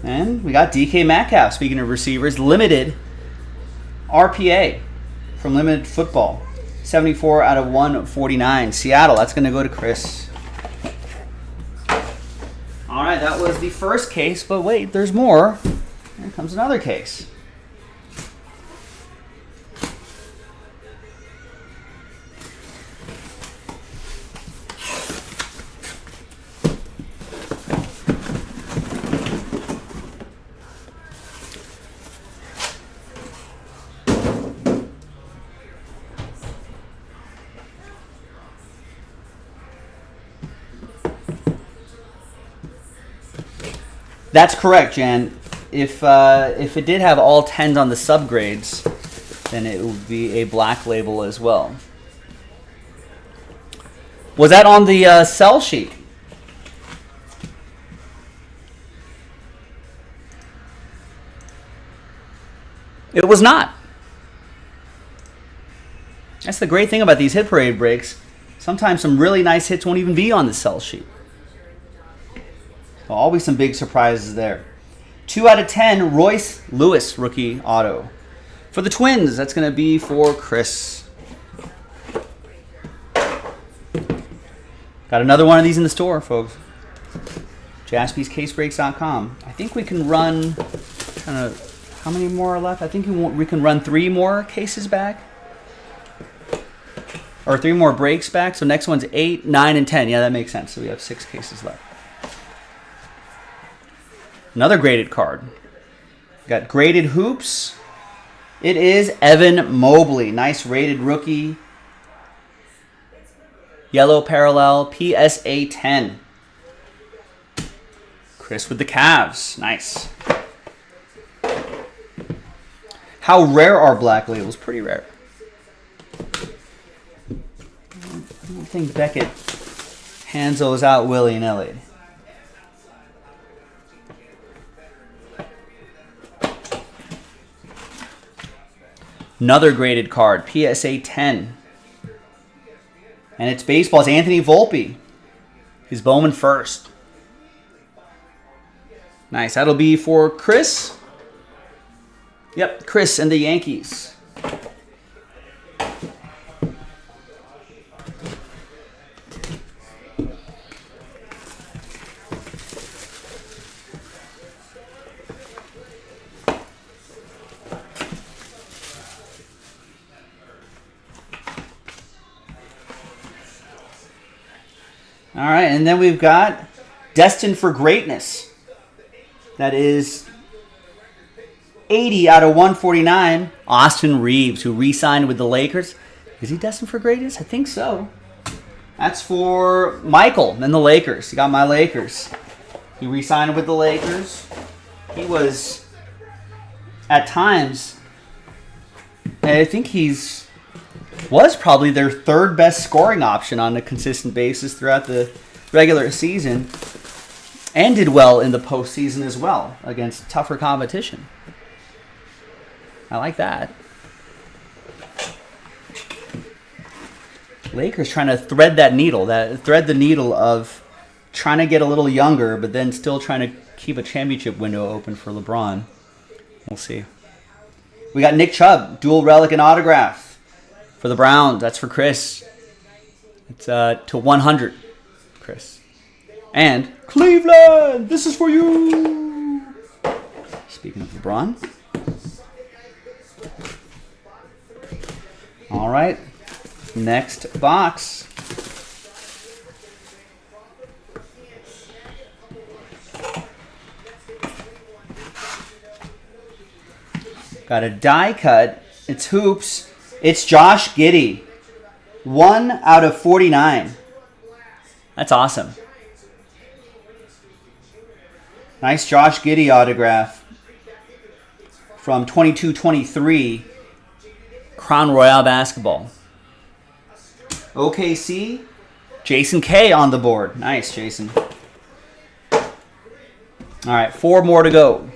D: And we got DK Metcalf, speaking of receivers, limited RPA from Limited Football. 74 out of 149. Seattle, that's going to go to Chris. All right, that was the first case, but wait, there's more. Here comes another case. That's correct, Jan. If it did have all 10s on the subgrades, then it would be a black label as well. Was that on the sell sheet? It was not. That's the great thing about these hit parade breaks. Sometimes some really nice hits won't even be on the sell sheet. Always some big surprises there. 2 out of 10, Royce Lewis, rookie auto. For the Twins, that's going to be for Chris. Got another one of these in the store, folks. JaspysCaseBreaks.com. I think we can run, how many more are left? I think we can run 3 more cases back. Or 3 more breaks back. So next one's 8, 9, and 10. Yeah, that makes sense. So we have 6 cases left. Another graded card. Got graded hoops. It is Evan Mobley. Nice rated rookie. Yellow parallel. PSA 10. Chris with the Cavs. Nice. How rare are black labels? Pretty rare. I don't think Beckett hands those out willy-nilly. Another graded card, PSA 10. And it's baseball. It's Anthony Volpe. He's Bowman first. Nice. That'll be for Chris. Yep, Chris and the Yankees. All right, and then we've got Destined for Greatness. That is 80 out of 149. Austin Reeves, who re-signed with the Lakers. Is he destined for greatness? I think so. That's for Michael and the Lakers. He got my Lakers. He re-signed with the Lakers. He was, at times, I think was probably their third best scoring option on a consistent basis throughout the regular season, and did well in the postseason as well against tougher competition. I like that. Lakers trying to thread the needle of trying to get a little younger, but then still trying to keep a championship window open for LeBron. We'll see. We got Nick Chubb, dual relic and autograph for the Browns. That's for Chris. It's to 100, Chris. And Cleveland, this is for you. Speaking of LeBron. All right, next box. Got a die cut. It's hoops. It's Josh Giddey. 1 out of 49. That's awesome. Nice Josh Giddey autograph from 22-23 Crown Royale basketball. OKC, Jason K on the board. Nice, Jason. All right, 4 more to go.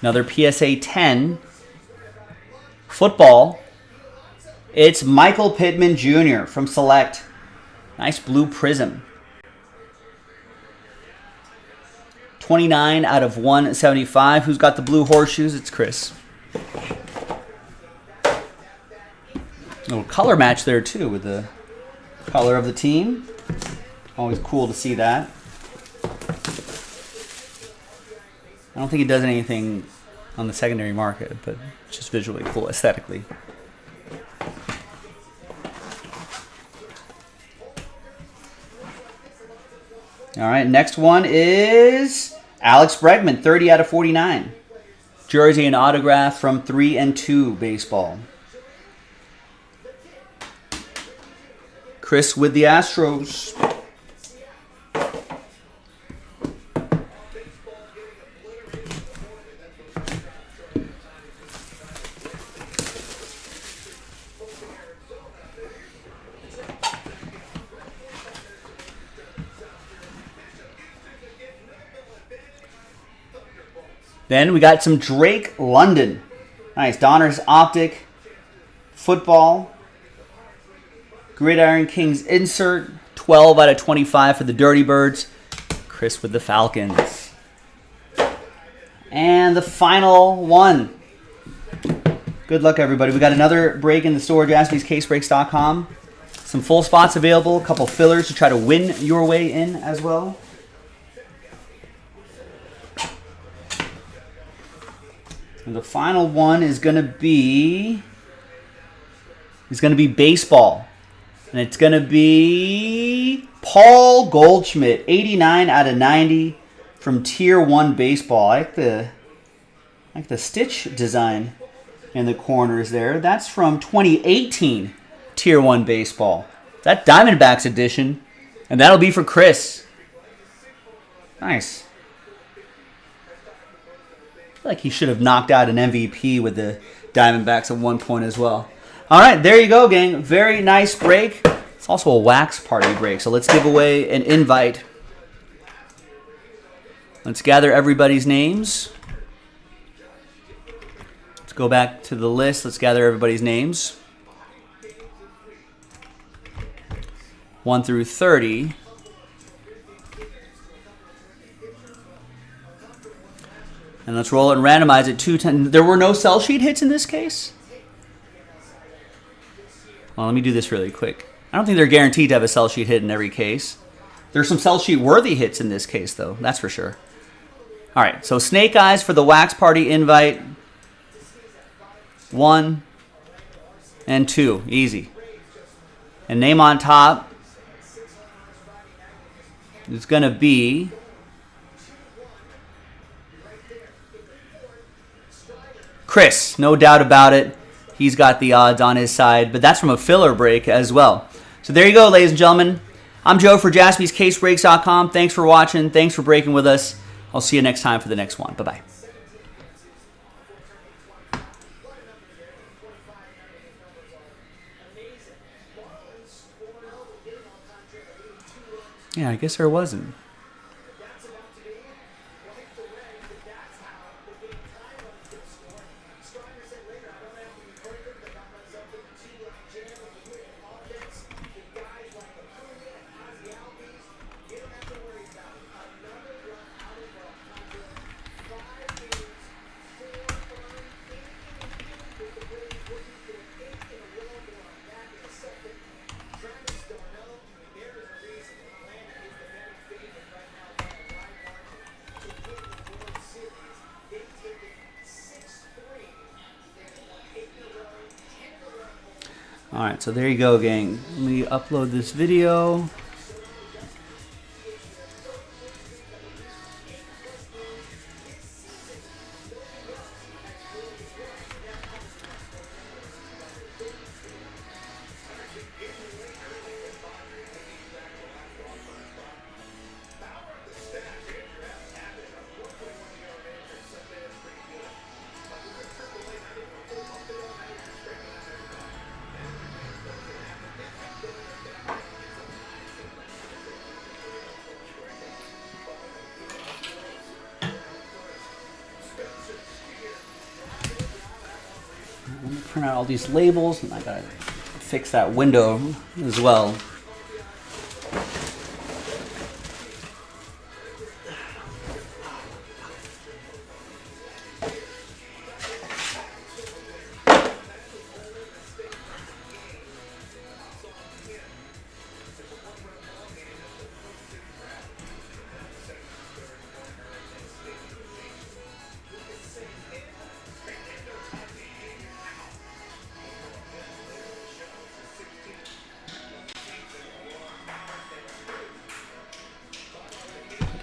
D: Another PSA 10. Football. It's Michael Pittman Jr. from Select. Nice blue prism. 29 out of 175. Who's got the blue horseshoes? It's Chris. A little color match there too with the color of the team. Always cool to see that. I don't think it does anything on the secondary market, but it's just visually cool, aesthetically. All right, next one is Alex Bregman, 30 out of 49. Jersey and autograph from 3 and 2 baseball. Chris with the Astros. Then we got some Drake London. Nice. Donruss Optic. Football. Gridiron Kings insert. 12 out of 25 for the Dirty Birds. Chris with the Falcons. And the final one. Good luck, everybody. We got another break in the store, jaspyscasebreaks.com. Some full spots available. A couple fillers to try to win your way in as well. And the final one is going to be baseball. And it's going to be Paul Goldschmidt, 89 out of 90 from Tier 1 Baseball. I like the stitch design in the corners there. That's from 2018 Tier 1 Baseball. That Diamondbacks edition. And that'll be for Chris. Nice. I feel like he should have knocked out an MVP with the Diamondbacks at one point as well. All right, there you go, gang. Very nice break. It's also a wax party break, so let's give away an invite. Let's gather everybody's names. Let's go back to the list. Let's gather everybody's names. 1 through 30. And let's roll it and randomize it. 210. There were no sell sheet hits in this case? Well, let me do this really quick. I don't think they're guaranteed to have a sell sheet hit in every case. There's some sell sheet worthy hits in this case, though. That's for sure. All right, so Snake Eyes for the Wax Party invite. 1 and 2, easy. And name on top is going to be Chris, no doubt about it. He's got the odds on his side, but that's from a filler break as well. So there you go, ladies and gentlemen. I'm Joe for jaspyscasebreaks.com. Thanks for watching. Thanks for breaking with us. I'll see you next time for the next one. Bye-bye. Yeah, I guess there wasn't. All right, so there you go, gang. Let me upload this video. Let me print out all these labels, and I gotta fix that window as well.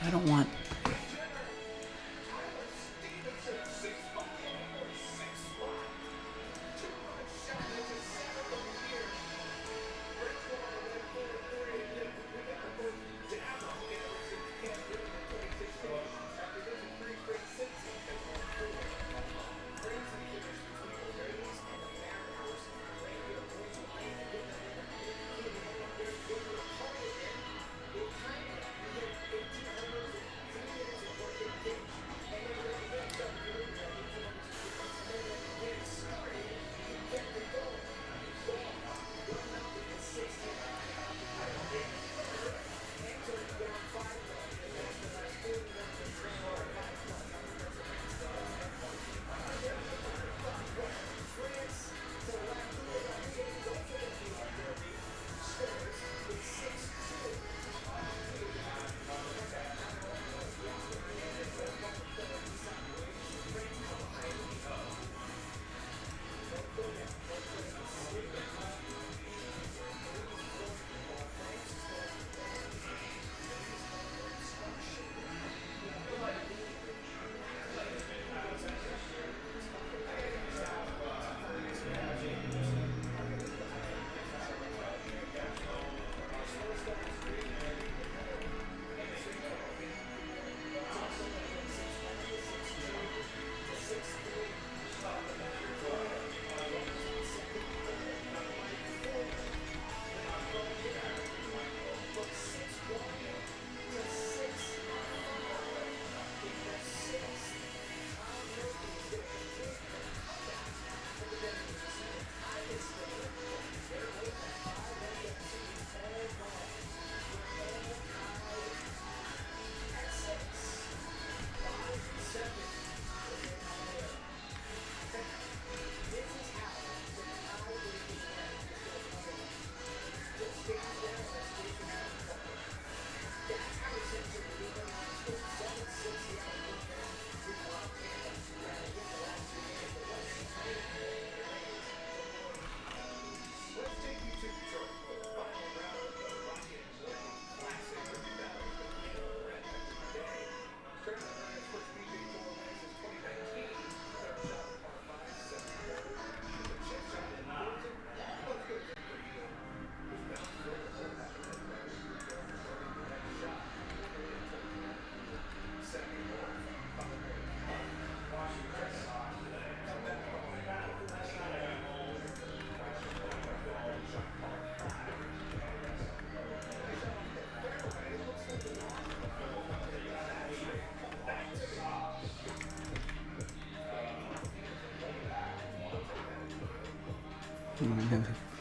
D: I don't want...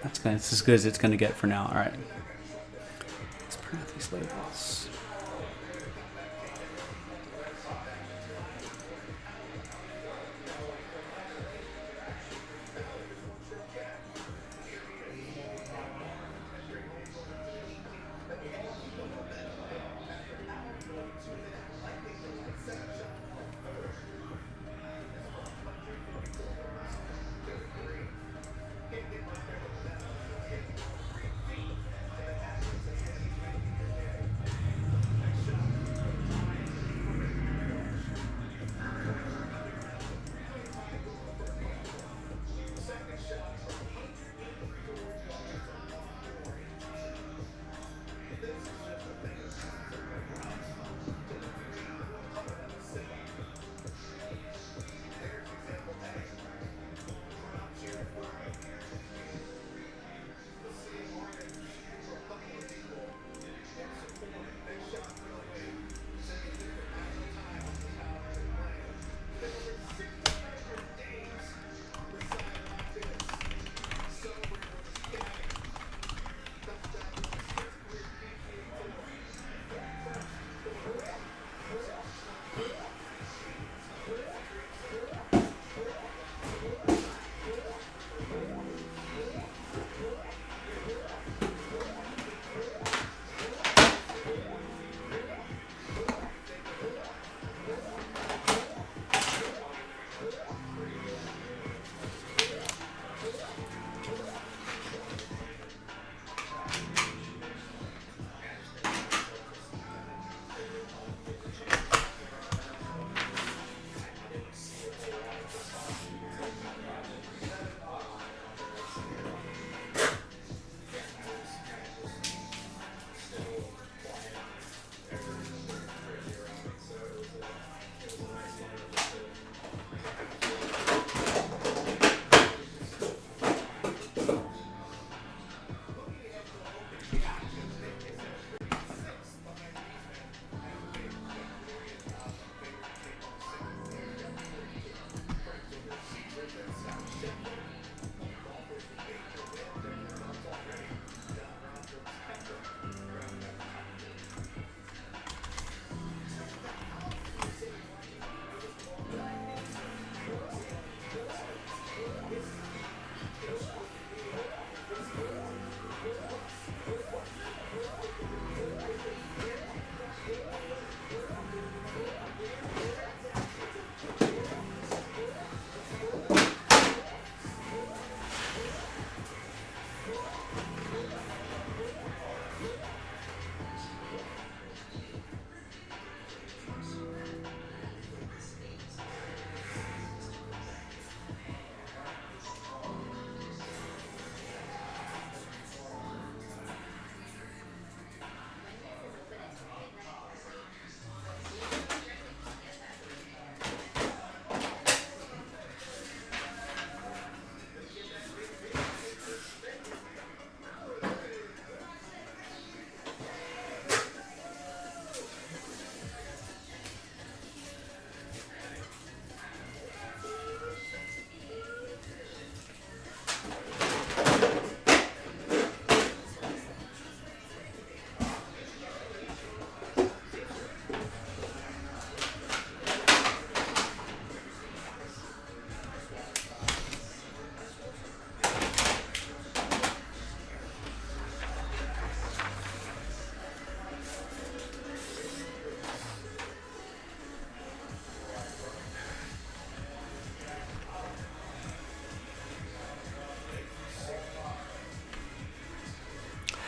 D: That's good. It's as good as it's going to get for now. All right. Let's print out these labels.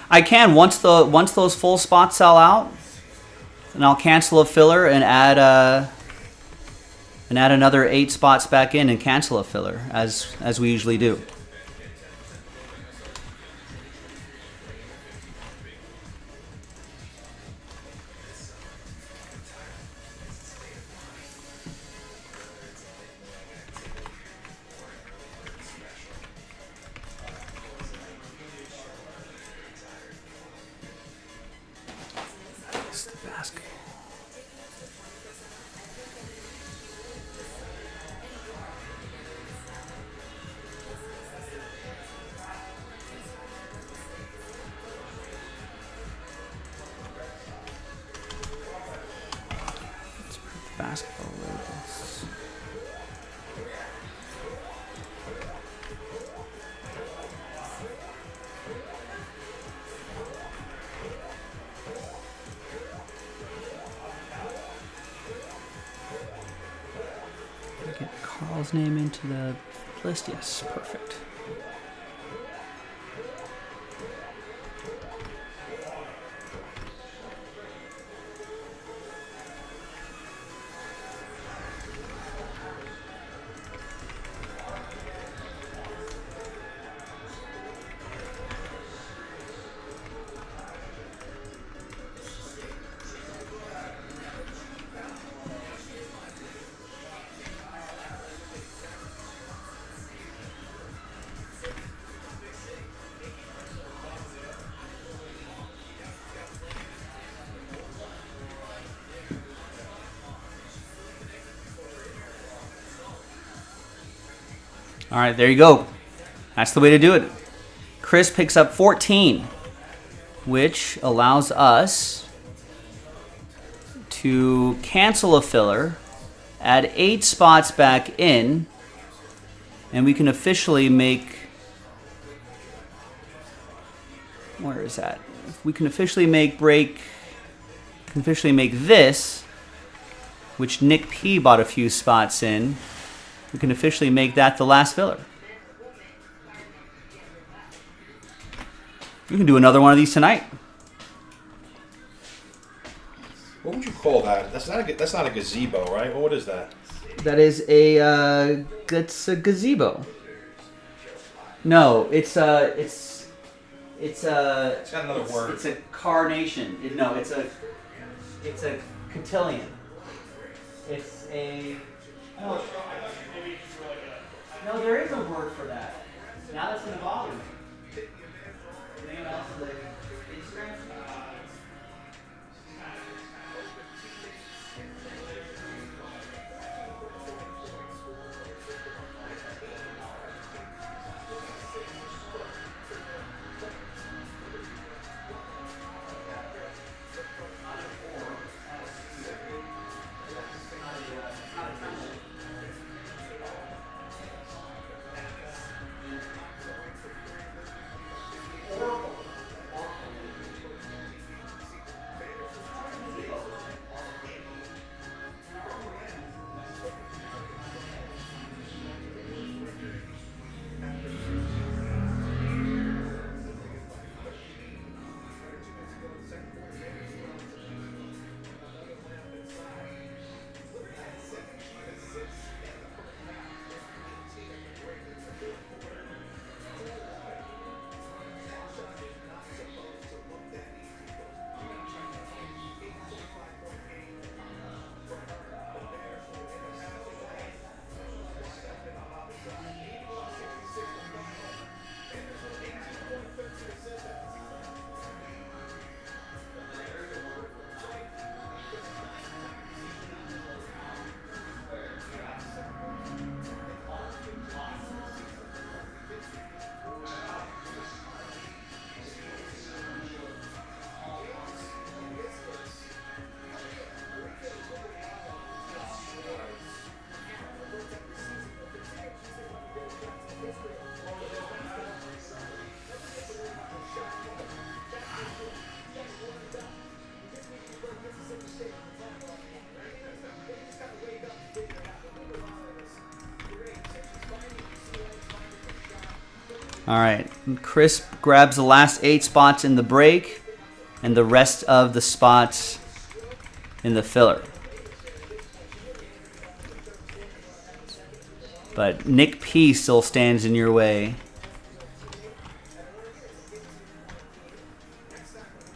D: I can once those full spots sell out, and I'll cancel a filler and add another 8 spots back in and cancel a filler as we usually do. basketball labels. Get Carl's name into the list. Yes, perfect. All right, there you go. That's the way to do it. Chris picks up 14, which allows us to cancel a filler, add 8 spots back in, and we can officially make... Where is that? We can officially make this, which Nick P bought a few spots in. We can officially make that the last filler. We can do another one of these tonight.
C: What would you call that? That's not a gazebo, right? What is that?
D: That is it's a gazebo. No, it's got
C: another word.
D: It's a carnation. It's a cotillion. It's a no, there is a word for that. Now that's gonna bother me. Anyone else on the Instagram? All right, Chris grabs the last 8 spots in the break and the rest of the spots in the filler. But Nick P still stands in your way.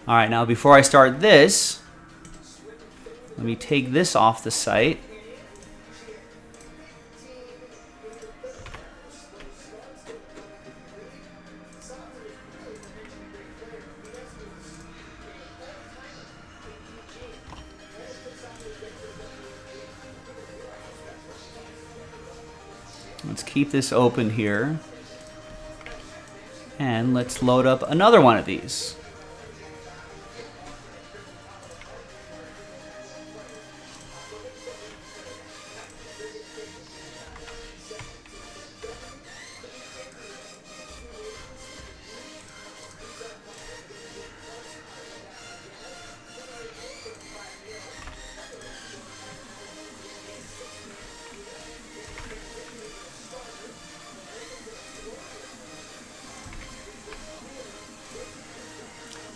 D: All right, now before I start this, let me take this off the site. Let's keep this open here. And let's load up another one of these.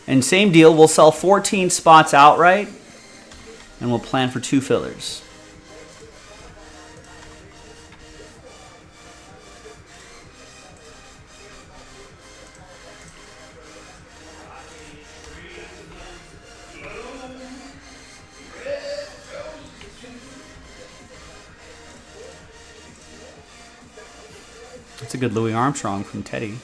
D: And same deal, we'll sell 14 spots outright, and we'll plan for 2 fillers. That's a good Louis Armstrong from Teddy.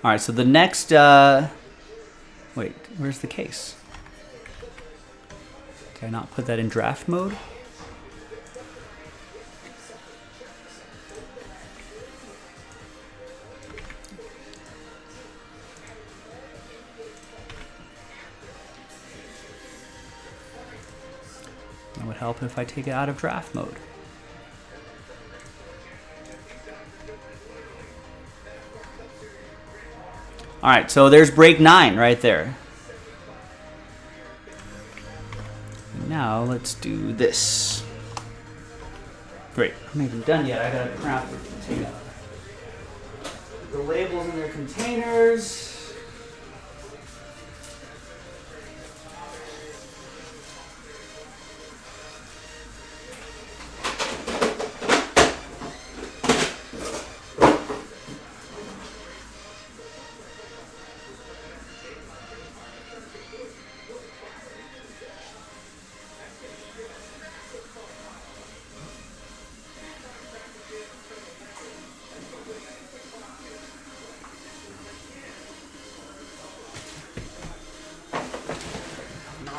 D: All right, so the next, wait, where's the case? Did I not put that in draft mode? That would help if I take it out of draft mode. All right, so there's break 9 right there. Now let's do this. Great, I'm not even done yet. I gotta craft the container. The labels in their containers.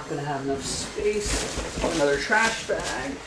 D: Gonna have enough space for another trash bag.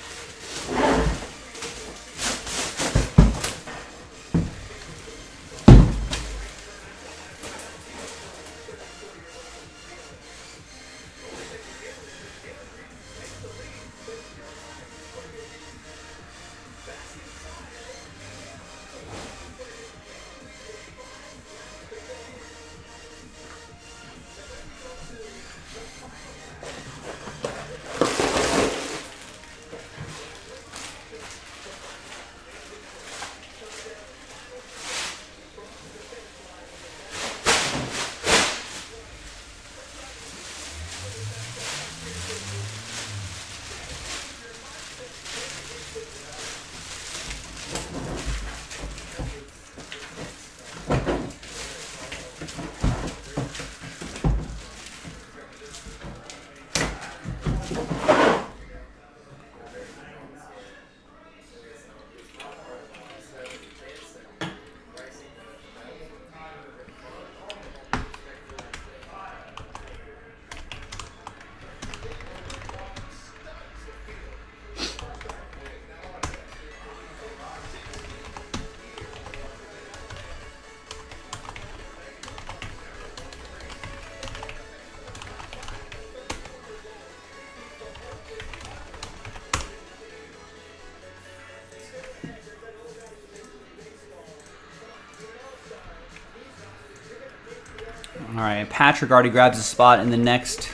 D: All right, Patrick already grabs a spot in the next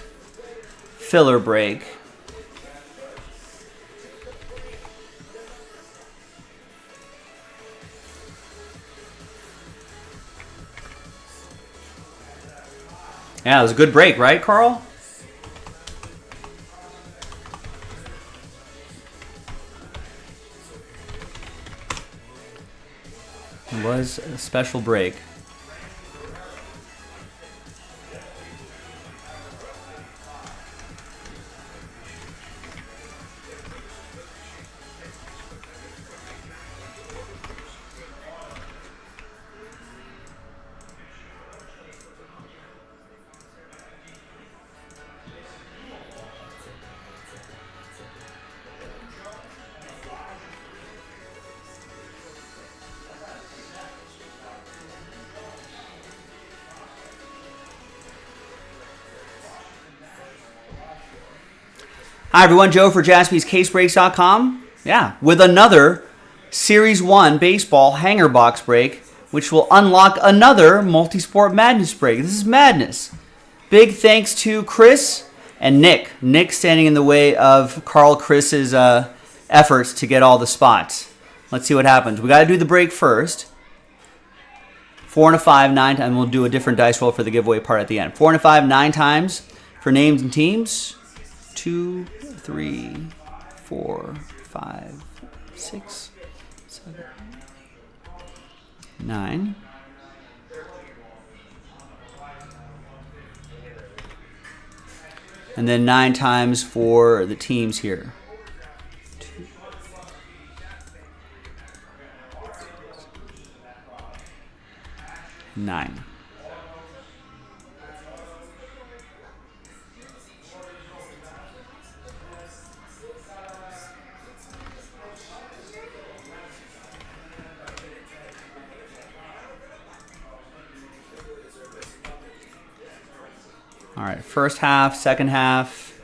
D: filler break. Yeah, it was a good break, right, Carl? It was a special break. Hi, everyone. Joe for jaspyscasebreaks.com. Yeah, with another Series 1 baseball hanger box break. which will unlock another Multisport Madness break. This is madness. Big thanks to Chris and Nick. Nick standing in the way of Chris's efforts to get all the spots. Let's see what happens. We got to do the break first. 4 and a 5, 9 times. We'll do a different dice roll for the giveaway part at the end. 4 and a 5, 9 times for names and teams. 2, 3, 4, 5, 6, 7, 8, 9. And then 9 times for the teams here. 9. All right, first half, second half.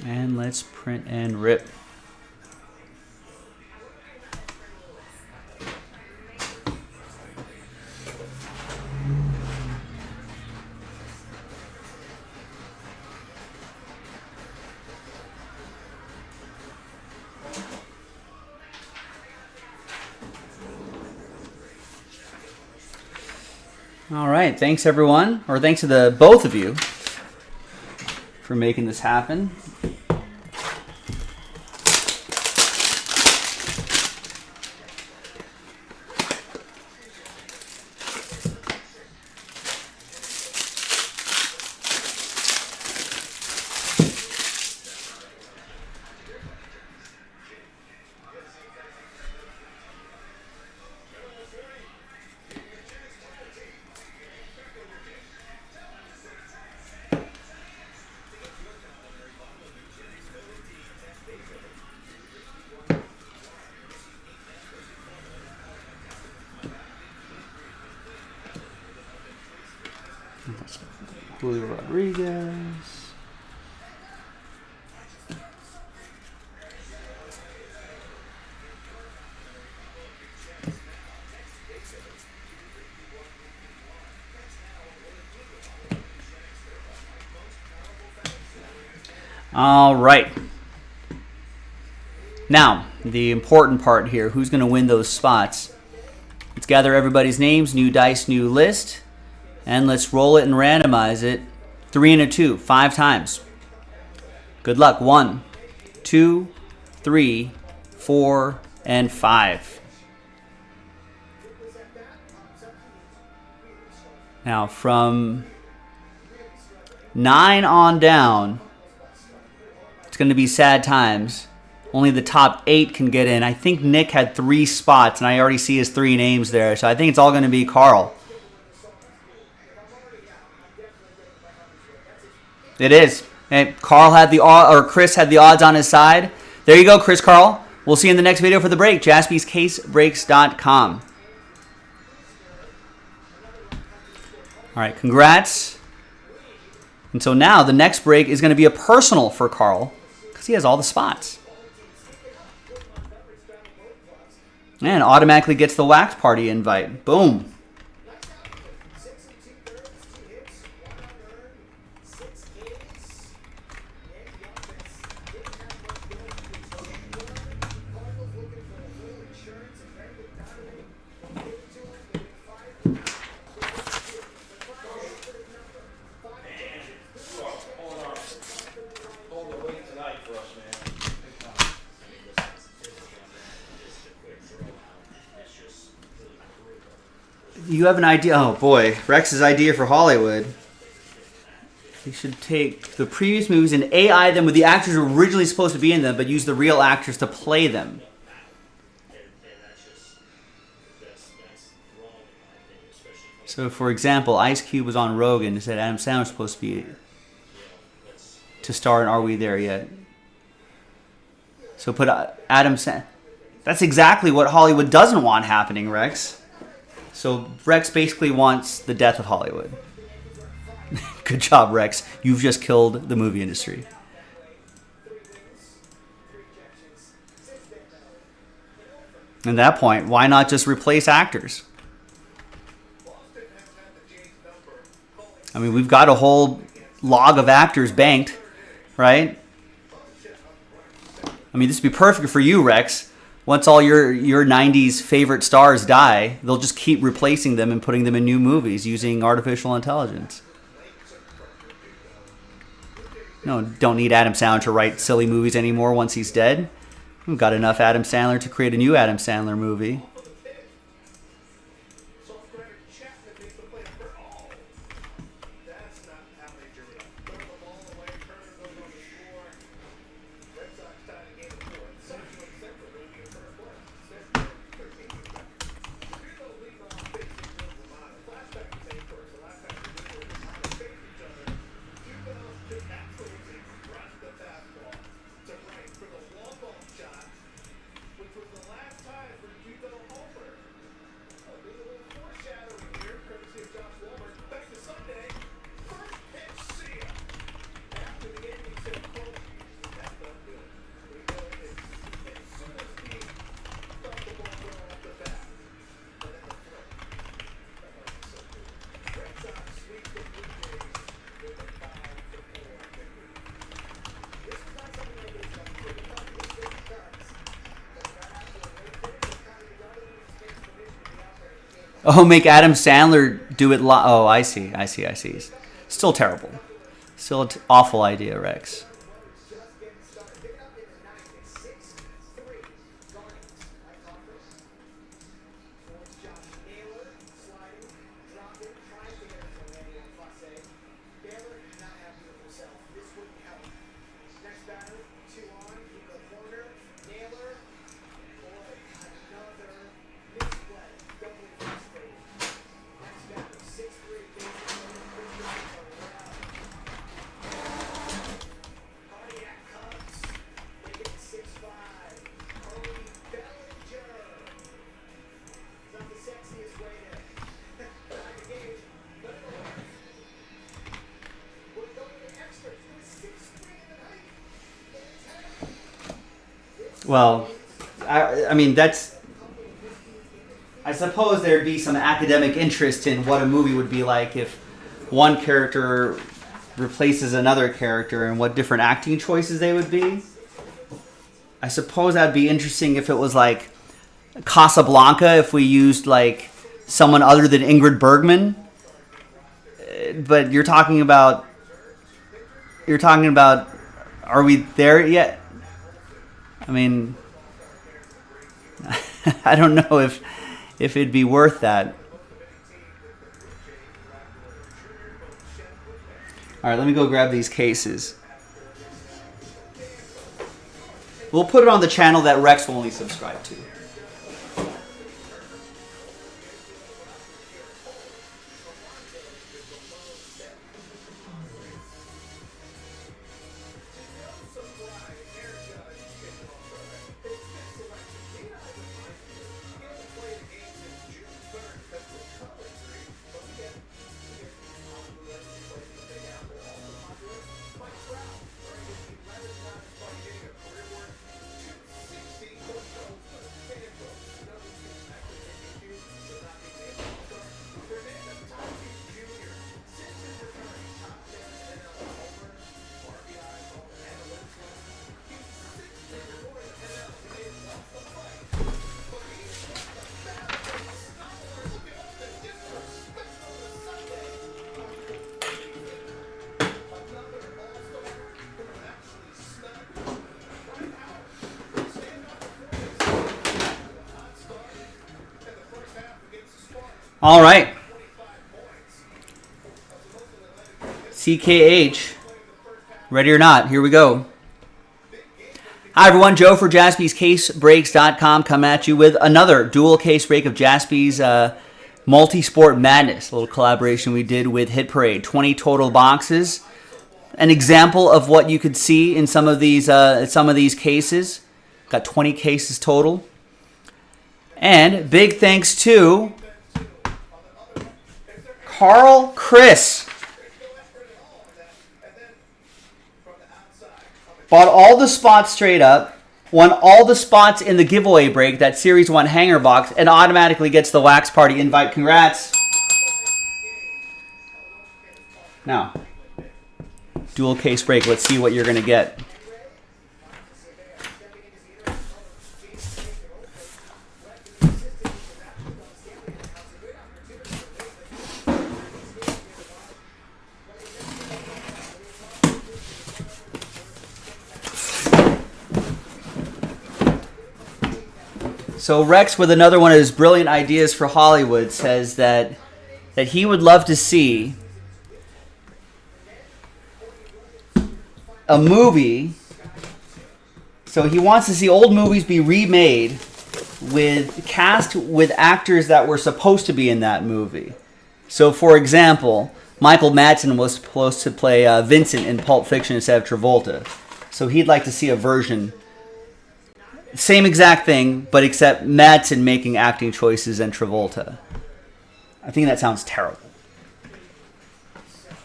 D: And let's print and rip. All right, thanks everyone, or thanks to the both of you for making this happen. Julio Rodriguez. All right. Now, the important part here, who's going to win those spots? Let's gather everybody's names, new dice, new list. And let's roll it and randomize it. 3 and a 2, 5 times. Good luck. 1, 2, 3, 4, and 5. Now from 9 on down, it's going to be sad times. Only the top 8 can get in. I think Nick had 3 spots, and I already see his 3 names there. So I think it's all going to be Carl. It is. Hey, Chris had the odds on his side. There you go, Chris Carl. We'll see you in the next video for the break. JaspysCaseBreaks.com. All right, congrats. And so now the next break is going to be a personal for Carl because he has all the spots. And automatically gets the wax party invite. Boom. You have an idea. Oh boy, Rex's idea for Hollywood. He should take the previous movies and AI them with the actors who were originally supposed to be in them, but use the real actors to play them. So, for example, Ice Cube was on Rogan and said Adam Sandler was supposed to star in Are We There Yet? So put Adam Sandler. That's exactly what Hollywood doesn't want happening, Rex. So Rex basically wants the death of Hollywood. Good job, Rex. You've just killed the movie industry. At that point, why not just replace actors? I mean, we've got a whole log of actors banked, right? I mean, this would be perfect for you, Rex. Once all your 90s favorite stars die, they'll just keep replacing them and putting them in new movies using artificial intelligence. No, don't need Adam Sandler to write silly movies anymore once he's dead. We've got enough Adam Sandler to create a new Adam Sandler movie. Oh, make Adam Sandler do it live. Oh, I see. Still terrible. Still an awful idea, Rex. Well, I mean, that's... I suppose there'd be some academic interest in what a movie would be like if one character replaces another character and what different acting choices they would be. I suppose that'd be interesting if it was like Casablanca, if we used like someone other than Ingrid Bergman. But you're talking about, are we there yet? I mean, I don't know if it'd be worth that. All right, let me go grab these cases. We'll put it on the channel that Rex will only subscribe to. All right. CKH. Ready or not, here we go. Hi everyone, Joe for JaspysCaseBreaks.com come at you with another dual case break of Jaspys Multi-Sport Madness, a little collaboration we did with Hit Parade. 20 total boxes. An example of what you could see in some of these cases. Got 20 cases total. And big thanks to Carl Chris. Bought all the spots straight up. won all the spots in the giveaway break, that Series 1 hanger box, and automatically gets the Wax Party invite. Congrats. Now, dual case break. Let's see what you're going to get. So Rex, with another one of his brilliant ideas for Hollywood, says that he would love to see a movie. So he wants to see old movies be remade with cast with actors that were supposed to be in that movie. So, for example, Michael Madsen was supposed to play Vincent in Pulp Fiction instead of Travolta. So he'd like to see a version. Same exact thing, but except Madsen making acting choices and Travolta. I think that sounds terrible.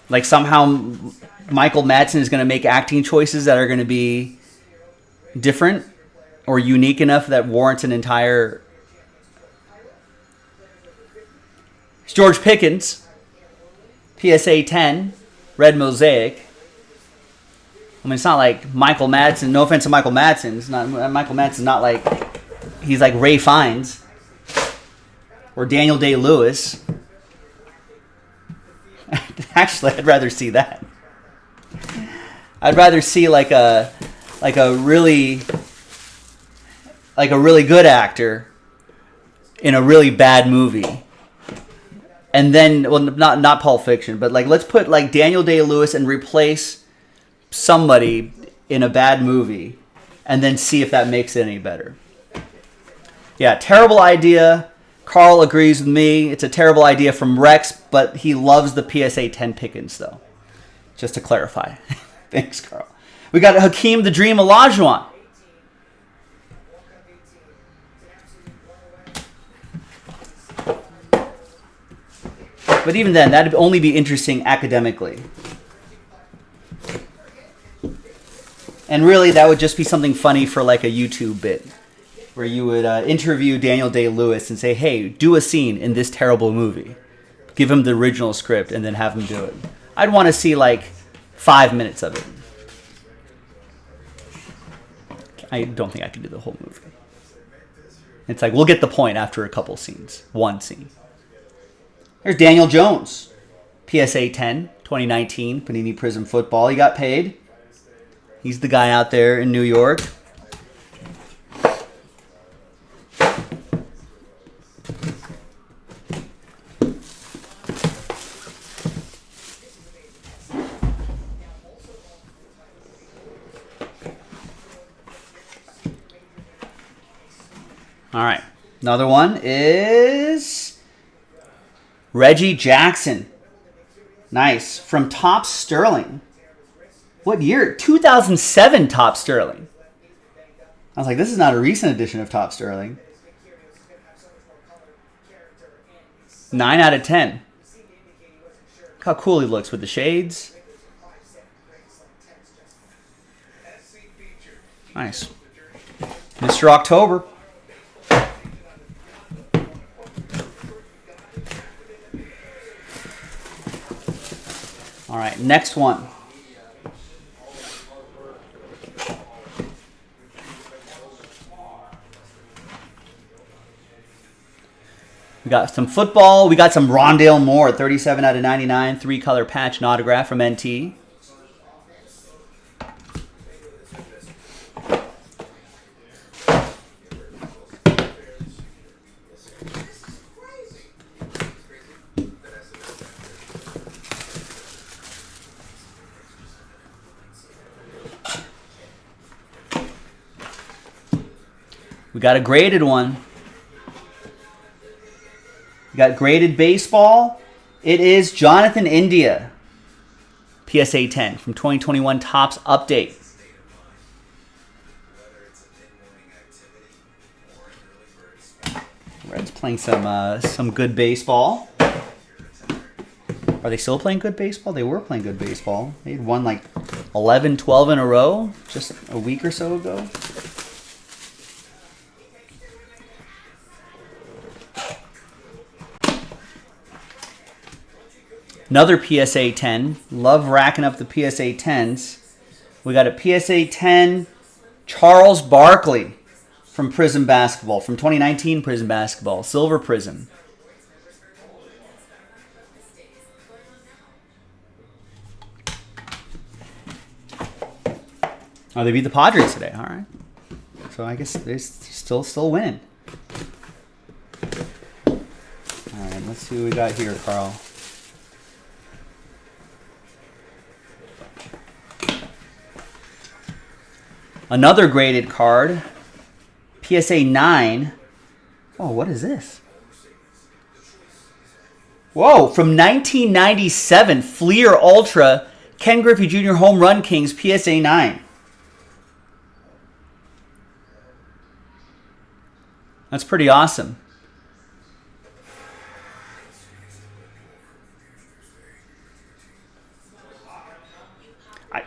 D: Like somehow Michael Madsen is going to make acting choices that are going to be different or unique enough that warrants an entire... It's George Pickens, PSA 10, red Mosaic. I mean, it's not like Michael Madsen. No offense to Michael Madsen. It's not Michael Madsen's not like he's like Ray Fiennes or Daniel Day-Lewis. Actually, I'd rather see that. I'd rather see like a really good actor in a really bad movie. And then, well, not Pulp Fiction, but like let's put like Daniel Day-Lewis and replace somebody in a bad movie and then see if that makes it any better. Yeah, terrible idea. Carl agrees with me. It's a terrible idea from Rex, but he loves the PSA 10 Pickens, though. Just to clarify. Thanks, Carl. We got Hakeem the Dream Olajuwon. But even then, that'd only be interesting academically. And really, that would just be something funny for like a YouTube bit, where you would interview Daniel Day-Lewis and say, hey, do a scene in this terrible movie. Give him the original script and then have him do it. I'd want to see like 5 minutes of it. I don't think I could do the whole movie. It's like, we'll get the point after a couple scenes. One scene. There's Daniel Jones. PSA 10, 2019, Panini Prism Football. He got paid. He's the guy out there in New York. All right. Another one is Reggie Jackson. Nice. From Top Sterling. What year? 2007 Top Sterling. I was like, this is not a recent edition of Top Sterling. 9 out of 10. Look how cool he looks with the shades. Nice. Mr. October. All right, next one. We got some football. We got some Rondale Moore, 37 out of 99, 3-color patch and autograph from NT. We got a graded one. We got graded baseball. It is Jonathan India. PSA 10 from 2021 Topps Update. Reds playing some good baseball. Are they still playing good baseball? They were playing good baseball. They had won like 11, 12 in a row just a week or so ago. Another PSA 10. Love racking up the PSA 10s. We got a PSA 10 Charles Barkley from Prism Basketball, from 2019 Prism Basketball, Silver Prism. Oh, they beat the Padres today. All right. So I guess they're still winning. All right, let's see what we got here, Carl. Another graded card. PSA 9. Oh, what is this? Whoa, from 1997, Fleer Ultra, Ken Griffey Jr. Home Run Kings, PSA 9. That's pretty awesome.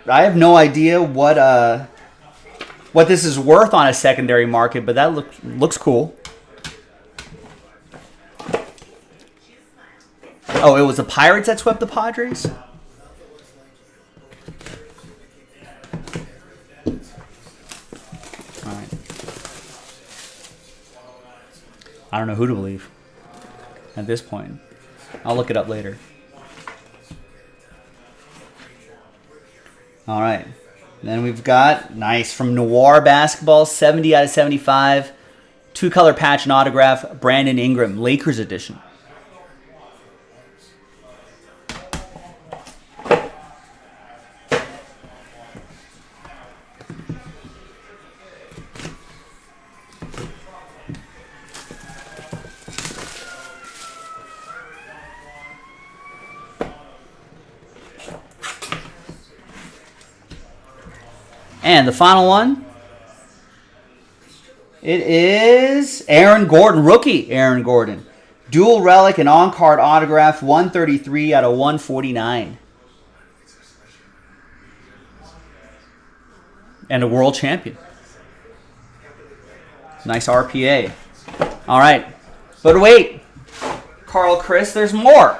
D: I have no idea what this is worth on a secondary market, but that looks cool. Oh, it was the Pirates that swept the Padres? All right. I don't know who to believe at this point. I'll look it up later. All right. Then we've got, nice, from Noir Basketball, 70 out of 75. 2-color patch and autograph, Brandon Ingram, Lakers edition. And the final one, it is Aaron Gordon, rookie Aaron Gordon. Dual relic and on-card autograph, 133 out of 149. And a world champion. Nice RPA. All right. But wait, Carl, Chris, there's more.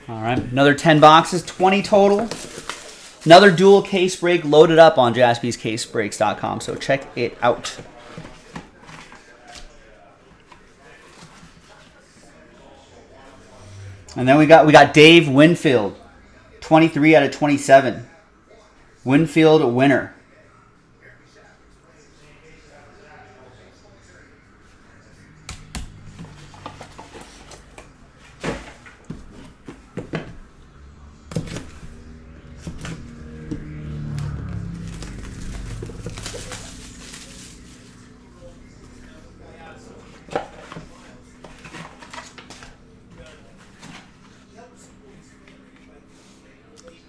D: All right, another 10 boxes, 20 total. Another dual case break loaded up on jaspyscasebreaks.com, so check it out. And then we got Dave Winfield, 23 out of 27. Winfield winner.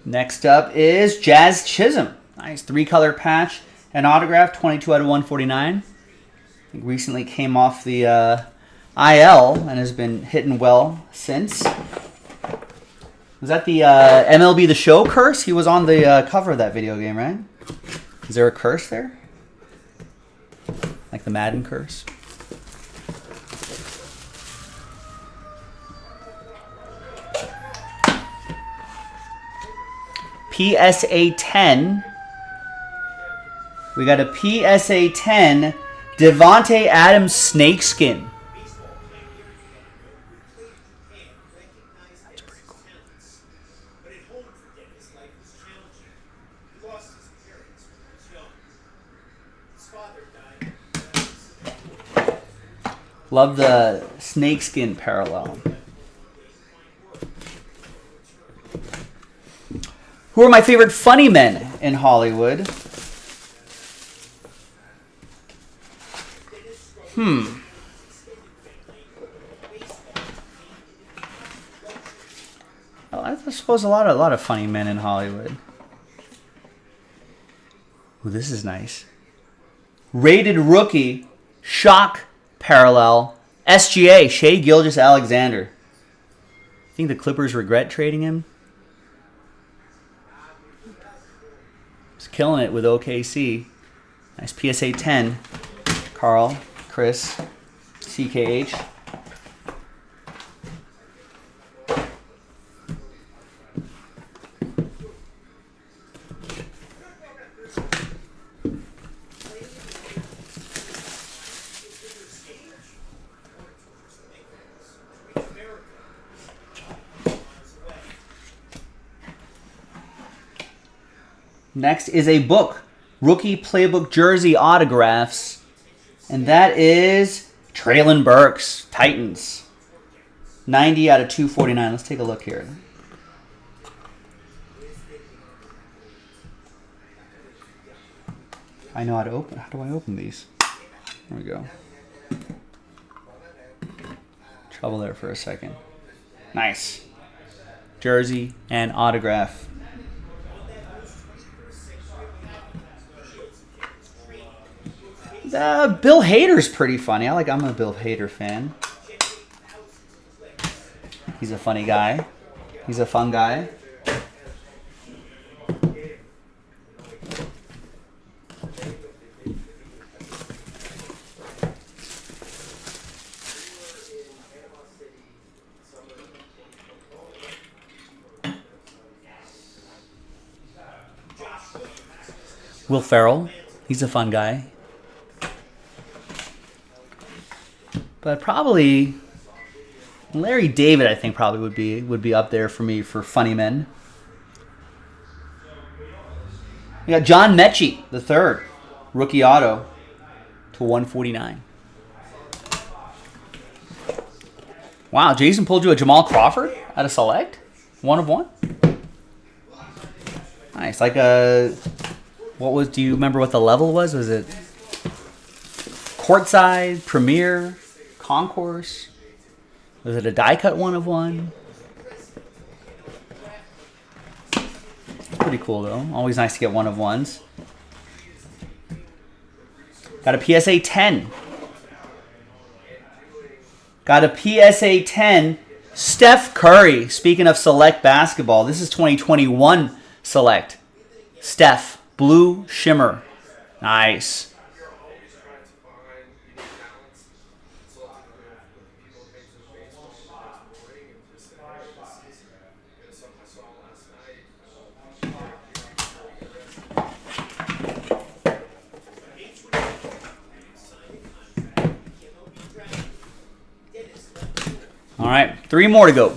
D: Next up is Jazz Chisholm. Nice 3-color patch and autograph, 22 out of 149. I think recently came off the IL and has been hitting well since. Was that the MLB The Show curse? He was on the cover of that video game, right? Is there a curse there? Like the Madden curse? PSA 10. We got a PSA 10 Devontae Adams snakeskin. That's pretty cool. Love the snakeskin parallel. Who are my favorite funny men in Hollywood? I suppose a lot of funny men in Hollywood. Ooh, this is nice. Rated rookie, shock parallel, SGA, Shai Gilgeous-Alexander. Think the Clippers regret trading him? He's killing it with OKC. Nice PSA 10. Carl, Chris, CKH. Next is a book, Rookie Playbook Jersey Autographs, and that is Traylon Burks, Titans. 90 out of 249. Let's take a look here. I know how to open. How do I open these? There we go. Trouble there for a second. Nice. Jersey and autograph. Bill Hader's pretty funny. I'm a Bill Hader fan. He's a funny guy. He's a fun guy. Will Ferrell. He's a fun guy. But probably Larry David, I think, probably would be up there for me for funny men. We got John Mechie, the third, rookie auto to 149. Wow, Jason pulled you a Jamal Crawford out of Select, 1 of 1. Nice, like a do you remember what the level was? Was it courtside, premier? Concourse? Was it a die cut 1 of 1? Pretty cool though. Always nice to get 1 of 1s. Got a PSA 10. Got a PSA 10. Steph Curry. Speaking of select basketball, this is 2021 select. Steph. Blue Shimmer. Nice. All right, 3 more to go.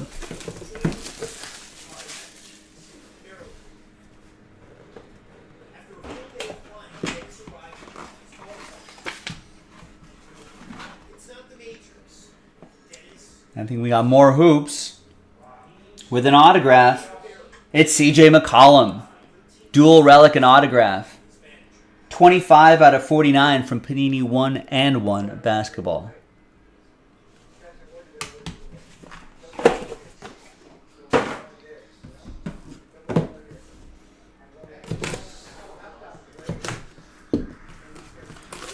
D: I think we got more hoops with an autograph. It's CJ McCollum. Dual relic and autograph. 25 out of 49 from Panini 1 and 1 basketball.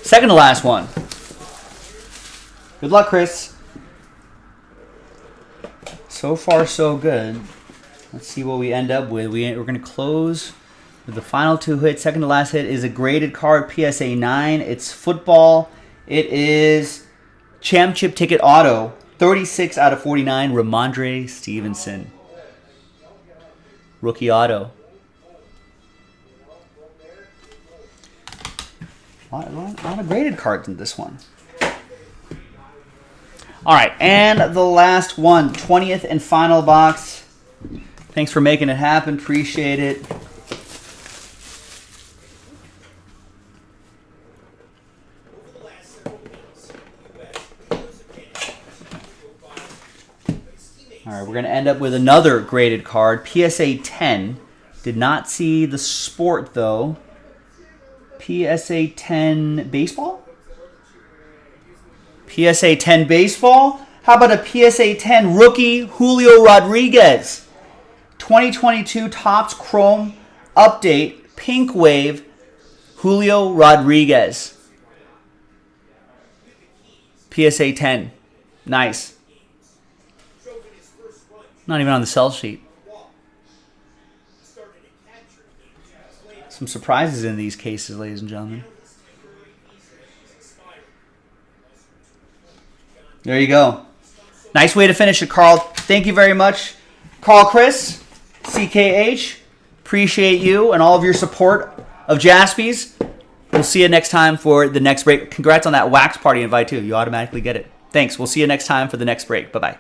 D: Second to last one. Good luck, Chris. So far, so good. Let's see what we end up with. We're going to close with the final 2 hits. Second to last hit is a graded card, PSA 9. It's football. It is championship ticket auto, 36 out of 49, Ramondre Stevenson. Rookie auto. A lot of graded cards in this one. All right, and the last one, 20th and final box. Thanks for making it happen. Appreciate it. All right, we're going to end up with another graded card, PSA 10. Did not see the sport, though. PSA 10 baseball? PSA 10 baseball? How about a PSA 10 rookie Julio Rodriguez? 2022 Topps Chrome Update Pink Wave Julio Rodriguez. PSA 10. Nice. Not even on the sell sheet. Some surprises in these cases, ladies and gentlemen. There you go. Nice way to finish it, Carl. Thank you very much. Carl Chris, CKH, appreciate you and all of your support of Jaspy's. We'll see you next time for the next break. Congrats on that wax party invite, too. You automatically get it. Thanks. We'll see you next time for the next break. Bye-bye.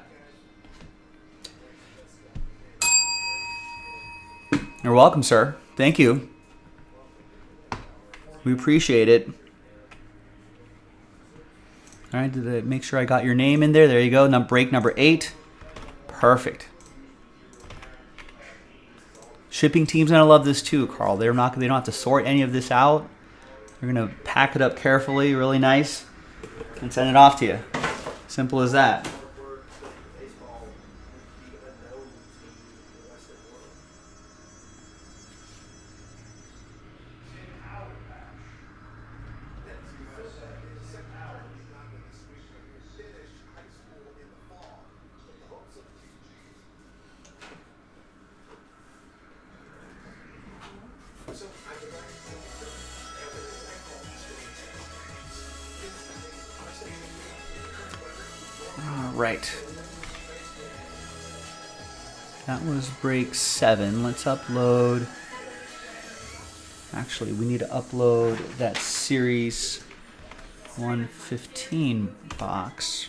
D: You're welcome, sir. Thank you. We appreciate it. All right, did I make sure I got your name in there? There you go. Break number 8. Perfect. Shipping team's gonna love this too, Carl. They don't have to sort any of this out. They're gonna pack it up carefully, really nice, and send it off to you. Simple as that. Right. That was break 7. Let's upload. Actually, we need to upload that series 115 box.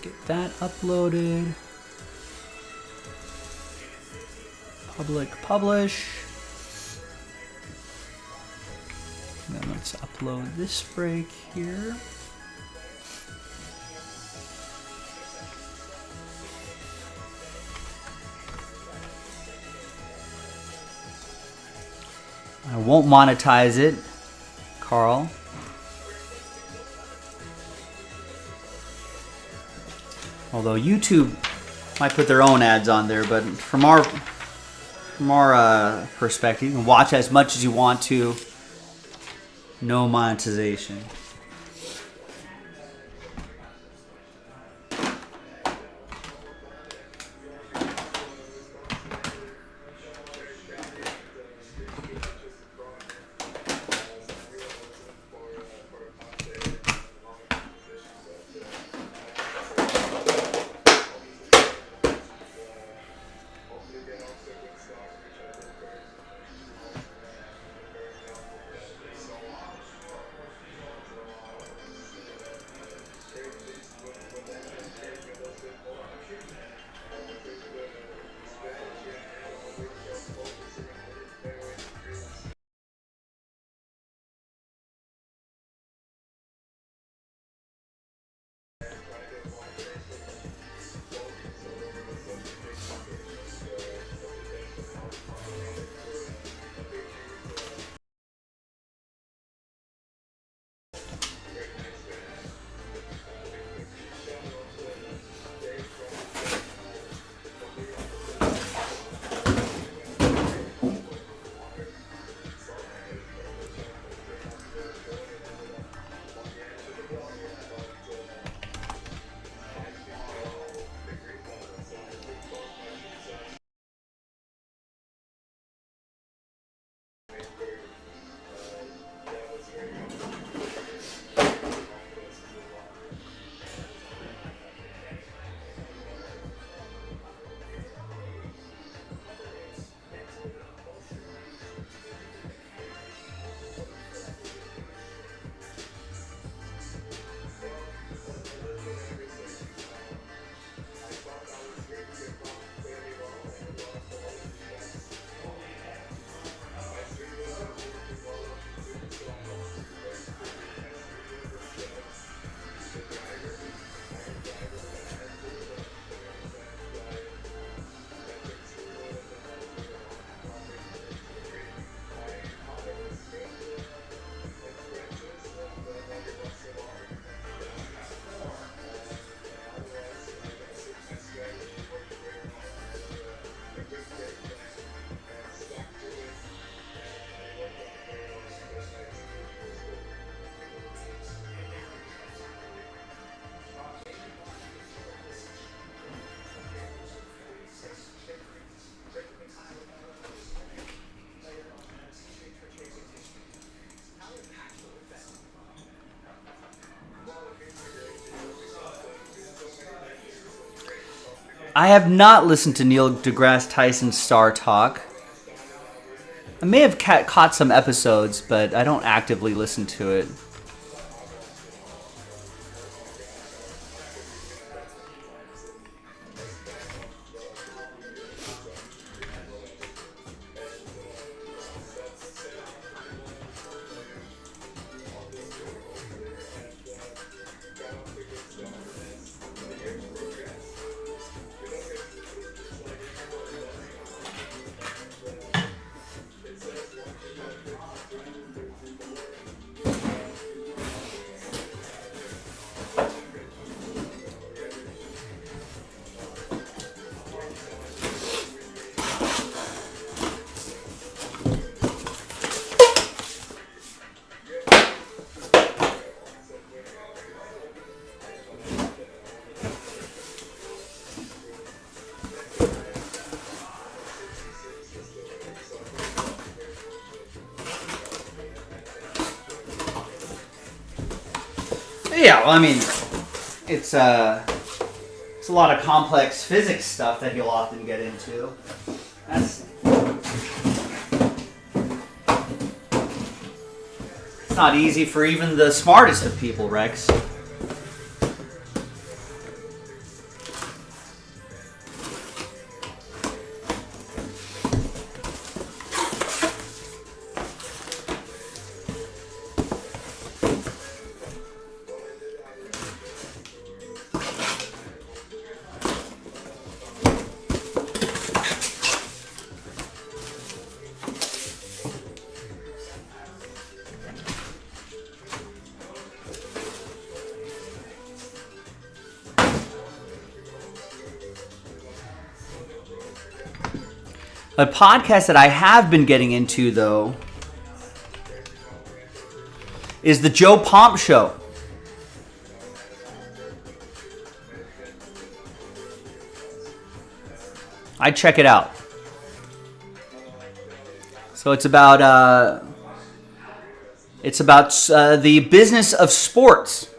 D: Get that uploaded. Public publish. And then let's upload this break here. I won't monetize it, Carl. Although YouTube might put their own ads on there, but from our perspective, you can watch as much as you want to. No monetization. I have not listened to Neil deGrasse Tyson's Star Talk. I may have caught some episodes, but I don't actively listen to it. Yeah, well, I mean, it's a lot of complex physics stuff that he'll often get into. It's not easy for even the smartest of people, Rex. A podcast that I have been getting into, though, is the Joe Pomp Show. I check it out. So it's about the business of sports.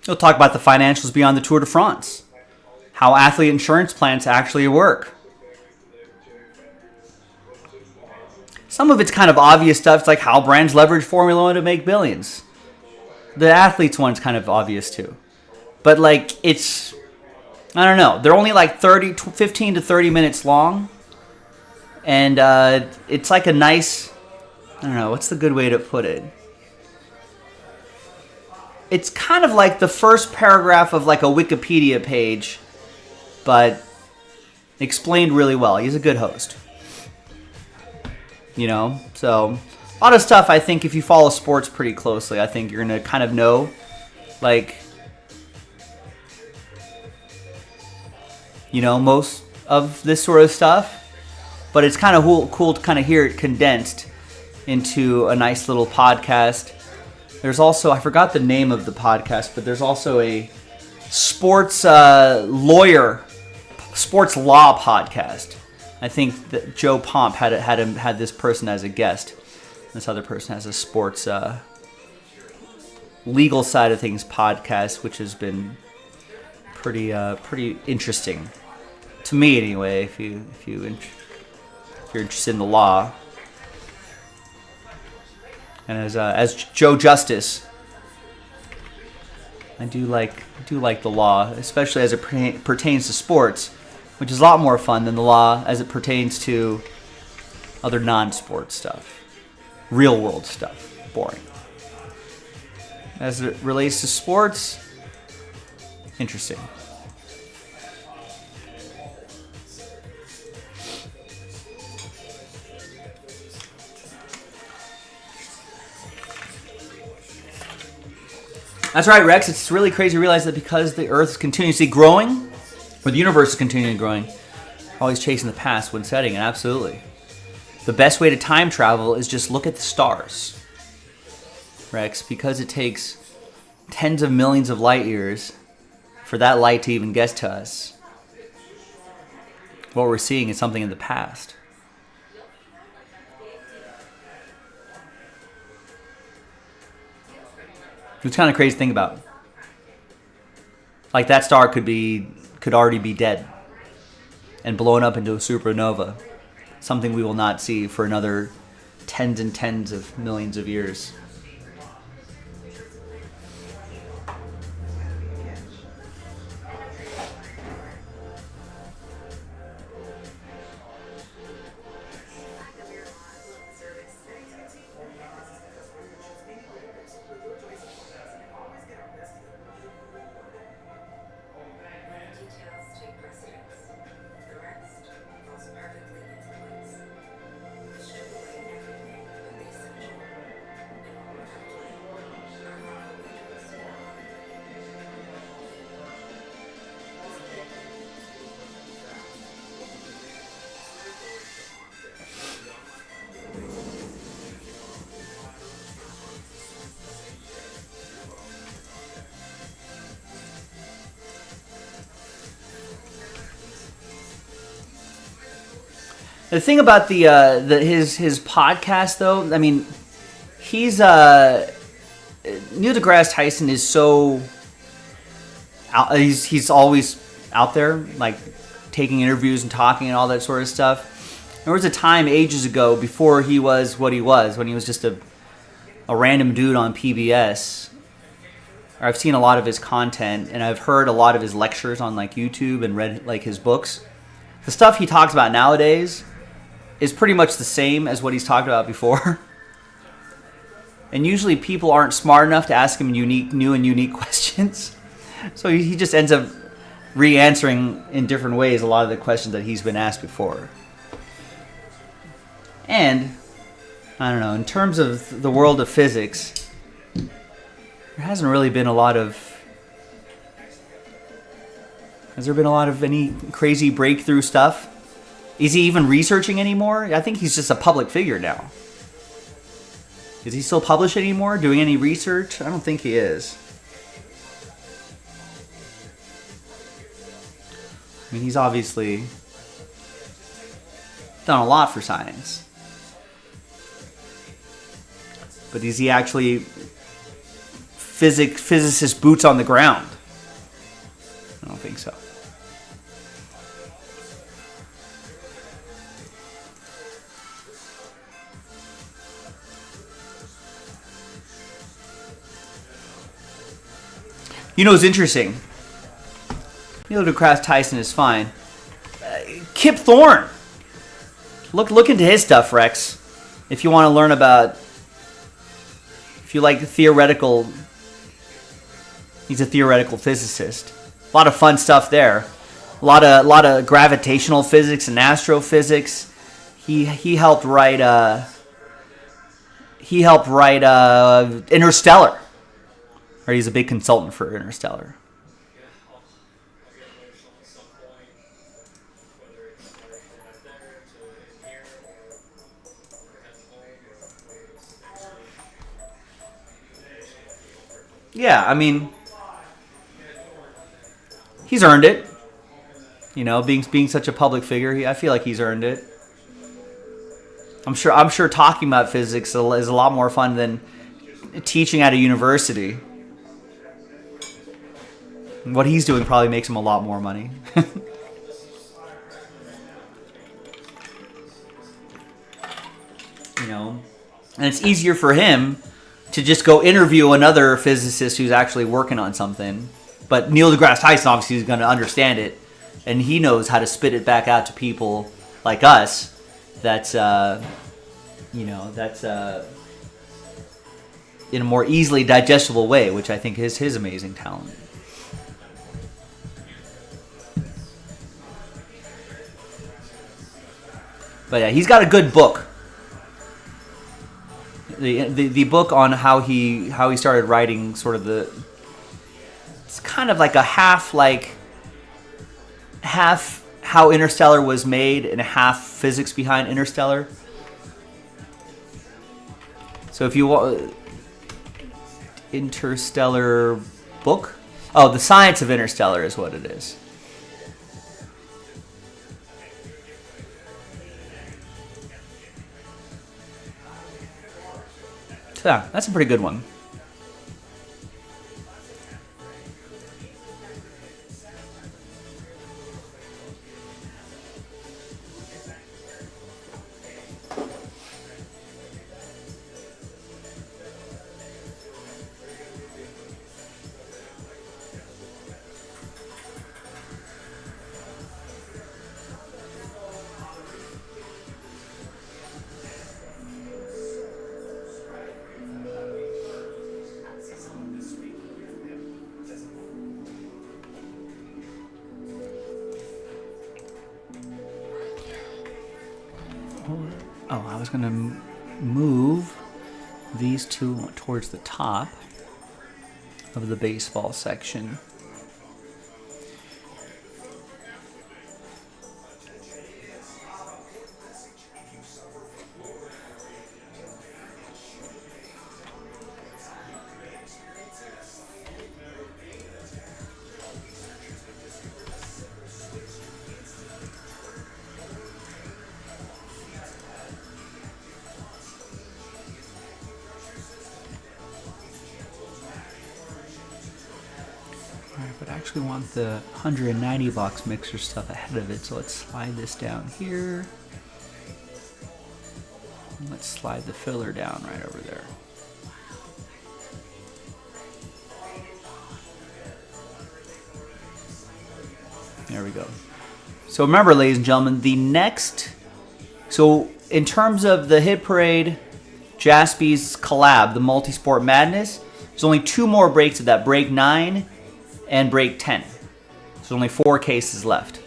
D: He'll talk about the financials beyond the Tour de France. How athlete insurance plans actually work. Some of it's kind of obvious stuff. It's like how brands leverage Formula One to make billions. The athletes one's kind of obvious too. But like it's, I don't know. They're only like 15 to 30 minutes long. And it's like a nice, I don't know, what's the good way to put it? It's kind of like the first paragraph of like a Wikipedia page, but explained really well. He's a good host. You know? So, a lot of stuff, I think, if you follow sports pretty closely, I think you're going to kind of know, like, you know, most of this sort of stuff. But it's kind of cool to kind of hear it condensed into a nice little podcast. There's also, I forgot the name of the podcast, but there's also a sports sports law podcast. I think that Joe Pomp had this person as a guest. This other person has a sports legal side of things podcast, which has been pretty interesting to me anyway. If you're interested in the law, and as Joe Justice, I do like the law, especially as it pertains to sports, which is a lot more fun than the law as it pertains to other non-sports stuff, real world stuff. Boring. As it relates to sports, interesting. That's right, Rex. It's really crazy to realize that because the Earth is continuously growing, or the universe is continually growing, always chasing the past when setting, and absolutely. The best way to time travel is just look at the stars, Rex, because it takes tens of millions of light years for that light to even get to us. What we're seeing is something in the past. It's kind of crazy to think about. Like that star could already be dead and blown up into a supernova. Something we will not see for another tens and tens of millions of years.
G: Details take precedence. The rest falls perfectly into place. Strip away everything but the essential. And when we're left with our thoughtful interest in our
D: The thing about his podcast, though, I mean, he's Neil deGrasse Tyson is so out, he's always out there, like taking interviews and talking and all that sort of stuff. There was a time ages ago before he was what he was, when he was just a random dude on PBS. I've seen a lot of his content, and I've heard a lot of his lectures on like YouTube and read like his books. The stuff he talks about nowadays is pretty much the same as what he's talked about before. And usually people aren't smart enough to ask him new and unique questions. So he just ends up re-answering in different ways a lot of the questions that he's been asked before. And, I don't know, in terms of the world of physics, there hasn't really been a lot of... Has there been a lot of any crazy breakthrough stuff? Is he even researching anymore? I think he's just a public figure now. Is he still publish anymore? Doing any research? I don't think he is. I mean, he's obviously done a lot for science. But is he actually physicist boots on the ground? I don't think so. You know, it's interesting. Neil deGrasse Tyson is fine. Kip Thorne. Look into his stuff, Rex. If you want to learn about, if you like theoretical, he's a theoretical physicist. A lot of fun stuff there. A lot of gravitational physics and astrophysics. He helped write Interstellar. Or he's a big consultant for Interstellar. Yeah, I mean, he's earned it. You know, being such a public figure, I feel like he's earned it. I'm sure talking about physics is a lot more fun than teaching at a university. What he's doing probably makes him a lot more money. You know, and it's easier for him to just go interview another physicist who's actually working on something. But Neil deGrasse Tyson obviously is going to understand it, and he knows how to spit it back out to people like us. That's in a more easily digestible way, which I think is his amazing talent. But yeah, he's got a good book. The book on how he started writing sort of it's kind of like a half how Interstellar was made and half physics behind Interstellar. So if you want Interstellar book, The Science of Interstellar is what it is. So yeah, that's a pretty good one. Oh, I was going to move these two towards the top of the baseball section. Alright, but I actually want the 190 box mixer stuff ahead of it, so let's slide this down here. And let's slide the filler down right over there. There we go. So remember, ladies and gentlemen, so in terms of the Hit Parade, Jaspy's collab, the Multisport Madness, there's only 2 more breaks of that, break 9 and break 10. There's only 4 cases left.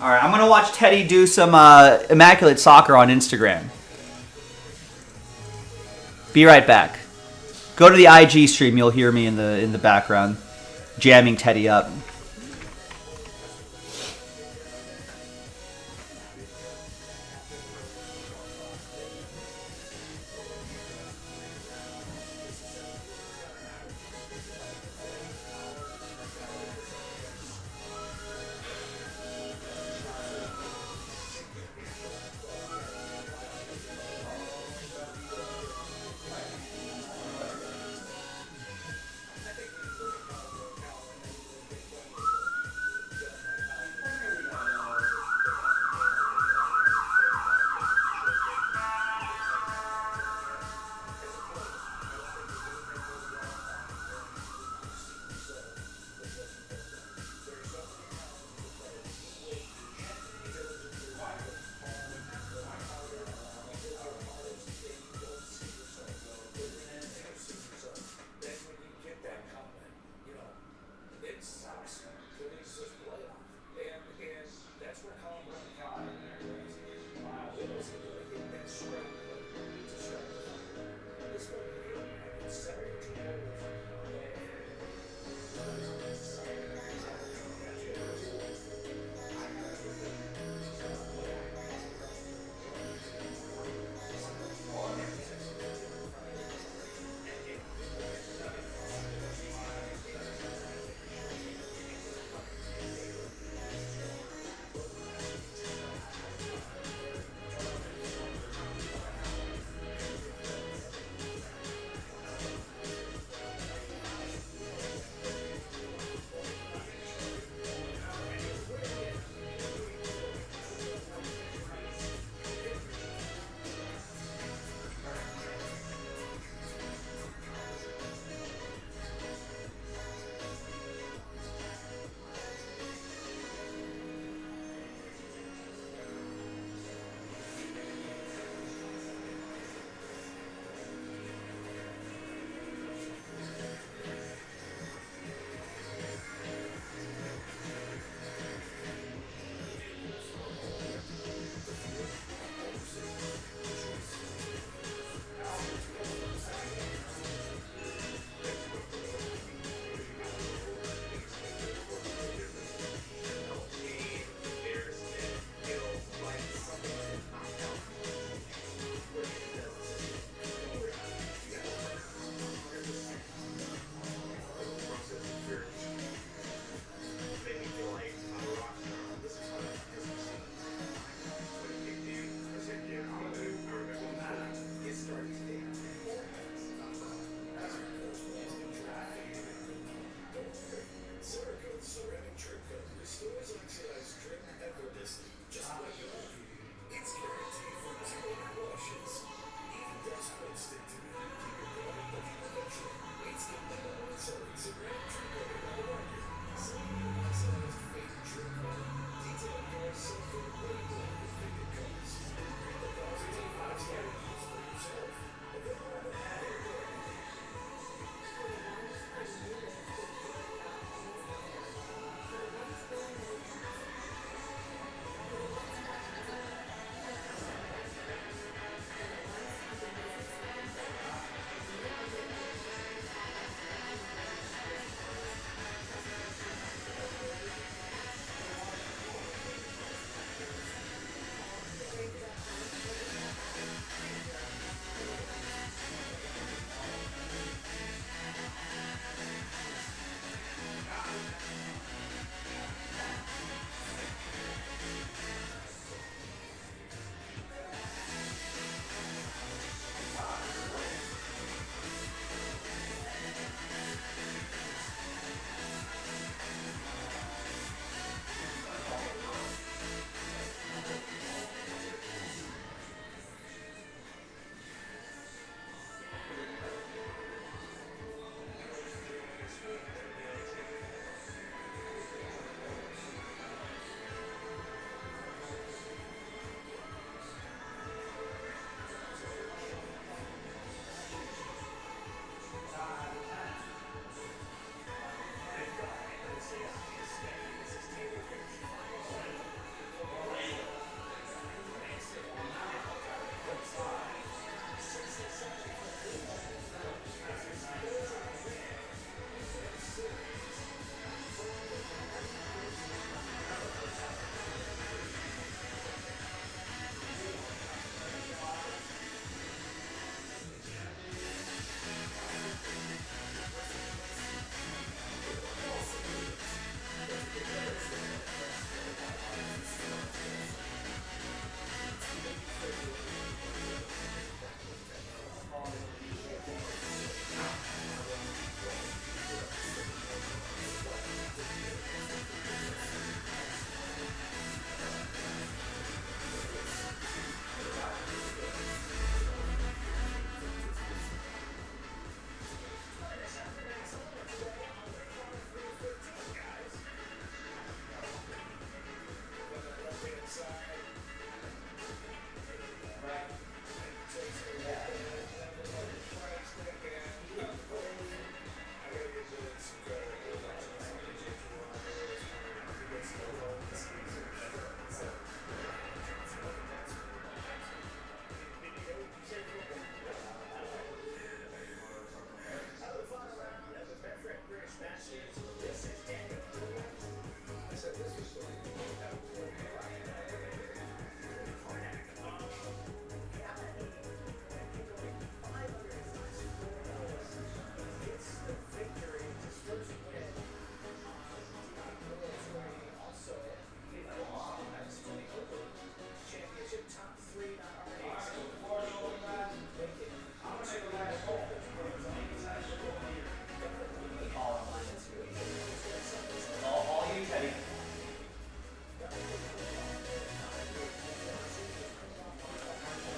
B: All right, I'm gonna watch Teddy do some immaculate soccer on Instagram. Be right back. Go to the IG stream. You'll hear me in the background, jamming Teddy up.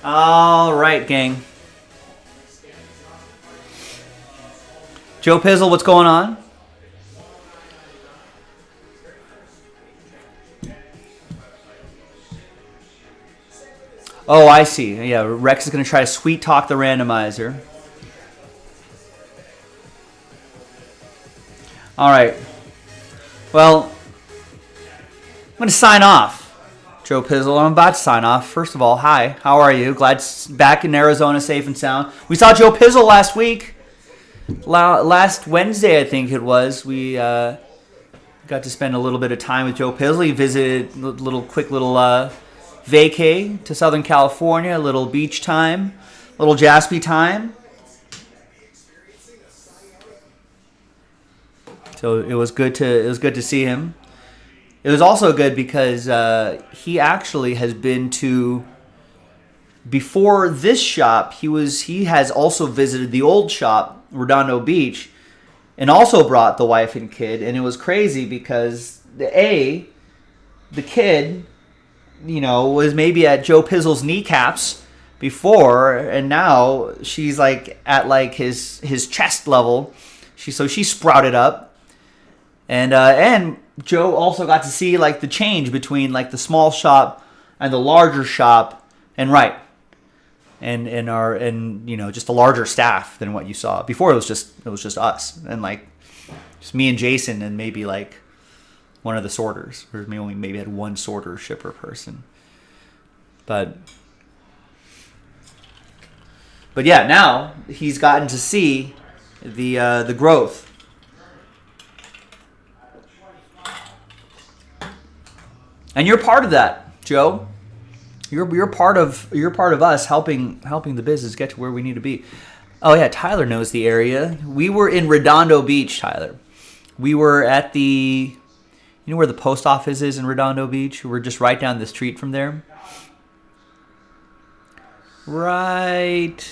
D: All right, gang. Joe Pizzle, what's going on? Oh, I see. Yeah, Rex is going to try to sweet talk the randomizer. All right. Well, I'm going to sign off. Joe Pizzle, I'm about to sign off. First of all, hi. How are you? Glad back in Arizona, safe and sound. We saw Joe Pizzle last week. Last Wednesday, I think it was. We got to spend a little bit of time with Joe Pizzle. He visited a quick little vacay to Southern California, a little beach time, a little Jaspy time. So it was good to see him. It was also good because he actually has been to, before this shop, he has also visited the old shop, Redondo Beach, and also brought the wife and kid. And it was crazy because the kid, was maybe at Joe Pizzle's kneecaps before, and now she's like at like his chest level. She sprouted up. And Joe also got to see like the change between like the small shop and the larger shop, and just a larger staff than what you saw before. It was just us and like just me and Jason and maybe like one of the sorters, or we only maybe had one sorter shipper person. But yeah, now he's gotten to see the growth. And you're part of that, Joe. You're part of us helping the business get to where we need to be. Oh yeah, Tyler knows the area. We were in Redondo Beach, Tyler. We were at the, where the post office is in Redondo Beach? We're just right down the street from there. Right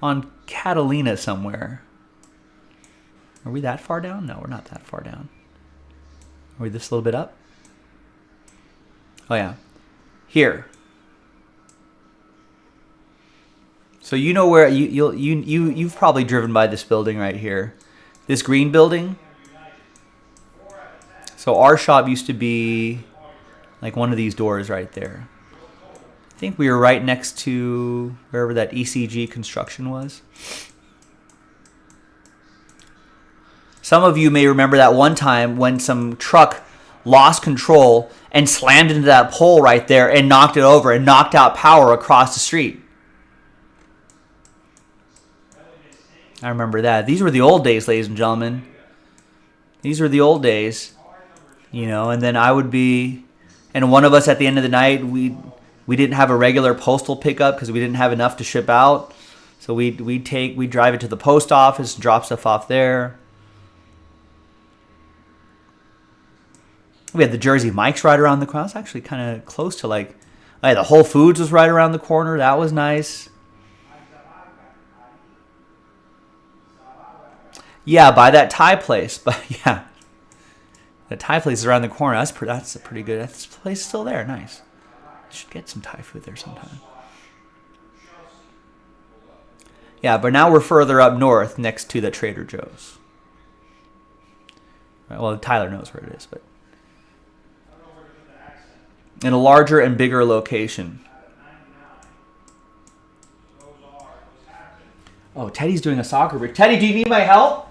D: on Catalina somewhere. Are we that far down? No, we're not that far down. Are we this little bit up? Oh yeah, here. So you know where you've probably driven by this building right here, this green building. So our shop used to be like one of these doors right there. I think we were right next to wherever that ECG construction was. Some of you may remember that one time when some truck lost control and slammed into that pole right there and knocked it over and knocked out power across the street. I remember that. These were the old days, ladies and gentlemen. These were the old days. And then I would be, and one of us at the end of the night, we didn't have a regular postal pickup because we didn't have enough to ship out. So we'd drive it to the post office, drop stuff off there. We had the Jersey Mike's right around the corner. I was actually kind of close to the Whole Foods was right around the corner. That was nice. Yeah, by that Thai place. But yeah, the Thai place is around the corner. That's a pretty good. That place is still there. Nice. Should get some Thai food there sometime. Yeah, but now we're further up north, next to the Trader Joe's. Right, well, Tyler knows where it is, but in a larger and bigger location. Oh, Teddy's doing a soccer break. Teddy, do you need my help?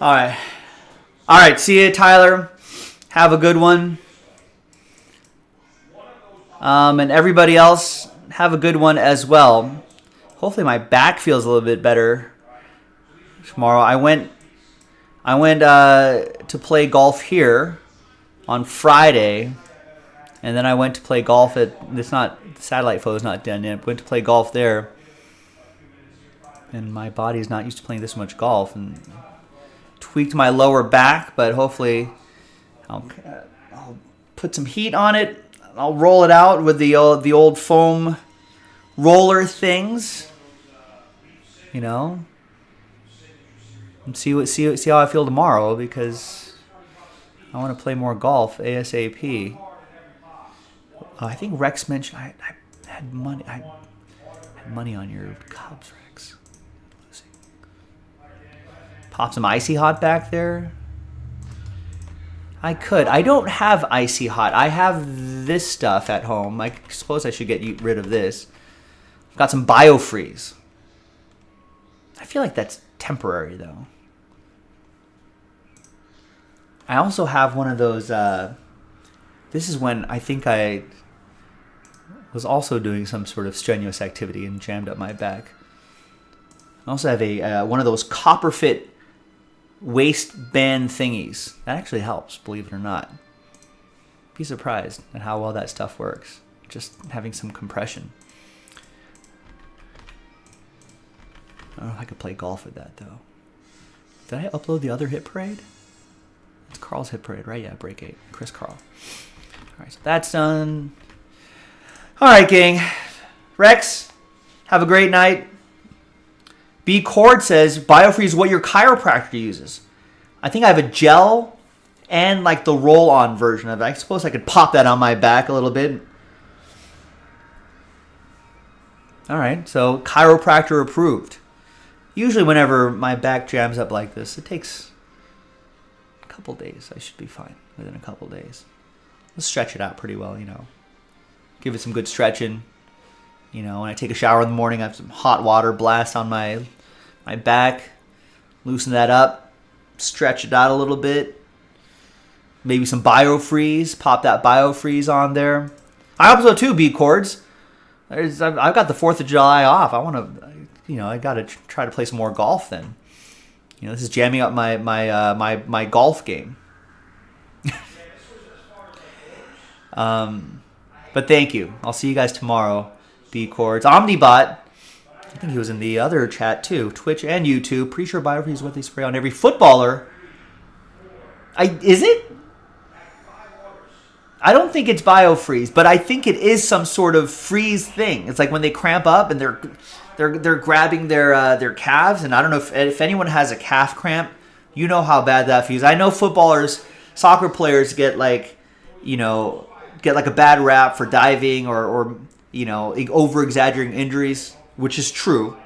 D: All right. All right. See you, Tyler. Have a good one. And everybody else, have a good one as well. Hopefully my back feels a little bit better tomorrow. I went to play golf here on Friday, and then I went to play golf at, it's not, the satellite photo's not done yet. Went to play golf there, and my body's not used to playing this much golf, and tweaked my lower back, but hopefully I'll put some heat on it. I'll roll it out with the old foam roller things, you know, and see how I feel tomorrow, because I want to play more golf ASAP. I think Rex mentioned I had money. I had money on your Cubs, Rex. Let's see. Pop some icy hot back there. I could. I don't have icy hot. I have this stuff at home. I suppose I should get rid of this. I've got some BioFreeze. I feel like that's temporary, though. I also have one of those. This is when I think I was also doing some sort of strenuous activity and jammed up my back. I also have a one of those copper fit waistband thingies. That actually helps, believe it or not. Be surprised at how well that stuff works. Just having some compression. I don't know if I could play golf with that, though. Did I upload the other hit parade? It's Carl's hit parade, right? Yeah, break 8. Chris Carl. All right, so that's done. All right, gang. Rex, have a great night. B. Cord says, BioFreeze is what your chiropractor uses. I think I have a gel and like the roll-on version of it. I suppose I could pop that on my back a little bit. All right, so chiropractor approved. Usually whenever my back jams up like this, it takes a couple days. I should be fine within a couple days. Let's stretch it out pretty well, you know. Give it some good stretching. You know, when I take a shower in the morning, I have some hot water blast on my back. Loosen that up. Stretch it out a little bit. Maybe some BioFreeze. Pop that BioFreeze on there. I hope so too, B-Chords. I've got the 4th of July off. I want to, you know, I got to try to play some more golf then. You know, this is jamming up my golf game. But thank you. I'll see you guys tomorrow, B-Chords. Omnibot, I think he was in the other chat too. Twitch and YouTube. Pretty sure BioFreeze is what they spray on every footballer. Is it? I don't think it's BioFreeze, but I think it is some sort of freeze thing. It's like when they cramp up and they're grabbing their calves, and I don't know if anyone has a calf cramp, you know how bad that feels. I know footballers, soccer players get like a bad rap for diving or you know, over exaggerating injuries, which is true.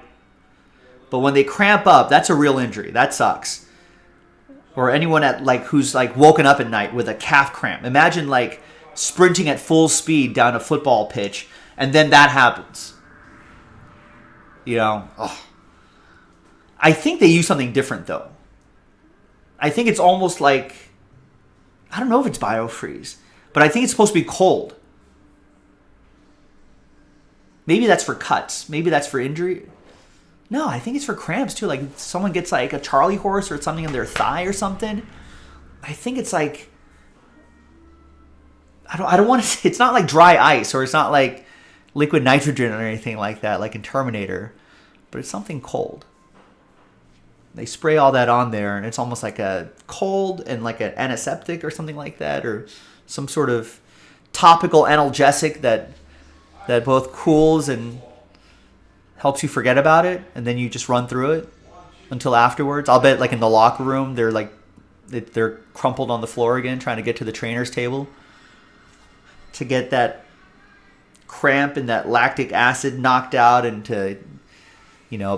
D: But when they cramp up, that's a real injury. That sucks. Or anyone who's woken up at night with a calf cramp. Imagine sprinting at full speed down a football pitch, and then that happens. You know, I think they use something different though. I think it's almost like, I don't know if it's BioFreeze, but I think it's supposed to be cold. Maybe that's for cuts. Maybe that's for injury. No, I think it's for cramps too. Like someone gets a Charlie horse or something in their thigh or something. I think it's I don't want to say, it's not like dry ice, or it's not like liquid nitrogen or anything like that, like in Terminator, but it's something cold. They spray all that on there, and it's almost like a cold and like an antiseptic or something like that, or some sort of topical analgesic that both cools and helps you forget about it, and then you just run through it until afterwards. I'll bet in the locker room they're crumpled on the floor again, trying to get to the trainer's table to get that cramp and that lactic acid knocked out, and to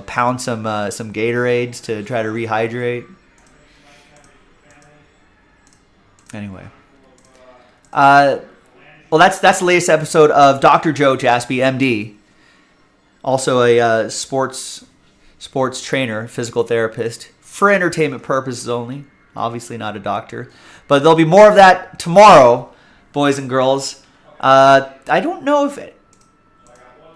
D: pound some Gatorades to try to rehydrate. Anyway, well, that's the latest episode of Dr. Joe Jaspy, MD. Also a sports trainer, physical therapist,
B: for entertainment purposes only. Obviously not a doctor. But there'll be more of that tomorrow, boys and girls. I don't know if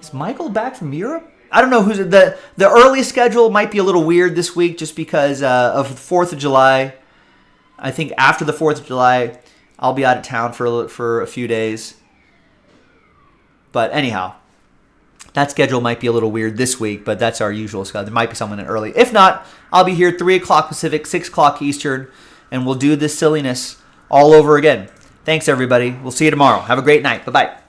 B: is Michael back from Europe? I don't know who's the early schedule might be a little weird this week just because of the 4th of July. I think after the 4th of July, I'll be out of town for a few days. But anyhow, that schedule might be a little weird this week, but that's our usual schedule. There might be someone in early. If not, I'll be here 3 o'clock Pacific, 6 o'clock Eastern, and we'll do this silliness all over again. Thanks, everybody. We'll see you tomorrow. Have a great night. Bye-bye.